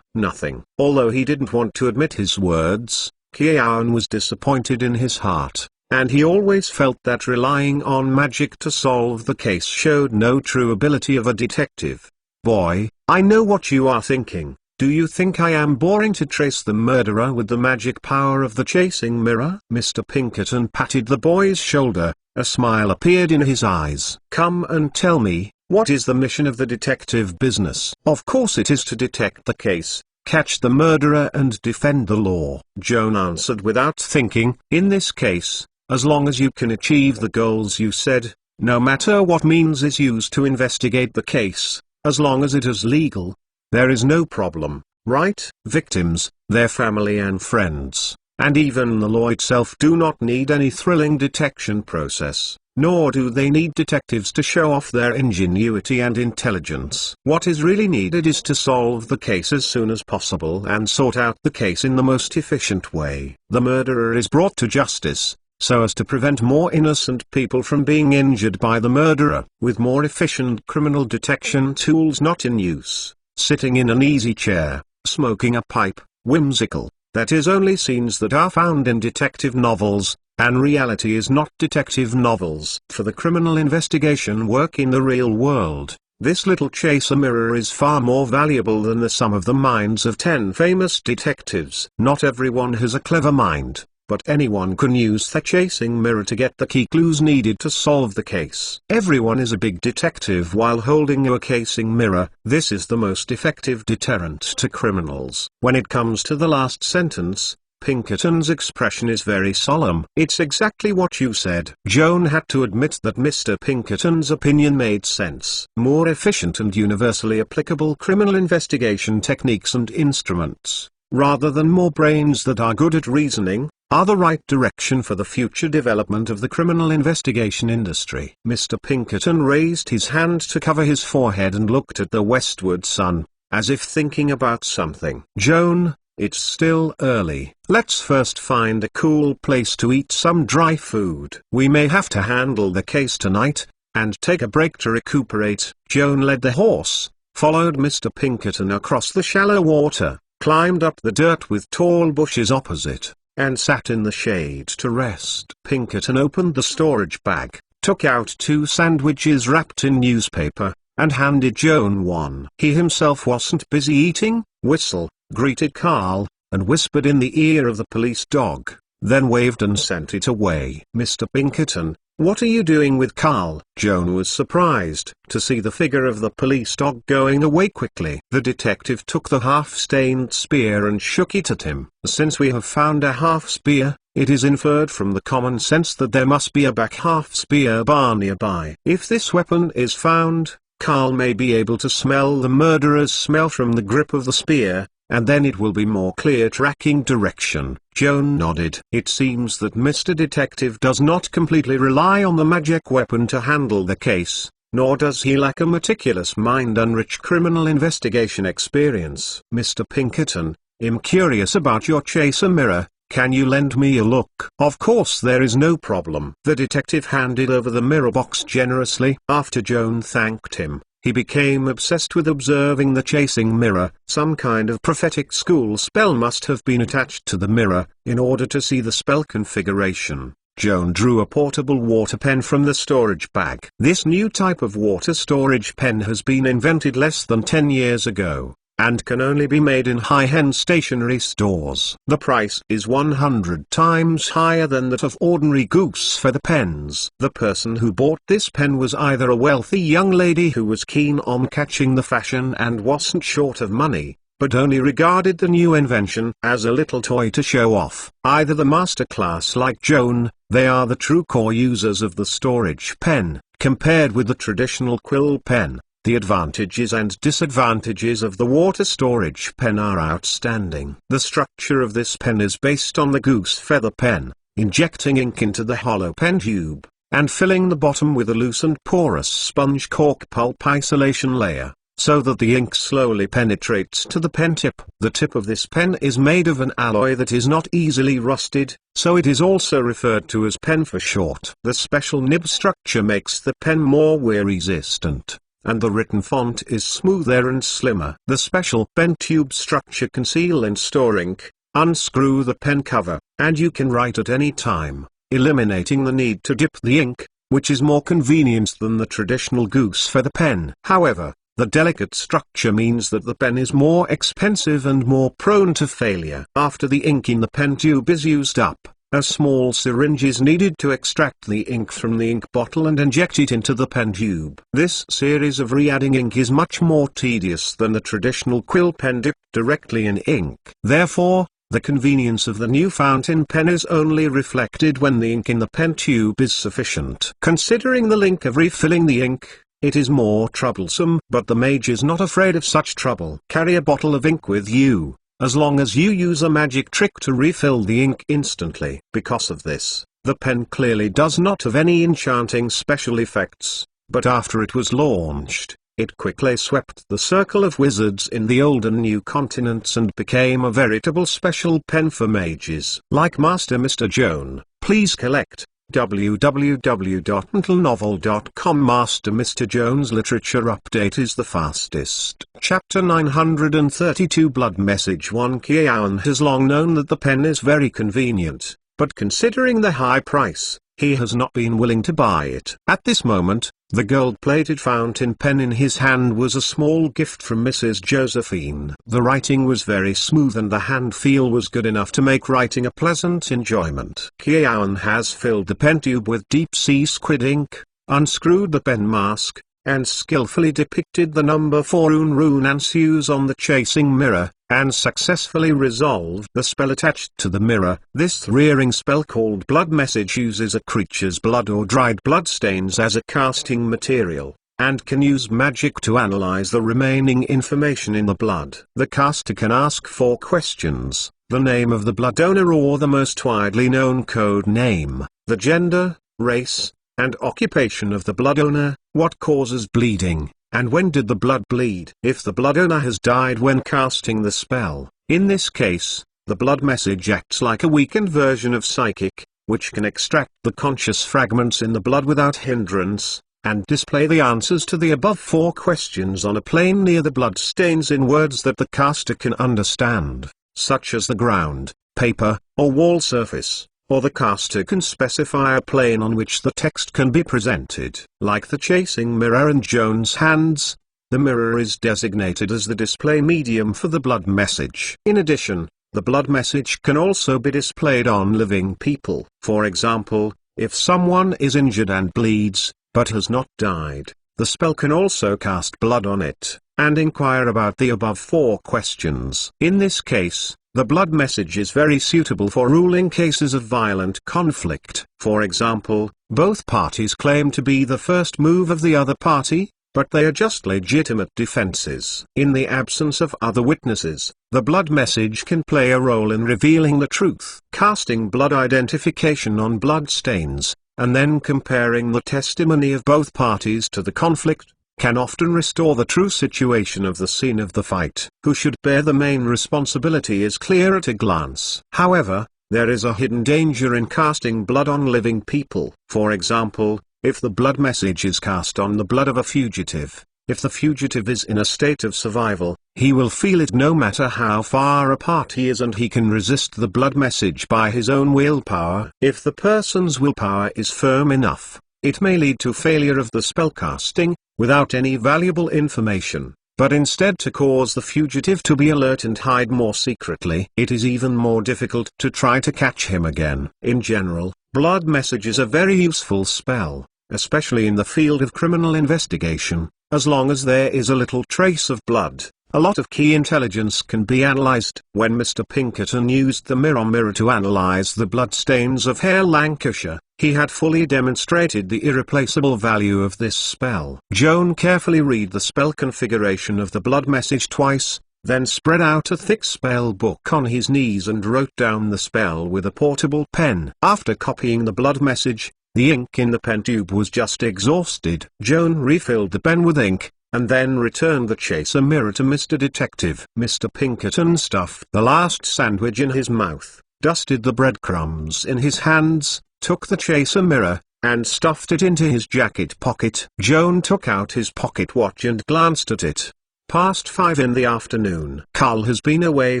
Speaker 1: Nothing. Although he didn't want to admit his words, Kiaun was disappointed in his heart, and he always felt that relying on magic to solve the case showed no true ability of a detective. Boy, I know what you are thinking. Do you think I am boring to trace the murderer with the magic power of the chasing mirror? Mr. Pinkerton patted the boy's shoulder, a smile appeared in his eyes. Come and tell me, what is the mission of the detective business? Of course it is to detect the case, catch the murderer and defend the law. Joan answered without thinking. In this case, as long as you can achieve the goals you said, no matter what means is used to investigate the case, as long as it is legal, there is no problem, right? Victims, their family and friends, and even the law itself do not need any thrilling detection process, nor do they need detectives to show off their ingenuity and intelligence. What is really needed is to solve the case as soon as possible and sort out the case in the most efficient way. The murderer is brought to justice, so as to prevent more innocent people from being injured by the murderer. With more efficient criminal detection tools not in use, sitting in an easy chair, smoking a pipe, whimsical, that is only scenes that are found in detective novels, and reality is not detective novels. For the criminal investigation work in the real world, this little chaser mirror is far more valuable than the sum of the minds of 10 famous detectives. Not everyone has a clever mind, but anyone can use the chasing mirror to get the key clues needed to solve the case. Everyone is a big detective while holding a casing mirror. This is the most effective deterrent to criminals. When it comes to the last sentence, Pinkerton's expression is very solemn. It's exactly what you said. Joan had to admit that Mr. Pinkerton's opinion made sense. More efficient and universally applicable criminal investigation techniques and instruments, rather than more brains that are good at reasoning, are the right direction for the future development of the criminal investigation industry. Mr. Pinkerton raised his hand to cover his forehead and looked at the westward sun, as if thinking about something. Joan, It's still early. Let's first find a cool place to eat some dry food. We may have to handle the case tonight, and take a break to recuperate. Joan led the horse, followed Mr. Pinkerton across the shallow water, climbed up the dirt with tall bushes opposite, and sat in the shade to rest. Pinkerton opened the storage bag, took out 2 sandwiches wrapped in newspaper, and handed Joan one. He himself wasn't busy eating, whistled, greeted Carl, and whispered in the ear of the police dog, then waved and sent it away. Mr. Pinkerton, what are you doing with Carl? Joan was surprised to see the figure of the police dog going away quickly. The detective took the half-stained spear and shook it at him. Since we have found a half-spear, it is inferred from the common sense that there must be a back half-spear bar nearby. If this weapon is found, Carl may be able to smell the murderer's smell from the grip of the spear, and then it will be more clear tracking direction. Joan nodded. It seems that Mr. Detective does not completely rely on the magic weapon to handle the case, nor does he lack a meticulous mind and rich criminal investigation experience. Mr. Pinkerton, I'm curious about your chaser mirror. Can you lend me a look? Of course, there is no problem. The detective handed over the mirror box generously. After Joan thanked him, he became obsessed with observing the chasing mirror. Some kind of prophetic school spell must have been attached to the mirror, in order to see the spell configuration. Joan drew a portable water pen from the storage bag. This new type of water storage pen has been invented less than 10 years ago, and can only be made in high-end stationery stores. The price is 100 times higher than that of ordinary goose feather pens. The person who bought this pen was either a wealthy young lady who was keen on catching the fashion and wasn't short of money, but only regarded the new invention as a little toy to show off. Either the master class like Joan, they are the true core users of the storage pen. Compared with the traditional quill pen, the advantages and disadvantages of the water storage pen are outstanding. The structure of this pen is based on the goose feather pen, injecting ink into the hollow pen tube, and filling the bottom with a loose and porous sponge cork pulp isolation layer, so that the ink slowly penetrates to the pen tip. The tip of this pen is made of an alloy that is not easily rusted, so it is also referred to as pen for short. The special nib structure makes the pen more wear-resistant, and the written font is smoother and slimmer. The special pen tube structure can seal and store ink. Unscrew the pen cover, and you can write at any time, eliminating the need to dip the ink, which is more convenient than the traditional goose feather pen. However, the delicate structure means that the pen is more expensive and more prone to failure. After the ink in the pen tube is used up, a small syringe is needed to extract the ink from the ink bottle and inject it into the pen tube. This series of re-adding ink is much more tedious than the traditional quill pen dipped directly in ink. Therefore, the convenience of the new fountain pen is only reflected when the ink in the pen tube is sufficient. Considering the link of refilling the ink, it is more troublesome, but the mage is not afraid of such trouble. Carry a bottle of ink with you, as long as you use a magic trick to refill the ink instantly. Because of this, the pen clearly does not have any enchanting special effects, but after it was launched, it quickly swept the circle of wizards in the old and new continents and became a veritable special pen for mages. Like Master Mr. Joan, please collect www.mentalnovel.com. Master Mr. Joan's literature update is the fastest. Chapter 932 Blood Message 1. Kiaun has long known that the pen is very convenient, but considering the high price, he has not been willing to buy it. At this moment, the gold-plated fountain pen in his hand was a small gift from Mrs. Josephine. The writing was very smooth and the hand feel was good enough to make writing a pleasant enjoyment. Kiaun has filled the pen tube with deep-sea squid ink, unscrewed the pen mask, and skillfully depicted the number 4 rune ensues on the chasing mirror, and successfully resolved the spell attached to the mirror. This rearing spell called Blood Message uses a creature's blood or dried blood stains as a casting material, and can use magic to analyze the remaining information in the blood. The caster can ask 4 questions: the name of the blood donor or the most widely known code name, the gender, race, and occupation of the blood donor, what causes bleeding, And when did the blood bleed? If the blood owner has died when casting the spell, in this case, the blood message acts like a weakened version of psychic, which can extract the conscious fragments in the blood without hindrance, and display the answers to the above 4 questions on a plane near the bloodstains in words that the caster can understand, such as the ground, paper, or wall surface, or the caster can specify a plane on which the text can be presented. Like the chasing mirror in Joan's hands, the mirror is designated as the display medium for the blood message. In addition, the blood message can also be displayed on living people. For example, if someone is injured and bleeds, but has not died, the spell can also cast blood on it, and inquire about the above 4 questions. In this case, the blood message is very suitable for ruling cases of violent conflict. For example, both parties claim to be the first move of the other party, but they are just legitimate defenses. In the absence of other witnesses, the blood message can play a role in revealing the truth. Casting blood identification on blood stains, and then comparing the testimony of both parties to the conflict, can often restore the true situation of the scene of the fight. Who should bear the main responsibility is clear at a glance. However, there is a hidden danger in casting blood on living people. For example, if the blood message is cast on the blood of a fugitive, if the fugitive is in a state of survival, he will feel it no matter how far apart he is, and he can resist the blood message by his own willpower. If the person's willpower is firm enough, it may lead to failure of the spellcasting, without any valuable information, but instead to cause the fugitive to be alert and hide more secretly. It is even more difficult to try to catch him again. In general, blood message is a very useful spell, especially in the field of criminal investigation. As long as there is a little trace of blood, a lot of key intelligence can be analyzed. When Mr. Pinkerton used the mirror to analyze the bloodstains of Hare Lancashire, he had fully demonstrated the irreplaceable value of this spell. Joan carefully read the spell configuration of the blood message twice, then spread out a thick spell book on his knees and wrote down the spell with a portable pen. After copying the blood message, the ink in the pen tube was just exhausted. Joan refilled the pen with ink, and then returned the chaser mirror to Mr. Detective. Mr. Pinkerton stuffed the last sandwich in his mouth, dusted the breadcrumbs in his hands, took the chaser mirror, and stuffed it into his jacket pocket. Joan took out his pocket watch and glanced at it. Past 5 in the afternoon. Carl has been away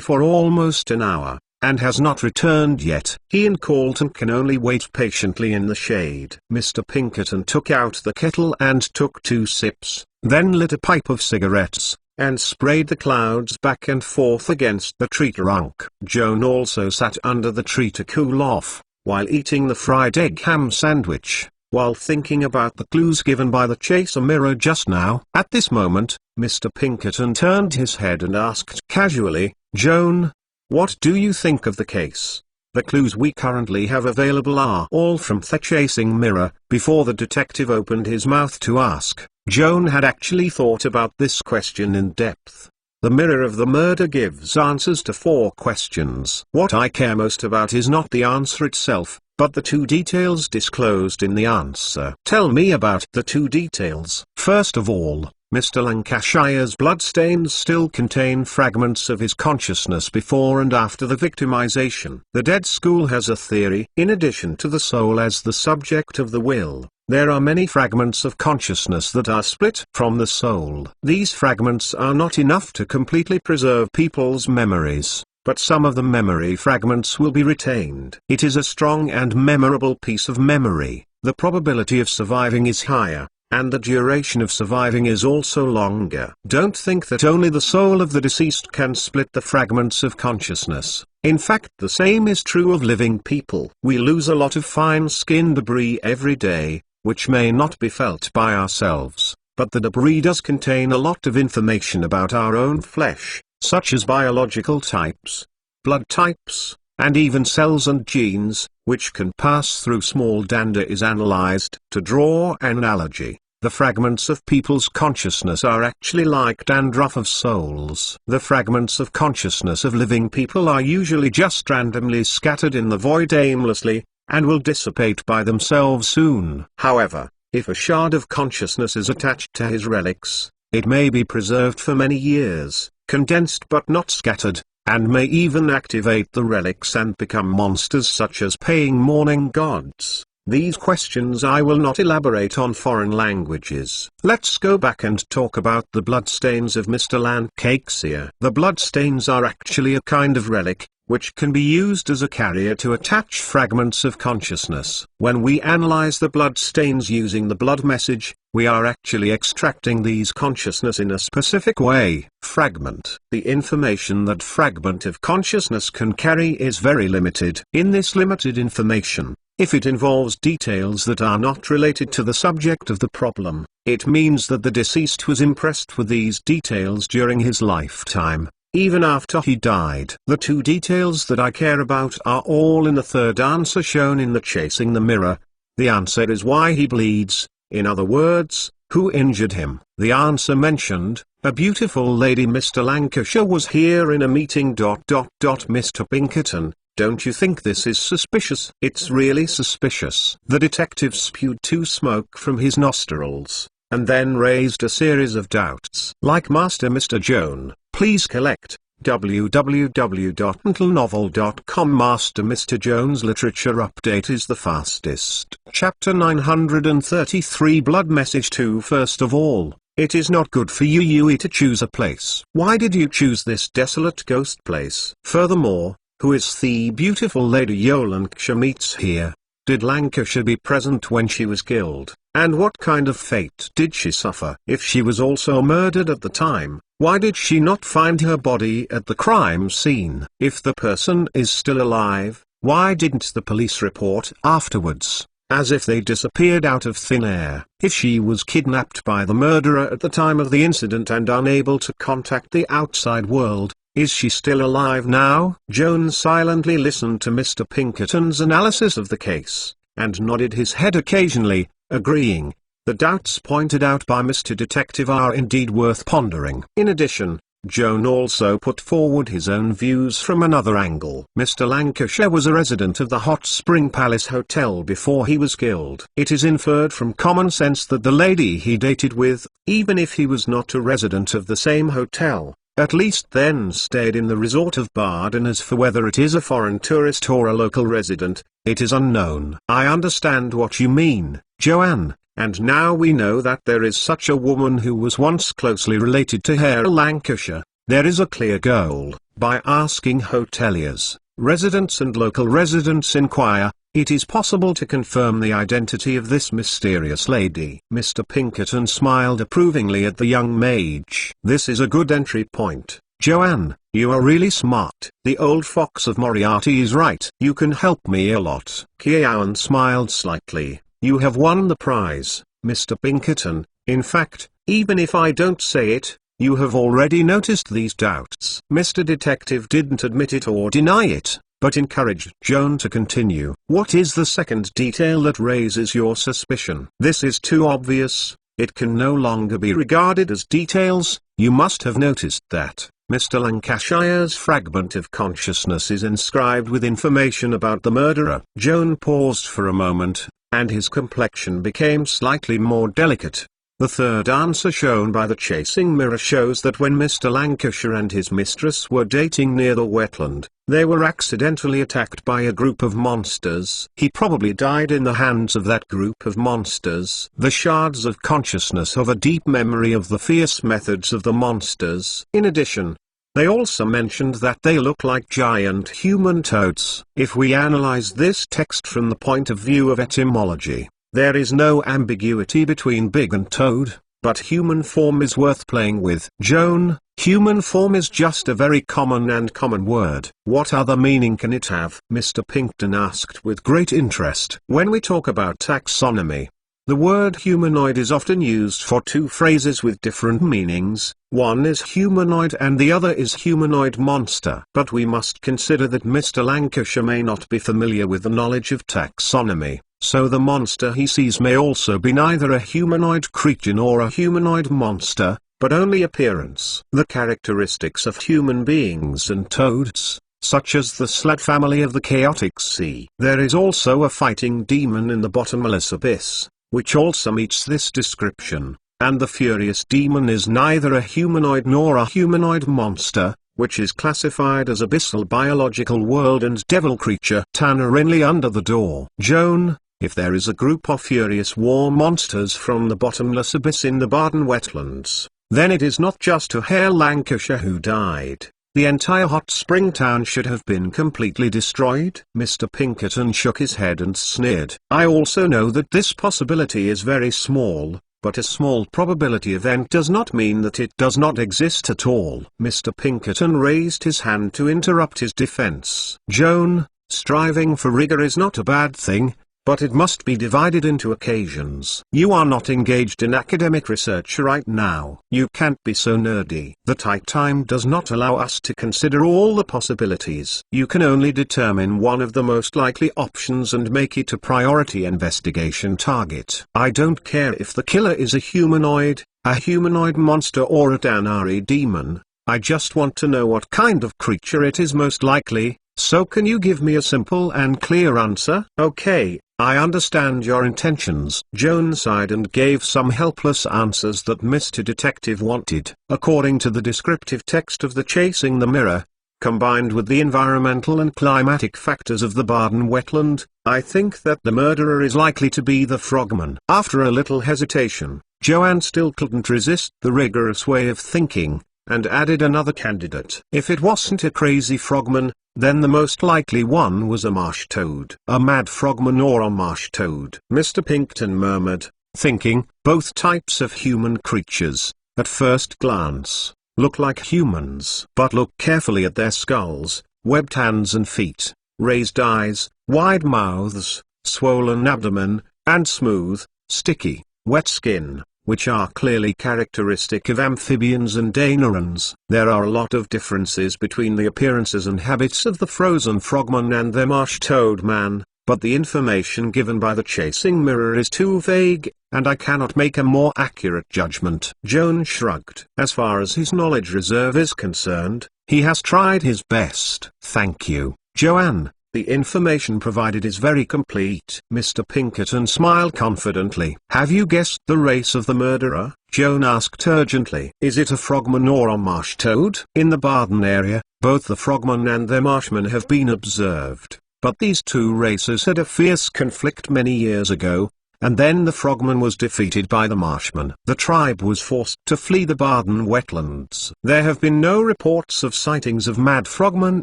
Speaker 1: for almost an hour, and has not returned yet. He and Carlton can only wait patiently in the shade. Mr. Pinkerton took out the kettle and took 2 sips, then lit a pipe of cigarettes, and sprayed the clouds back and forth against the tree trunk. Joan also sat under the tree to cool off, while eating the fried egg ham sandwich, while thinking about the clues given by the chaser mirror just now. At this moment, Mr. Pinkerton turned his head and asked casually, "Joan, what do you think of the case? The clues we currently have available are all from the chasing mirror." Before the detective opened his mouth to ask, Joan had actually thought about this question in depth. The mirror of the murder gives answers to 4 questions. What I care most about is not the answer itself, but the 2 details disclosed in the answer. Tell me about the 2 details. First of all, Mr. Lancashire's bloodstains still contain fragments of his consciousness before and after the victimization. The Dead School has a theory. In addition to the soul as the subject of the will, there are many fragments of consciousness that are split from the soul. These fragments are not enough to completely preserve people's memories, but some of the memory fragments will be retained. It is a strong and memorable piece of memory. The probability of surviving is higher, and the duration of surviving is also longer. Don't think that only the soul of the deceased can split the fragments of consciousness. In fact, the same is true of living people. We lose a lot of fine skin debris every day, which may not be felt by ourselves, but the debris does contain a lot of information about our own flesh, such as biological types, blood types, and even cells and genes, which can pass through small data is analyzed. To draw an analogy, the fragments of people's consciousness are actually like dandruff of souls. The fragments of consciousness of living people are usually just randomly scattered in the void aimlessly, and will dissipate by themselves soon. However, if a shard of consciousness is attached to his relics, It may be preserved for many years, condensed but not scattered, and may even activate the relics and become monsters such as paying mourning gods. These questions I will not elaborate on foreign languages. Let's go back and talk about the bloodstains of Mr. Lancashire. The bloodstains are actually a kind of relic, which can be used as a carrier to attach fragments of consciousness. When we analyze the bloodstains using the blood message, we are actually extracting these consciousness in a specific way. Fragment. The information that fragment of consciousness can carry is very limited. In this limited information, if it involves details that are not related to the subject of the problem, it means that the deceased was impressed with these details during his lifetime, even after he died. The two details that I care about are all in the third answer shown in the Chasing the Mirror. The answer is why he bleeds, in other words, who injured him. The answer mentioned, a beautiful lady. Mr. Lancashire was here in a meeting. Mr. Pinkerton, don't you think this is suspicious? It's really suspicious. The detective spewed two smoke from his nostrils, and then raised a series of doubts. Like Master Mr. Joan, please collect www.mentalnovel.com. Master Mr. Joan's literature update is the fastest. Chapter 933 Blood Message 2. First of all, it is not good for you to choose a place. Why did you choose this desolate ghost place? Furthermore, who is the beautiful lady Lancashire meets here? Did Lancashire be present when she was killed? And what kind of fate did she suffer? If she was also murdered at the time, why did she not find her body at the crime scene? If the person is still alive, why didn't the police report afterwards, as if they disappeared out of thin air? If she was kidnapped by the murderer at the time of the incident and unable to contact the outside world, is she still alive now? Joan silently listened to Mr. Pinkerton's analysis of the case, and nodded his head occasionally, agreeing. The doubts pointed out by Mr. Detective are indeed worth pondering. In addition, Joan also put forward his own views from another angle. Mr. Lancashire was a resident of the Hot Spring Palace Hotel before he was killed. It is inferred from common sense that the lady he dated with, even if he was not a resident of the same hotel, at least then stayed in the resort of Baden. As for whether it is a foreign tourist or a local resident, it is unknown. I understand what you mean, Joanne, and now we know that there is such a woman who was once closely related to Herr Lancashire. There is a clear goal. By asking hoteliers, residents and local residents inquire, it is possible to confirm the identity of this mysterious lady. Mr. Pinkerton smiled approvingly at the young mage. This is a good entry point, Joanne. You are really smart. The old fox of Moriarty is right. You can help me a lot. Joan smiled slightly. You have won the prize, Mr. Pinkerton. In fact, even if I don't say it, you have already noticed these doubts. Mr. Detective didn't admit it or deny it, but encouraged Joan to continue. What is the second detail that raises your suspicion? This is too obvious. It can no longer be regarded as details. You must have noticed that Mr. Lancashire's fragment of consciousness is inscribed with information about the murderer. Joan paused for a moment, and his complexion became slightly more delicate. The third answer shown by the Chasing Mirror shows that when Mr. Lancashire and his mistress were dating near the wetland, they were accidentally attacked by a group of monsters. He probably died in the hands of that group of monsters. The shards of consciousness have a deep memory of the fierce methods of the monsters. In addition, they also mentioned that they look like giant human toads. If we analyze this text from the point of view of etymology, there is no ambiguity between big and toad, but human form is worth playing with. Joan, human form is just a very common word. What other meaning can it have? Mr. Pinkerton asked with great interest. When we talk about taxonomy, the word humanoid is often used for two phrases with different meanings. One is humanoid and the other is humanoid monster. But we must consider that Mr. Lancashire may not be familiar with the knowledge of taxonomy, so the monster he sees may also be neither a humanoid creature nor a humanoid monster, but only appearance. The characteristics of human beings and toads, such as the slug family of the chaotic sea. There is also a fighting demon in the bottomless abyss, which also meets this description. and the furious demon is neither a humanoid nor a humanoid monster, which is classified as abyssal biological world and devil creature. Tanner Rinley under the door. Joan, if there is a group of furious war monsters from the bottomless abyss in the Baden wetlands, then it is not just to Hare Lancashire who died. The entire hot spring town should have been completely destroyed. Mr. Pinkerton shook his head and sneered. I also know that this possibility is very small, but a small probability event does not mean that it does not exist at all. Mr. Pinkerton raised his hand to interrupt his defense. Joan, striving for rigor is not a bad thing, but it must be divided into occasions. You are not engaged in academic research right now. You can't be so nerdy. The tight time does not allow us to consider all the possibilities. You can only determine one of the most likely options and make it a priority investigation target. I don't care if the killer is a humanoid monster or a Danari demon. I just want to know what kind of creature it is most likely. So can you give me a simple and clear answer? Okay, I understand your intentions. Joan sighed and gave some helpless answers that Mr. Detective wanted. According to the descriptive text of the Chasing the Mirror, combined with the environmental and climatic factors of the Baden wetland, I think that the murderer is likely to be the frogman. After a little hesitation, Joanne still couldn't resist the rigorous way of thinking, and added another candidate. If it wasn't a crazy frogman, then the most likely one was a marsh toad. A mad frogman or a marsh toad. Mr. Pinkerton murmured, thinking. Both types of human creatures, at first glance, look like humans. But look carefully at their skulls, webbed hands and feet, raised eyes, wide mouths, swollen abdomen, and smooth, sticky, wet skin, which are clearly characteristic of amphibians and anurans. There are a lot of differences between the appearances and habits of the frozen frogman and the marsh toad man, but the information given by the Chasing Mirror is too vague, and I cannot make a more accurate judgment. Joan shrugged. As far as his knowledge reserve is concerned, he has tried his best. Thank you, Joanne. The information provided is very complete. Mr. Pinkerton smiled confidently. Have you guessed the race of the murderer? Joan asked urgently. Is it a frogman or a marsh toad? In the Baden area, both the frogman and the marshman have been observed, but these two races had a fierce conflict many years ago, and then the frogman was defeated by the marshman. The tribe was forced to flee the Baden wetlands. There have been no reports of sightings of mad frogmen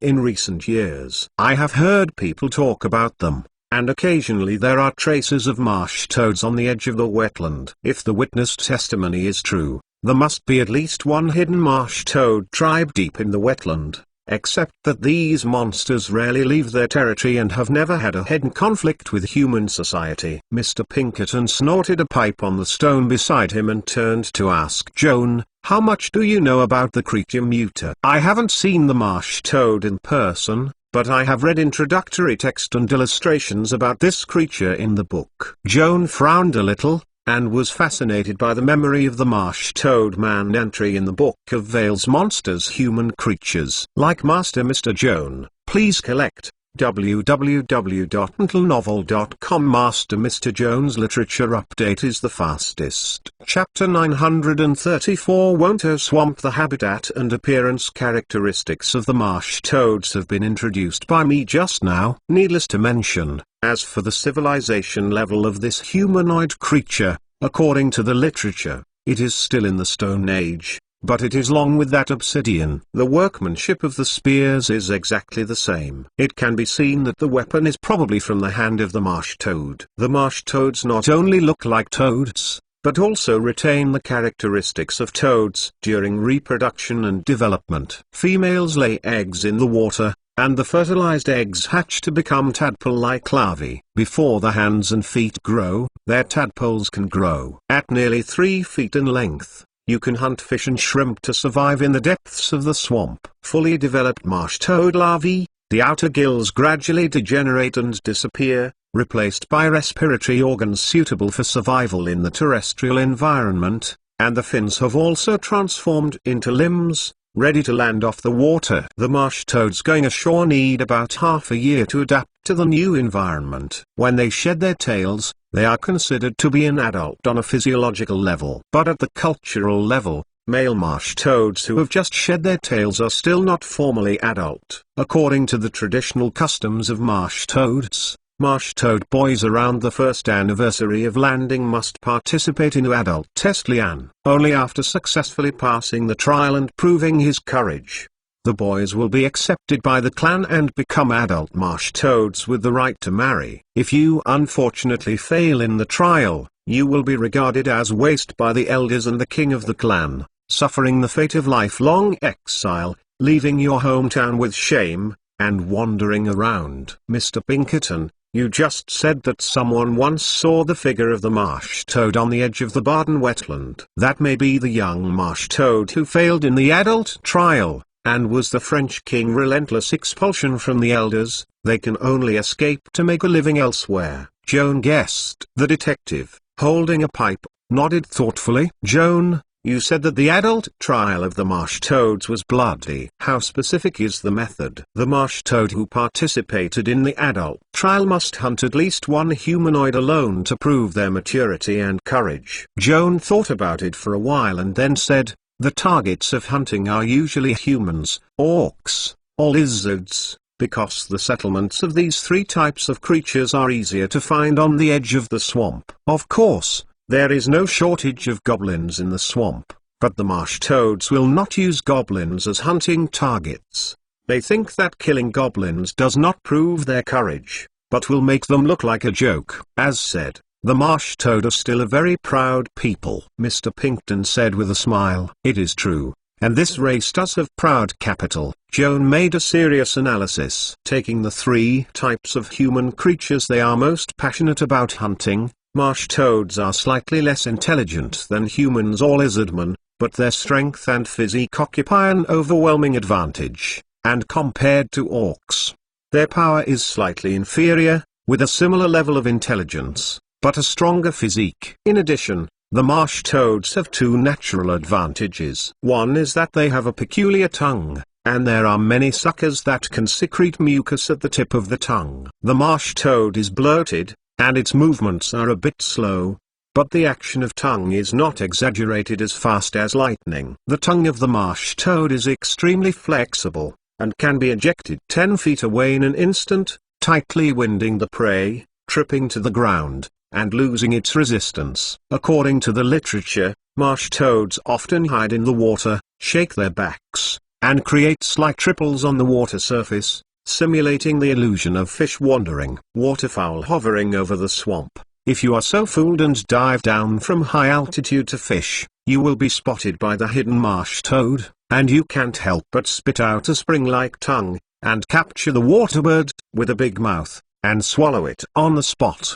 Speaker 1: in recent years. I have heard people talk about them, and occasionally there are traces of marsh toads on the edge of the wetland. If the witnessed testimony is true, there must be at least one hidden marsh toad tribe deep in the wetland. Except that these monsters rarely leave their territory and have never had a hidden conflict with human society. Mr. Pinkerton snorted a pipe on the stone beside him and turned to ask Joan, how much do you know about the creature Muta? I haven't seen the marsh toad in person, but I have read introductory text and illustrations about this creature in the book. Joan frowned a little, and was fascinated by the memory of the marsh toad man entry in the Book of Vale's Monsters Human Creatures. Like Master Mr. Joan, please collect www.mentalnovel.com. Master Mr. Joan's literature update is the fastest. Chapter 934 Wonto Swamp. The habitat and appearance characteristics of the marsh toads have been introduced by me just now. Needless to mention, as for the civilization level of this humanoid creature, according to the literature, it is still in the Stone Age, but it is long with that obsidian. The workmanship of the spears is exactly the same. It can be seen that the weapon is probably from the hand of the marsh toad. The marsh toads not only look like toads, but also retain the characteristics of toads. During reproduction and development, females lay eggs in the water, and the fertilized eggs hatch to become tadpole-like larvae. Before the hands and feet grow, their tadpoles can grow. At nearly 3 feet in length, you can hunt fish and shrimp to survive in the depths of the swamp. Fully developed marsh toad larvae, the outer gills gradually degenerate and disappear, replaced by respiratory organs suitable for survival in the terrestrial environment, and the fins have also transformed into limbs, ready to land off the water. The marsh toads going ashore need about half a year to adapt to the new environment. When they shed their tails, they are considered to be an adult on a physiological level. But at the cultural level, male marsh toads who have just shed their tails are still not formally adult. According to the traditional customs of marsh toads, marsh toad boys around the first anniversary of landing must participate in an adult test lian. Only after successfully passing the trial and proving his courage, the boys will be accepted by the clan and become adult marsh toads with the right to marry. If you unfortunately fail in the trial, you will be regarded as waste by the elders and the king of the clan, suffering the fate of lifelong exile, leaving your hometown with shame, and wandering around. Mr. Pinkerton, you just said that someone once saw the figure of the marsh toad on the edge of the Baden wetland. That may be the young marsh toad who failed in the adult trial, and was the French king relentless expulsion from the elders. They can only escape to make a living elsewhere. Joan guessed. The detective, holding a pipe, nodded thoughtfully. Joan, you said that the adult trial of the marsh toads was bloody. How specific is the method? The marsh toad who participated in the adult trial must hunt at least one humanoid alone to prove their maturity and courage. Joan thought about it for a while and then said, the targets of hunting are usually humans, orcs, or lizards, because the settlements of these three types of creatures are easier to find on the edge of the swamp. Of course, there is no shortage of goblins in the swamp, but the marsh toads will not use goblins as hunting targets. They think that killing goblins does not prove their courage, but will make them look like a joke. As said, the marsh toad are still a very proud people. Mr. Pinkerton said with a smile. It is true, and this race does have proud capital. Joan made a serious analysis. Taking the three types of human creatures they are most passionate about hunting, marsh toads are slightly less intelligent than humans or lizardmen, but their strength and physique occupy an overwhelming advantage, and compared to orcs, their power is slightly inferior, with a similar level of intelligence, but a stronger physique. In addition, the marsh toads have two natural advantages. One is that they have a peculiar tongue, and there are many suckers that can secrete mucus at the tip of the tongue. The marsh toad is bloated, and its movements are a bit slow, but the action of tongue is not exaggerated as fast as lightning. The tongue of the marsh toad is extremely flexible, and can be ejected 10 feet away in an instant, tightly winding the prey, tripping to the ground, and losing its resistance. According to the literature, marsh toads often hide in the water, shake their backs, and create slight ripples on the water surface, simulating the illusion of fish wandering. Waterfowl hovering over the swamp. If you are so fooled and dive down from high altitude to fish, you will be spotted by the hidden marsh toad, and you can't help but spit out a spring-like tongue, and capture the waterbird, with a big mouth, and swallow it on the spot.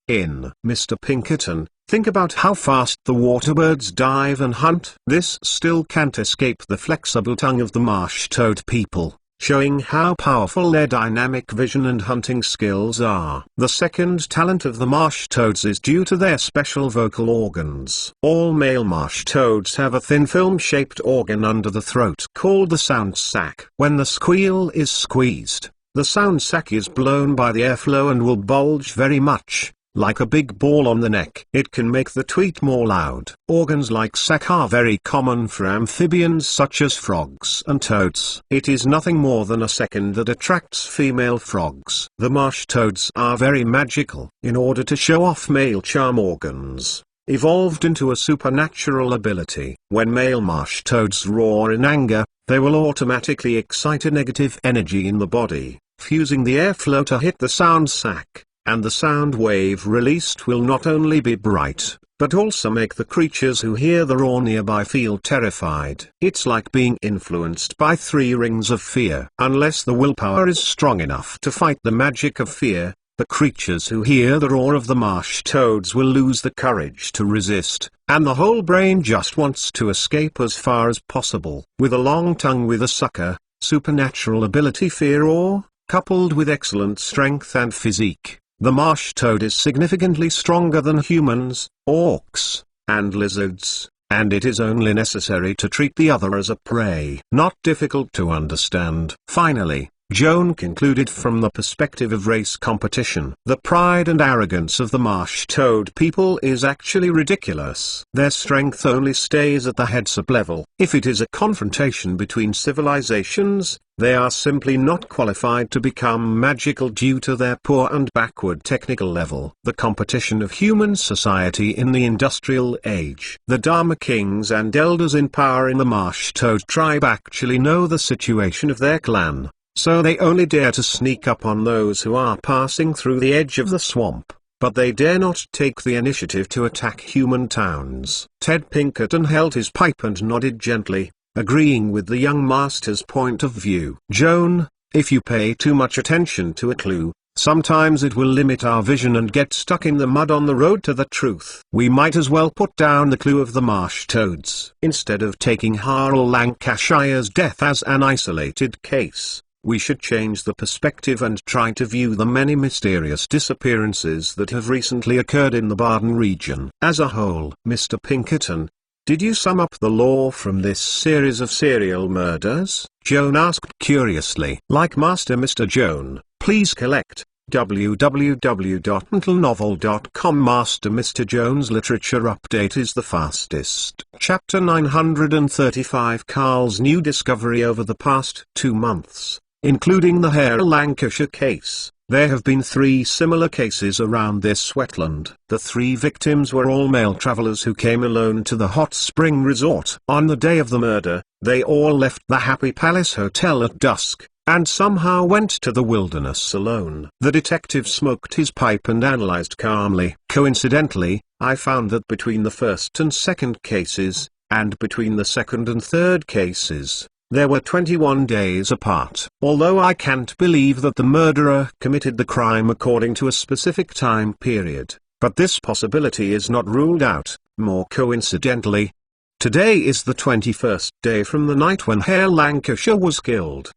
Speaker 1: Mr. Pinkerton, think about how fast the waterbirds dive and hunt. This still can't escape the flexible tongue of the marsh toad people, showing how powerful their dynamic vision and hunting skills are. The second talent of the marsh toads is due to their special vocal organs. All male marsh toads have a thin film-shaped organ under the throat called the sound sac. When the squeal is squeezed, the sound sac is blown by the airflow and will bulge very much, like a big ball on the neck. It can make the tweet more loud. Organs like sac are very common for amphibians such as frogs and toads. It is nothing more than a second that attracts female frogs. The marsh toads are very magical. In order to show off male charm organs, evolved into a supernatural ability. When male marsh toads roar in anger, they will automatically excite a negative energy in the body, fusing the airflow to hit the sound sac. And the sound wave released will not only be bright, but also make the creatures who hear the roar nearby feel terrified. It's like being influenced by 3 rings of fear. Unless the willpower is strong enough to fight the magic of fear, the creatures who hear the roar of the marsh toads will lose the courage to resist, and the whole brain just wants to escape as far as possible. With a long tongue with a sucker, supernatural ability fear or, coupled with excellent strength and physique, the marsh toad is significantly stronger than humans, orcs, and lizards, and it is only necessary to treat the other as a prey. Not difficult to understand. Finally, Joan concluded from the perspective of race competition. The pride and arrogance of the marsh toad people is actually ridiculous. Their strength only stays at the heads-up level. If it is a confrontation between civilizations, they are simply not qualified to become magical due to their poor and backward technical level. The competition of human society in the industrial age. The Dharma kings and elders in power in the marsh toad tribe actually know the situation of their clan, so they only dare to sneak up on those who are passing through the edge of the swamp, but they dare not take the initiative to attack human towns. Ted Pinkerton held his pipe and nodded gently, agreeing with the young master's point of view. Joan, if you pay too much attention to a clue, sometimes it will limit our vision and get stuck in the mud on the road to the truth. We might as well put down the clue of the marsh toads. Instead of taking Harl Lancashire's death as an isolated case, we should change the perspective and try to view the many mysterious disappearances that have recently occurred in the Baden region as a whole. Mr. Pinkerton, did you sum up the lore from this series of serial murders? Joan asked curiously. Like Master Mr. Joan, please collect www.mentalnovel.com. Master Mr. Joan's literature update is the fastest. Chapter 935. Carl's new discovery. Over the past 2 months, including the Hare Lancashire case, there have been 3 similar cases around this wetland. The 3 victims were all male travelers who came alone to the hot spring resort. On the day of the murder, they all left the Happy Palace Hotel at dusk, and somehow went to the wilderness alone. The detective smoked his pipe and analyzed calmly. Coincidentally, I found that between the first and second cases, and between the second and third cases, there were 21 days apart. Although I can't believe that the murderer committed the crime according to a specific time period, but this possibility is not ruled out. More coincidentally, today is the 21st day from the night when Hare Lancashire was killed.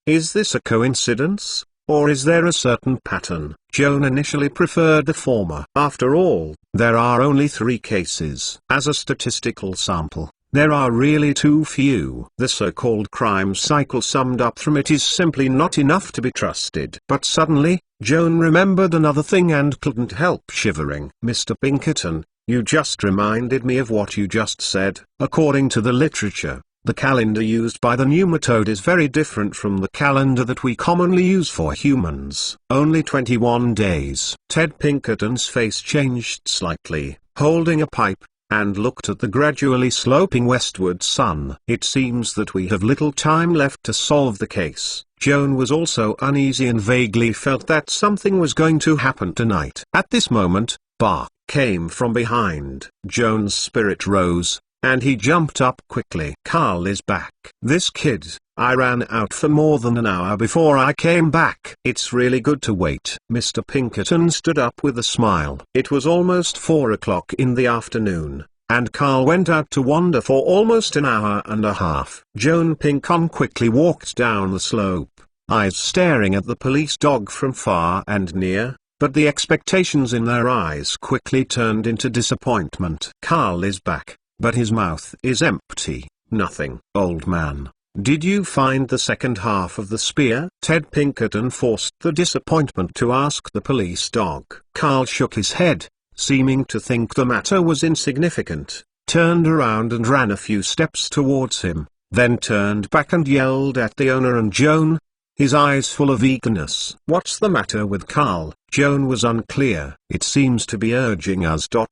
Speaker 1: Is this a coincidence, or is there a certain pattern? Joan initially preferred the former. After all, there are only 3 cases. As a statistical sample, there are really too few. The so-called crime cycle summed up from it is simply not enough to be trusted. But suddenly, Joan remembered another thing and couldn't help shivering. Mr. Pinkerton, you just reminded me of what you just said. According to the literature, the calendar used by the nematode is very different from the calendar that we commonly use for humans. Only 21 days. Ted Pinkerton's face changed slightly, holding a pipe, and looked at the gradually sloping westward sun. It seems that we have little time left to solve the case. Joan was also uneasy and vaguely felt that something was going to happen tonight. At this moment, bark came from behind. Joan's spirit rose, and he jumped up quickly. Carl is back. This kid, I ran out for more than an hour before I came back. It's really good to wait. Mr. Pinkerton stood up with a smile. It was almost 4 o'clock in the afternoon, and Carl went out to wander for almost an hour and a half. Joan Pinkerton quickly walked down the slope, eyes staring at the police dog from far and near, but the expectations in their eyes quickly turned into disappointment. Carl is back, but his mouth is empty. Nothing. Old man, did you find the second half of the spear? Ted Pinkerton forced the disappointment to ask the police dog. Carl shook his head, seeming to think the matter was insignificant, turned around and ran a few steps towards him, then turned back and yelled at the owner and Joan, his eyes full of eagerness. What's the matter with Carl? Joan was unclear. It seems to be urging us to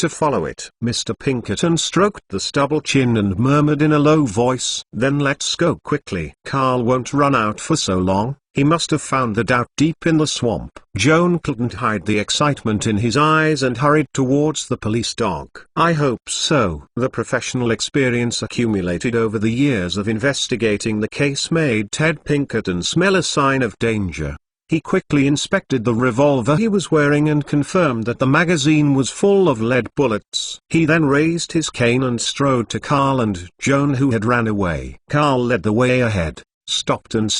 Speaker 1: follow it. Mr. Pinkerton stroked the stubble chin and murmured in a low voice, then let's go quickly. Carl won't run out for so long. He must have found the doubt deep in the swamp. Joan couldn't hide the excitement in his eyes and hurried towards the police dog. I hope so. The professional experience accumulated over the years of investigating the case made Ted Pinkerton smell a sign of danger. He quickly inspected the revolver he was wearing and confirmed that the magazine was full of lead bullets. He then raised his cane and strode to Carl and Joan, who had ran away. Carl led the way ahead, stopped, and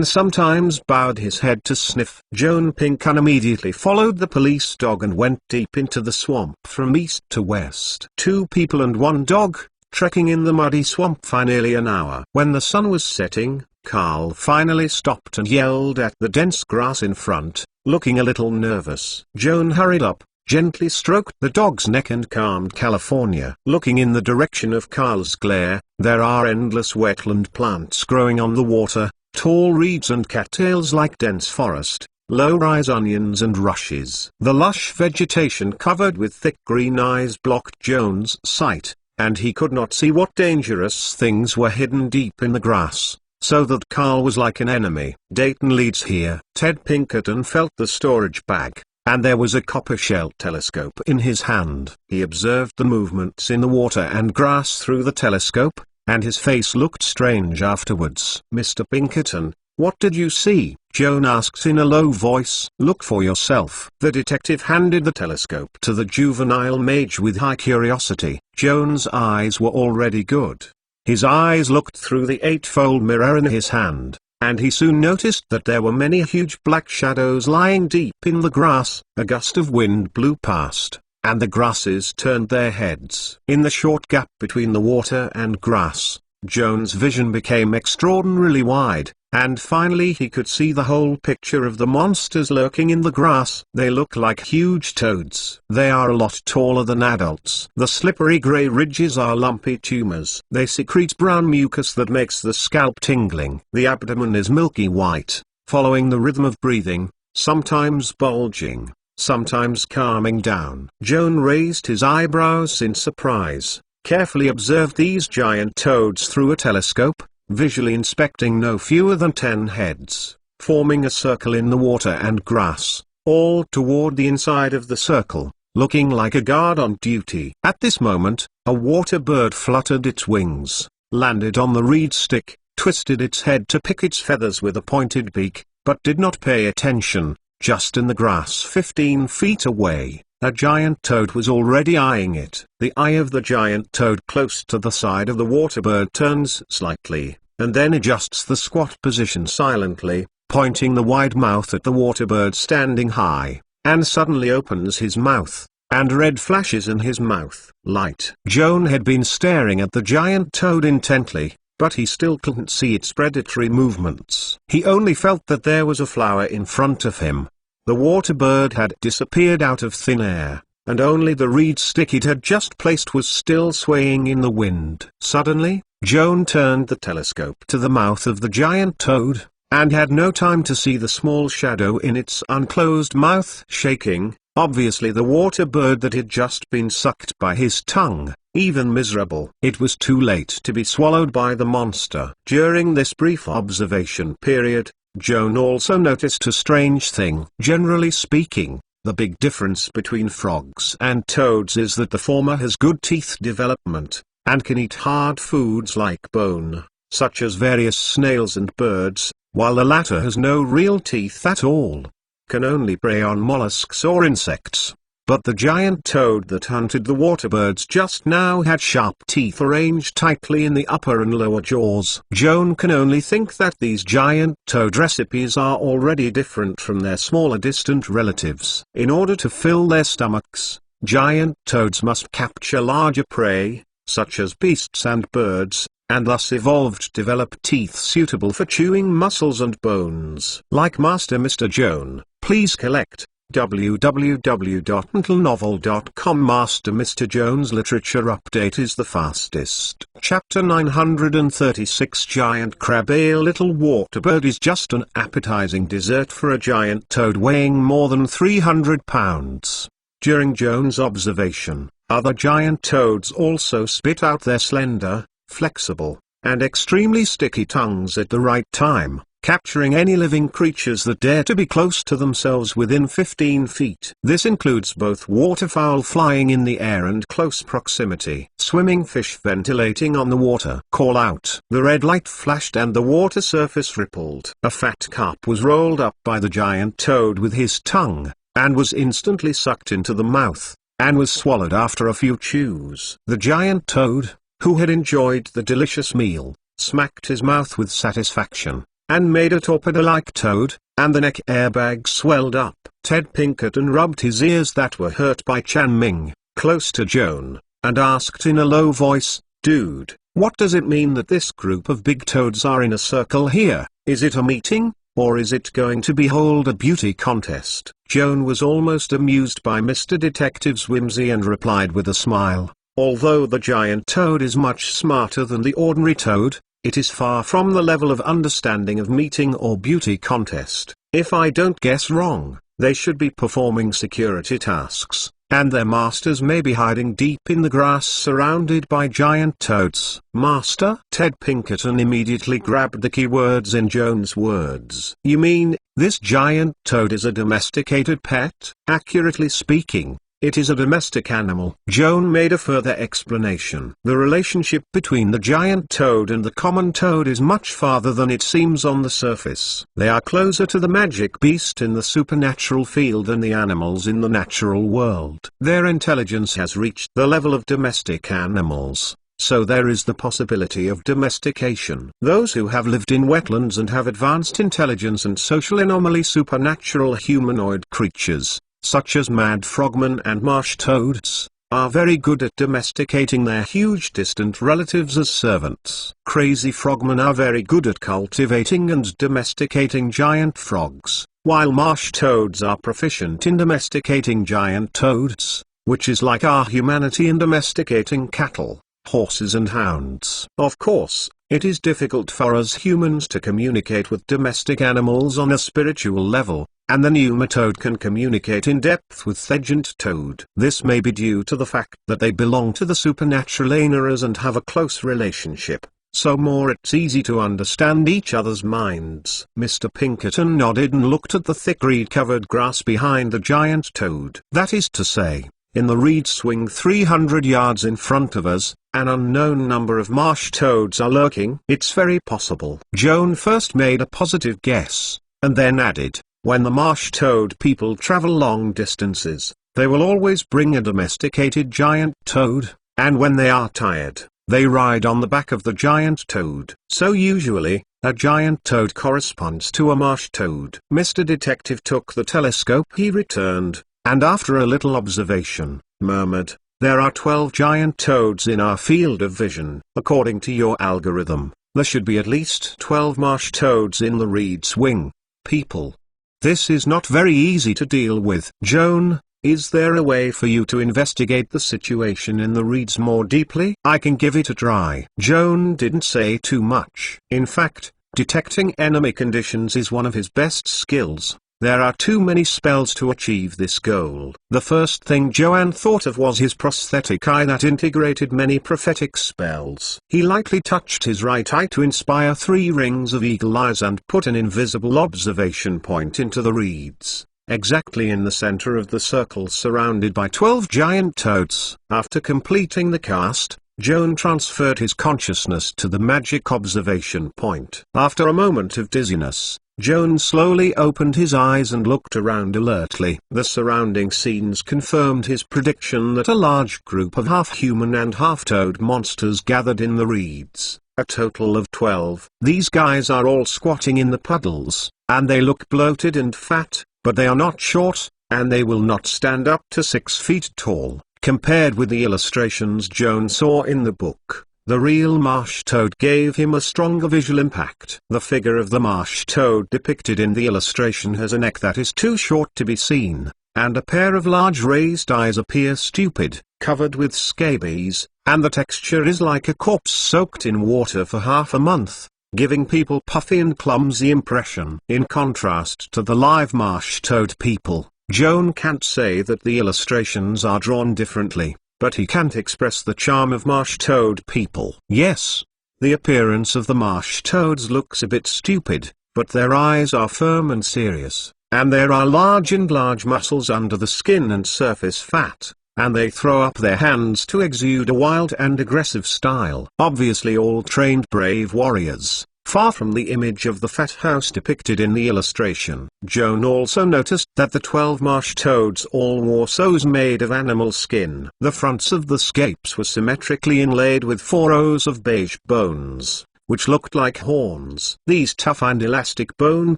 Speaker 1: sometimes bowed his head to sniff. Joan Pinkerton immediately followed the police dog and went deep into the swamp from east to west. 2 people and 1 dog, trekking in the muddy swamp for nearly an hour. When the sun was setting, Carl finally stopped and yelled at the dense grass in front, looking a little nervous. Joan hurried up, gently stroked the dog's neck and calmed California. Looking in the direction of Carl's glare, there are endless wetland plants growing on the water, tall reeds and cattails like dense forest, low-rise onions and rushes. The lush vegetation covered with thick green eyes blocked Joan's sight, and he could not see what dangerous things were hidden deep in the grass, so that Carl was like an enemy. Dayton leads here. Ted Pinkerton felt the storage bag, and there was a copper-shell telescope in his hand. He observed the movements in the water and grass through the telescope, and his face looked strange afterwards. "Mr. Pinkerton, what did you see?" Joan asked in a low voice. "Look for yourself." The detective handed the telescope to the juvenile mage with high curiosity. Joan's eyes were already good. His eyes looked through the eightfold mirror in his hand, and he soon noticed that there were many huge black shadows lying deep in the grass. A gust of wind blew past, and the grasses turned their heads. In the short gap between the water and grass, Joan's vision became extraordinarily wide, and finally he could see the whole picture of the monsters lurking in the grass. They look like huge toads. They are a lot taller than adults. The slippery gray ridges are lumpy tumors. They secrete brown mucus that makes the scalp tingling. The abdomen is milky white, following the rhythm of breathing, sometimes bulging, sometimes calming down. Joan raised his eyebrows in surprise, carefully observed these giant toads through a telescope, visually inspecting no fewer than 10 heads, forming a circle in the water and grass, all toward the inside of the circle, looking like a guard on duty. At this moment, a water bird fluttered its wings, landed on the reed stick, twisted its head to pick its feathers with a pointed beak, but did not pay attention. Just in the grass 15 feet away, a giant toad was already eyeing it. The eye of the giant toad close to the side of the water bird turns slightly, and then adjusts the squat position silently, pointing the wide mouth at the water bird standing high, and suddenly opens his mouth, and red flashes in his mouth. Light. Joan had been staring at the giant toad intently, but he still couldn't see its predatory movements. He only felt that there was a flower in front of him. The water bird had disappeared out of thin air, and only the reed stick it had just placed was still swaying in the wind. Suddenly, Joan turned the telescope to the mouth of the giant toad, and had no time to see the small shadow in its unclosed mouth shaking, obviously the water bird that had just been sucked by his tongue. Even miserable. It was too late to be swallowed by the monster. During this brief observation period, Joan also noticed a strange thing. Generally speaking, the big difference between frogs and toads is that the former has good teeth development, and can eat hard foods like bone, such as various snails and birds, while the latter has no real teeth at all, can only prey on mollusks or insects. But the giant toad that hunted the water birds just now had sharp teeth arranged tightly in the upper and lower jaws. Joan can only think that these giant toad recipes are already different from their smaller distant relatives. In order to fill their stomachs, giant toads must capture larger prey, such as beasts and birds, and thus evolved to develop teeth suitable for chewing muscles and bones. Like Master Mr. Joan, please collect www.mentalnovel.com. Master Mr. Joan's literature update is the fastest. Chapter 936. Giant crab. A little water bird is just an appetizing dessert for a giant toad weighing more than 300 pounds. During Joan's observation, other giant toads also spit out their slender, flexible, and extremely sticky tongues at the right time, capturing any living creatures that dare to be close to themselves within 15 feet. This includes both waterfowl flying in the air and close proximity. Swimming fish ventilating on the water. Call out. The red light flashed and the water surface rippled. A fat carp was rolled up by the giant toad with his tongue, and was instantly sucked into the mouth, and was swallowed after a few chews. The giant toad, who had enjoyed the delicious meal, smacked his mouth with satisfaction, and made a torpedo-like toad, and the neck airbag swelled up. Ted Pinkerton rubbed his ears that were hurt by Chan Ming, close to Joan, and asked in a low voice, "Dude, What does it mean that this group of big toads are in a circle here? Is it a meeting? Or is it going to be hold a beauty contest? Joan was almost amused by Mr. Detective's whimsy and replied with a smile, although the giant toad is much smarter than the ordinary toad, it is far from the level of understanding of meeting or beauty contest. If I don't guess wrong, they should be performing security tasks, and their masters may be hiding deep in the grass surrounded by giant toads. Master? Ted Pinkerton immediately grabbed the key words in Joan's words. You mean, this giant toad is a domesticated pet? Accurately speaking, it is a domestic animal. Joan made a further explanation. The relationship between the giant toad and the common toad is much farther than it seems on the surface. They are closer to the magic beast in the supernatural field than the animals in the natural world. Their intelligence has reached the level of domestic animals, so there is the possibility of domestication. Those who have lived in wetlands and have advanced intelligence and social anomaly, supernatural humanoid creatures, such as mad frogmen and marsh toads, are very good at domesticating their huge distant relatives as servants. Crazy frogmen are very good at cultivating and domesticating giant frogs, while marsh toads are proficient in domesticating giant toads, which is like our humanity in domesticating cattle, horses and hounds. Of course, it is difficult for us humans to communicate with domestic animals on a spiritual level, and the nematode can communicate in depth with the giant toad. This may be due to the fact that they belong to the supernatural eras and have a close relationship, so more it's easy to understand each other's minds. Mr. Pinkerton nodded and looked at the thick reed-covered grass behind the giant toad. That is to say, in the reed swing 300 yards in front of us, an unknown number of marsh toads are lurking. It's very possible. Joan first made a positive guess, and then added, when the marsh toad people travel long distances, they will always bring a domesticated giant toad, and when they are tired, they ride on the back of the giant toad. So usually, a giant toad corresponds to a marsh toad. Mr. Detective took the telescope he returned, and after a little observation, murmured, there are 12 giant toads in our field of vision. According to your algorithm, there should be at least 12 marsh toads in the reed swing. People. This is not very easy to deal with. Joan, is there a way for you to investigate the situation in the reeds more deeply? I can give it a try. Joan didn't say too much. In fact, detecting enemy conditions is one of his best skills. There are too many spells to achieve this goal. The first thing Joan thought of was his prosthetic eye that integrated many prophetic spells. He lightly touched his right eye to inspire 3 rings of eagle eyes and put an invisible observation point into the reeds, exactly in the center of the circle surrounded by 12 giant toads. After completing the cast, Joan transferred his consciousness to the magic observation point. After a moment of dizziness, Joan slowly opened his eyes and looked around alertly. The surrounding scenes confirmed his prediction that a large group of half-human and half-toad monsters gathered in the reeds, a total of 12. These guys are all squatting in the puddles, and they look bloated and fat, but they are not short, and they will not stand up to 6 feet tall. Compared with the illustrations Joan saw in the book, the real marsh toad gave him a stronger visual impact. The figure of the marsh toad depicted in the illustration has a neck that is too short to be seen, and a pair of large raised eyes appear stupid, covered with scabies, and the texture is like a corpse soaked in water for half a month, giving people puffy and clumsy impression. In contrast to the live marsh toad people, Joan can't say that the illustrations are drawn differently, but he can't express the charm of marsh toad people. Yes, the appearance of the marsh toads looks a bit stupid, but their eyes are firm and serious, and there are large muscles under the skin and surface fat, and they throw up their hands to exude a wild and aggressive style. Obviously all trained brave warriors, far from the image of the fat house depicted in the illustration. Joan also noticed that the 12 marsh toads all wore soles made of animal skin. The fronts of the scapes were symmetrically inlaid with 4 rows of beige bones, which looked like horns. These tough and elastic bone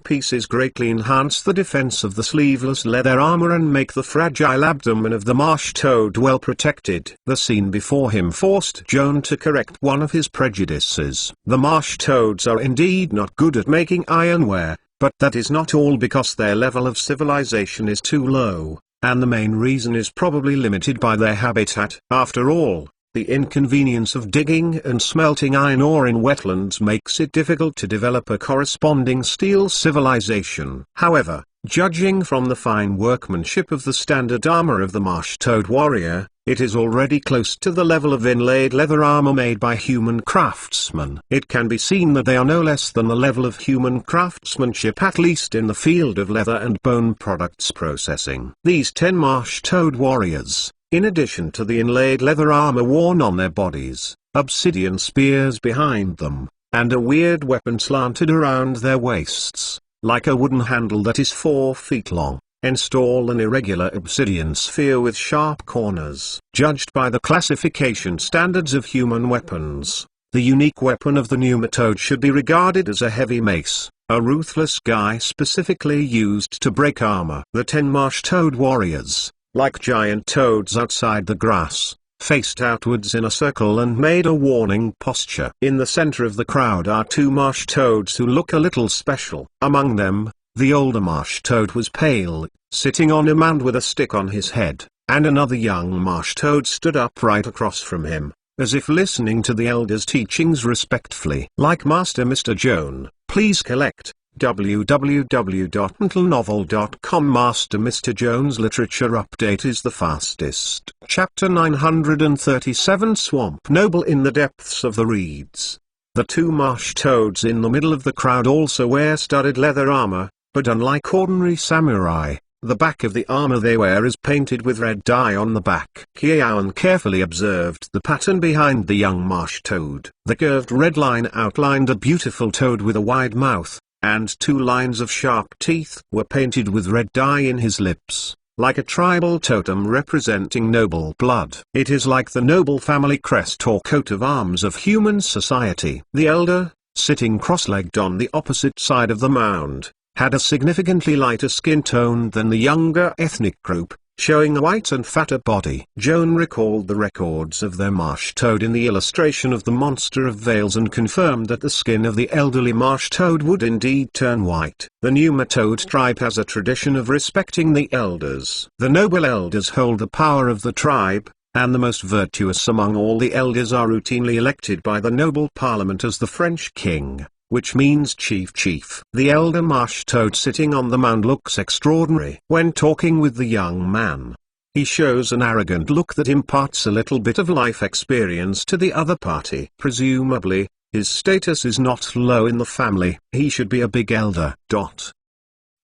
Speaker 1: pieces greatly enhance the defense of the sleeveless leather armor and make the fragile abdomen of the marsh toad well protected. The scene before him forced Joan to correct one of his prejudices. The marsh toads are indeed not good at making ironware, but that is not all, because their level of civilization is too low, and the main reason is probably limited by their habitat. After all, the inconvenience of digging and smelting iron ore in wetlands makes it difficult to develop a corresponding steel civilization. However, judging from the fine workmanship of the standard armor of the marsh toad warrior, it is already close to the level of inlaid leather armor made by human craftsmen. It can be seen that they are no less than the level of human craftsmanship, at least in the field of leather and bone products processing. These 10 marsh toad warriors, in addition to the inlaid leather armor worn on their bodies, obsidian spears behind them, and a weird weapon slanted around their waists, like a wooden handle that is 4 feet long, install an irregular obsidian sphere with sharp corners. Judged by the classification standards of human weapons, the unique weapon of the pneumatode should be regarded as a heavy mace, a ruthless guy specifically used to break armor. The 10 marsh toad warriors, like giant toads outside the grass, faced outwards in a circle and made a warning posture. In the center of the crowd are 2 marsh toads who look a little special. Among them, the older marsh toad was pale, sitting on a mound with a stick on his head, and another young marsh toad stood upright across from him, as if listening to the elder's teachings respectfully. Like Master Mr. Joan, please collect www.mentalnovel.com. Master Mr. Joan's Literature Update is the fastest. Chapter 937, Swamp Noble in the Depths of the Reeds. The 2 marsh toads in the middle of the crowd also wear studded leather armor, but unlike ordinary samurai, the back of the armor they wear is painted with red dye on the back. Kiaon carefully observed the pattern behind the young marsh toad. The curved red line outlined a beautiful toad with a wide mouth, and 2 lines of sharp teeth were painted with red dye in his lips, like a tribal totem representing noble blood. It is like the noble family crest or coat of arms of human society. The elder, sitting cross-legged on the opposite side of the mound, had a significantly lighter skin tone than the younger ethnic group, showing a white and fatter body. Joan recalled the records of their marsh toad in the illustration of the monster of Vales and confirmed that the skin of the elderly marsh toad would indeed turn white. The pneumatode tribe has a tradition of respecting the elders. The noble elders hold the power of the tribe, and the most virtuous among all the elders are routinely elected by the noble parliament as the French king, which means chief. The elder marsh toad sitting on the mound looks extraordinary. When talking with the young man, he shows an arrogant look that imparts a little bit of life experience to the other party. Presumably, his status is not low in the family. He should be a big elder.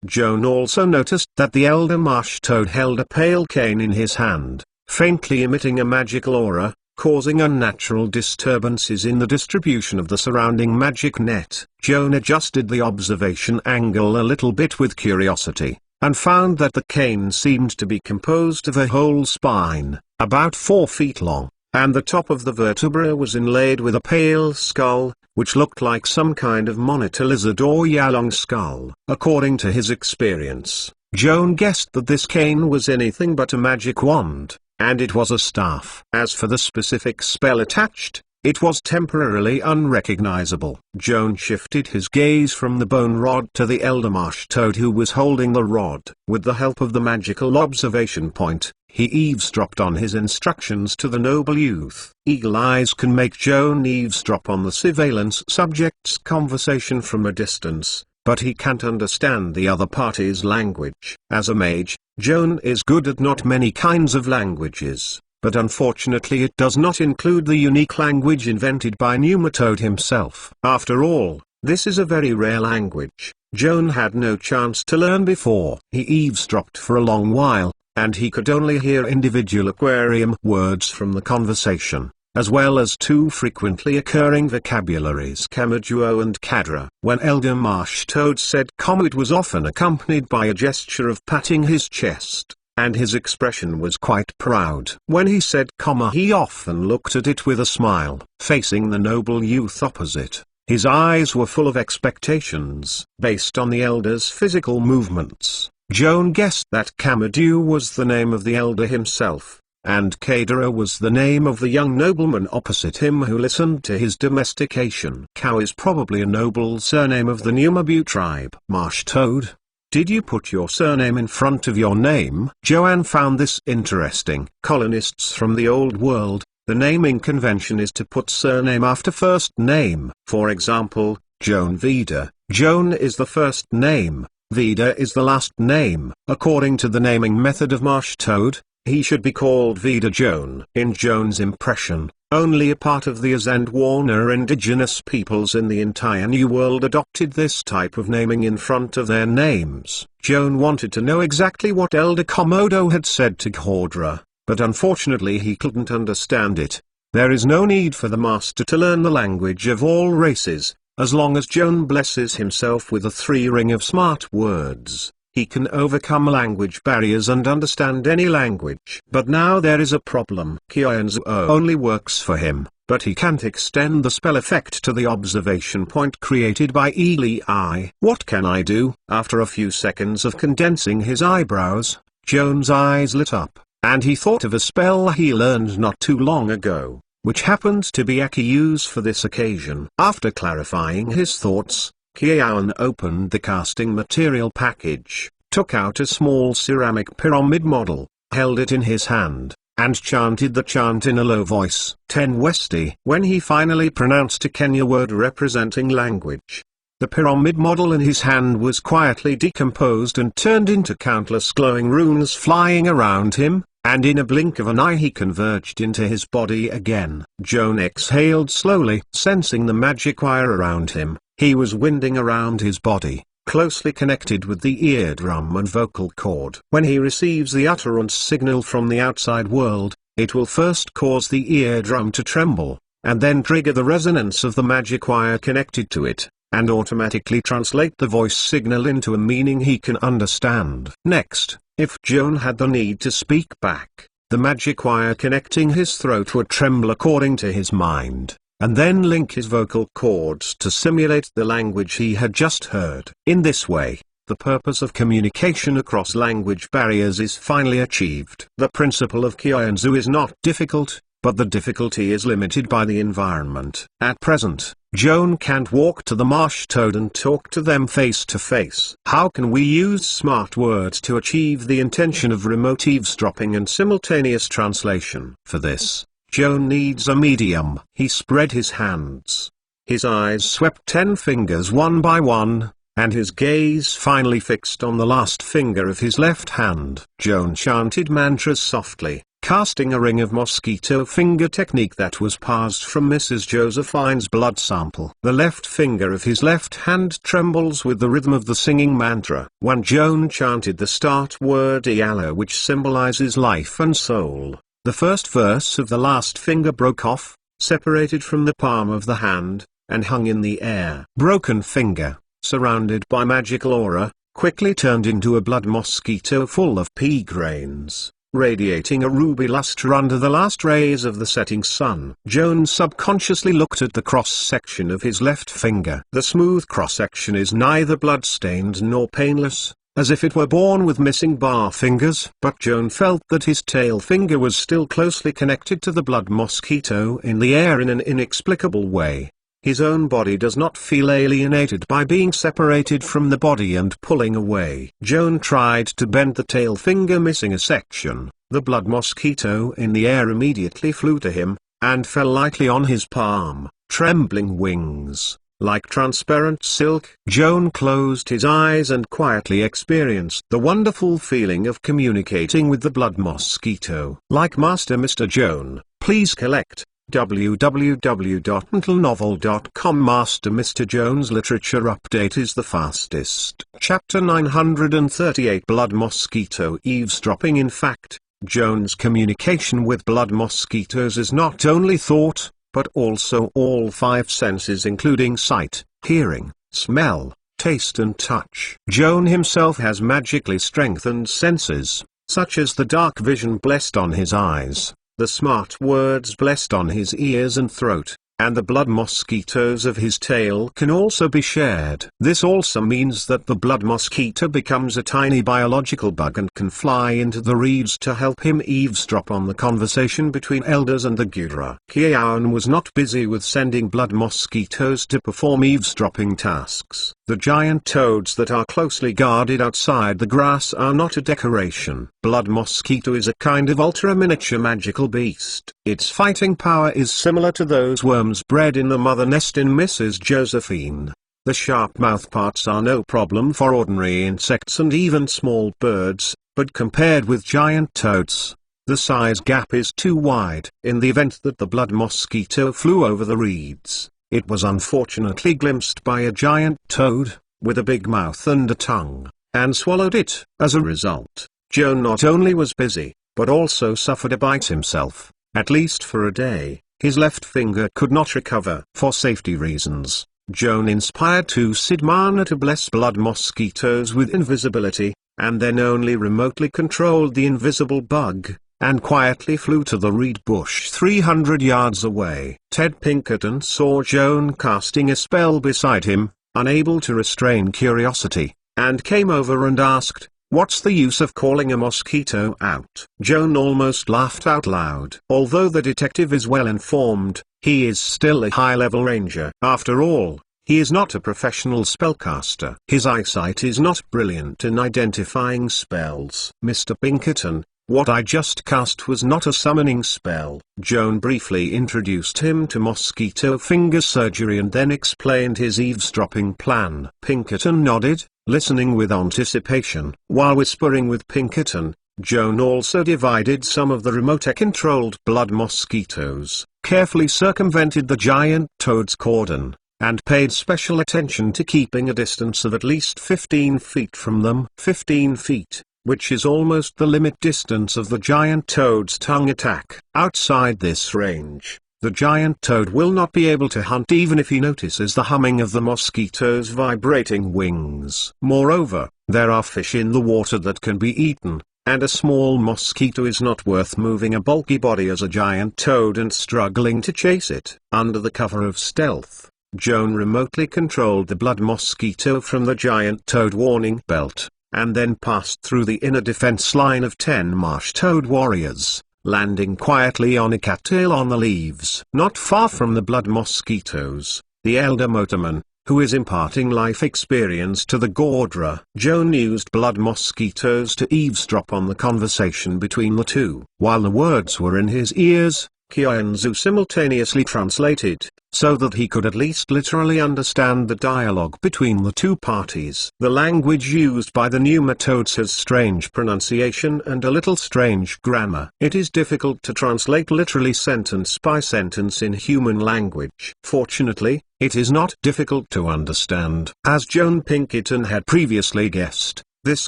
Speaker 1: Joan also noticed that the elder marsh toad held a pale cane in his hand, faintly emitting a magical aura, causing unnatural disturbances in the distribution of the surrounding magic net. Joan adjusted the observation angle a little bit with curiosity, and found that the cane seemed to be composed of a whole spine, about 4 feet long, and the top of the vertebra was inlaid with a pale skull, which looked like some kind of monitor lizard or yalong skull. According to his experience, Joan guessed that this cane was anything but a magic wand, and it was a staff. As for the specific spell attached, it was temporarily unrecognizable. Joan shifted his gaze from the bone rod to the elder marsh toad who was holding the rod. With the help of the magical observation point, he eavesdropped on his instructions to the noble youth. Eagle eyes can make Joan eavesdrop on the surveillance subject's conversation from a distance, but he can't understand the other party's language. As a mage, Joan is good at not many kinds of languages, but unfortunately it does not include the unique language invented by Pneumatode himself. After all, this is a very rare language. Joan had no chance to learn before. He eavesdropped for a long while, and he could only hear individual aquarium words from the conversation, as well as 2 frequently occurring vocabularies, Kamajuo and Kadra. When Elder Marsh Toad said "come," it was often accompanied by a gesture of patting his chest, and his expression was quite proud. When he said "comma," he often looked at it with a smile. Facing the noble youth opposite, His eyes were full of expectations. Based on the elder's physical movements, Joan guessed that Kamadou was the name of the elder himself, and Kadira was the name of the young nobleman opposite him who listened to his domestication. Cow is probably a noble surname of the Numabu tribe. Marsh Toad. Did you put your surname in front of your name? Joanne found this interesting. Colonists from the Old World, the naming convention is to put surname after first name. For example, Joan Vida. Joan is the first name, Vida is the last name. According to the naming method of Marsh Toad, he should be called Vida Joan. In Joan's impression, only a part of the Azandwana indigenous peoples in the entire New World adopted this type of naming in front of their names. Joan wanted to know exactly what Elder Komodo had said to Cordra, but unfortunately he couldn't understand it. There is no need for the master to learn the language of all races, as long as Joan blesses himself with a 3 ring of smart words. He can overcome language barriers and understand any language. But now there is a problem. Kionzu only works for him, but he can't extend the spell effect to the observation point created by Eli. What can I do? After a few seconds of condensing his eyebrows, Joan's eyes lit up, and he thought of a spell he learned not too long ago, which happened to be Aki use for this occasion. After clarifying his thoughts, Kiaon opened the casting material package, took out a small ceramic pyramid model, held it in his hand, and chanted the chant in a low voice. 10 Westi. When he finally pronounced a Kenya word representing language, the pyramid model in his hand was quietly decomposed and turned into countless glowing runes flying around him, and in a blink of an eye he converged into his body again. Joan exhaled slowly, sensing the magic wire around him. He was winding around his body, closely connected with the eardrum and vocal cord. When he receives the utterance signal from the outside world, it will first cause the eardrum to tremble, and then trigger the resonance of the magic wire connected to it, and automatically translate the voice signal into a meaning he can understand. Next, if Joan had the need to speak back, the magic wire connecting his throat would tremble according to his mind, and then link his vocal cords to simulate the language he had just heard. In this way, the purpose of communication across language barriers is finally achieved. The principle of Kionzu is not difficult, but the difficulty is limited by the environment. At present, Joan can't walk to the marsh toad and talk to them face to face. How can we use smart words to achieve the intention of remote eavesdropping and simultaneous translation? For this, Joan needs a medium. He spread his hands. His eyes swept 10 fingers one by one, and his gaze finally fixed on the last finger of his left hand. Joan chanted mantras softly, casting a ring of mosquito finger technique that was passed from Mrs. Josephine's blood sample. The left finger of his left hand trembles with the rhythm of the singing mantra. When Joan chanted the start word Iala, which symbolizes life and soul, the first verse of the last finger broke off, separated from the palm of the hand, and hung in the air. Broken finger, surrounded by magical aura, quickly turned into a blood mosquito full of pea grains, radiating a ruby luster under the last rays of the setting sun. Joan subconsciously looked at the cross-section of his left finger. The smooth cross-section is neither blood-stained nor painless, as if it were born with missing bar fingers. But Joan felt that his tail finger was still closely connected to the blood mosquito in the air in an inexplicable way. His own body does not feel alienated by being separated from the body and pulling away. Joan tried to bend the tail finger, missing a section. The blood mosquito in the air immediately flew to him, and fell lightly on his palm, trembling wings, like transparent silk. Joan closed his eyes and quietly experienced the wonderful feeling of communicating with the blood mosquito. Like Master Mr. Joan, please collect www.mentalnovel.com. Master Mr. Joan's literature update is the fastest. Chapter 938 Blood Mosquito Eavesdropping. In fact, Joan's communication with blood mosquitoes is not only thought, but also all 5 senses including sight, hearing, smell, taste and touch. Joan himself has magically strengthened senses, such as the dark vision blessed on his eyes, the smart words blessed on his ears and throat, and the blood mosquitoes of his tail can also be shared. This also means that the blood mosquito becomes a tiny biological bug and can fly into the reeds to help him eavesdrop on the conversation between elders and the Gudra. Kiaun was not busy with sending blood mosquitoes to perform eavesdropping tasks. The giant toads that are closely guarded outside the grass are not a decoration. Blood mosquito is a kind of ultra-miniature magical beast. Its fighting power is similar to those worms bred in the mother nest in Mrs. Josephine. The sharp mouthparts are no problem for ordinary insects and even small birds, but compared with giant toads, the size gap is too wide. In the event that the blood mosquito flew over the reeds, it was unfortunately glimpsed by a giant toad, with a big mouth and a tongue, and swallowed it. As a result, Joan not only was busy, but also suffered a bite himself, at least for a day. His left finger could not recover. For safety reasons, Joan inspired two Sidmana to bless blood mosquitoes with invisibility, and then only remotely controlled the invisible bug, and quietly flew to the reed bush 300 yards away. Ted Pinkerton saw Joan casting a spell beside him, unable to restrain curiosity, and came over and asked, "What's the use of calling a mosquito out?" Joan almost laughed out loud. Although the detective is well informed, he is still a high-level ranger. After all, he is not a professional spellcaster. His eyesight is not brilliant in identifying spells. "Mr. Pinkerton, what I just cast was not a summoning spell." Joan briefly introduced him to mosquito finger surgery and then explained his eavesdropping plan. Pinkerton nodded, listening with anticipation. While whispering with Pinkerton, Joan also divided some of the remote-controlled blood mosquitoes, carefully circumvented the giant toad's cordon, and paid special attention to keeping a distance of at least 15 feet from them. 15 feet, which is almost the limit distance of the giant toad's tongue attack. Outside this range, the giant toad will not be able to hunt even if he notices the humming of the mosquito's vibrating wings. Moreover, there are fish in the water that can be eaten, and a small mosquito is not worth moving a bulky body as a giant toad and struggling to chase it. Under the cover of stealth, Joan remotely controlled the blood mosquito from the giant toad warning belt, and then passed through the inner defense line of 10 marsh toad warriors, landing quietly on a cattail on the leaves. Not far from the blood mosquitoes, the elder motorman, who is imparting life experience to the Gordra. Joan used blood mosquitoes to eavesdrop on the conversation between the two. While the words were in his ears, Kianzu simultaneously translated, so that he could at least literally understand the dialogue between the two parties. The language used by the nematodes has strange pronunciation and a little strange grammar. It is difficult to translate literally sentence by sentence in human language. Fortunately, it is not difficult to understand. As Joan Pinkerton had previously guessed, this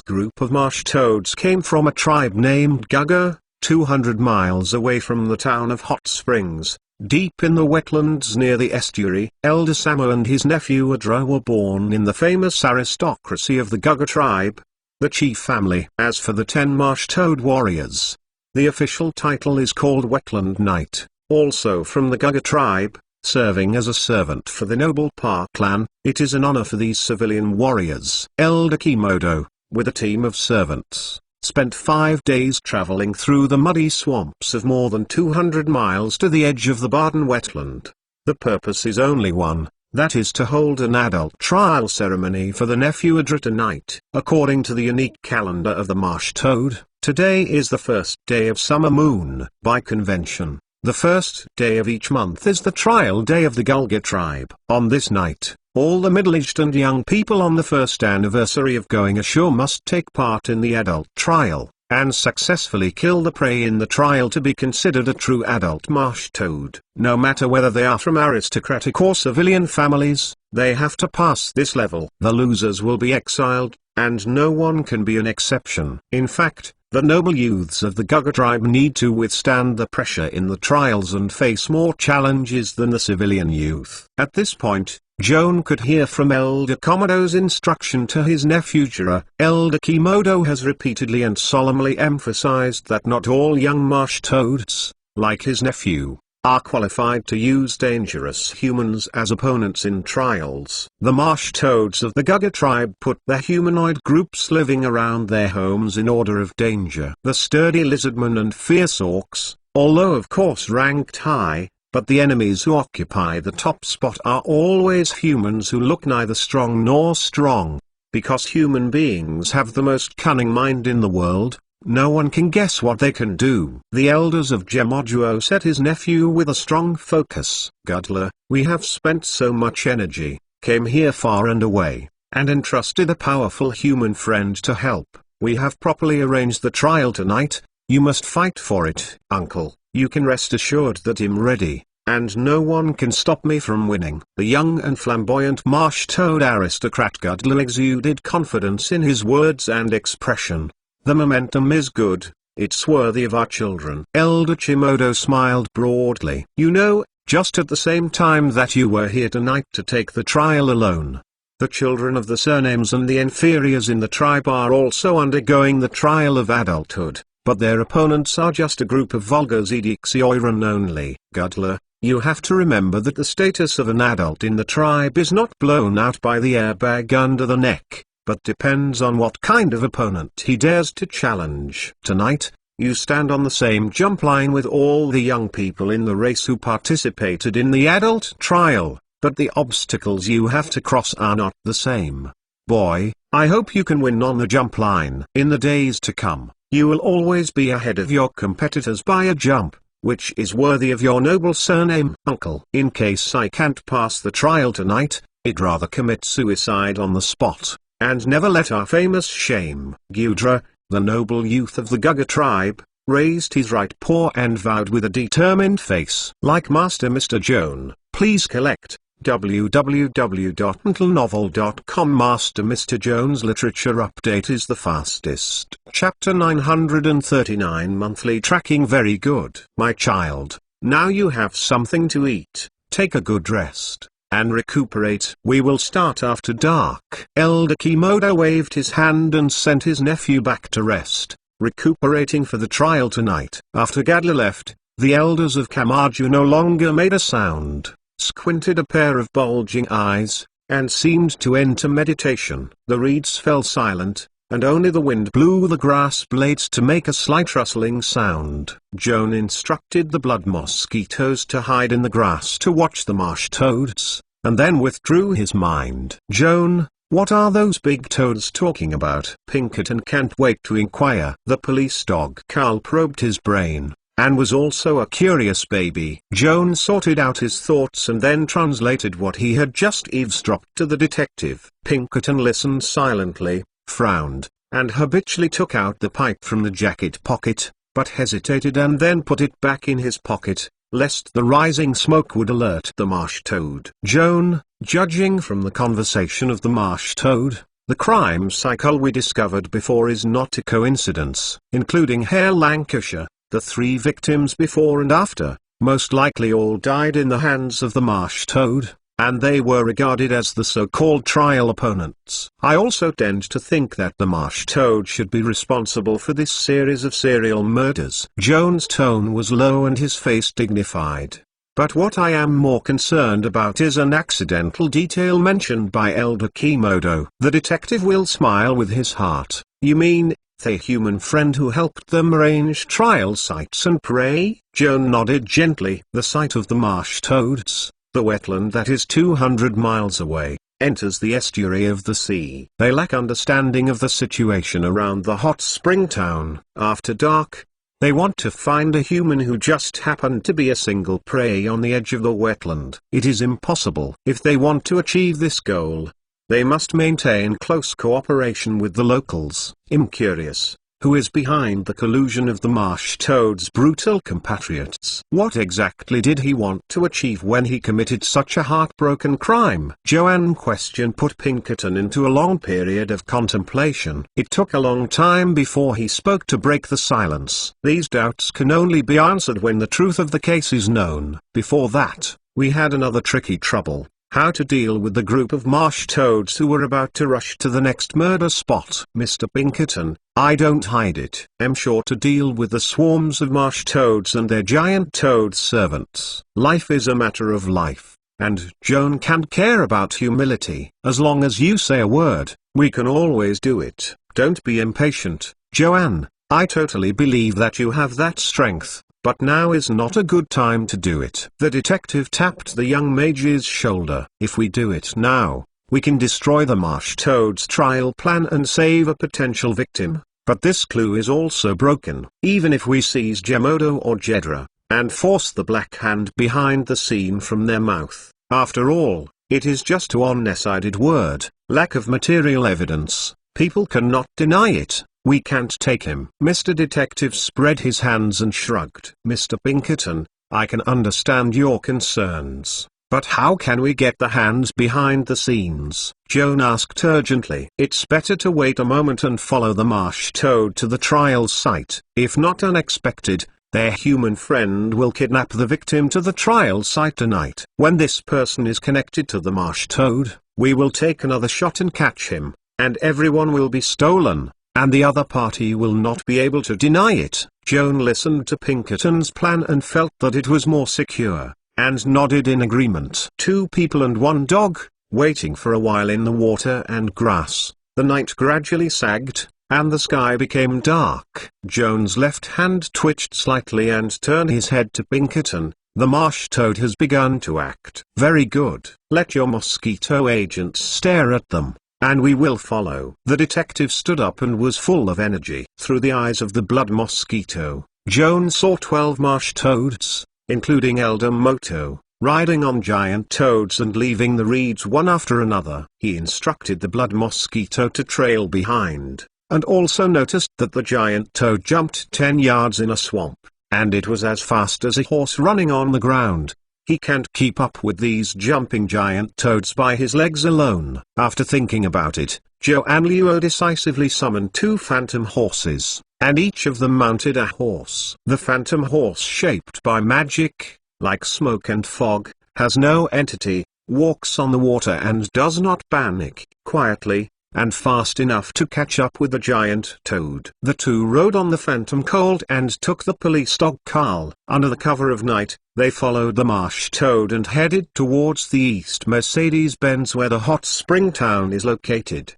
Speaker 1: group of marsh toads came from a tribe named Gugger, 200 miles away from the town of Hot Springs, deep in the wetlands near the estuary. Elder Samo and his nephew Adra were born in the famous aristocracy of the Gugger tribe, the chief family. As for the 10 marsh toad warriors, the official title is called Wetland Knight, also from the Gugger tribe, serving as a servant for the noble Park clan. It is an honor for these civilian warriors. Elder Kimodo, with a team of servants, spent 5 days traveling through the muddy swamps of more than 200 miles to the edge of the Barden wetland. The purpose is only one, that is to hold an adult trial ceremony for the nephew Adra tonight. According to the unique calendar of the marsh toad, today is the first day of summer moon. By convention, the first day of each month is the trial day of the Gulga tribe. On this night, all the middle-aged and young people on the first anniversary of going ashore must take part in the adult trial, and successfully kill the prey in the trial to be considered a true adult marsh toad. No matter whether they are from aristocratic or civilian families, they have to pass this level. The losers will be exiled, and no one can be an exception. In fact, the noble youths of the Gugger tribe need to withstand the pressure in the trials and face more challenges than the civilian youth. At this point, Joan could hear from Elder Komodo's instruction to his nephew Jira. Elder Kimodo has repeatedly and solemnly emphasized that not all young marsh toads, like his nephew, are qualified to use dangerous humans as opponents in trials. The marsh toads of the Gugger tribe put their humanoid groups living around their homes in order of danger. The sturdy lizardmen and fierce orcs, although of course ranked high, but the enemies who occupy the top spot are always humans who look neither strong nor strong. Because human beings have the most cunning mind in the world, no one can guess what they can do. The elders of Gemoduo said his nephew with a strong focus. Gudler, we have spent so much energy, came here far and away, and entrusted a powerful human friend to help. We have properly arranged the trial tonight. You must fight for it. Uncle, you can rest assured that I'm ready, and no one can stop me from winning. The young and flamboyant marsh toad aristocrat Gudler exuded confidence in his words and expression. The momentum is good, it's worthy of our children. Elder Chimodo smiled broadly. You know, just at the same time that you were here tonight to take the trial alone, the children of the surnames and the inferiors in the tribe are also undergoing the trial of adulthood, but their opponents are just a group of vulgar Zedixioiran only. Gudler, you have to remember that the status of an adult in the tribe is not blown out by the airbag under the neck, but depends on what kind of opponent he dares to challenge. Tonight, you stand on the same jump line with all the young people in the race who participated in the adult trial, but the obstacles you have to cross are not the same. Boy, I hope you can win on the jump line. In the days to come, you will always be ahead of your competitors by a jump, which is worthy of your noble surname. Uncle, in case I can't pass the trial tonight, I'd rather commit suicide on the spot, and never let our famous shame. Gudra, the noble youth of the Gugger tribe, raised his right paw and vowed with a determined face. Like Master Mr. Joan, please collect www.mentalnovel.com. Master Mr. Joan's literature update is the fastest. Chapter 939 Monthly Tracking. Very good. My child, now you have something to eat, take a good rest, and recuperate. We will start after dark. Elder Kimodo waved his hand and sent his nephew back to rest, recuperating for the trial tonight. After Gadler left, the elders of Kamaju no longer made a sound, squinted a pair of bulging eyes, and seemed to enter meditation. The reeds fell silent, and only the wind blew the grass blades to make a slight rustling sound. Joan instructed the blood mosquitoes to hide in the grass to watch the marsh toads, and then withdrew his mind. Joan, what are those big toads talking about? Pinkerton can't wait to inquire. The police dog Carl probed his brain, and was also a curious baby. Joan sorted out his thoughts and then translated what he had just eavesdropped to the detective. Pinkerton listened silently, frowned, and habitually took out the pipe from the jacket pocket, but hesitated and then put it back in his pocket, lest the rising smoke would alert the marsh toad. Joan, judging from the conversation of the marsh toad, the crime cycle we discovered before is not a coincidence. Including Hare Lancashire, the 3 victims before and after, most likely all died in the hands of the marsh toad, and they were regarded as the so-called trial opponents. I also tend to think that the marsh toad should be responsible for this series of serial murders. Joan's tone was low and his face dignified. But what I am more concerned about is an accidental detail mentioned by Elder Kimodo. The detective will smile with his heart. You mean, the human friend who helped them arrange trial sites and prey? Joan nodded gently. The site of the marsh toads, the wetland that is 200 miles away, enters the estuary of the sea. They lack understanding of the situation around the hot spring town. After dark, they want to find a human who just happened to be a single prey on the edge of the wetland. It is impossible. If they want to achieve this goal, they must maintain close cooperation with the locals. I'm curious, who is behind the collusion of the marsh toad's brutal compatriots? What exactly did he want to achieve when he committed such a heartbroken crime? Joanne's question put Pinkerton into a long period of contemplation. It took a long time before he spoke to break the silence. These doubts can only be answered when the truth of the case is known. Before that, we had another tricky trouble. how to deal with the group of marsh toads who were about to rush to the next murder spot. Mr. Pinkerton, I don't hide it. I'm sure to deal with the swarms of marsh toads and their giant toad servants. Life is a matter of life, and Joan can't care about humility. As long as you say a word, we can always do it. Don't be impatient, Joanne. I totally believe that you have that strength, but now is not a good time to do it. The detective tapped the young mage's shoulder. If we do it now, we can destroy the marsh toad's trial plan and save a potential victim. But this clue is also broken. Even if we seize Gemodo or Jedra, and force the Black Hand behind the scene from their mouth, after all, it is just a one-sided word, lack of material evidence. People cannot deny it. We can't take him. Mr. Detective spread his hands and shrugged. Mr. Pinkerton, I can understand your concerns, but how can we get the hands behind the scenes? Joan asked urgently. It's better to wait a moment and follow the marsh toad to the trial site. If not unexpected, their human friend will kidnap the victim to the trial site tonight. When this person is connected to the marsh toad, we will take another shot and catch him, and everyone will be stolen, and the other party will not be able to deny it. Joan listened to Pinkerton's plan and felt that it was more secure, and nodded in agreement. 2 people and 1 dog, waiting for a while in the water and grass. The night gradually sagged, and the sky became dark. Joan's left hand twitched slightly and turned his head to Pinkerton. The marsh toad has begun to act. Very good. Let your mosquito agents stare at them, and we will follow. The detective stood up and was full of energy. Through the eyes of the blood mosquito, Joan saw 12 marsh toads, including Elder Moto, riding on giant toads and leaving the reeds one after another. He instructed the blood mosquito to trail behind, and also noticed that the giant toad jumped 10 yards in a swamp, and it was as fast as a horse running on the ground. He can't keep up with these jumping giant toads by his legs alone. After thinking about it, Joanne Luo decisively summoned 2 phantom horses, and each of them mounted a horse. The phantom horse, shaped by magic, like smoke and fog, has no entity, walks on the water and does not panic, quietly and fast enough to catch up with the giant toad. The 2 rode on the phantom colt and took the police dog Carl. Under the cover of night, they followed the marsh toad and headed towards the East Mercedes-Benz where the hot spring town is located.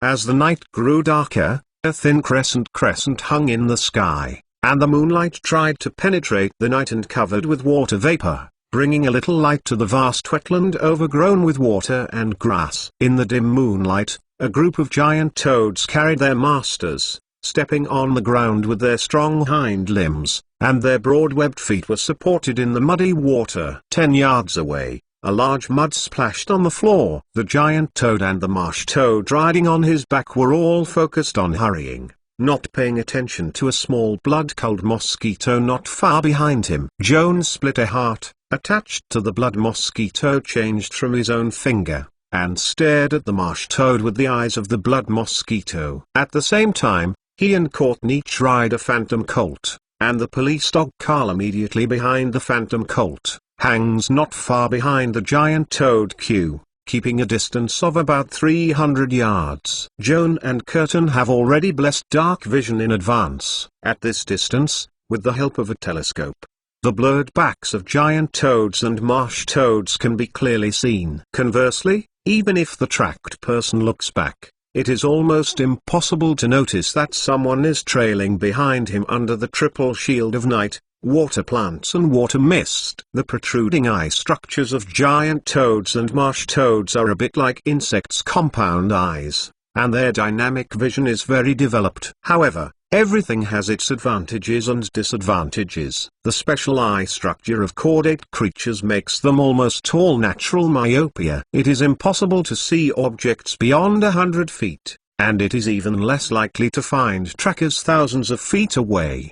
Speaker 1: As the night grew darker, a thin crescent hung in the sky, and the moonlight tried to penetrate the night and covered with water vapor, bringing a little light to the vast wetland overgrown with water and grass. In the dim moonlight, a group of giant toads carried their masters, stepping on the ground with their strong hind limbs, and their broad-webbed feet were supported in the muddy water. 10 yards away, a large mud splashed on the floor. The giant toad and the marsh toad riding on his back were all focused on hurrying, not paying attention to a small blood-colored mosquito not far behind him. Joan split a heart, attached to the blood mosquito, changed from his own finger, and stared at the marsh toad with the eyes of the blood mosquito. At the same time, he and Courtney each ride a phantom colt, and the police dog Carl immediately behind the phantom colt, hangs not far behind the giant toad Q, keeping a distance of about 300 yards. Joan and Curtin have already blessed dark vision in advance. At this distance, with the help of a telescope, the blurred backs of giant toads and marsh toads can be clearly seen. Conversely, even if the tracked person looks back, it is almost impossible to notice that someone is trailing behind him under the triple shield of night, water plants and water mist. The protruding eye structures of giant toads and marsh toads are a bit like insects' compound eyes, and their dynamic vision is very developed. However, everything has its advantages and disadvantages. The special eye structure of chordate creatures makes them almost all natural myopia. It is impossible to see objects beyond 100 feet, and it is even less likely to find trackers thousands of feet away.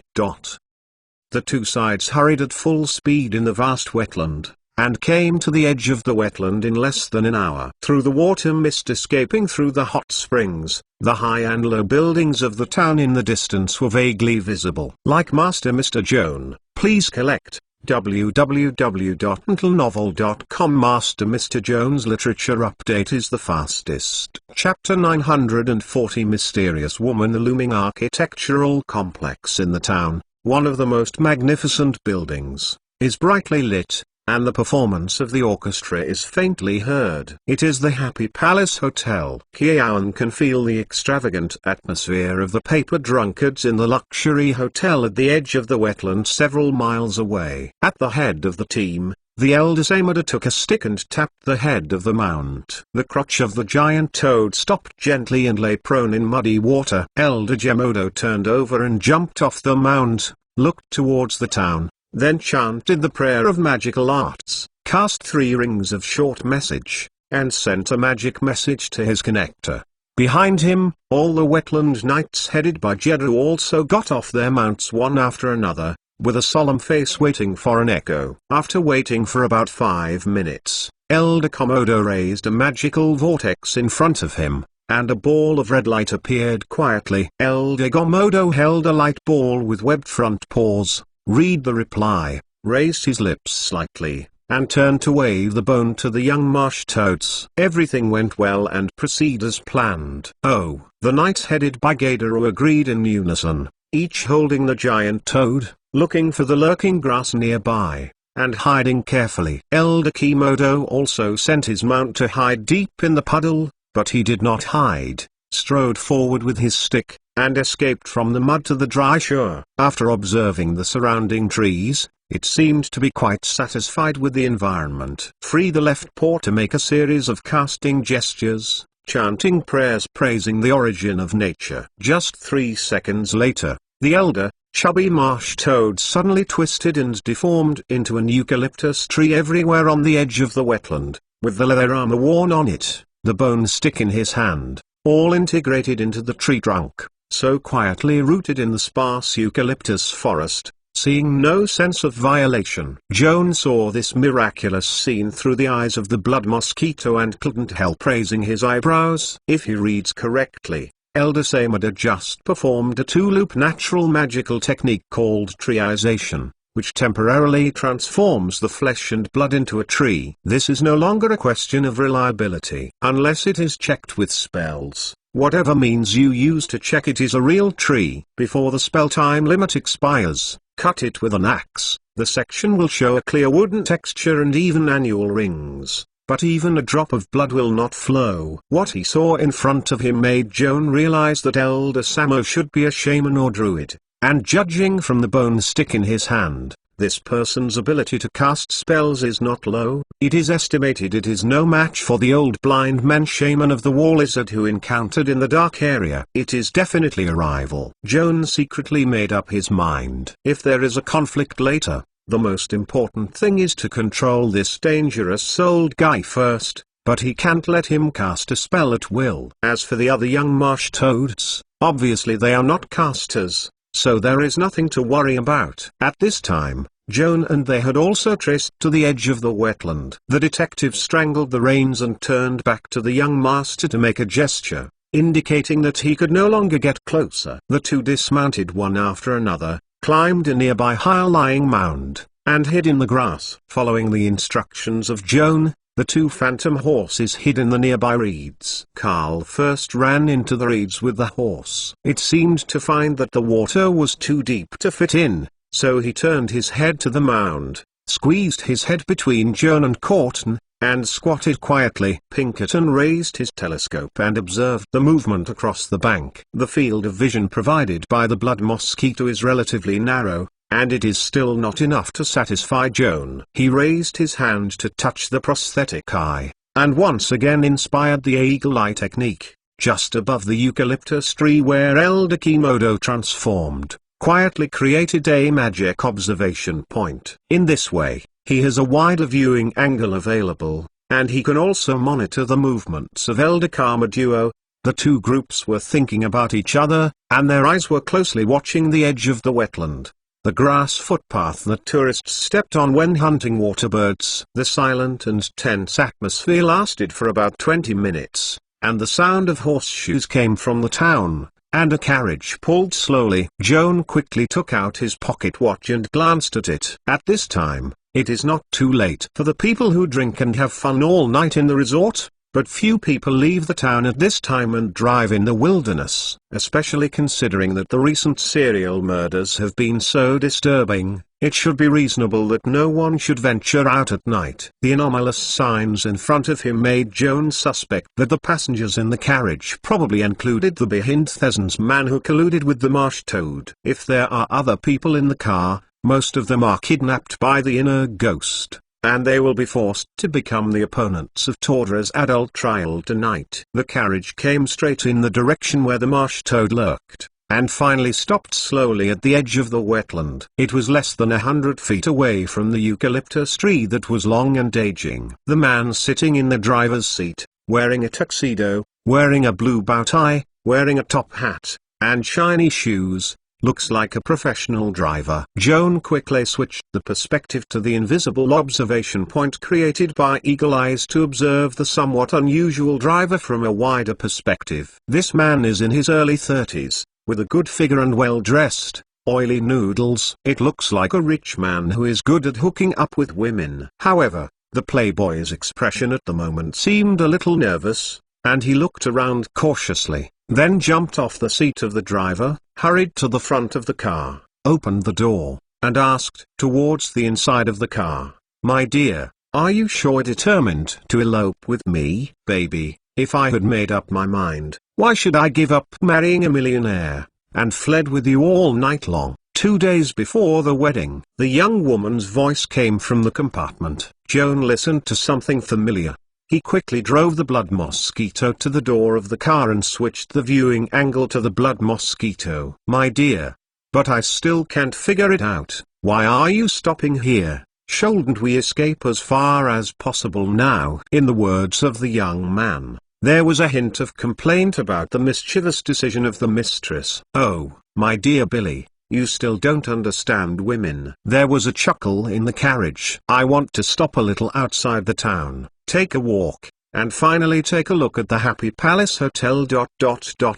Speaker 1: The 2 sides hurried at full speed in the vast wetland, and came to the edge of the wetland in less than an hour. Through the water mist escaping through the hot springs, the high and low buildings of the town in the distance were vaguely visible. Like Master Mr. Joan, please collect www.mentalnovel.com Master Mr. Jones Literature Update is the fastest. Chapter 940 Mysterious Woman. The looming architectural complex in the town, one of the most magnificent buildings, is brightly lit, and the performance of the orchestra is faintly heard. It is the Happy Palace Hotel. Kiaon can feel the extravagant atmosphere of the paper drunkards in the luxury hotel at the edge of the wetland several miles away. At the head of the team, the elder Samada took a stick and tapped the head of the mount. The crotch of the giant toad stopped gently and lay prone in muddy water. Elder Gemodo turned over and jumped off the mount, looked towards the town, then chanted the prayer of magical arts, cast 3 rings of short message, and sent a magic message to his connector. Behind him, all the wetland knights headed by Jedru also got off their mounts one after another, with a solemn face waiting for an echo. After waiting for about 5 minutes, Elder Komodo raised a magical vortex in front of him, and a ball of red light appeared quietly. Elder Komodo held a light ball with webbed front paws, read the reply, raised his lips slightly, and turned to wave the bone to the young marsh toads. Everything went well and proceeded as planned. Oh, the knights headed by Gadaru agreed in unison, each holding the giant toad, looking for the lurking grass nearby, and hiding carefully. Elder Komodo also sent his mount to hide deep in the puddle, but he did not hide, strode forward with his stick, and escaped from the mud to the dry shore. After observing the surrounding trees, it seemed to be quite satisfied with the environment. Free the left paw to make a series of casting gestures, chanting prayers praising the origin of nature. Just 3 seconds later, the elder, chubby marsh toad suddenly twisted and deformed into an eucalyptus tree everywhere on the edge of the wetland, with the leather armor worn on it, the bone stick in his hand, all integrated into the tree trunk, so quietly rooted in the sparse eucalyptus forest, seeing no sense of violation. Joan saw this miraculous scene through the eyes of the blood mosquito and couldn't help raising his eyebrows. If he reads correctly, Elder Samada just performed a 2-loop natural magical technique called triization, which temporarily transforms the flesh and blood into a tree. This is no longer a question of reliability. Unless it is checked with spells, whatever means you use to check it is a real tree. Before the spell time limit expires, cut it with an axe. The section will show a clear wooden texture and even annual rings, but even a drop of blood will not flow. What he saw in front of him made Joan realize that Elder Samo should be a shaman or druid, and judging from the bone stick in his hand, this person's ability to cast spells is not low. It is estimated it is no match for the old blind man shaman of the war lizard who encountered in the dark area. It is definitely a rival. Joan secretly made up his mind. If there is a conflict later, the most important thing is to control this dangerous old guy first, but he can't let him cast a spell at will. As for the other young marsh toads, obviously they are not casters, so there is nothing to worry about. At this time, Joan and they had also traced to the edge of the wetland. The detective strangled the reins and turned back to the young master to make a gesture, indicating that he could no longer get closer. The two dismounted one after another, climbed a nearby high-lying mound, and hid in the grass. Following the instructions of Joan, the 2 phantom horses hid in the nearby reeds. Carl first ran into the reeds with the horse. It seemed to find that the water was too deep to fit in, so he turned his head to the mound, squeezed his head between Joan and Corton, and squatted quietly. Pinkerton raised his telescope and observed the movement across the bank. The field of vision provided by the blood mosquito is relatively narrow, and it is still not enough to satisfy Joan. He raised his hand to touch the prosthetic eye, and once again inspired the eagle eye technique, just above the eucalyptus tree where Elder Komodo transformed, quietly created a magic observation point. In this way, he has a wider viewing angle available, and he can also monitor the movements of Elder Karma Duo. The 2 groups were thinking about each other, and their eyes were closely watching the edge of the wetland, the grass footpath that tourists stepped on when hunting waterbirds. The silent and tense atmosphere lasted for about 20 minutes, and the sound of horseshoes came from the town, and a carriage pulled slowly. Joan quickly took out his pocket watch and glanced at it. At this time, it is not too late for the people who drink and have fun all night in the resort. But few people leave the town at this time and drive in the wilderness, especially considering that the recent serial murders have been so disturbing. It should be reasonable that no one should venture out at night. The anomalous signs in front of him made Joan suspect that the passengers in the carriage probably included the Behindthesens man who colluded with the marsh toad. If there are other people in the car, most of them are kidnapped by the inner ghost, and they will be forced to become the opponents of Tordra's adult trial tonight. The carriage came straight in the direction where the marsh toad lurked, and finally stopped slowly at the edge of the wetland. It was less than 100 feet away from the eucalyptus tree that was long and aging. The man sitting in the driver's seat, wearing a tuxedo, wearing a blue bow tie, wearing a top hat, and shiny shoes, looks like a professional driver. Joan quickly switched the perspective to the invisible observation point created by eagle eyes to observe the somewhat unusual driver from a wider perspective. This man is in his early 30s, with a good figure and well-dressed, oily noodles. It looks like a rich man who is good at hooking up with women. However, the playboy's expression at the moment seemed a little nervous, and he looked around cautiously, then jumped off the seat of the driver, hurried to the front of the car, opened the door, and asked towards the inside of the car, "My dear, are you sure determined to elope with me?" "Baby, if I had made up my mind, why should I give up marrying a millionaire, and fled with you all night long?" 2 days before the wedding, the young woman's voice came from the compartment. Joan listened to something familiar. He quickly drove the blood mosquito to the door of the car and switched the viewing angle to the blood mosquito. "My dear, but I still can't figure it out. Why are you stopping here? Shouldn't we escape as far as possible now?" In the words of the young man, there was a hint of complaint about the mischievous decision of the mistress. "Oh, my dear Billy, you still don't understand women." There was a chuckle in the carriage. "I want to stop a little outside the town, take a walk, and finally take a look at the Happy Palace Hotel.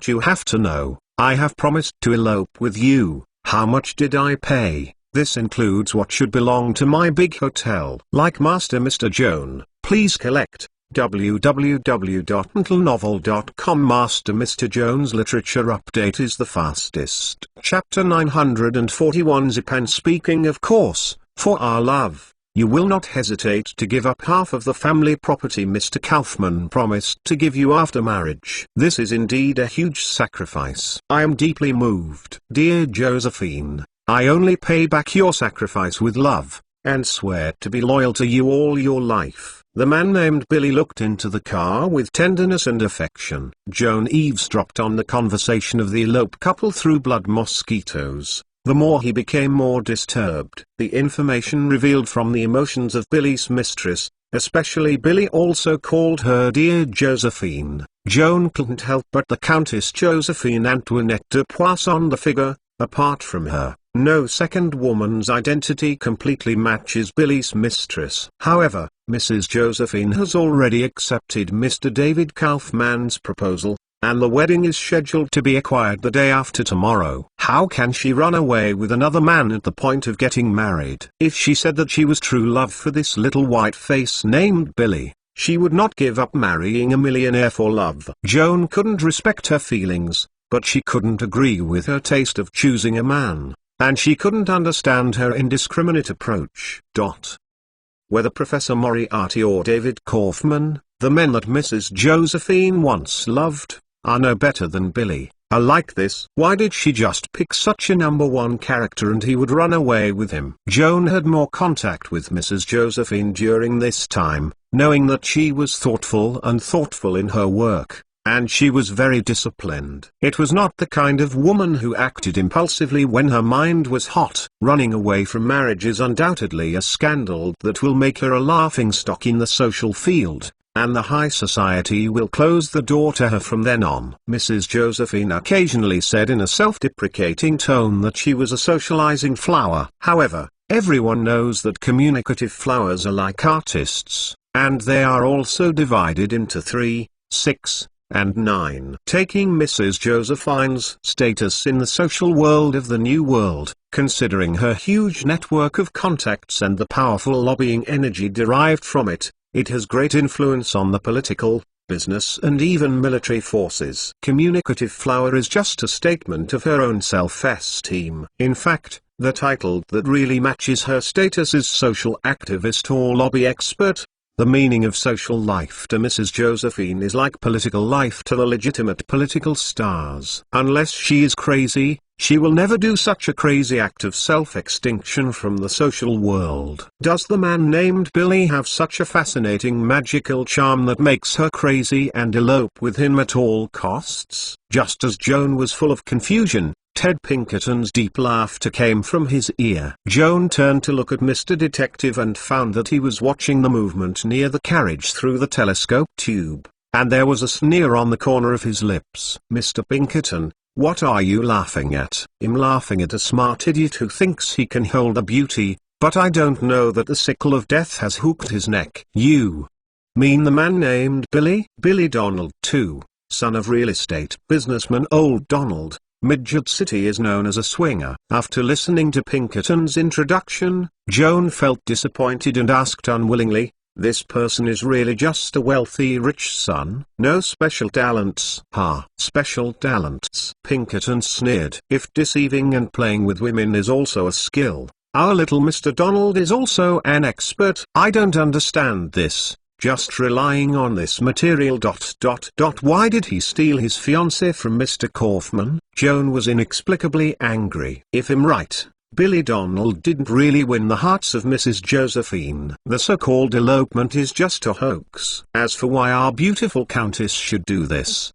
Speaker 1: You have to know, I have promised to elope with you. How much did I pay? This includes what should belong to my big hotel." Like Master Mr. Joan, please collect www.mentalnovel.com. Master Mr. Joan's literature update is the fastest. Chapter 941 Zipan. Speaking of course, for our love, you will not hesitate to give up half of the family property Mr. Kaufman promised to give you after marriage. This is indeed a huge sacrifice. I am deeply moved. Dear Josephine, I only pay back your sacrifice with love, and swear to be loyal to you all your life. The man named Billy looked into the car with tenderness and affection. Joan eavesdropped on the conversation of the eloped couple through blood mosquitoes. The more he became more disturbed. The information revealed from the emotions of Billy's mistress, especially Billy also called her dear Josephine. Joan couldn't help but the Countess Josephine Antoinette de Poisson. The figure, apart from her, no second woman's identity completely matches Billy's mistress. However, Mrs. Josephine has already accepted Mr. David Kaufman's proposal, and the wedding is scheduled to be acquired the day after tomorrow. How can she run away with another man at the point of getting married? If she said that she was true love for this little white face named Billy, she would not give up marrying a millionaire for love. Joan couldn't respect her feelings, but she couldn't agree with her taste of choosing a man, and she couldn't understand her indiscriminate approach. Whether Professor Moriarty or David Kaufman, the men that Mrs. Josephine once loved, are no better than Billy. Like this, why did she just pick such a number one character and he would run away with him? Joan had more contact with Mrs. Josephine during this time, knowing that she was thoughtful in her work, and she was very disciplined. It was not the kind of woman who acted impulsively when her mind was hot. Running away from marriage is undoubtedly a scandal that will make her a laughingstock in the social field, and the high society will close the door to her from then on. Mrs. Josephine occasionally said in a self-deprecating tone that she was a socializing flower. However, everyone knows that communicative flowers are like artists, and they are also divided into 3, 6, and 9. Taking Mrs. Josephine's status in the social world of the New World, considering her huge network of contacts and the powerful lobbying energy derived from it, it has great influence on the political, business and even military forces. Communicative flower is just a statement of her own self-esteem. In fact, the title that really matches her status is social activist or lobby expert. The meaning of social life to Mrs. Josephine is like political life to the legitimate political stars. Unless she is crazy, she will never do such a crazy act of self-extinction from the social world. Does the man named Billy have such a fascinating magical charm that makes her crazy and elope with him at all costs? Just as Joan was full of confusion, Ted Pinkerton's deep laughter came from his ear. Joan turned to look at Mr. Detective and found that he was watching the movement near the carriage through the telescope tube, and there was a sneer on the corner of his lips. "Mr. Pinkerton, what are you laughing at?" "I'm laughing at a smart idiot who thinks he can hold a beauty, but I don't know that the sickle of death has hooked his neck." "You mean the man named Billy?" "Billy Donald too, son of real estate businessman Old Donald. Midget City is known as a swinger." After listening to Pinkerton's introduction, Joan felt disappointed and asked unwillingly, "This person is really just a wealthy rich son? No special talents?" "Ha, special talents," Pinkerton sneered. "If deceiving and playing with women is also a skill, our little Mr. Donald is also an expert." "I don't understand this. Just relying on this material ... Why did he steal his fiancée from Mr. Kaufman?" Joan was inexplicably angry. "If I'm right, Billy Donald didn't really win the hearts of Mrs. Josephine. The so-called elopement is just a hoax. As for why our beautiful countess should do this,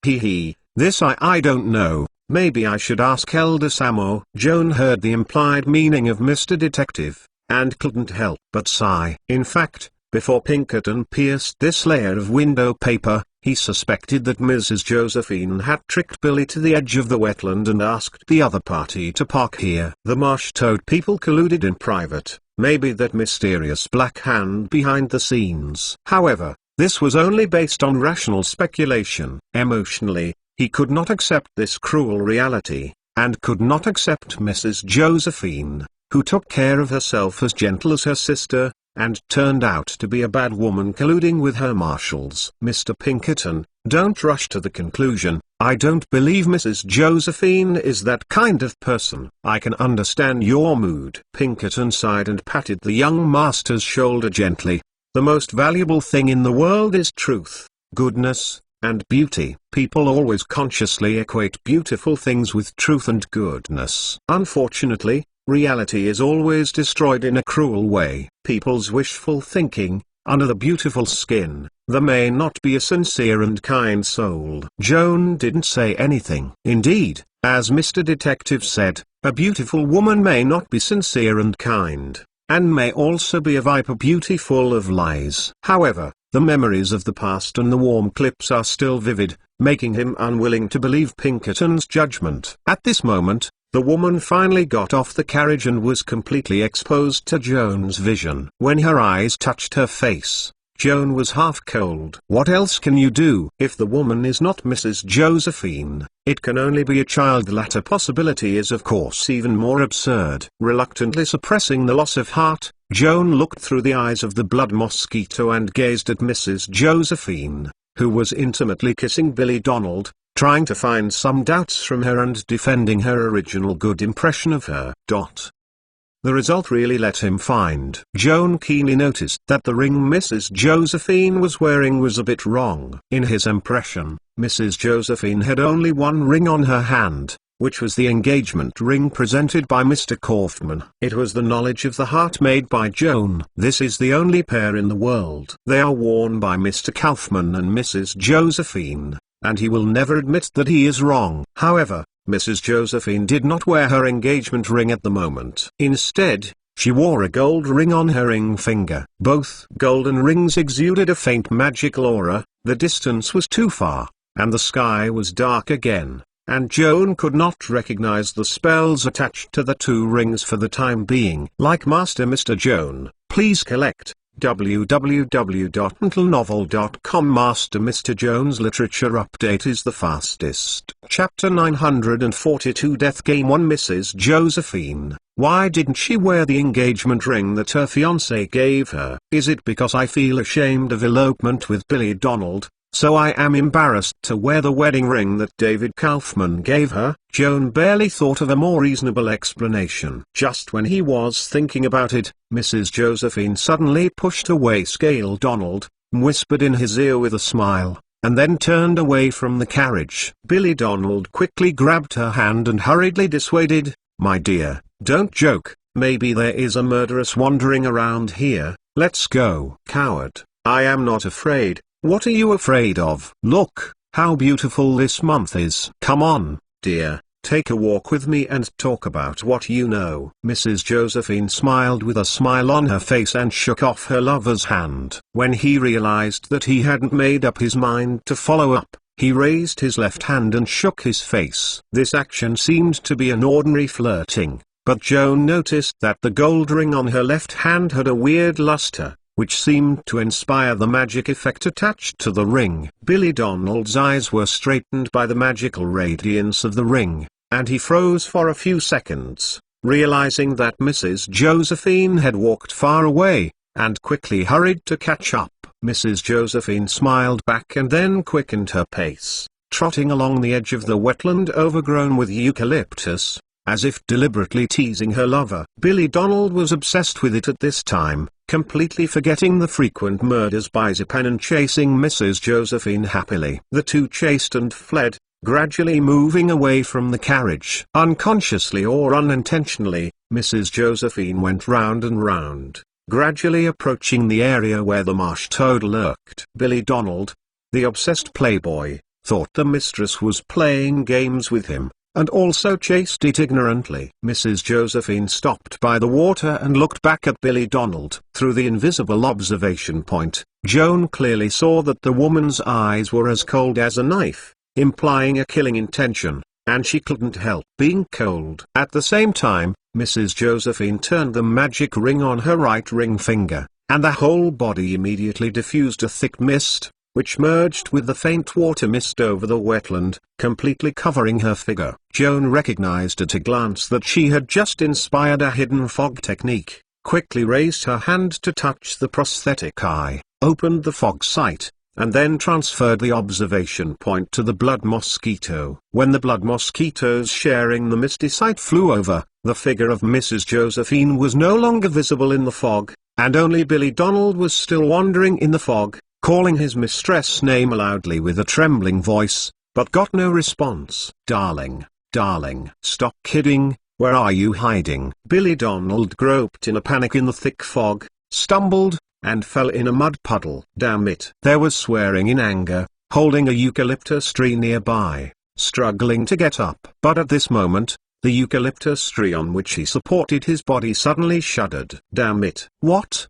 Speaker 1: this I don't know. Maybe I should ask Elder Samo." Joan heard the implied meaning of Mr. Detective, and couldn't help but sigh. In fact, before Pinkerton pierced this layer of window paper, he suspected that Mrs. Josephine had tricked Billy to the edge of the wetland and asked the other party to park here. The marsh-toad people colluded in private, maybe that mysterious black hand behind the scenes. However, this was only based on rational speculation. Emotionally, he could not accept this cruel reality, and could not accept Mrs. Josephine, who took care of herself as gentle as her sister, and turned out to be a bad woman colluding with her marshals. "Mr. Pinkerton, don't rush to the conclusion. I don't believe Mrs. Josephine is that kind of person." "I can understand your mood." Pinkerton sighed and patted the young master's shoulder gently. "The most valuable thing in the world is truth, goodness, and beauty. People always consciously equate beautiful things with truth and goodness. Unfortunately, reality is always destroyed in a cruel way. People's wishful thinking, under the beautiful skin, there may not be a sincere and kind soul." Joan didn't say anything. Indeed, as Mr. Detective said, a beautiful woman may not be sincere and kind, and may also be a viper beauty full of lies. However, the memories of the past and the warm clips are still vivid, making him unwilling to believe Pinkerton's judgment. At this moment, the woman finally got off the carriage and was completely exposed to Joan's vision. When her eyes touched her face, Joan was half cold. What else can you do? If the woman is not Mrs. Josephine, it can only be a child. The latter possibility is of course even more absurd. Reluctantly suppressing the loss of heart, Joan looked through the eyes of the blood mosquito and gazed at Mrs. Josephine, who was intimately kissing Billy Donald, trying to find some doubts from her and defending her original good impression of her. The result really let him find. Joan keenly noticed that the ring Mrs. Josephine was wearing was a bit wrong. In his impression, Mrs. Josephine had only one ring on her hand, which was the engagement ring presented by Mr. Kaufman. It was the knowledge of the heart made by Joan. This is the only pair in the world. They are worn by Mr. Kaufman and Mrs. Josephine, and he will never admit that he is wrong. However, Mrs. Josephine did not wear her engagement ring at the moment. Instead, she wore a gold ring on her ring finger. Both golden rings exuded a faint magical aura. The distance was too far, and the sky was dark again, and Joan could not recognize the spells attached to the two rings for the time being. Like Master Mr. Joan, please collect, www.mentalnovel.com Master Mr. Jones Literature Update is the fastest. Chapter 942 Death Game 1 Mrs. Josephine. Why didn't she wear the engagement ring that her fiancé gave her? Is it because I feel ashamed of elopement with Billy Donald, so I am embarrassed to wear the wedding ring that David Kaufman gave her? Joan barely thought of a more reasonable explanation. Just when he was thinking about it, Mrs. Josephine suddenly pushed away Scale Donald, whispered in his ear with a smile, and then turned away from the carriage. Billy Donald quickly grabbed her hand and hurriedly dissuaded, "My dear, don't joke, maybe there is a murderess wandering around here, let's go." "Coward, I am not afraid. What are you afraid of? Look, how beautiful this month is. Come on, dear, take a walk with me and talk about what you know." Mrs. Josephine smiled with a smile on her face and shook off her lover's hand. When he realized that he hadn't made up his mind to follow up, he raised his left hand and shook his face. This action seemed to be an ordinary flirting, but Joan noticed that the gold ring on her left hand had a weird luster, which seemed to inspire the magic effect attached to the ring. Billy Donald's eyes were straightened by the magical radiance of the ring, and he froze for a few seconds, realizing that Mrs. Josephine had walked far away, and quickly hurried to catch up. Mrs. Josephine smiled back and then quickened her pace, trotting along the edge of the wetland overgrown with eucalyptus, as if deliberately teasing her lover. Billy Donald was obsessed with it at this time, completely forgetting the frequent murders by Zipan and chasing Mrs. Josephine happily. The two chased and fled, gradually moving away from the carriage. Unconsciously or unintentionally, Mrs. Josephine went round and round, gradually approaching the area where the marsh toad lurked. Billy Donald, the obsessed playboy, thought the mistress was playing games with him, and also chased it ignorantly. Mrs. Josephine stopped by the water and looked back at Billy Donald. Through the invisible observation point, Joan clearly saw that the woman's eyes were as cold as a knife, implying a killing intention, and she couldn't help being cold. At the same time, Mrs. Josephine turned the magic ring on her right ring finger, and the whole body immediately diffused a thick mist, which merged with the faint water mist over the wetland, completely covering her figure. Joan recognized at a glance that she had just inspired a hidden fog technique, quickly raised her hand to touch the prosthetic eye, opened the fog sight, and then transferred the observation point to the blood mosquito. When the blood mosquitoes sharing the misty sight flew over, the figure of Mrs. Josephine was no longer visible in the fog, and only Billy Donald was still wandering in the fog, calling his mistress' name loudly with a trembling voice, but got no response. "Darling, darling, stop kidding, where are you hiding?" Billy Donald groped in a panic in the thick fog, stumbled, and fell in a mud puddle. "Damn it!" There was swearing in anger, holding a eucalyptus tree nearby, struggling to get up. But at this moment, the eucalyptus tree on which he supported his body suddenly shuddered. "Damn it! What's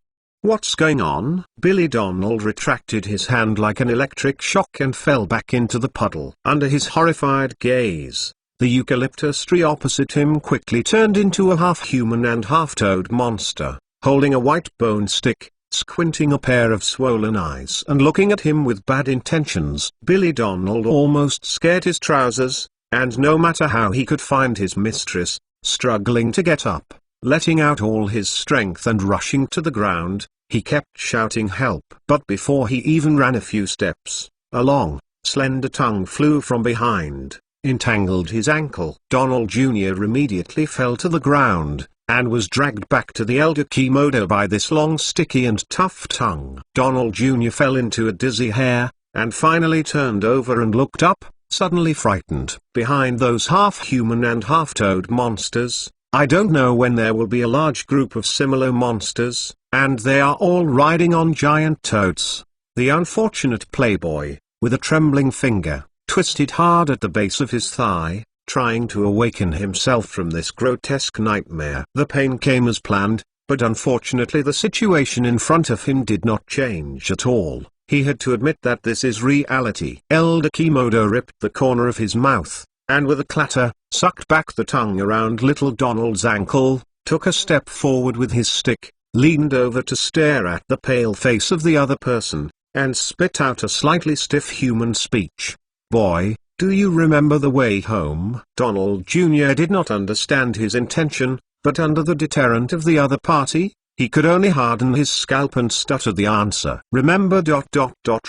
Speaker 1: going on?" Billy Donald retracted his hand like an electric shock and fell back into the puddle. Under his horrified gaze, the eucalyptus tree opposite him quickly turned into a half-human and half-toad monster, holding a white bone stick, squinting a pair of swollen eyes and looking at him with bad intentions. Billy Donald almost scared his trousers, and no matter how he could find his mistress, struggling to get up, letting out all his strength and rushing to the ground, he kept shouting help. But before he even ran a few steps, a long, slender tongue flew from behind, entangled his ankle. Donald Jr. immediately fell to the ground, and was dragged back to the elder Kimodo by this long sticky and tough tongue. Donald Jr. fell into a dizzy hair, and finally turned over and looked up, suddenly frightened. Behind those half-human and half-toad monsters, I don't know when there will be a large group of similar monsters, and they are all riding on giant toads. The unfortunate playboy, with a trembling finger, twisted hard at the base of his thigh, trying to awaken himself from this grotesque nightmare. The pain came as planned, but unfortunately the situation in front of him did not change at all. He had to admit that this is reality. Elder Kimodo ripped the corner of his mouth, and with a clatter, sucked back the tongue around little Donald's ankle, took a step forward with his stick, leaned over to stare at the pale face of the other person, and spit out a slightly stiff human speech. "Boy, do you remember the way home?" Donald Jr. did not understand his intention, but under the deterrent of the other party, he could only harden his scalp and stutter the answer. "Remember ...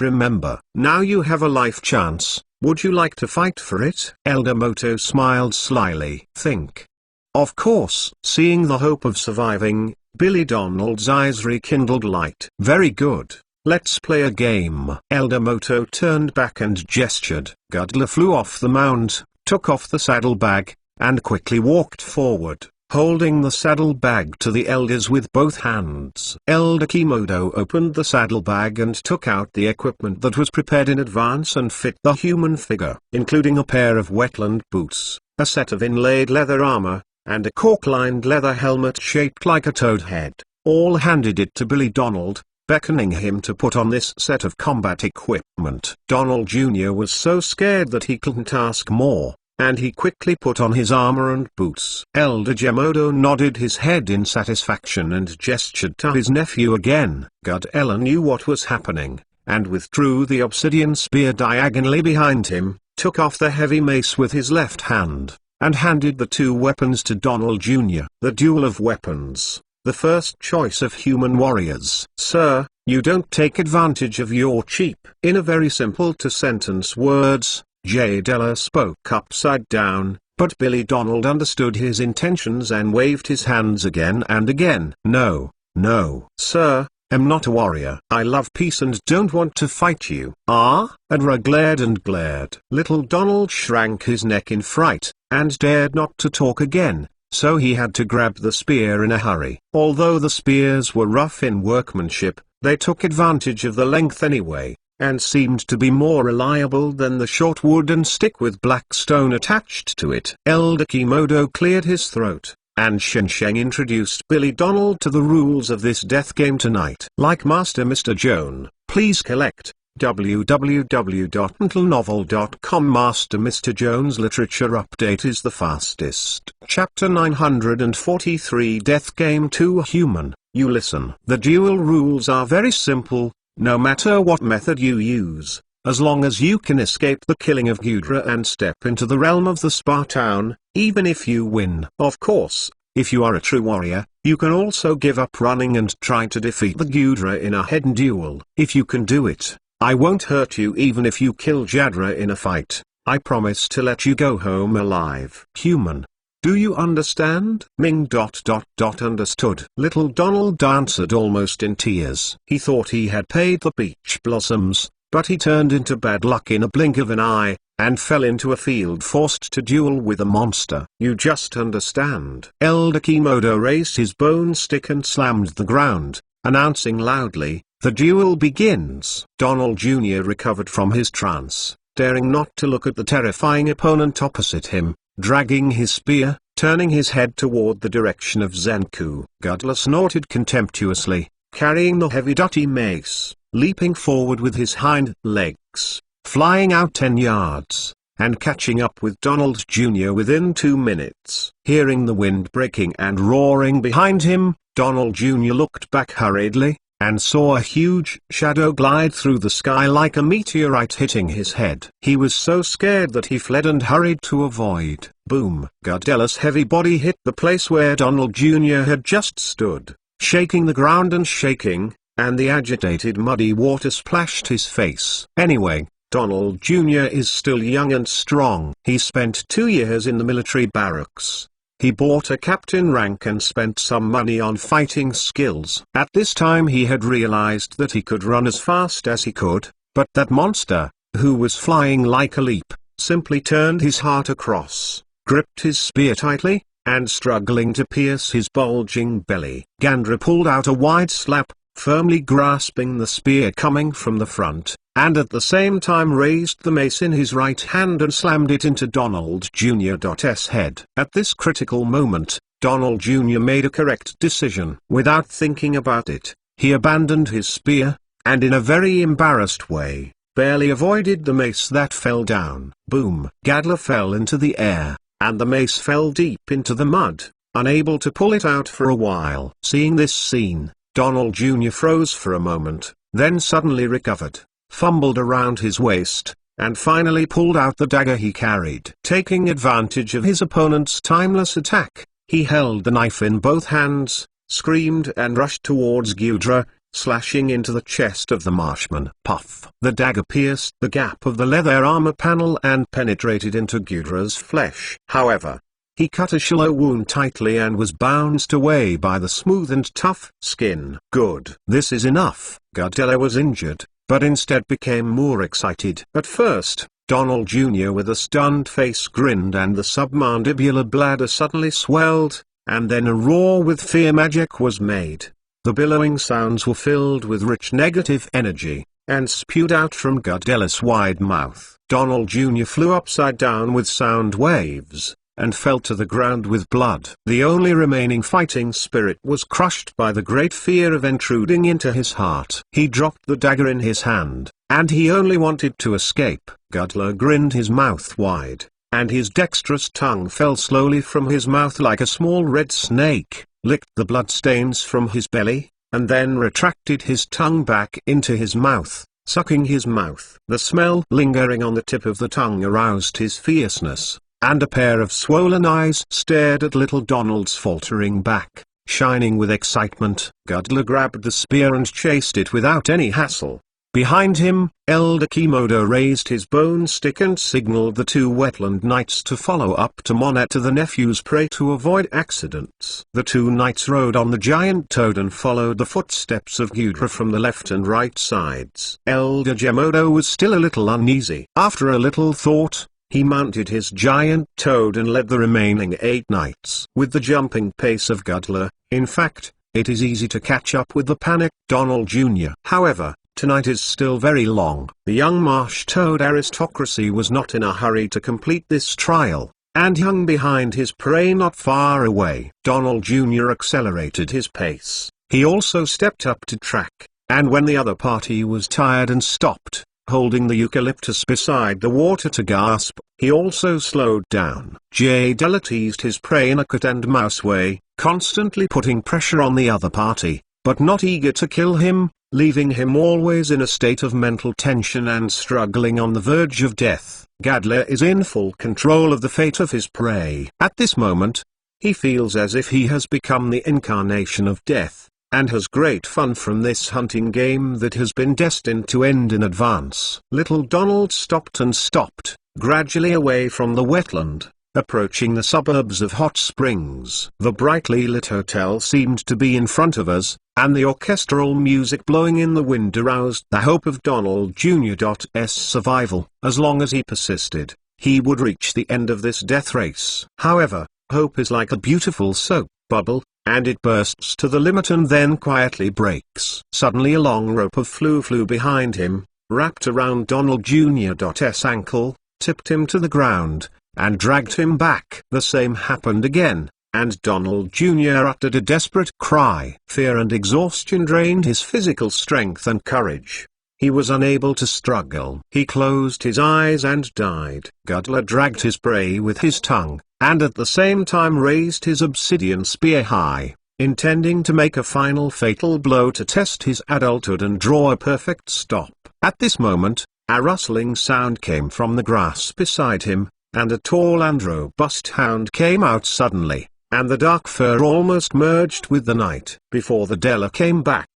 Speaker 1: remember. Now you have a life chance. Would you like to fight for it?" Elder Moto smiled slyly. "Think." Of course. Seeing the hope of surviving, Billy Donald's eyes rekindled light. "Very good. Let's play a game." Elder Moto turned back and gestured. Gudla flew off the mount, took off the saddlebag, and quickly walked forward, holding the saddlebag to the elders with both hands. Elder Kimodo opened the saddlebag and took out the equipment that was prepared in advance and fit the human figure, including a pair of wetland boots, a set of inlaid leather armor, and a cork-lined leather helmet shaped like a toad head. All handed it to Billy Donald, beckoning him to put on this set of combat equipment. Donald Jr. was so scared that he couldn't ask more, and he quickly put on his armor and boots. Elder Gemodo nodded his head in satisfaction and gestured to his nephew again. Gudella knew what was happening, and withdrew the obsidian spear diagonally behind him, took off the heavy mace with his left hand, and handed the two weapons to Donald Jr. The duel of weapons, the first choice of human warriors. "Sir, you don't take advantage of your cheap." In a very simple-to-sentence words, J. Della spoke upside down, but Billy Donald understood his intentions and waved his hands again and again. "No, no. Sir, I'm not a warrior. I love peace and don't want to fight you." "Ah?" Adra glared and glared. Little Donald shrank his neck in fright, and dared not to talk again, so he had to grab the spear in a hurry. Although the spears were rough in workmanship, they took advantage of the length anyway, and seemed to be more reliable than the short wooden stick with black stone attached to it. Elder Kimodo cleared his throat, and Shen Sheng introduced Billy Donald to the rules of this death game tonight. Like Master Mr. Joan, please collect www.mentalnovel.com. Master Mr. Joan's literature update is the fastest. Chapter 943 Death Game 2 Human, you listen. The duel rules are very simple. No matter what method you use, as long as you can escape the killing of Gudra and step into the realm of the Spa Town, even if you win. Of course, if you are a true warrior, you can also give up running and try to defeat the Gudra in a head-on duel. If you can do it, I won't hurt you even if you kill Jadra in a fight. I promise to let you go home alive. Human. Do you understand? Ming ... understood. Little Donald answered almost in tears. He thought he had paid the peach blossoms, but he turned into bad luck in a blink of an eye, and fell into a field forced to duel with a monster. You just understand. Elder Kimodo raised his bone stick and slammed the ground, announcing loudly, "The duel begins." Donald Jr. recovered from his trance, daring not to look at the terrifying opponent opposite him, dragging his spear, turning his head toward the direction of Zenku. Gudla snorted contemptuously, carrying the heavy-duty mace, leaping forward with his hind legs, flying out 10 yards, and catching up with Donald Jr. within 2 minutes. Hearing the wind breaking and roaring behind him, Donald Jr. looked back hurriedly, and saw a huge shadow glide through the sky like a meteorite hitting his head. He was so scared that he fled and hurried to avoid. Boom! Gudella's heavy body hit the place where Donald Jr. had just stood, shaking the ground and shaking, and the agitated muddy water splashed his face. Anyway, Donald Jr. is still young and strong. He spent 2 years in the military barracks. He bought a captain rank and spent some money on fighting skills. At this time he had realized that he could run as fast as he could, but that monster, who was flying like a leap, simply turned his heart across, gripped his spear tightly, and struggling to pierce his bulging belly. Gandra pulled out a wide slap, firmly grasping the spear coming from the front, and at the same time raised the mace in his right hand and slammed it into Donald Jr.'s head. At this critical moment, Donald Jr. made a correct decision. Without thinking about it, he abandoned his spear, and in a very embarrassed way, barely avoided the mace that fell down. Boom! Gadla fell into the air, and the mace fell deep into the mud. unable to pull it out for a while. Seeing this scene, Donald Jr. froze for a moment, then suddenly recovered, fumbled around his waist, and finally pulled out the dagger he carried. Taking advantage of his opponent's timeless attack, he held the knife in both hands, screamed and rushed towards Ghidorah, slashing into the chest of the marshman. Puff! The dagger pierced the gap of the leather armor panel and penetrated into Ghidorah's flesh. However, he cut a shallow wound tightly and was bounced away by the smooth and tough skin. Good. This is enough. Godzilla was injured, but instead became more excited. At first, Donald Jr. with a stunned face grinned and the submandibular bladder suddenly swelled, and then a roar with fear magic was made. The billowing sounds were filled with rich negative energy, and spewed out from Godzilla's wide mouth. Donald Jr. flew upside down with sound waves, and fell to the ground with blood. The only remaining fighting spirit was crushed by the great fear of intruding into his heart. He dropped the dagger in his hand, and he only wanted to escape. Godzilla grinned his mouth wide, and his dexterous tongue fell slowly from his mouth like a small red snake, licked the bloodstains from his belly, and then retracted his tongue back into his mouth, sucking his mouth. The smell lingering on the tip of the tongue aroused his fierceness, and a pair of swollen eyes stared at little Donald's faltering back, shining with excitement. Godzilla grabbed the spear and chased it without any hassle. Behind him, Elder Kimodo raised his bone stick and signaled the two wetland knights to follow up to monitor the nephew's prey to avoid accidents. The two knights rode on the giant toad and followed the footsteps of Ghidorah from the left and right sides. Elder Kimodo was still a little uneasy. After a little thought, he mounted his giant toad and led the remaining 8 knights. With the jumping pace of Godzilla, in fact, it is easy to catch up with the panicked Donald Jr. However, tonight is still very long. The young marsh toad aristocracy was not in a hurry to complete this trial, and hung behind his prey not far away. Donald Jr. accelerated his pace. He also stepped up to track, and when the other party was tired and stopped, holding the eucalyptus beside the water to gasp, he also slowed down. Della teased his prey in a cat-and-mouse way, constantly putting pressure on the other party, but not eager to kill him, leaving him always in a state of mental tension and struggling on the verge of death. Godzilla is in full control of the fate of his prey. At this moment, he feels as if he has become the incarnation of death, and has great fun from this hunting game that has been destined to end in advance. Little Donald stopped, gradually away from the wetland, approaching the suburbs of Hot Springs. The brightly lit hotel seemed to be in front of us, and the orchestral music blowing in the wind aroused the hope of Donald Jr.'s survival. As long as he persisted, he would reach the end of this death race. However, hope is like a beautiful soap bubble, and it bursts to the limit and then quietly breaks. Suddenly a long rope of flew behind him, wrapped around Donald Jr.'s ankle, tipped him to the ground, and dragged him back. The same happened again, and Donald Jr. uttered a desperate cry. Fear and exhaustion drained his physical strength and courage. He was unable to struggle. He closed his eyes and died. Godzilla dragged his prey with his tongue, and at the same time raised his obsidian spear high, intending to make a final fatal blow to test his adulthood and draw a perfect stop. At this moment, a rustling sound came from the grass beside him, and a tall and robust hound came out suddenly, and the dark fur almost merged with the night. Before the Della came back,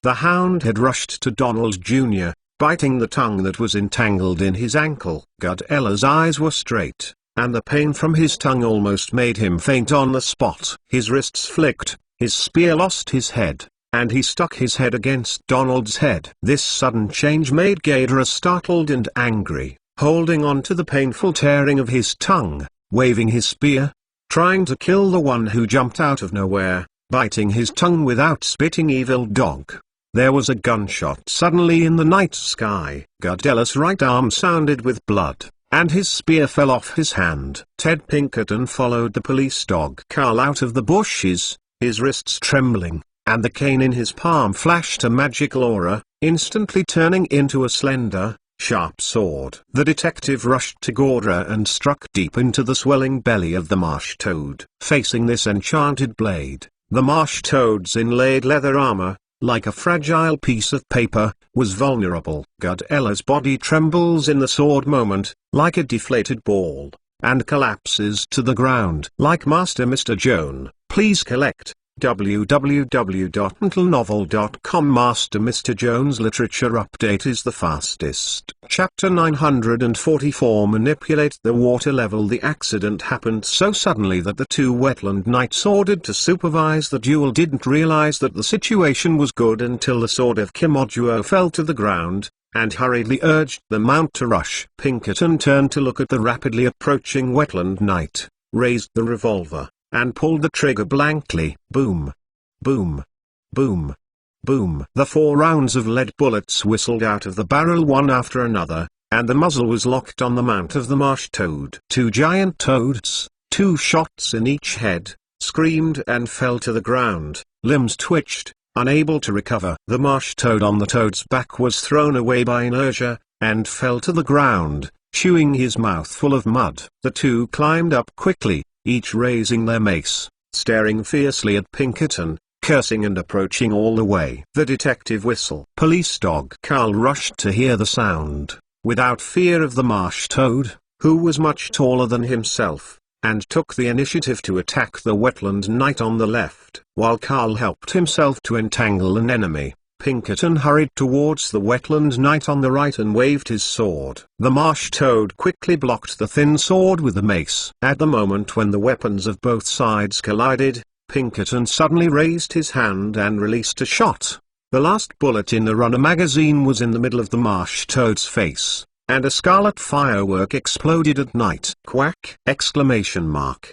Speaker 1: the hound had rushed to Donald Jr., biting the tongue that was entangled in his ankle. Godzilla's eyes were straight, and the pain from his tongue almost made him faint on the spot. His wrists flicked, his spear lost his head, and he stuck his head against Donald's head. This sudden change made Ghidorah startled and angry, holding on to the painful tearing of his tongue, waving his spear, trying to kill the one who jumped out of nowhere, biting his tongue without spitting. Evil dog. There was a gunshot suddenly in the night sky. Godzilla's right arm sounded with blood, and his spear fell off his hand. Ted Pinkerton followed the police dog Carl out of the bushes, his wrists trembling, and the cane in his palm flashed a magical aura, instantly turning into a slender, sharp sword. The detective rushed to Gordra and struck deep into the swelling belly of the marsh toad. Facing this enchanted blade, the marsh toad's inlaid leather armor, like a fragile piece of paper, was vulnerable. Godella's body trembles in the sword moment, like a deflated ball, and collapses to the ground. Like Master Mr. Joan, please collect www.mentalnovel.com. Master Mr. Joan's literature update is the fastest. Chapter 944. Manipulate the water level. The accident happened so suddenly that the two wetland knights ordered to supervise the duel didn't realize that the situation was good until the sword of Kimojuo fell to the ground, and hurriedly urged the mount to rush. Pinkerton turned to look at the rapidly approaching wetland knight, raised the revolver, and pulled the trigger blankly. Boom. Boom. Boom. Boom. The 4 rounds of lead bullets whistled out of the barrel one after another, and the muzzle was locked on the mount of the marsh toad. 2 giant toads, 2 shots in each head, screamed and fell to the ground, limbs twitched, unable to recover. The marsh toad on the toad's back was thrown away by inertia, and fell to the ground, chewing his mouth full of mud. The 2 climbed up quickly, each raising their mace, staring fiercely at Pinkerton, cursing and approaching all the way. The detective whistle. Police dog Carl rushed to hear the sound, without fear of the marsh toad, who was much taller than himself, and took the initiative to attack the wetland knight on the left. While Carl helped himself to entangle an enemy, Pinkerton hurried towards the wetland knight on the right and waved his sword. The marsh toad quickly blocked the thin sword with the mace. At the moment when the weapons of both sides collided, Pinkerton suddenly raised his hand and released a shot. The last bullet in the runner magazine was in the middle of the marsh toad's face, and a scarlet firework exploded at night. Quack! Exclamation mark.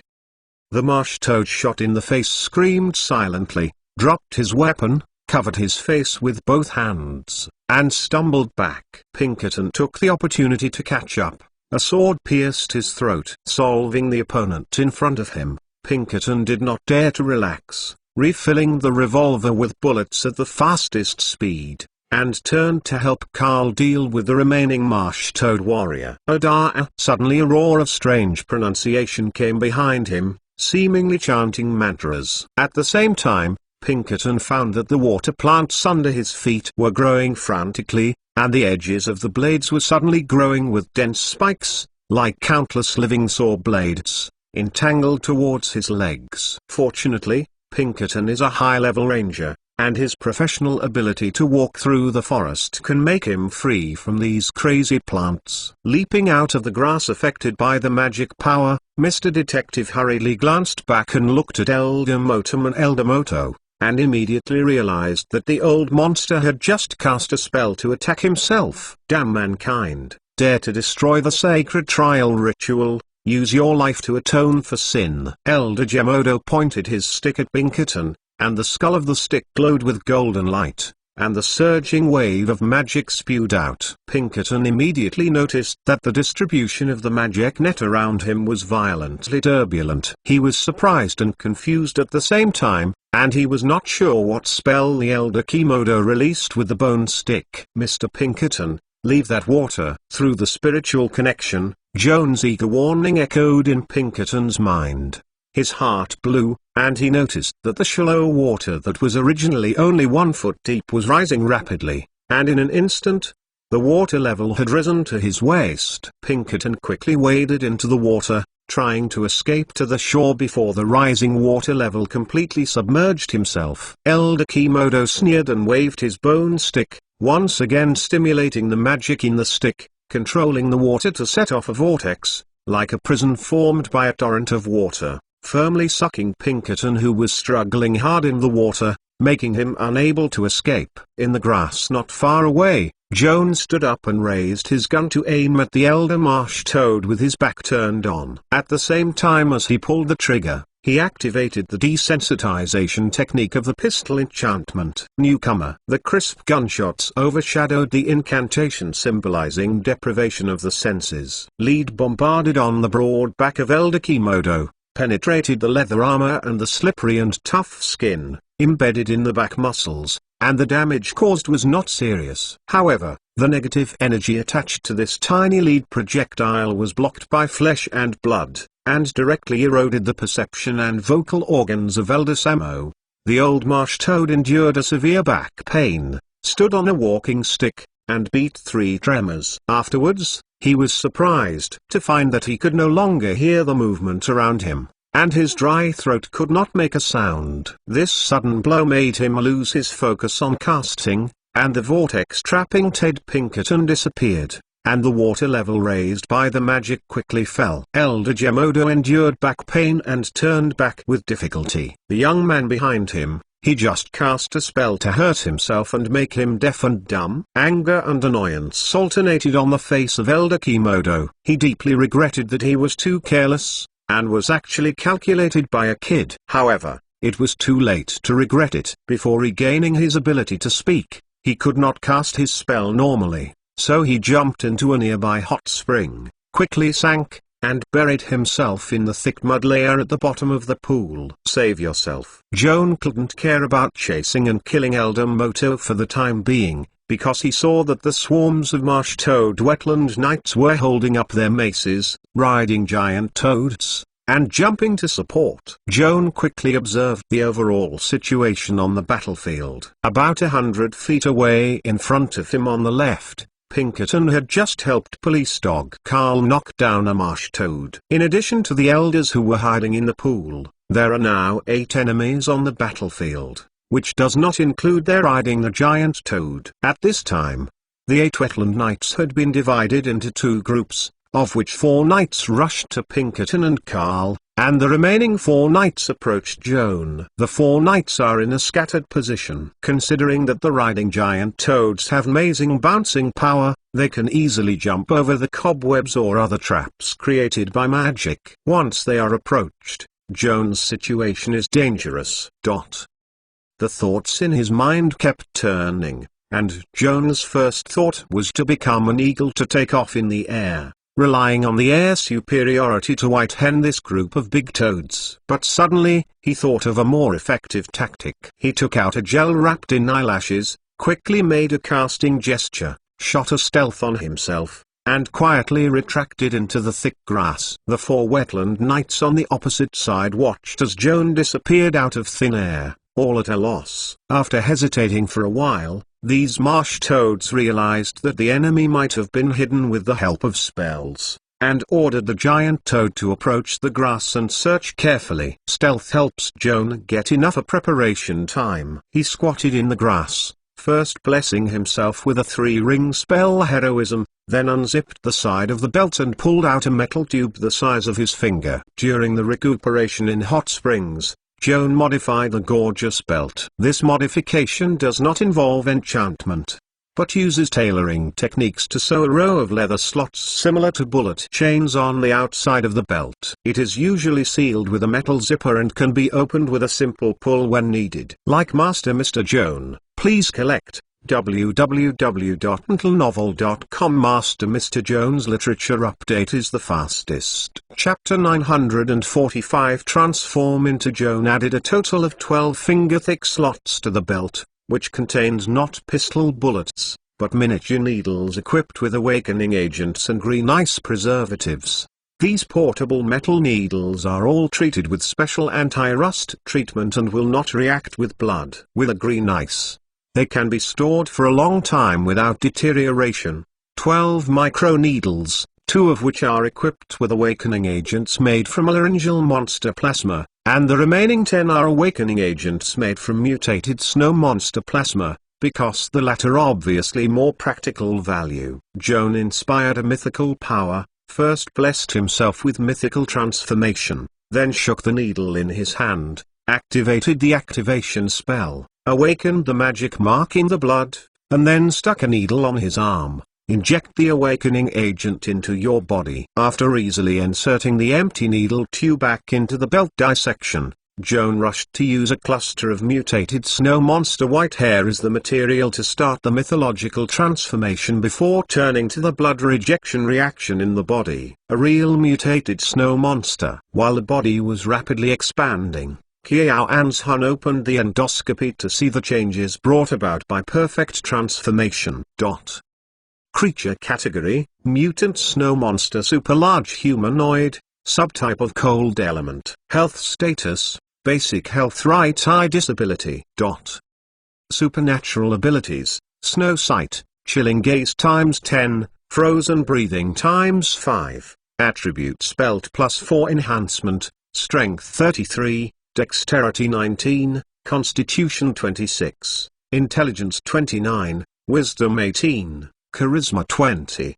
Speaker 1: The marsh toad shot in the face screamed silently, dropped his weapon, covered his face with both hands, and stumbled back. Pinkerton took the opportunity to catch up. A sword pierced his throat. Solving the opponent in front of him, Pinkerton did not dare to relax, refilling the revolver with bullets at the fastest speed, and turned to help Carl deal with the remaining marsh toad warrior. Odaa! Suddenly a roar of strange pronunciation came behind him, seemingly chanting mantras. At the same time, Pinkerton found that the water plants under his feet were growing frantically, and the edges of the blades were suddenly growing with dense spikes, like countless living saw blades, entangled towards his legs. Fortunately, Pinkerton is a high-level ranger, and his professional ability to walk through the forest can make him free from these crazy plants. Leaping out of the grass affected by the magic power, Mr. Detective hurriedly glanced back and looked at Elder Moto, and immediately realized that the old monster had just cast a spell to attack himself. Damn mankind, dare to destroy the sacred trial ritual, use your life to atone for sin. Elder Gemodo pointed his stick at Pinkerton, and the skull of the stick glowed with golden light, and the surging wave of magic spewed out. Pinkerton immediately noticed that the distribution of the magic net around him was violently turbulent. He was surprised and confused at the same time, and he was not sure what spell the Elder Kimodo released with the bone stick. Mr. Pinkerton, leave that water. Through the spiritual connection, Joan's eager warning echoed in Pinkerton's mind. His heart blew, and he noticed that the shallow water that was originally only 1 foot deep was rising rapidly, and in an instant, the water level had risen to his waist. Pinkerton quickly waded into the water, trying to escape to the shore before the rising water level completely submerged himself. Elder Kimodo sneered and waved his bone stick, once again stimulating the magic in the stick, controlling the water to set off a vortex, like a prison formed by a torrent of water, firmly sucking Pinkerton, who was struggling hard in the water, making him unable to escape. In the grass not far away, Joan stood up and raised his gun to aim at the elder marsh toad with his back turned on. At the same time as he pulled the trigger, he activated the desensitization technique of the pistol enchantment. Newcomer. The crisp gunshots overshadowed the incantation, symbolizing deprivation of the senses. Lead bombarded on the broad back of Elder Kimodo, penetrated the leather armor and the slippery and tough skin, embedded in the back muscles, and the damage caused was not serious. However, the negative energy attached to this tiny lead projectile was blocked by flesh and blood, and directly eroded the perception and vocal organs of Elder Samo. The old marsh toad endured a severe back pain, stood on a walking stick, and beat 3 tremors. Afterwards, he was surprised to find that he could no longer hear the movement around him, and his dry throat could not make a sound. This sudden blow made him lose his focus on casting, and the vortex trapping Ted Pinkerton disappeared, and the water level raised by the magic quickly fell. Elder Gemodo endured back pain and turned back with difficulty. The young man behind him, he just cast a spell to hurt himself and make him deaf and dumb. Anger and annoyance alternated on the face of Elder Gemodo. He deeply regretted that he was too careless, and was actually calculated by a kid. However, it was too late to regret it. Before regaining his ability to speak, he could not cast his spell normally, so he jumped into a nearby hot spring, quickly sank, and buried himself in the thick mud layer at the bottom of the pool. Save yourself. Joan couldn't care about chasing and killing Elder Moto for the time being, because he saw that the swarms of marsh toad wetland knights were holding up their maces, riding giant toads, and jumping to support. Joan quickly observed the overall situation on the battlefield. About 100 feet away in front of him on the left, Pinkerton had just helped police dog Carl knock down a marsh toad. In addition to the elders who were hiding in the pool, there are now 8 enemies on the battlefield, which does not include their riding the giant toad. At this time, the 8 wetland knights had been divided into 2 groups, of which 4 knights rushed to Pinkerton and Carl, and the remaining 4 knights approached Joan. The 4 knights are in a scattered position. Considering that the riding giant toads have amazing bouncing power, they can easily jump over the cobwebs or other traps created by magic. Once they are approached, Joan's situation is dangerous. The thoughts in his mind kept turning, and Joan's first thought was to become an eagle to take off in the air, relying on the air superiority to white-hen this group of big toads. But suddenly, he thought of a more effective tactic. He took out a gel wrapped in eyelashes, quickly made a casting gesture, shot a stealth on himself, and quietly retracted into the thick grass. The 4 wetland knights on the opposite side watched as Joan disappeared out of thin air, all at a loss. After hesitating for a while, these marsh toads realized that the enemy might have been hidden with the help of spells, and ordered the giant toad to approach the grass and search carefully. Stealth helps Joan get enough preparation time. He squatted in the grass, first blessing himself with a 3-ring spell heroism, then unzipped the side of the belt and pulled out a metal tube the size of his finger. During the recuperation in hot springs, Joan modified the gorgeous belt. This modification does not involve enchantment, but uses tailoring techniques to sew a row of leather slots similar to bullet chains on the outside of the belt. It is usually sealed with a metal zipper and can be opened with a simple pull when needed. Like Master Mr. Joan, please collect www.mentalnovel.com. Master Mr. Joan's literature update is the fastest. Chapter 945 Transform into Joan added a total of 12 finger-thick slots to the belt, which contains not pistol bullets, but miniature needles equipped with awakening agents and green ice preservatives. These portable metal needles are all treated with special anti-rust treatment and will not react with blood. With a green ice, they can be stored for a long time without deterioration. 12 micro needles, 2 of which are equipped with awakening agents made from a laryngeal monster plasma, and the remaining 10 are awakening agents made from mutated snow monster plasma, because the latter obviously more practical value. Joan inspired a mythical power, first blessed himself with mythical transformation, then shook the needle in his hand, activated the activation spell, awakened the magic mark in the blood, and then stuck a needle on his arm. Inject the awakening agent into your body. After easily inserting the empty needle tube back into the belt dissection, Joan rushed to use a cluster of mutated snow monster white hair as the material to start the mythological transformation before turning to the blood rejection reaction in the body. A real mutated snow monster. While the body was rapidly expanding, Qiaoan's Hun opened the endoscopy to see the changes brought about by perfect transformation. Creature category: Mutant Snow Monster, Super Large Humanoid, Subtype of Cold Element. Health status: Basic health, right eye disability. Supernatural abilities: Snow Sight, Chilling Gaze ×10, Frozen Breathing ×5. Attributes: Belt +4 enhancement, Strength 33, Dexterity 19, Constitution 26, Intelligence 29, Wisdom 18, Charisma 20.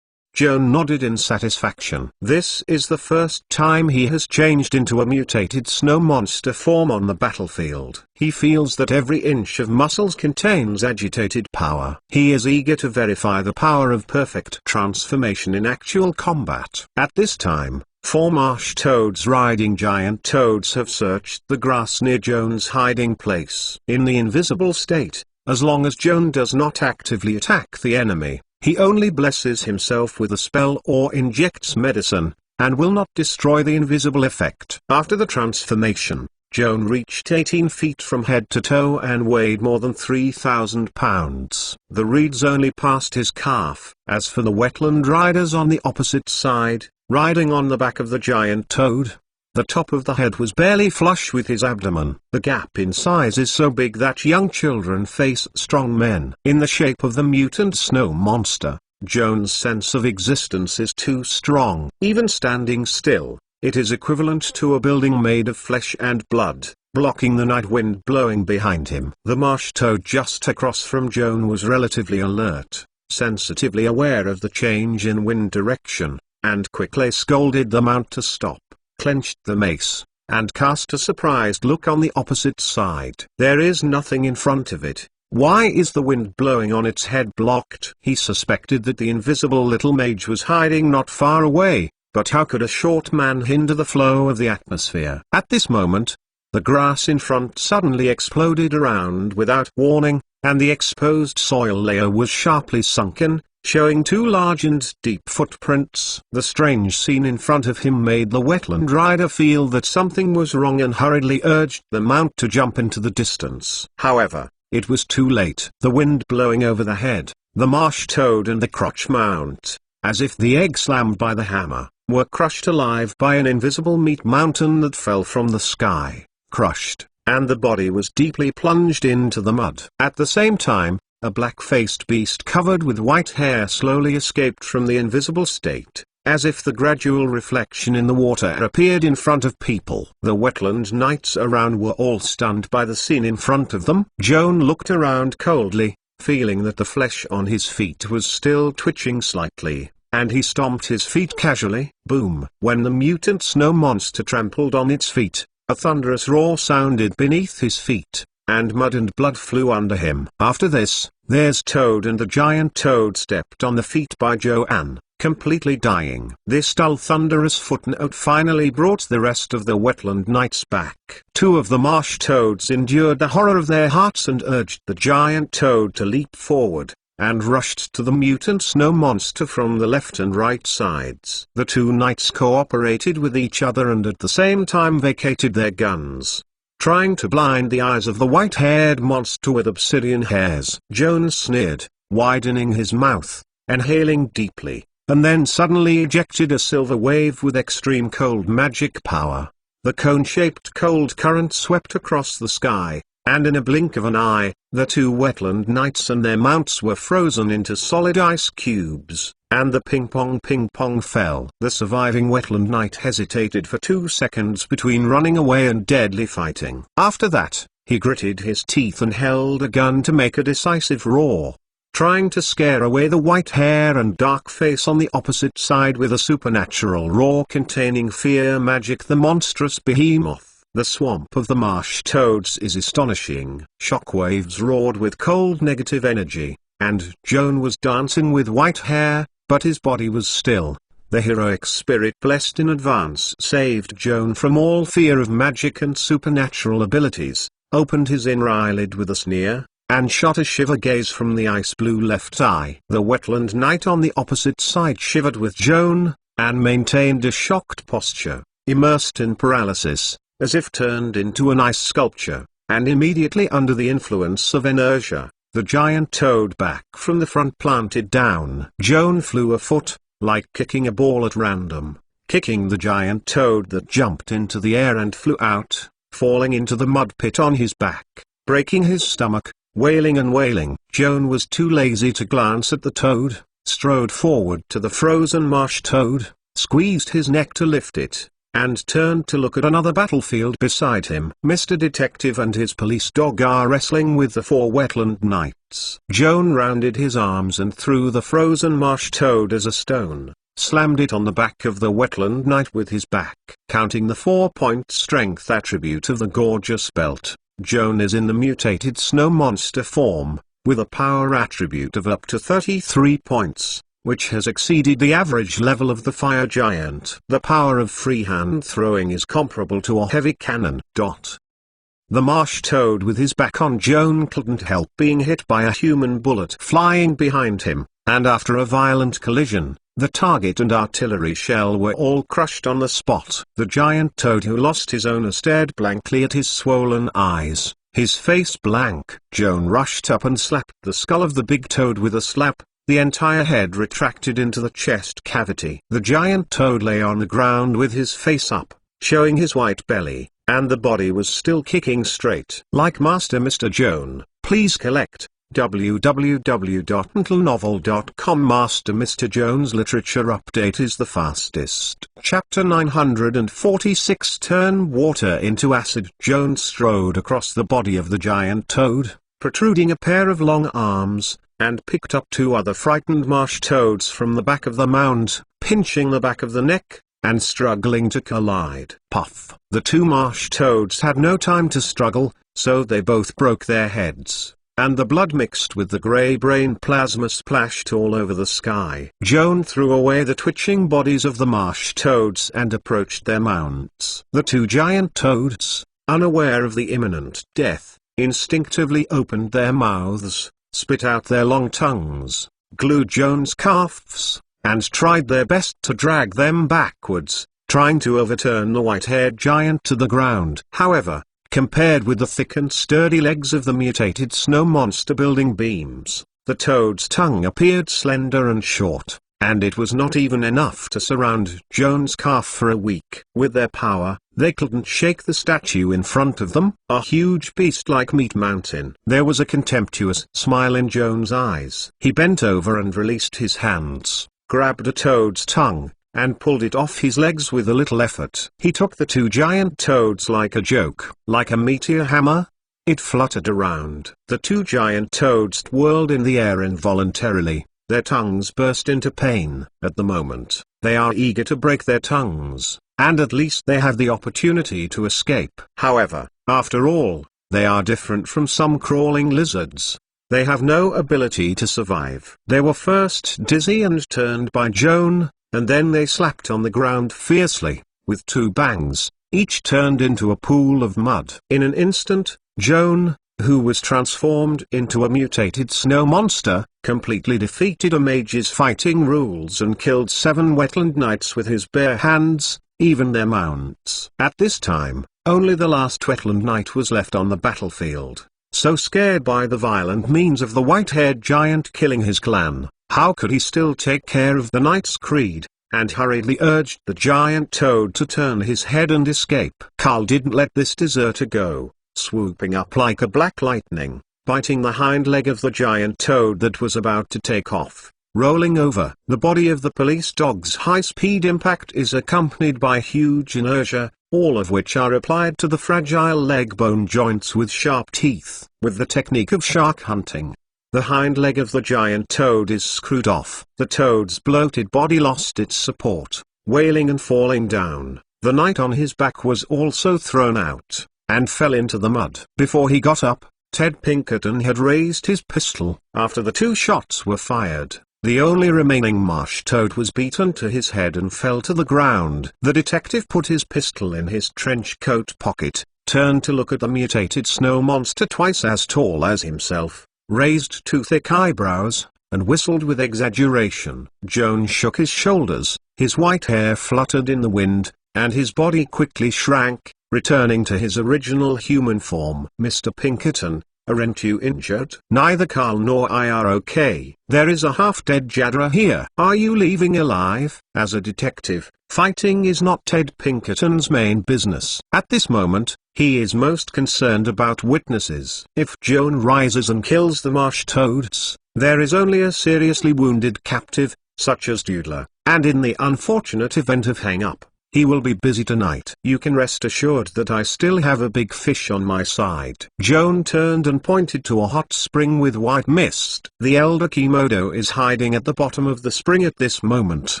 Speaker 1: Joan nodded in satisfaction. This is the first time he has changed into a mutated snow monster form on the battlefield. He feels that every inch of muscles contains agitated power. He is eager to verify the power of perfect transformation in actual combat. At this time, 4 marsh toads riding giant toads have searched the grass near Joan's hiding place. In the invisible state, as long as Joan does not actively attack the enemy, he only blesses himself with a spell or injects medicine, and will not destroy the invisible effect. After the transformation, Joan reached 18 feet from head to toe and weighed more than 3,000 pounds. The reeds only passed his calf. As for the wetland riders on the opposite side, riding on the back of the giant toad, the top of the head was barely flush with his abdomen. The gap in size is so big that young children face strong men. In the shape of the mutant snow monster, Joan's sense of existence is too strong. Even standing still, it is equivalent to a building made of flesh and blood, blocking the night wind blowing behind him. The marsh toad just across from Joan was relatively alert, sensitively aware of the change in wind direction, and quickly scolded the mount to stop, clenched the mace, and cast a surprised look on the opposite side. There is nothing in front of it. Why is the wind blowing on its head blocked? He suspected that the invisible little mage was hiding not far away, but how could a short man hinder the flow of the atmosphere? At this moment, the grass in front suddenly exploded around without warning, and the exposed soil layer was sharply sunken, showing 2 large and deep footprints. The strange scene in front of him made the wetland rider feel that something was wrong and hurriedly urged the mount to jump into the distance. However, it was too late. The wind blowing over the head, the marsh toad and the crotch mount, as if the egg slammed by the hammer, were crushed alive by an invisible meat mountain that fell from the sky, crushed, and the body was deeply plunged into the mud. At the same time, a black-faced beast covered with white hair slowly escaped from the invisible state, as if the gradual reflection in the water appeared in front of people. The wetland knights around were all stunned by the scene in front of them. Joan looked around coldly, feeling that the flesh on his feet was still twitching slightly, and he stomped his feet casually. Boom! When the mutant snow monster trampled on its feet, a thunderous roar sounded beneath his feet, and mud and blood flew under him. After this, there's Toad and the giant toad stepped on the feet by Joan, completely dying. This dull thunderous footnote finally brought the rest of the wetland knights back. 2 of the marsh toads endured the horror of their hearts and urged the giant toad to leap forward, and rushed to the mutant snow monster from the left and right sides. The 2 knights cooperated with each other and at the same time vacated their guns, trying to blind the eyes of the white-haired monster with obsidian hairs. Joan sneered, widening his mouth, inhaling deeply, and then suddenly ejected a silver wave with extreme cold magic power. The cone-shaped cold current swept across the sky, and in a blink of an eye, the 2 wetland knights and their mounts were frozen into solid ice cubes, and the ping-pong fell. The surviving wetland knight hesitated for 2 seconds between running away and deadly fighting. After that, he gritted his teeth and held a gun to make a decisive roar, trying to scare away the white hair and dark face on the opposite side with a supernatural roar containing fear magic. The monstrous behemoth, the swamp of the marsh toads, is astonishing. Shockwaves roared with cold negative energy, and Joan was dancing with white hair, but his body was still. The heroic spirit blessed in advance saved Joan from all fear of magic and supernatural abilities, opened his inner eyelid with a sneer, and shot a shiver gaze from the ice-blue left eye. The wetland knight on the opposite side shivered with Joan, and maintained a shocked posture, immersed in paralysis, as if turned into an ice sculpture, and immediately under the influence of inertia, the giant toad back from the front planted down. Joan flew a foot, like kicking a ball at random, kicking the giant toad that jumped into the air and flew out, falling into the mud pit on his back, breaking his stomach, wailing and wailing. Joan was too lazy to glance at the toad, strode forward to the frozen marsh toad, squeezed his neck to lift it, and turned to look at another battlefield beside him. Mr. Detective and his police dog are wrestling with the 4 wetland knights. Joan rounded his arms and threw the frozen marsh toad as a stone, slammed it on the back of the wetland knight with his back. Counting the 4-point strength attribute of the gorgeous belt, Joan is in the mutated snow monster form, with a power attribute of up to 33 points, which has exceeded the average level of the fire giant. The power of freehand throwing is comparable to a heavy cannon. The marsh toad with his back on Joan couldn't help being hit by a human bullet flying behind him, and after a violent collision, the target and artillery shell were all crushed on the spot. The giant toad who lost his owner stared blankly at his swollen eyes, his face blank. Joan rushed up and slapped the skull of the big toad with a slap. The entire head retracted into the chest cavity. The giant toad lay on the ground with his face up, showing his white belly, and the body was still kicking straight. Like Master Mr. Joan, please collect www.mentalnovel.com. Master Mr. Joan's literature update is the fastest. Chapter 946. Turn water into acid. Joan strode across the body of the giant toad, protruding a pair of long arms, and picked up 2 other frightened marsh toads from the back of the mound, pinching the back of the neck, and struggling to collide. Puff! The 2 marsh toads had no time to struggle, so they both broke their heads, and the blood mixed with the grey brain plasma splashed all over the sky. Joan threw away the twitching bodies of the marsh toads and approached their mounts. The 2 giant toads, unaware of the imminent death, instinctively opened their mouths, spit out their long tongues, glued Joan's calves, and tried their best to drag them backwards, trying to overturn the white-haired giant to the ground. However, compared with the thick and sturdy legs of the mutated snow monster building beams, the toad's tongue appeared slender and short, and it was not even enough to surround Joan's calf for a week. With their power, they couldn't shake the statue in front of them, a huge beast like Meat Mountain. There was a contemptuous smile in Joan's eyes. He bent over and released his hands, grabbed a toad's tongue, and pulled it off his legs with a little effort. He took the 2 giant toads like a joke. Like a meteor hammer, it fluttered around. The 2 giant toads whirled in the air involuntarily. Their tongues burst into pain. At the moment, they are eager to break their tongues, and at least they have the opportunity to escape. However, after all, they are different from some crawling lizards. They have no ability to survive. They were first dizzy and turned by Joan, and then they slapped on the ground fiercely. With 2 bangs, each turned into a pool of mud. In an instant, Joan, who was transformed into a mutated snow monster, completely defeated a mage's fighting rules and killed 7 wetland knights with his bare hands, even their mounts. At this time, only the last wetland knight was left on the battlefield. So scared by the violent means of the white-haired giant killing his clan, how could he still take care of the knight's creed, and hurriedly urged the giant toad to turn his head and escape. Carl didn't let this deserter go, swooping up like a black lightning, biting the hind leg of the giant toad that was about to take off, rolling over. The body of the police dog's high-speed impact is accompanied by huge inertia, all of which are applied to the fragile leg bone joints with sharp teeth. With the technique of shark hunting, the hind leg of the giant toad is screwed off. The toad's bloated body lost its support, wailing and falling down. The knight on his back was also thrown out, and fell into the mud. Before he got up, Ted Pinkerton had raised his pistol. After the 2 shots were fired, the only remaining marsh toad was beaten to his head and fell to the ground. The detective put his pistol in his trench coat pocket, turned to look at the mutated snow monster twice as tall as himself, raised 2 thick eyebrows, and whistled with exaggeration. Joan shook his shoulders, his white hair fluttered in the wind, and his body quickly shrank, returning to his original human form. "Mr. Pinkerton, aren't you injured?" "Neither Carl nor I are okay. There is a half-dead Jadra here." "Are you leaving alive?" As a detective, fighting is not Ted Pinkerton's main business. At this moment, he is most concerned about witnesses. If Joan rises and kills the marsh toads, there is only a seriously wounded captive, such as Doodler, and in the unfortunate event of hang-up, he will be busy tonight. "You can rest assured that I still have a big fish on my side." Joan turned and pointed to a hot spring with white mist. "The elder Kimodo is hiding at the bottom of the spring at this moment."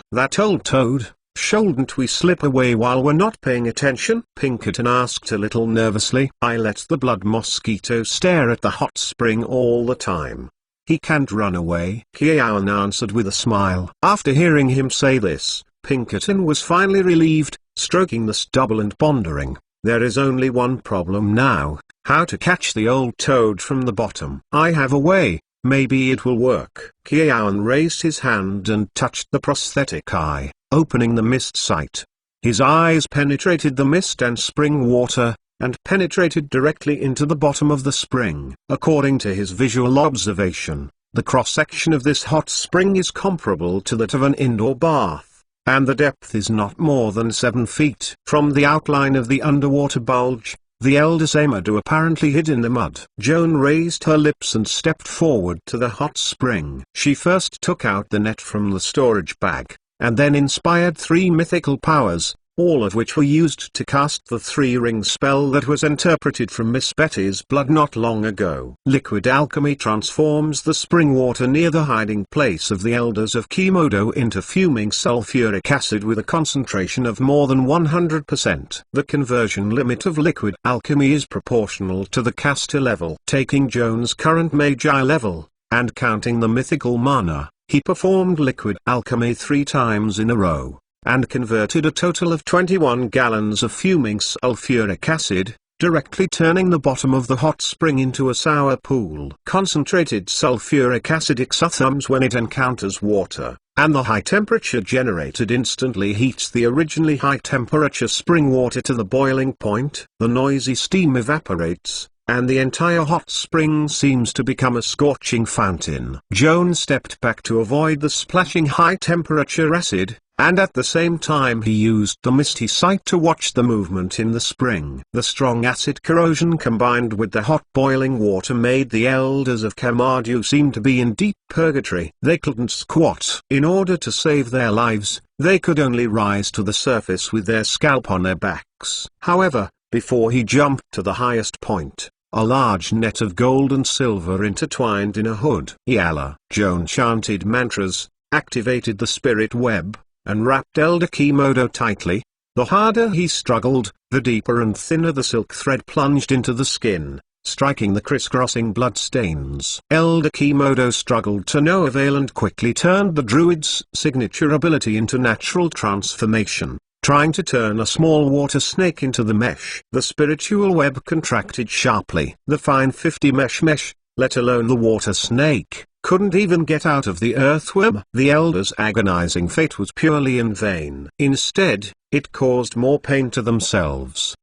Speaker 1: "That old toad, shouldn't we slip away while we're not paying attention?" Pinkerton asked a little nervously. "I let the blood mosquito stare at the hot spring all the time. He can't run away," Kiawan answered with a smile. After hearing him say this, Pinkerton was finally relieved, stroking the stubble and pondering. There is only one problem now: how to catch the old toad from the bottom. "I have a way, maybe it will work." Kiawan raised his hand and touched the prosthetic eye, opening the mist sight. His eyes penetrated the mist and spring water, and penetrated directly into the bottom of the spring. According to his visual observation, the cross-section of this hot spring is comparable to that of an indoor bath, and the depth is not more than 7 feet. From the outline of the underwater bulge, the elder Samadu apparently hid in the mud. Joan raised her lips and stepped forward to the hot spring. She first took out the net from the storage bag, and then inspired 3 mythical powers, all of which were used to cast the 3-ring spell that was interpreted from Miss Betty's blood not long ago. Liquid alchemy transforms the spring water near the hiding place of the elders of Kimodo into fuming sulfuric acid with a concentration of more than 100%. The conversion limit of liquid alchemy is proportional to the caster level. Taking Joan's current Mage level, and counting the mythical mana, he performed liquid alchemy 3 times in a row, and converted a total of 21 gallons of fuming sulfuric acid, directly turning the bottom of the hot spring into a sour pool. Concentrated sulfuric acid exotherms when it encounters water, and the high temperature generated instantly heats the originally high temperature spring water to the boiling point. The noisy steam evaporates, and the entire hot spring seems to become a scorching fountain. Joan stepped back to avoid the splashing high temperature acid, and at the same time he used the misty sight to watch the movement in the spring. The strong acid corrosion combined with the hot boiling water made the elders of Kamadu seem to be in deep purgatory. They couldn't squat. In order to save their lives, they could only rise to the surface with their scalp on their backs. However, before he jumped to the highest point, a large net of gold and silver intertwined in a hood. Yalla. Joan chanted mantras, activated the spirit web, and wrapped Elder Kimodo tightly. The harder he struggled, the deeper and thinner the silk thread plunged into the skin, striking the crisscrossing blood stains. Elder Kimodo struggled to no avail and quickly turned the druid's signature ability into natural transformation, trying to turn a small water snake into the mesh. The spiritual web contracted sharply. The fine 50 mesh, let alone the water snake, couldn't even get out of the earthworm. The elders' agonizing fate was purely in vain. Instead, it caused more pain to themselves.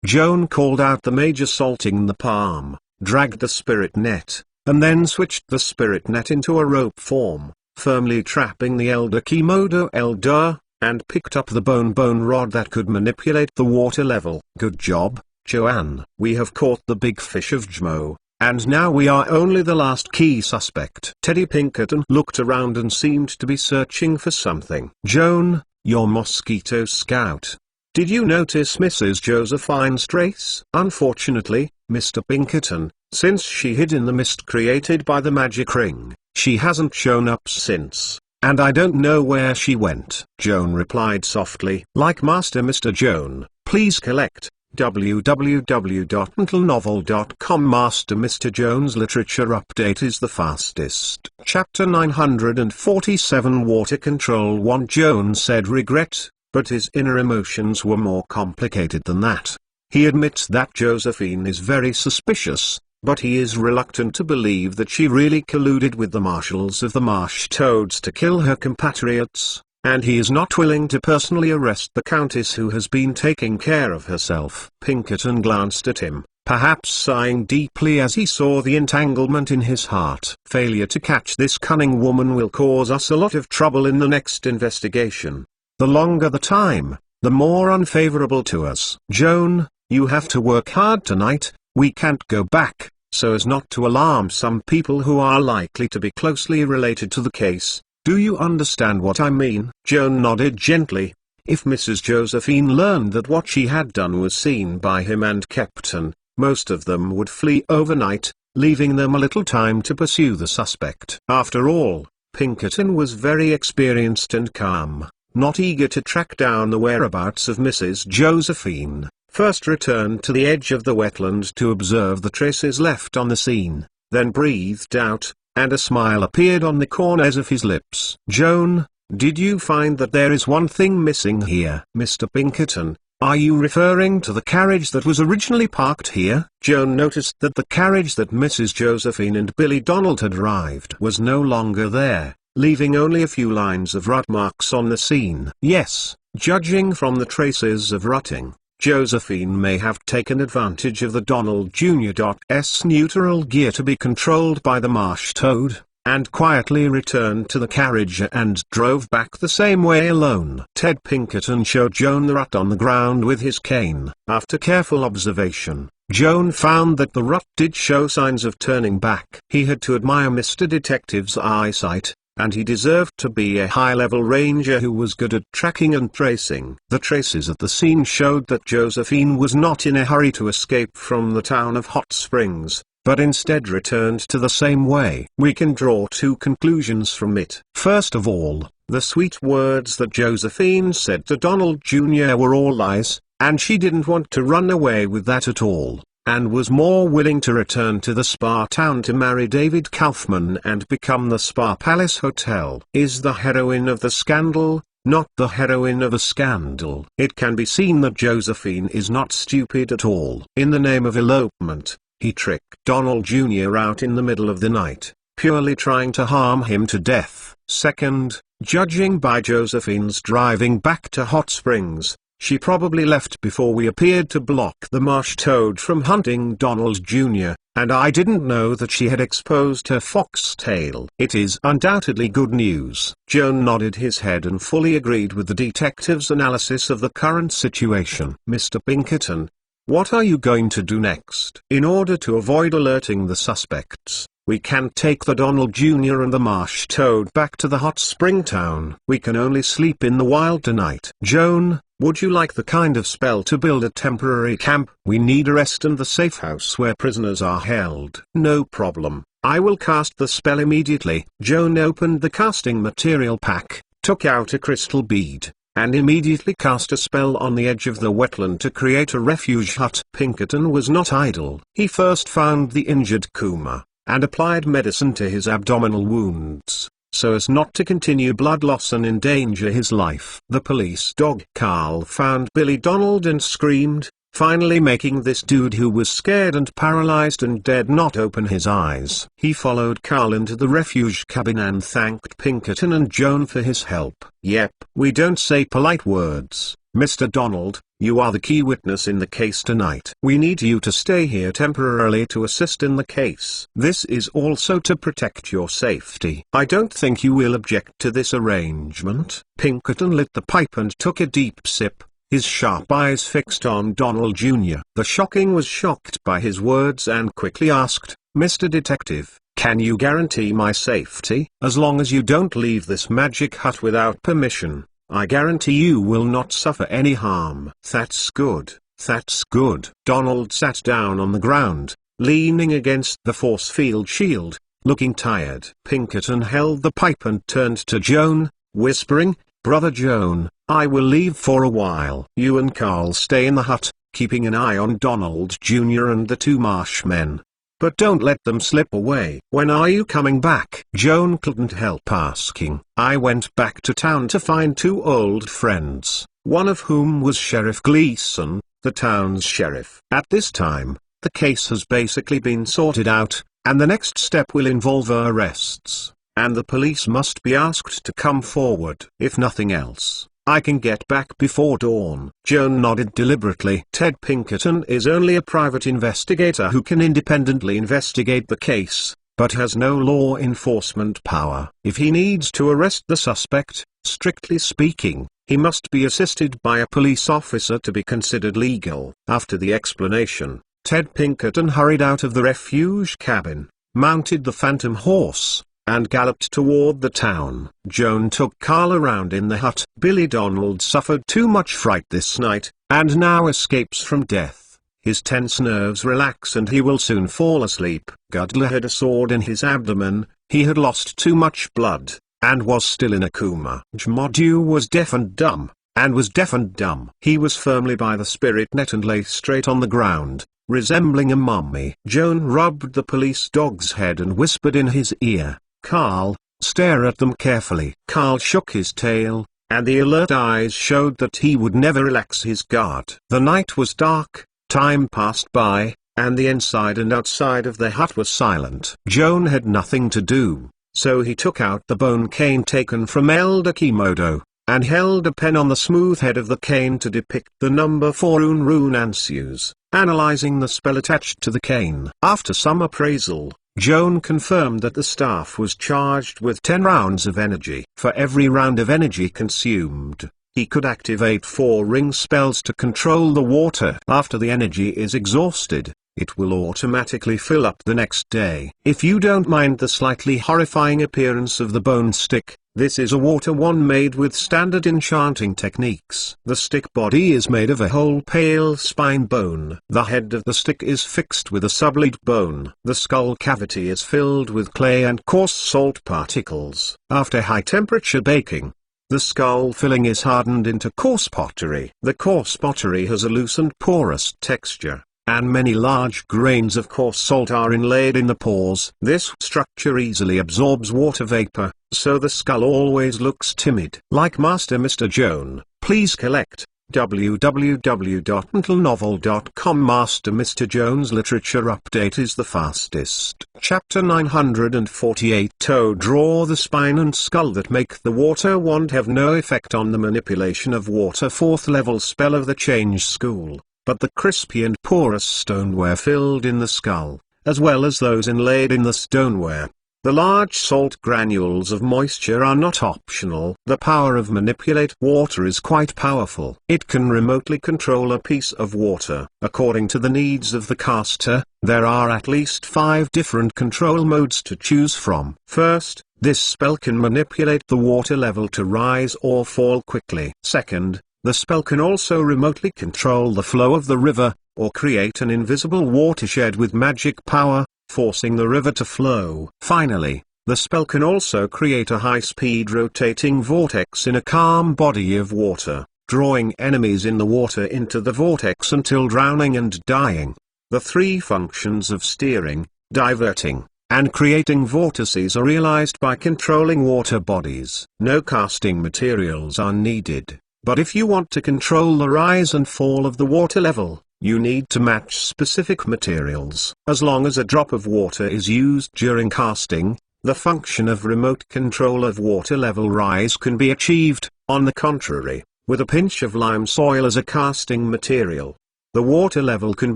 Speaker 1: Joan called out the mage assaulting the palm, dragged the spirit net, and then switched the spirit net into a rope form, firmly trapping the elder Kimodo elder, and picked up the bone rod that could manipulate the water level. "Good job, Joanne. We have caught the big fish of Jmo. And now we are only the last key suspect." Teddy Pinkerton looked around and seemed to be searching for something. "Joan, your mosquito scout. Did you notice Mrs. Josephine's trace?" "Unfortunately, Mr. Pinkerton, since she hid in the mist created by the magic ring, she hasn't shown up since, and I don't know where she went." Joan replied softly. "Like Master Mr. Joan, please collect www.mentalnovel.com. Master Mr. Jones Literature Update is the fastest. Chapter 947 Water Control 1. Joan said regret, but his inner emotions were more complicated than that. He admits that Josephine is very suspicious, but he is reluctant to believe that she really colluded with the marshals of the marsh toads to kill her compatriots. and he is not willing to personally arrest the Countess who has been taking care of herself. Pinkerton glanced at him, perhaps sighing deeply as he saw the entanglement in his heart. Failure to catch this cunning woman will cause us a lot of trouble in the next investigation. The longer the time, the more unfavorable to us. Joan, you have to work hard tonight. We can't go back, so as not to alarm some people who are likely to be closely related to the case. Do you understand what I mean? Joan nodded gently. If Mrs. Josephine learned that what she had done was seen by him and Kempton, most of them would flee overnight, leaving them a little time to pursue the suspect. After all, Pinkerton was very experienced and calm, not eager to track down the whereabouts of Mrs. Josephine. First returned to the edge of the wetland to observe the traces left on the scene, then breathed out, and a smile appeared on the corners of his lips. Joan, did you find that there is one thing missing here? Mr. Pinkerton, are you referring to the carriage that was originally parked here? Joan noticed that the carriage that Mrs. Josephine and Billy Donald had arrived was no longer there, leaving only a few lines of rut marks on the scene. Yes, judging from the traces of rutting, Josephine may have taken advantage of the Donald Jr.'s neutral gear to be controlled by the marsh toad, and quietly returned to the carriage and drove back the same way alone. Ted Pinkerton showed Joan the rut on the ground with his cane. After careful observation, Joan found that the rut did show signs of turning back. He had to admire Mr. Detective's eyesight, and he deserved to be a high-level ranger who was good at tracking and tracing. The traces at the scene showed that Josephine was not in a hurry to escape from the town of Hot Springs, but instead returned to the same way. We can draw two conclusions from it. First of all, the sweet words that Josephine said to Donald Jr. were all lies, and she didn't want to run away with that at all, and was more willing to return to the spa town to marry David Kaufman and become the Spa Palace Hotel. Is the heroine of the scandal, not the heroine of a scandal. It can be seen that Josephine is not stupid at all. In the name of elopement, he tricked Donald Jr. out in the middle of the night, purely trying to harm him to death. Second, judging by Josephine's driving back to Hot Springs, she probably left before we appeared to block the marsh toad from hunting Donald Jr., and I didn't know that she had exposed her foxtail. It is undoubtedly good news. Joan nodded his head and fully agreed with the detective's analysis of the current situation. Mr. Pinkerton, what are you going to do next? In order to avoid alerting the suspects, we can't take the Donald Jr. and the marsh toad back to the hot spring town. We can only sleep in the wild tonight. Joan, would you like the kind of spell to build a temporary camp? We need a rest and the safe house where prisoners are held. No problem. I will cast the spell immediately. Joan opened the casting material pack, took out a crystal bead, and immediately cast a spell on the edge of the wetland to create a refuge hut. Pinkerton was not idle. He first found the injured Kuma, and applied medicine to his abdominal wounds, so as not to continue blood loss and endanger his life. The police dog Carl found Billy Donald and screamed, finally making this dude who was scared and paralyzed and dared not open his eyes. He followed Carl into the refuge cabin and thanked Pinkerton and Joan for his help. Yep, we don't say polite words. Mr. Donald, you are the key witness in the case tonight. We need you to stay here temporarily to assist in the case. This is also to protect your safety. I don't think you will object to this arrangement. Pinkerton lit the pipe and took a deep sip, his sharp eyes fixed on Donald Jr. The shocking was shocked by his words and quickly asked, Mr. Detective, can you guarantee my safety? As long as you don't leave this magic hut without permission, I guarantee you will not suffer any harm. That's good, that's good. Donald sat down on the ground, leaning against the force field shield, looking tired. Pinkerton held the pipe and turned to Joan, whispering, Brother Joan, I will leave for a while. You and Carl stay in the hut, keeping an eye on Donald Jr. and the two marshmen. But don't let them slip away. When are you coming back? Joan couldn't help asking. I went back to town to find two old friends, one of whom was Sheriff Gleason, the town's sheriff. At this time, the case has basically been sorted out, and the next step will involve arrests. and the police must be asked to come forward. If nothing else, I can get back before dawn. Joan nodded deliberately. Ted Pinkerton is only a private investigator who can independently investigate the case, but has no law enforcement power. If he needs to arrest the suspect, strictly speaking, he must be assisted by a police officer to be considered legal. After the explanation, Ted Pinkerton hurried out of the refuge cabin, mounted the phantom horse, and galloped toward the town. Joan took Carl around in the hut. Billy Donald suffered too much fright this night, and now escapes from death. His tense nerves relax and he will soon fall asleep. Gudler had a sword in his abdomen, he had lost too much blood, and was still in a coma. Jmodu was deaf and dumb, and was deaf and dumb. He was firmly by the spirit net and lay straight on the ground, resembling a mummy. Joan rubbed the police dog's head and whispered in his ear, "Carl, stare at them carefully." Carl shook his tail, and the alert eyes showed that he would never relax his guard. The night was dark, time passed by, and the inside and outside of the hut was silent. Joan had nothing to do, so he took out the bone cane taken from Elder Kimodo, and held a pen on the smooth head of the cane to depict the number 4 rune Ansius, analyzing the spell attached to the cane. After some appraisal, Joan confirmed that the staff was charged with 10 rounds of energy. For every round of energy consumed, he could activate 4 ring spells to control the water. After the energy is exhausted, it will automatically fill up the next day. If you don't mind the slightly horrifying appearance of the bone stick, this is a water one made with standard enchanting techniques. The stick body is made of a whole pale spine bone. The head of the stick is fixed with a sublate bone. The skull cavity is filled with clay and coarse salt particles. After high temperature baking, the skull filling is hardened into coarse pottery. The coarse pottery has a loose and porous texture, and many large grains of coarse salt are inlaid in the pores. This structure easily absorbs water vapor, so the skull always looks timid. Like Master Mr. Joan, please collect www.mentalnovel.com. Master Mr. Joan's literature update is the fastest. Chapter 948. To draw the spine and skull that make the water wand have no effect on the manipulation of water. 4th level spell of the Change School. But the crispy and porous stoneware filled in the skull, as well as those inlaid in the stoneware, the large salt granules of moisture are not optional. The power of manipulate water is quite powerful. It can remotely control a piece of water. According to the needs of the caster, there are at least 5 different control modes to choose from. First, this spell can manipulate the water level to rise or fall quickly. Second, the spell can also remotely control the flow of the river, or create an invisible watershed with magic power, forcing the river to flow. Finally, the spell can also create a high-speed rotating vortex in a calm body of water, drawing enemies in the water into the vortex until drowning and dying. The 3 functions of steering, diverting, and creating vortices are realized by controlling water bodies. No casting materials are needed. But if you want to control the rise and fall of the water level, you need to match specific materials. As long as a drop of water is used during casting, the function of remote control of water level rise can be achieved. On the contrary, with a pinch of lime soil as a casting material, the water level can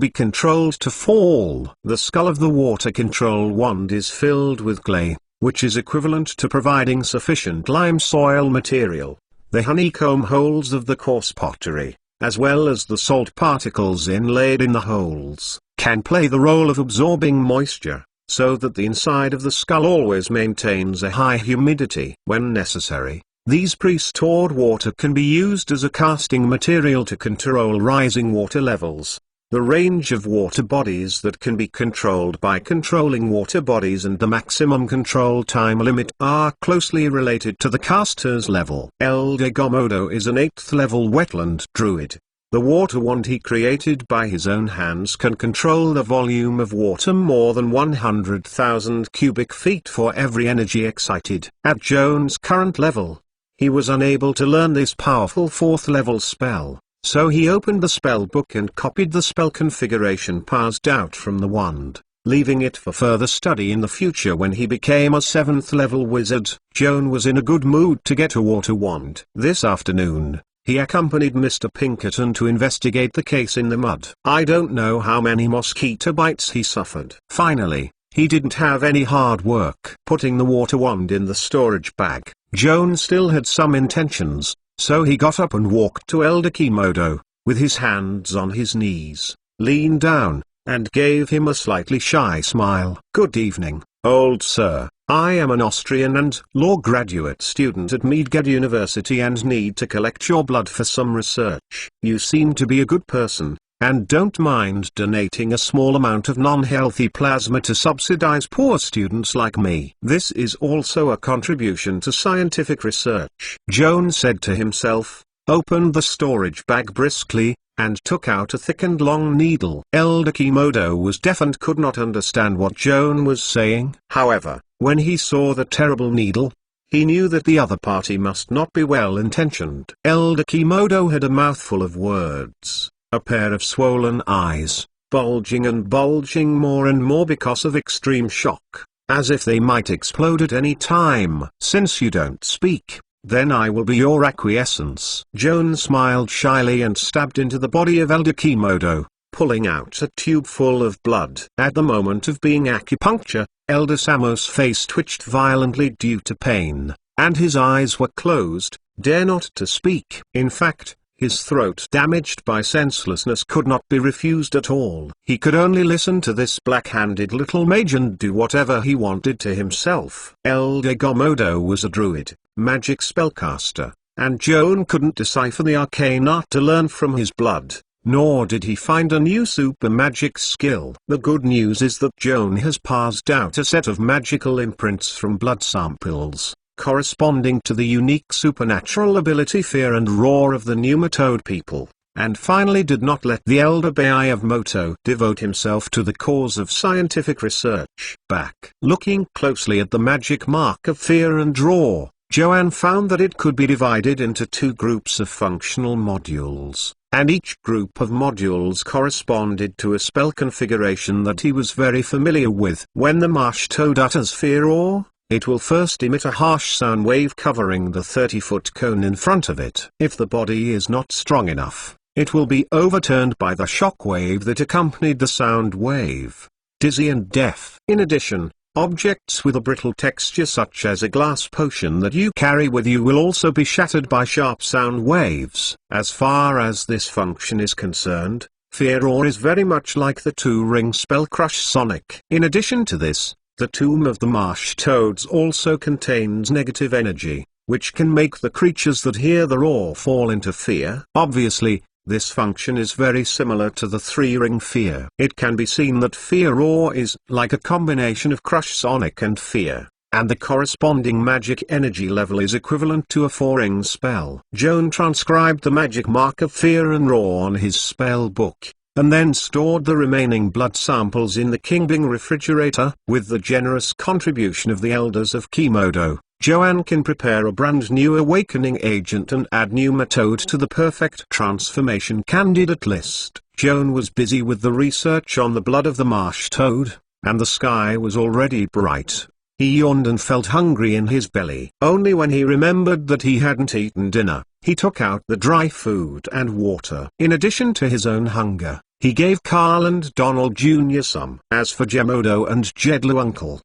Speaker 1: be controlled to fall. The skull of the water control wand is filled with clay, which is equivalent to providing sufficient lime soil material. The honeycomb holes of the coarse pottery, as well as the salt particles inlaid in the holes, can play the role of absorbing moisture, so that the inside of the skull always maintains a high humidity. When necessary, these pre-stored water can be used as a casting material to control rising water levels. The range of water bodies that can be controlled by controlling water bodies and the maximum control time limit are closely related to the caster's level. Elder Gomodo is an 8th level wetland druid. The water wand he created by his own hands can control the volume of water more than 100,000 cubic feet for every energy excited. At Joan's current level, he was unable to learn this powerful 4th level spell. So he opened the spell book and copied the spell configuration passed out from the wand. leaving it for further study in the future. When he became a 7th level wizard, Joan was in a good mood to get a water wand. This afternoon, he accompanied Mr. Pinkerton to investigate the case in the mud. I don't know how many mosquito bites he suffered. Finally, he didn't have any hard work putting the water wand in the storage bag. Joan still had some intentions, so he got up and walked to Elder Kimodo, with his hands on his knees, leaned down, and gave him a slightly shy smile. "Good evening, old sir. I am an Austrian and law graduate student at Mage University and need to collect your blood for some research. You seem to be a good person, and don't mind donating a small amount of non-healthy plasma to subsidize poor students like me. This is also a contribution to scientific research." Joan said to himself, opened the storage bag briskly, and took out a thick and long needle. Elder Kimodo was deaf and could not understand what Joan was saying. However, when he saw the terrible needle, he knew that the other party must not be well-intentioned. Elder Kimodo had a mouthful of words, a pair of swollen eyes, bulging and bulging more and more because of extreme shock, as if they might explode at any time. "Since you don't speak, then I will be your acquiescence." Joan smiled shyly and stabbed into the body of Elder Kimodo, pulling out a tube full of blood. At the moment of being acupuncture, Elder Samo's face twitched violently due to pain, and his eyes were closed, dare not to speak. In fact, his throat, damaged by senselessness, could not be refused at all. He could only listen to this black-handed little mage and do whatever he wanted to himself. Elder Komodo was a druid, magic spellcaster, and Joan couldn't decipher the arcane art to learn from his blood, nor did he find a new super magic skill. The good news is that Joan has passed out a set of magical imprints from blood samples, corresponding to the unique supernatural ability Fear and Roar of the Pneumatode people, and finally did not let the Elder Bai of Moto devote himself to the cause of scientific research. Back. Looking closely at the magic mark of Fear and Roar, Joanne found that it could be divided into 2 groups of functional modules, and each group of modules corresponded to a spell configuration that he was very familiar with. When the marsh toad utters Fear Roar, it will first emit a harsh sound wave covering the 30-foot cone in front of it. If the body is not strong enough, it will be overturned by the shock wave that accompanied the sound wave, dizzy and deaf. In addition, objects with a brittle texture such as a glass potion that you carry with you will also be shattered by sharp sound waves. As far as this function is concerned, Fear Roar is very much like the 2-ring spell Crush Sonic. In addition to this, the tomb of the marsh toads also contains negative energy, which can make the creatures that hear the roar fall into fear. Obviously, this function is very similar to the 3-ring Fear. It can be seen that Fear Roar is like a combination of Crush Sonic and Fear, and the corresponding magic energy level is equivalent to a 4-ring spell. Joan transcribed the magic mark of Fear and Roar on his spell book, and then stored the remaining blood samples in the Kingbing refrigerator. With the generous contribution of the Elders of Kimodo, Joanne can prepare a brand new awakening agent and add Pneumatode to the perfect transformation candidate list. Joan was busy with the research on the blood of the marsh toad, and the sky was already bright. He yawned and felt hungry in his belly. Only when he remembered that he hadn't eaten dinner, he took out the dry food and water. In addition to his own hunger, he gave Carl and Donald Jr. some. As for Gemodo and Jedlu Uncle,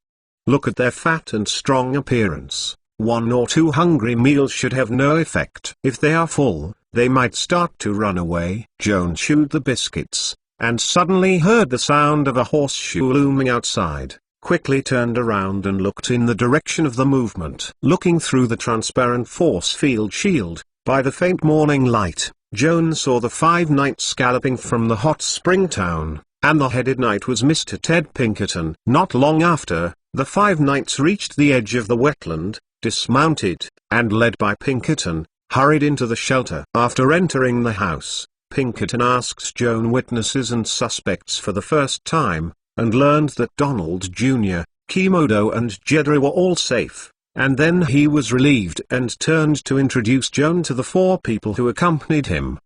Speaker 1: look at their fat and strong appearance. 1 or 2 hungry meals should have no effect. If they are full, they might start to run away. Joan chewed the biscuits, and suddenly heard the sound of a horseshoe looming outside, quickly turned around and looked in the direction of the movement. Looking through the transparent force field shield, by the faint morning light, Joan saw the 5 knights galloping from the hot spring town, and the headed knight was Mr. Ted Pinkerton. Not long after, the 5 knights reached the edge of the wetland, dismounted, and led by Pinkerton, hurried into the shelter. After entering the house, Pinkerton asked Joan witnesses and suspects for the first time, and learned that Donald Jr., Kimodo and Jedra were all safe, and then he was relieved and turned to introduce Joan to the 4 people who accompanied him.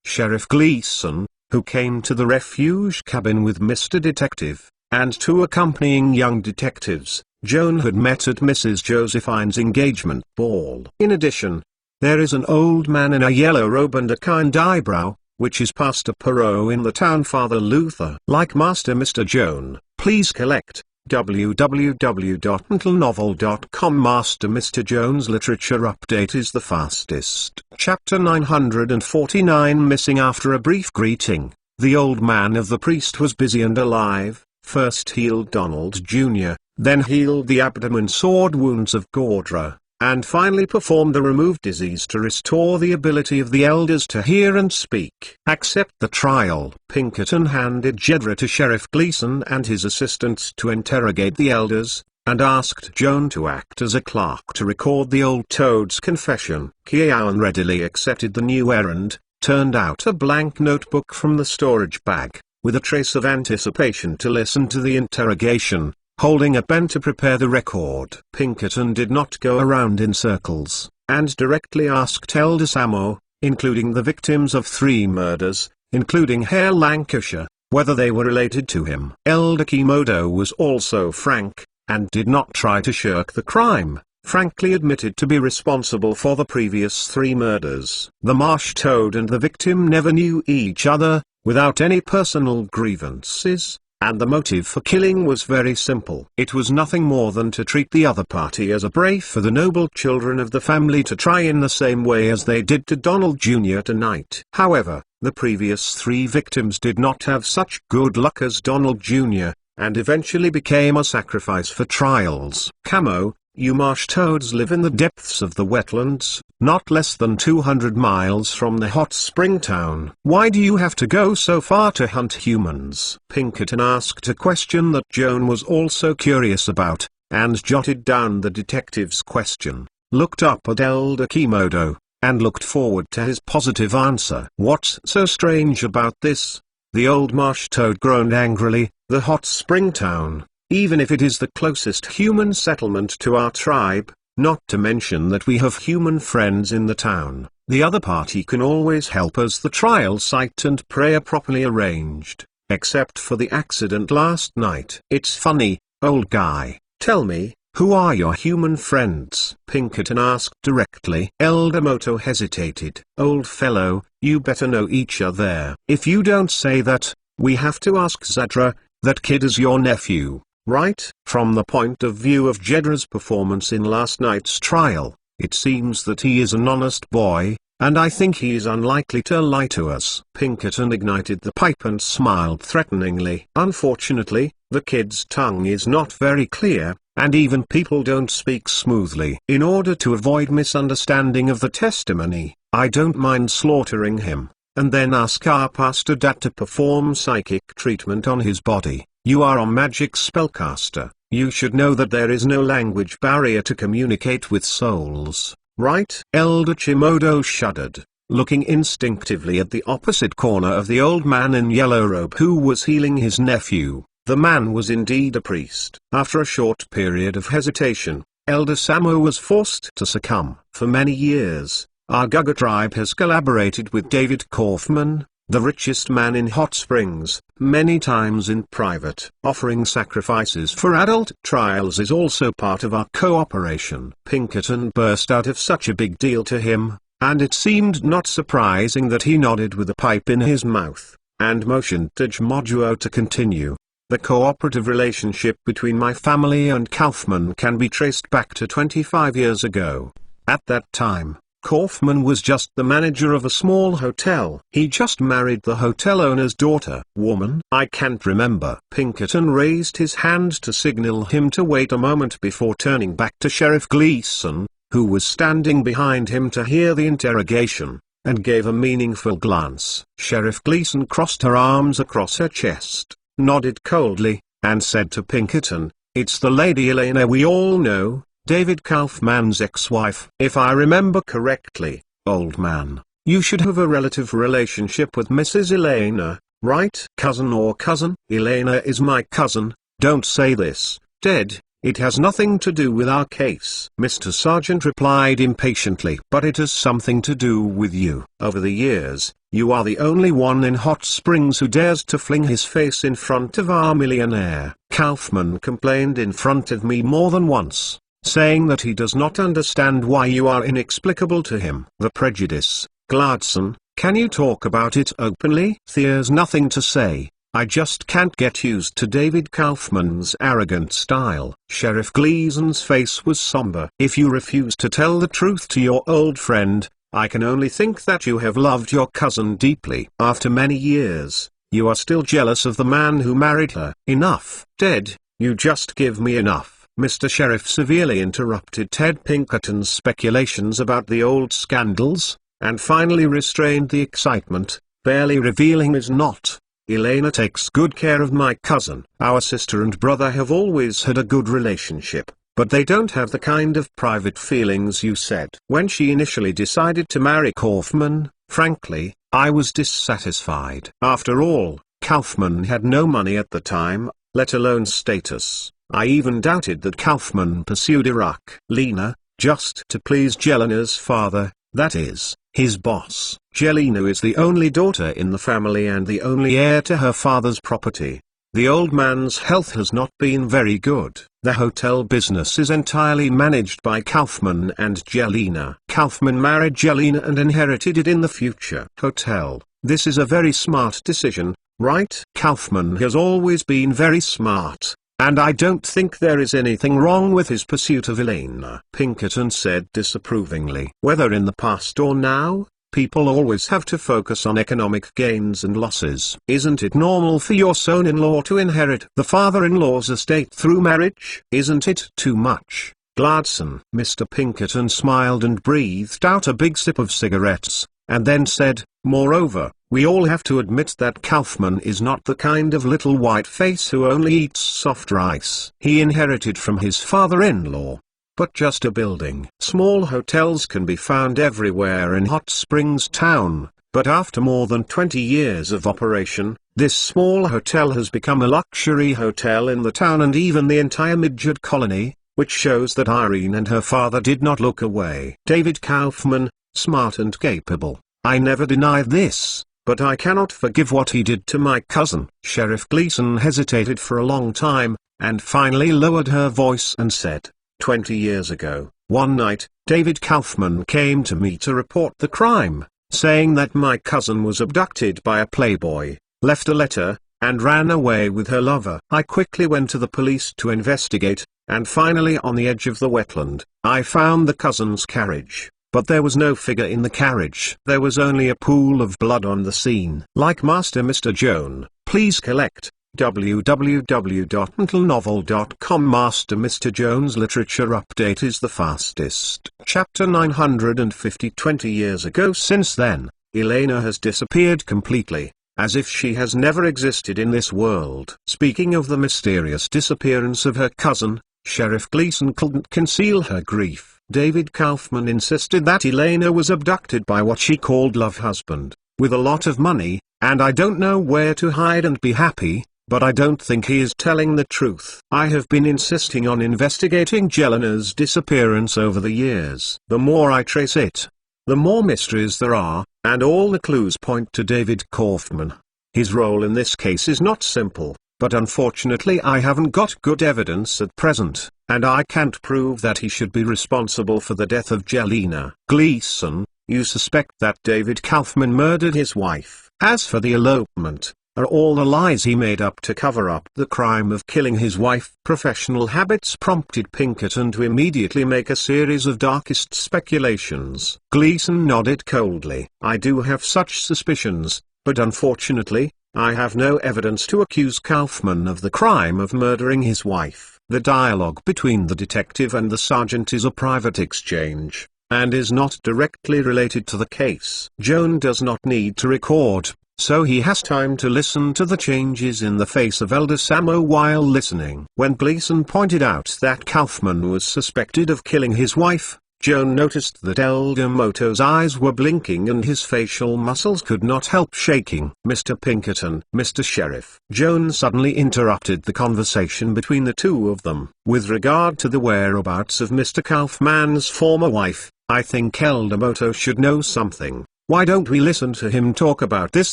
Speaker 1: Sheriff Gleason, who came to the refuge cabin with Mr. Detective, and two accompanying young detectives, Joan had met at Mrs. Josephine's engagement ball. In addition, there is an old man in a yellow robe and a kind eyebrow, which is Pastor Perot in the town. Father Luther. Like Master Mr. Joan, please collect. www.mentalnovel.com. Master Mr. Joan's literature update is the fastest. Chapter 949. Missing. After a brief greeting, the old man of the priest was busy and alive. First healed Donald Jr., then healed the abdomen sword wounds of Gaudra, and finally performed the remove disease to restore the ability of the elders to hear and speak. Accept the trial. Pinkerton handed Jedra to Sheriff Gleason and his assistants to interrogate the elders, and asked Joan to act as a clerk to record the old toad's confession. Kiawan readily accepted the new errand, turned out a blank notebook from the storage bag, with a trace of anticipation to listen to the interrogation, holding a pen to prepare the record. Pinkerton did not go around in circles, and directly asked Elder Samo, including the victims of 3 murders, including Herr Lancashire, whether they were related to him. Elder Kimodo was also frank, and did not try to shirk the crime, frankly admitted to be responsible for the previous 3 murders. The marsh toad and the victim never knew each other, without any personal grievances, and the motive for killing was very simple. It was nothing more than to treat the other party as a prey for the noble children of the family to try in the same way as they did to Donald Jr. tonight. However, the previous 3 victims did not have such good luck as Donald Jr., and eventually became a sacrifice for trials. Camo, you marsh toads live in the depths of the wetlands, not less than 200 miles from the hot spring town. Why do you have to go so far to hunt humans? Pinkerton asked a question that Joan was also curious about, and jotted down the detective's question, looked up at Elder Kimodo, and looked forward to his positive answer. What's so strange about this? The old marsh toad groaned angrily. The hot spring town, even if it is the closest human settlement to our tribe, not to mention that we have human friends in the town, the other party can always help us. The trial site and prayer properly arranged, except for the accident last night. It's funny, old guy, tell me, who are your human friends? Pinkerton asked directly. Elder Moto hesitated. Old fellow, you better know each other. If you don't say that, we have to ask Zadra. That kid is your nephew, right? From the point of view of Jedra's performance in last night's trial, it seems that he is an honest boy, and I think he is unlikely to lie to us. Pinkerton ignited the pipe and smiled threateningly. Unfortunately, the kid's tongue is not very clear, and even people don't speak smoothly. In order to avoid misunderstanding of the testimony, I don't mind slaughtering him, and then ask our Pastor Dad to perform psychic treatment on his body. You are a magic spellcaster, you should know that there is no language barrier to communicate with souls, right? Elder Chimodo shuddered, looking instinctively at the opposite corner of the old man in yellow robe who was healing his nephew. The man was indeed a priest. After a short period of hesitation, Elder Samo was forced to succumb. For many years, our Gugger tribe has collaborated with David Kaufman, the richest man in Hot Springs, many times in private. Offering sacrifices for adult trials is also part of our cooperation. Pinkerton burst out of such a big deal to him, and it seemed not surprising that he nodded with a pipe in his mouth, and motioned to Jmoduo to continue. The cooperative relationship between my family and Kaufman can be traced back to 25 years ago. At that time, Kaufman was just the manager of a small hotel. He just married the hotel owner's daughter. Woman? I can't remember. Pinkerton raised his hand to signal him to wait a moment before turning back to Sheriff Gleason, who was standing behind him to hear the interrogation, and gave a meaningful glance. Sheriff Gleason crossed her arms across her chest, nodded coldly, and said to Pinkerton, "It's the Lady Elena we all know, David Kaufman's ex-wife. If I remember correctly, old man, you should have a relative relationship with Mrs. Elena, right? Cousin or cousin? Elena is my cousin. Don't say this, dead, It has nothing to do with our case. Mr. Sergeant replied impatiently. But it has something to do with you. Over the years, you are the only one in Hot Springs who dares to fling his face in front of our millionaire. Kaufman complained in front of me more than once, saying that he does not understand why you are inexplicable to him. The prejudice, Gladson, can you talk about it openly? There's nothing to say. I just can't get used to David Kaufman's arrogant style. Sheriff Gleason's face was somber. If you refuse to tell the truth to your old friend, I can only think that you have loved your cousin deeply. After many years, you are still jealous of the man who married her. Enough, Ted, you just give me enough. Mr. Sheriff severely interrupted Ted Pinkerton's speculations about the old scandals, and finally restrained the excitement, barely revealing his knot. Elena takes good care of my cousin. Our sister and brother have always had a good relationship, but they don't have the kind of private feelings you said. When she initially decided to marry Kaufman, frankly, I was dissatisfied. After all, Kaufman had no money at the time, let alone status. I even doubted that Kaufman pursued Iraq. Lena, just to please Jelena's father, that is, his boss. Jelena is the only daughter in the family and the only heir to her father's property. The old man's health has not been very good. The hotel business is entirely managed by Kaufman and Jelena. Kaufman married Jelena and inherited it in the future. Hotel, this is a very smart decision, right? Kaufman has always been very smart, and I don't think there is anything wrong with his pursuit of Elena. Pinkerton said disapprovingly. Whether in the past or now, people always have to focus on economic gains and losses. Isn't it normal for your son-in-law to inherit the father-in-law's estate through marriage? Isn't it too much, Gladson? Mr. Pinkerton smiled and breathed out a big sip of cigarettes, and then said, moreover, we all have to admit that Kaufman is not the kind of little white face who only eats soft rice. He inherited from his father-in-law, but just a building. Small hotels can be found everywhere in Hot Springs town, but after more than 20 years of operation, this small hotel has become a luxury hotel in the town and even the entire Midget colony, which shows that Irene and her father did not look away. David Kaufman, smart and capable. I never denied this, but I cannot forgive what he did to my cousin. Sheriff Gleason hesitated for a long time, and finally lowered her voice and said, 20 years ago, one night, David Kaufman came to me to report the crime, saying that my cousin was abducted by a playboy, left a letter, and ran away with her lover. I quickly went to the police to investigate, and finally on the edge of the wetland, I found the cousin's carriage, but there was no figure in the carriage. There was only a pool of blood on the scene. Like Master Mr. Joan, please collect www.mentalnovel.com. Master Mr. Joan's literature update is the fastest. Chapter 950. 20 years ago. Since then, Elena has disappeared completely, as if she has never existed in this world. Speaking of the mysterious disappearance of her cousin, Sheriff Gleason couldn't conceal her grief. David Kaufman insisted that Elena was abducted by what she called love husband, with a lot of money, and I don't know where to hide and be happy. But I don't think he is telling the truth. I have been insisting on investigating Jelena's disappearance over the years. The more I trace it, the more mysteries there are, and all the clues point to David Kaufman. His role in this case is not simple, but unfortunately I haven't got good evidence at present, and I can't prove that he should be responsible for the death of Jelena. Gleason, you suspect that David Kaufman murdered his wife. As for the elopement, are all the lies he made up to cover up the crime of killing his wife. Professional habits prompted Pinkerton to immediately make a series of darkest speculations. Gleason nodded coldly. I do have such suspicions, but unfortunately, I have no evidence to accuse Kaufman of the crime of murdering his wife. The dialogue between the detective and the sergeant is a private exchange, and is not directly related to the case. Joan does not need to record, so he has time to listen to the changes in the face of Elder Samo while listening. When Gleason pointed out that Kaufman was suspected of killing his wife, Joan noticed that Elder Moto's eyes were blinking and his facial muscles could not help shaking. "Mr. Pinkerton, Mr. Sheriff." Joan suddenly interrupted the conversation between the two of them. "With regard to the whereabouts of Mr. Kaufman's former wife, I think Elder Moto should know something. Why don't we listen to him talk about this,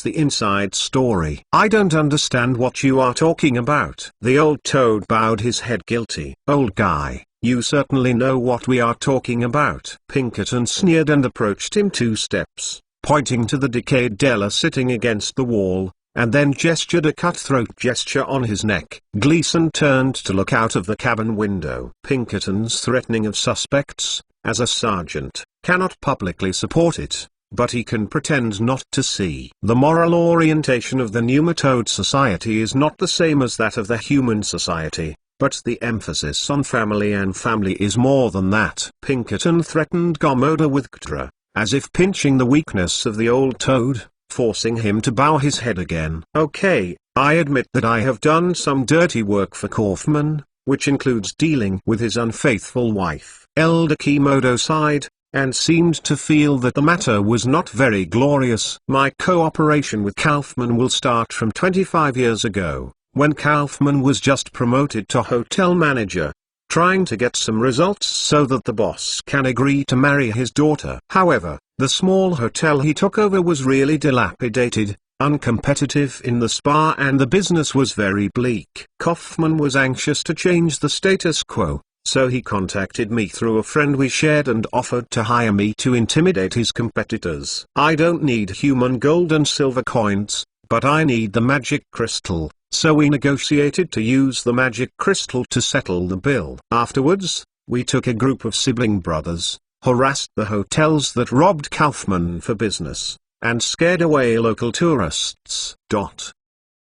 Speaker 1: the inside story?" "I don't understand what you are talking about." The old toad bowed his head guilty. "Old guy, you certainly know what we are talking about." Pinkerton sneered and approached him 2 steps, pointing to the decayed Della sitting against the wall, and then gestured a cutthroat gesture on his neck. Gleason turned to look out of the cabin window. Pinkerton's threatening of suspects, as a sergeant, cannot publicly support it, but he can pretend not to see. The moral orientation of the Nematode Society is not the same as that of the Human Society, but the emphasis on family and family is more than that. Pinkerton threatened Gomoda with Ktra, as if pinching the weakness of the old toad, forcing him to bow his head again. "Okay, I admit that I have done some dirty work for Kaufman, which includes dealing with his unfaithful wife." Elder Kimodo sighed, and seemed to feel that the matter was not very glorious. "My cooperation with Kaufman will start from 25 years ago, when Kaufman was just promoted to hotel manager, trying to get some results so that the boss can agree to marry his daughter. However, the small hotel he took over was really dilapidated, uncompetitive in the spa, and the business was very bleak. Kaufman was anxious to change the status quo, so he contacted me through a friend we shared and offered to hire me to intimidate his competitors. I don't need human gold and silver coins, but I need the magic crystal, so we negotiated to use the magic crystal to settle the bill. Afterwards, we took a group of sibling brothers, harassed the hotels that robbed Kaufman for business, and scared away local tourists.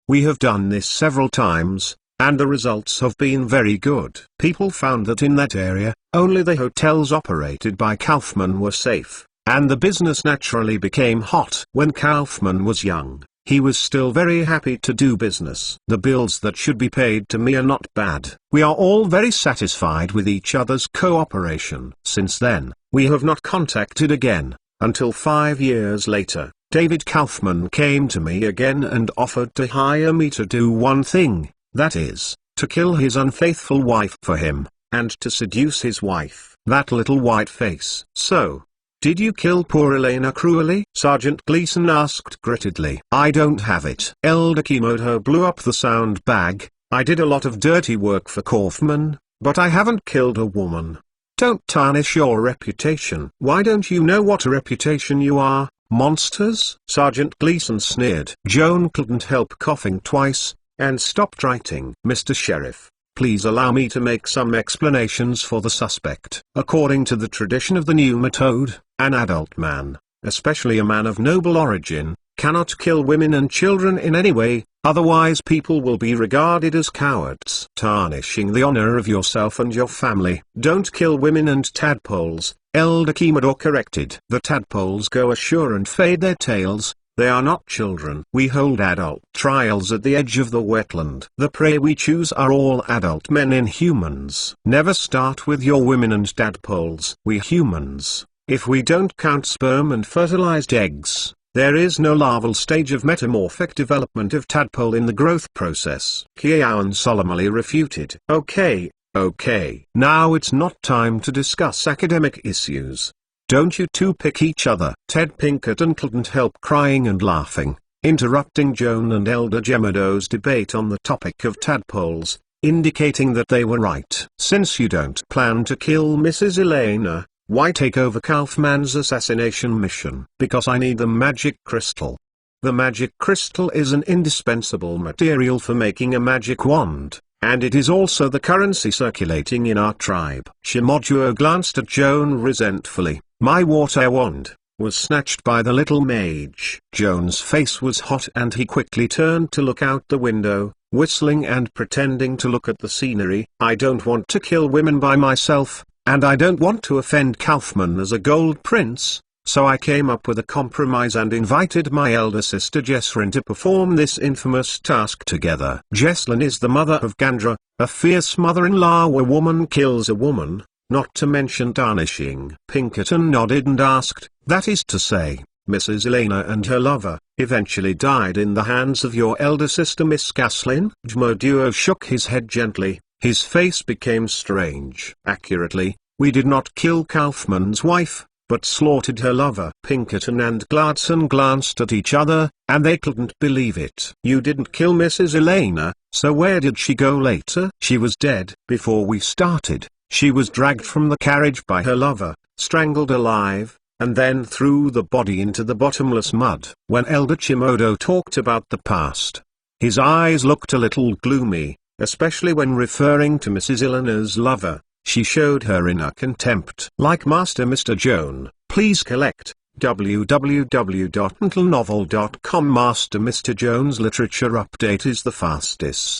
Speaker 1: We have done this several times, and the results have been very good. People found that in that area, only the hotels operated by Kaufman were safe, and the business naturally became hot. When Kaufman was young, he was still very happy to do business. The bills that should be paid to me are not bad. We are all very satisfied with each other's cooperation. Since then, we have not contacted again, until 5 years later, David Kaufman came to me again and offered to hire me to do one thing. That is, to kill his unfaithful wife for him, and to seduce his wife, that little white face. "So, did you kill poor Elena cruelly?" Sergeant Gleason asked grittedly. "I don't have it." Elder Kimoto blew up the sound bag. "I did a lot of dirty work for Kaufman, but I haven't killed a woman. Don't tarnish your reputation." "Why don't you know what a reputation you are, monsters?" Sergeant Gleason sneered. Joan couldn't help coughing twice, and stopped writing. "Mr. Sheriff, please allow me to make some explanations for the suspect. According to the tradition of the Nematode, an adult man, especially a man of noble origin, cannot kill women and children in any way, otherwise people will be regarded as cowards, tarnishing the honor of yourself and your family. Don't kill women and tadpoles," Elder Kimodo corrected. "The tadpoles go ashore and fade their tails. They are not children. We hold adult trials at the edge of the wetland. The prey we choose are all adult men in humans. Never start with your women and tadpoles. We humans, if we don't count sperm and fertilized eggs, there is no larval stage of metamorphic development of tadpole in the growth process." Kiaon solemnly refuted. Okay, now it's not time to discuss academic issues. Don't you two pick each other." Ted Pinkerton couldn't help crying and laughing, interrupting Joan and Elder Gemodo's debate on the topic of tadpoles, indicating that they were right. "Since you don't plan to kill Mrs. Elena, why take over Kaufman's assassination mission?" "Because I need the magic crystal. The magic crystal is an indispensable material for making a magic wand, and it is also the currency circulating in our tribe." Shimojo glanced at Joan resentfully. "My water wand was snatched by the little mage." Joan's face was hot and he quickly turned to look out the window, whistling and pretending to look at the scenery. "I don't want to kill women by myself, and I don't want to offend Kaufman as a gold prince, so I came up with a compromise and invited my elder sister Jesslyn to perform this infamous task together. Jesslyn is the mother of Gandra, a fierce mother-in-law. A woman kills a woman, not to mention tarnishing. Pinkerton nodded and asked, "That is to say, Mrs. Elena and her lover eventually died in the hands of your elder sister Miss Gaslin?" Duo shook his head gently. His face became strange. "Accurately, we did not kill Kaufman's wife, but slaughtered her lover." Pinkerton and Gladson glanced at each other, and they couldn't believe it. "You didn't kill Mrs. Elena, so where did she go later?" "She was dead before we started. She was dragged from the carriage by her lover, strangled alive, and then threw the body into the bottomless mud." When Elder Chimodo talked about the past, his eyes looked a little gloomy, especially when referring to Mrs. Elena's lover. She showed her inner contempt. Like Master Mr. Joan, please collect www.mentalnovel.com. Master Mr. Joan's literature update is the fastest.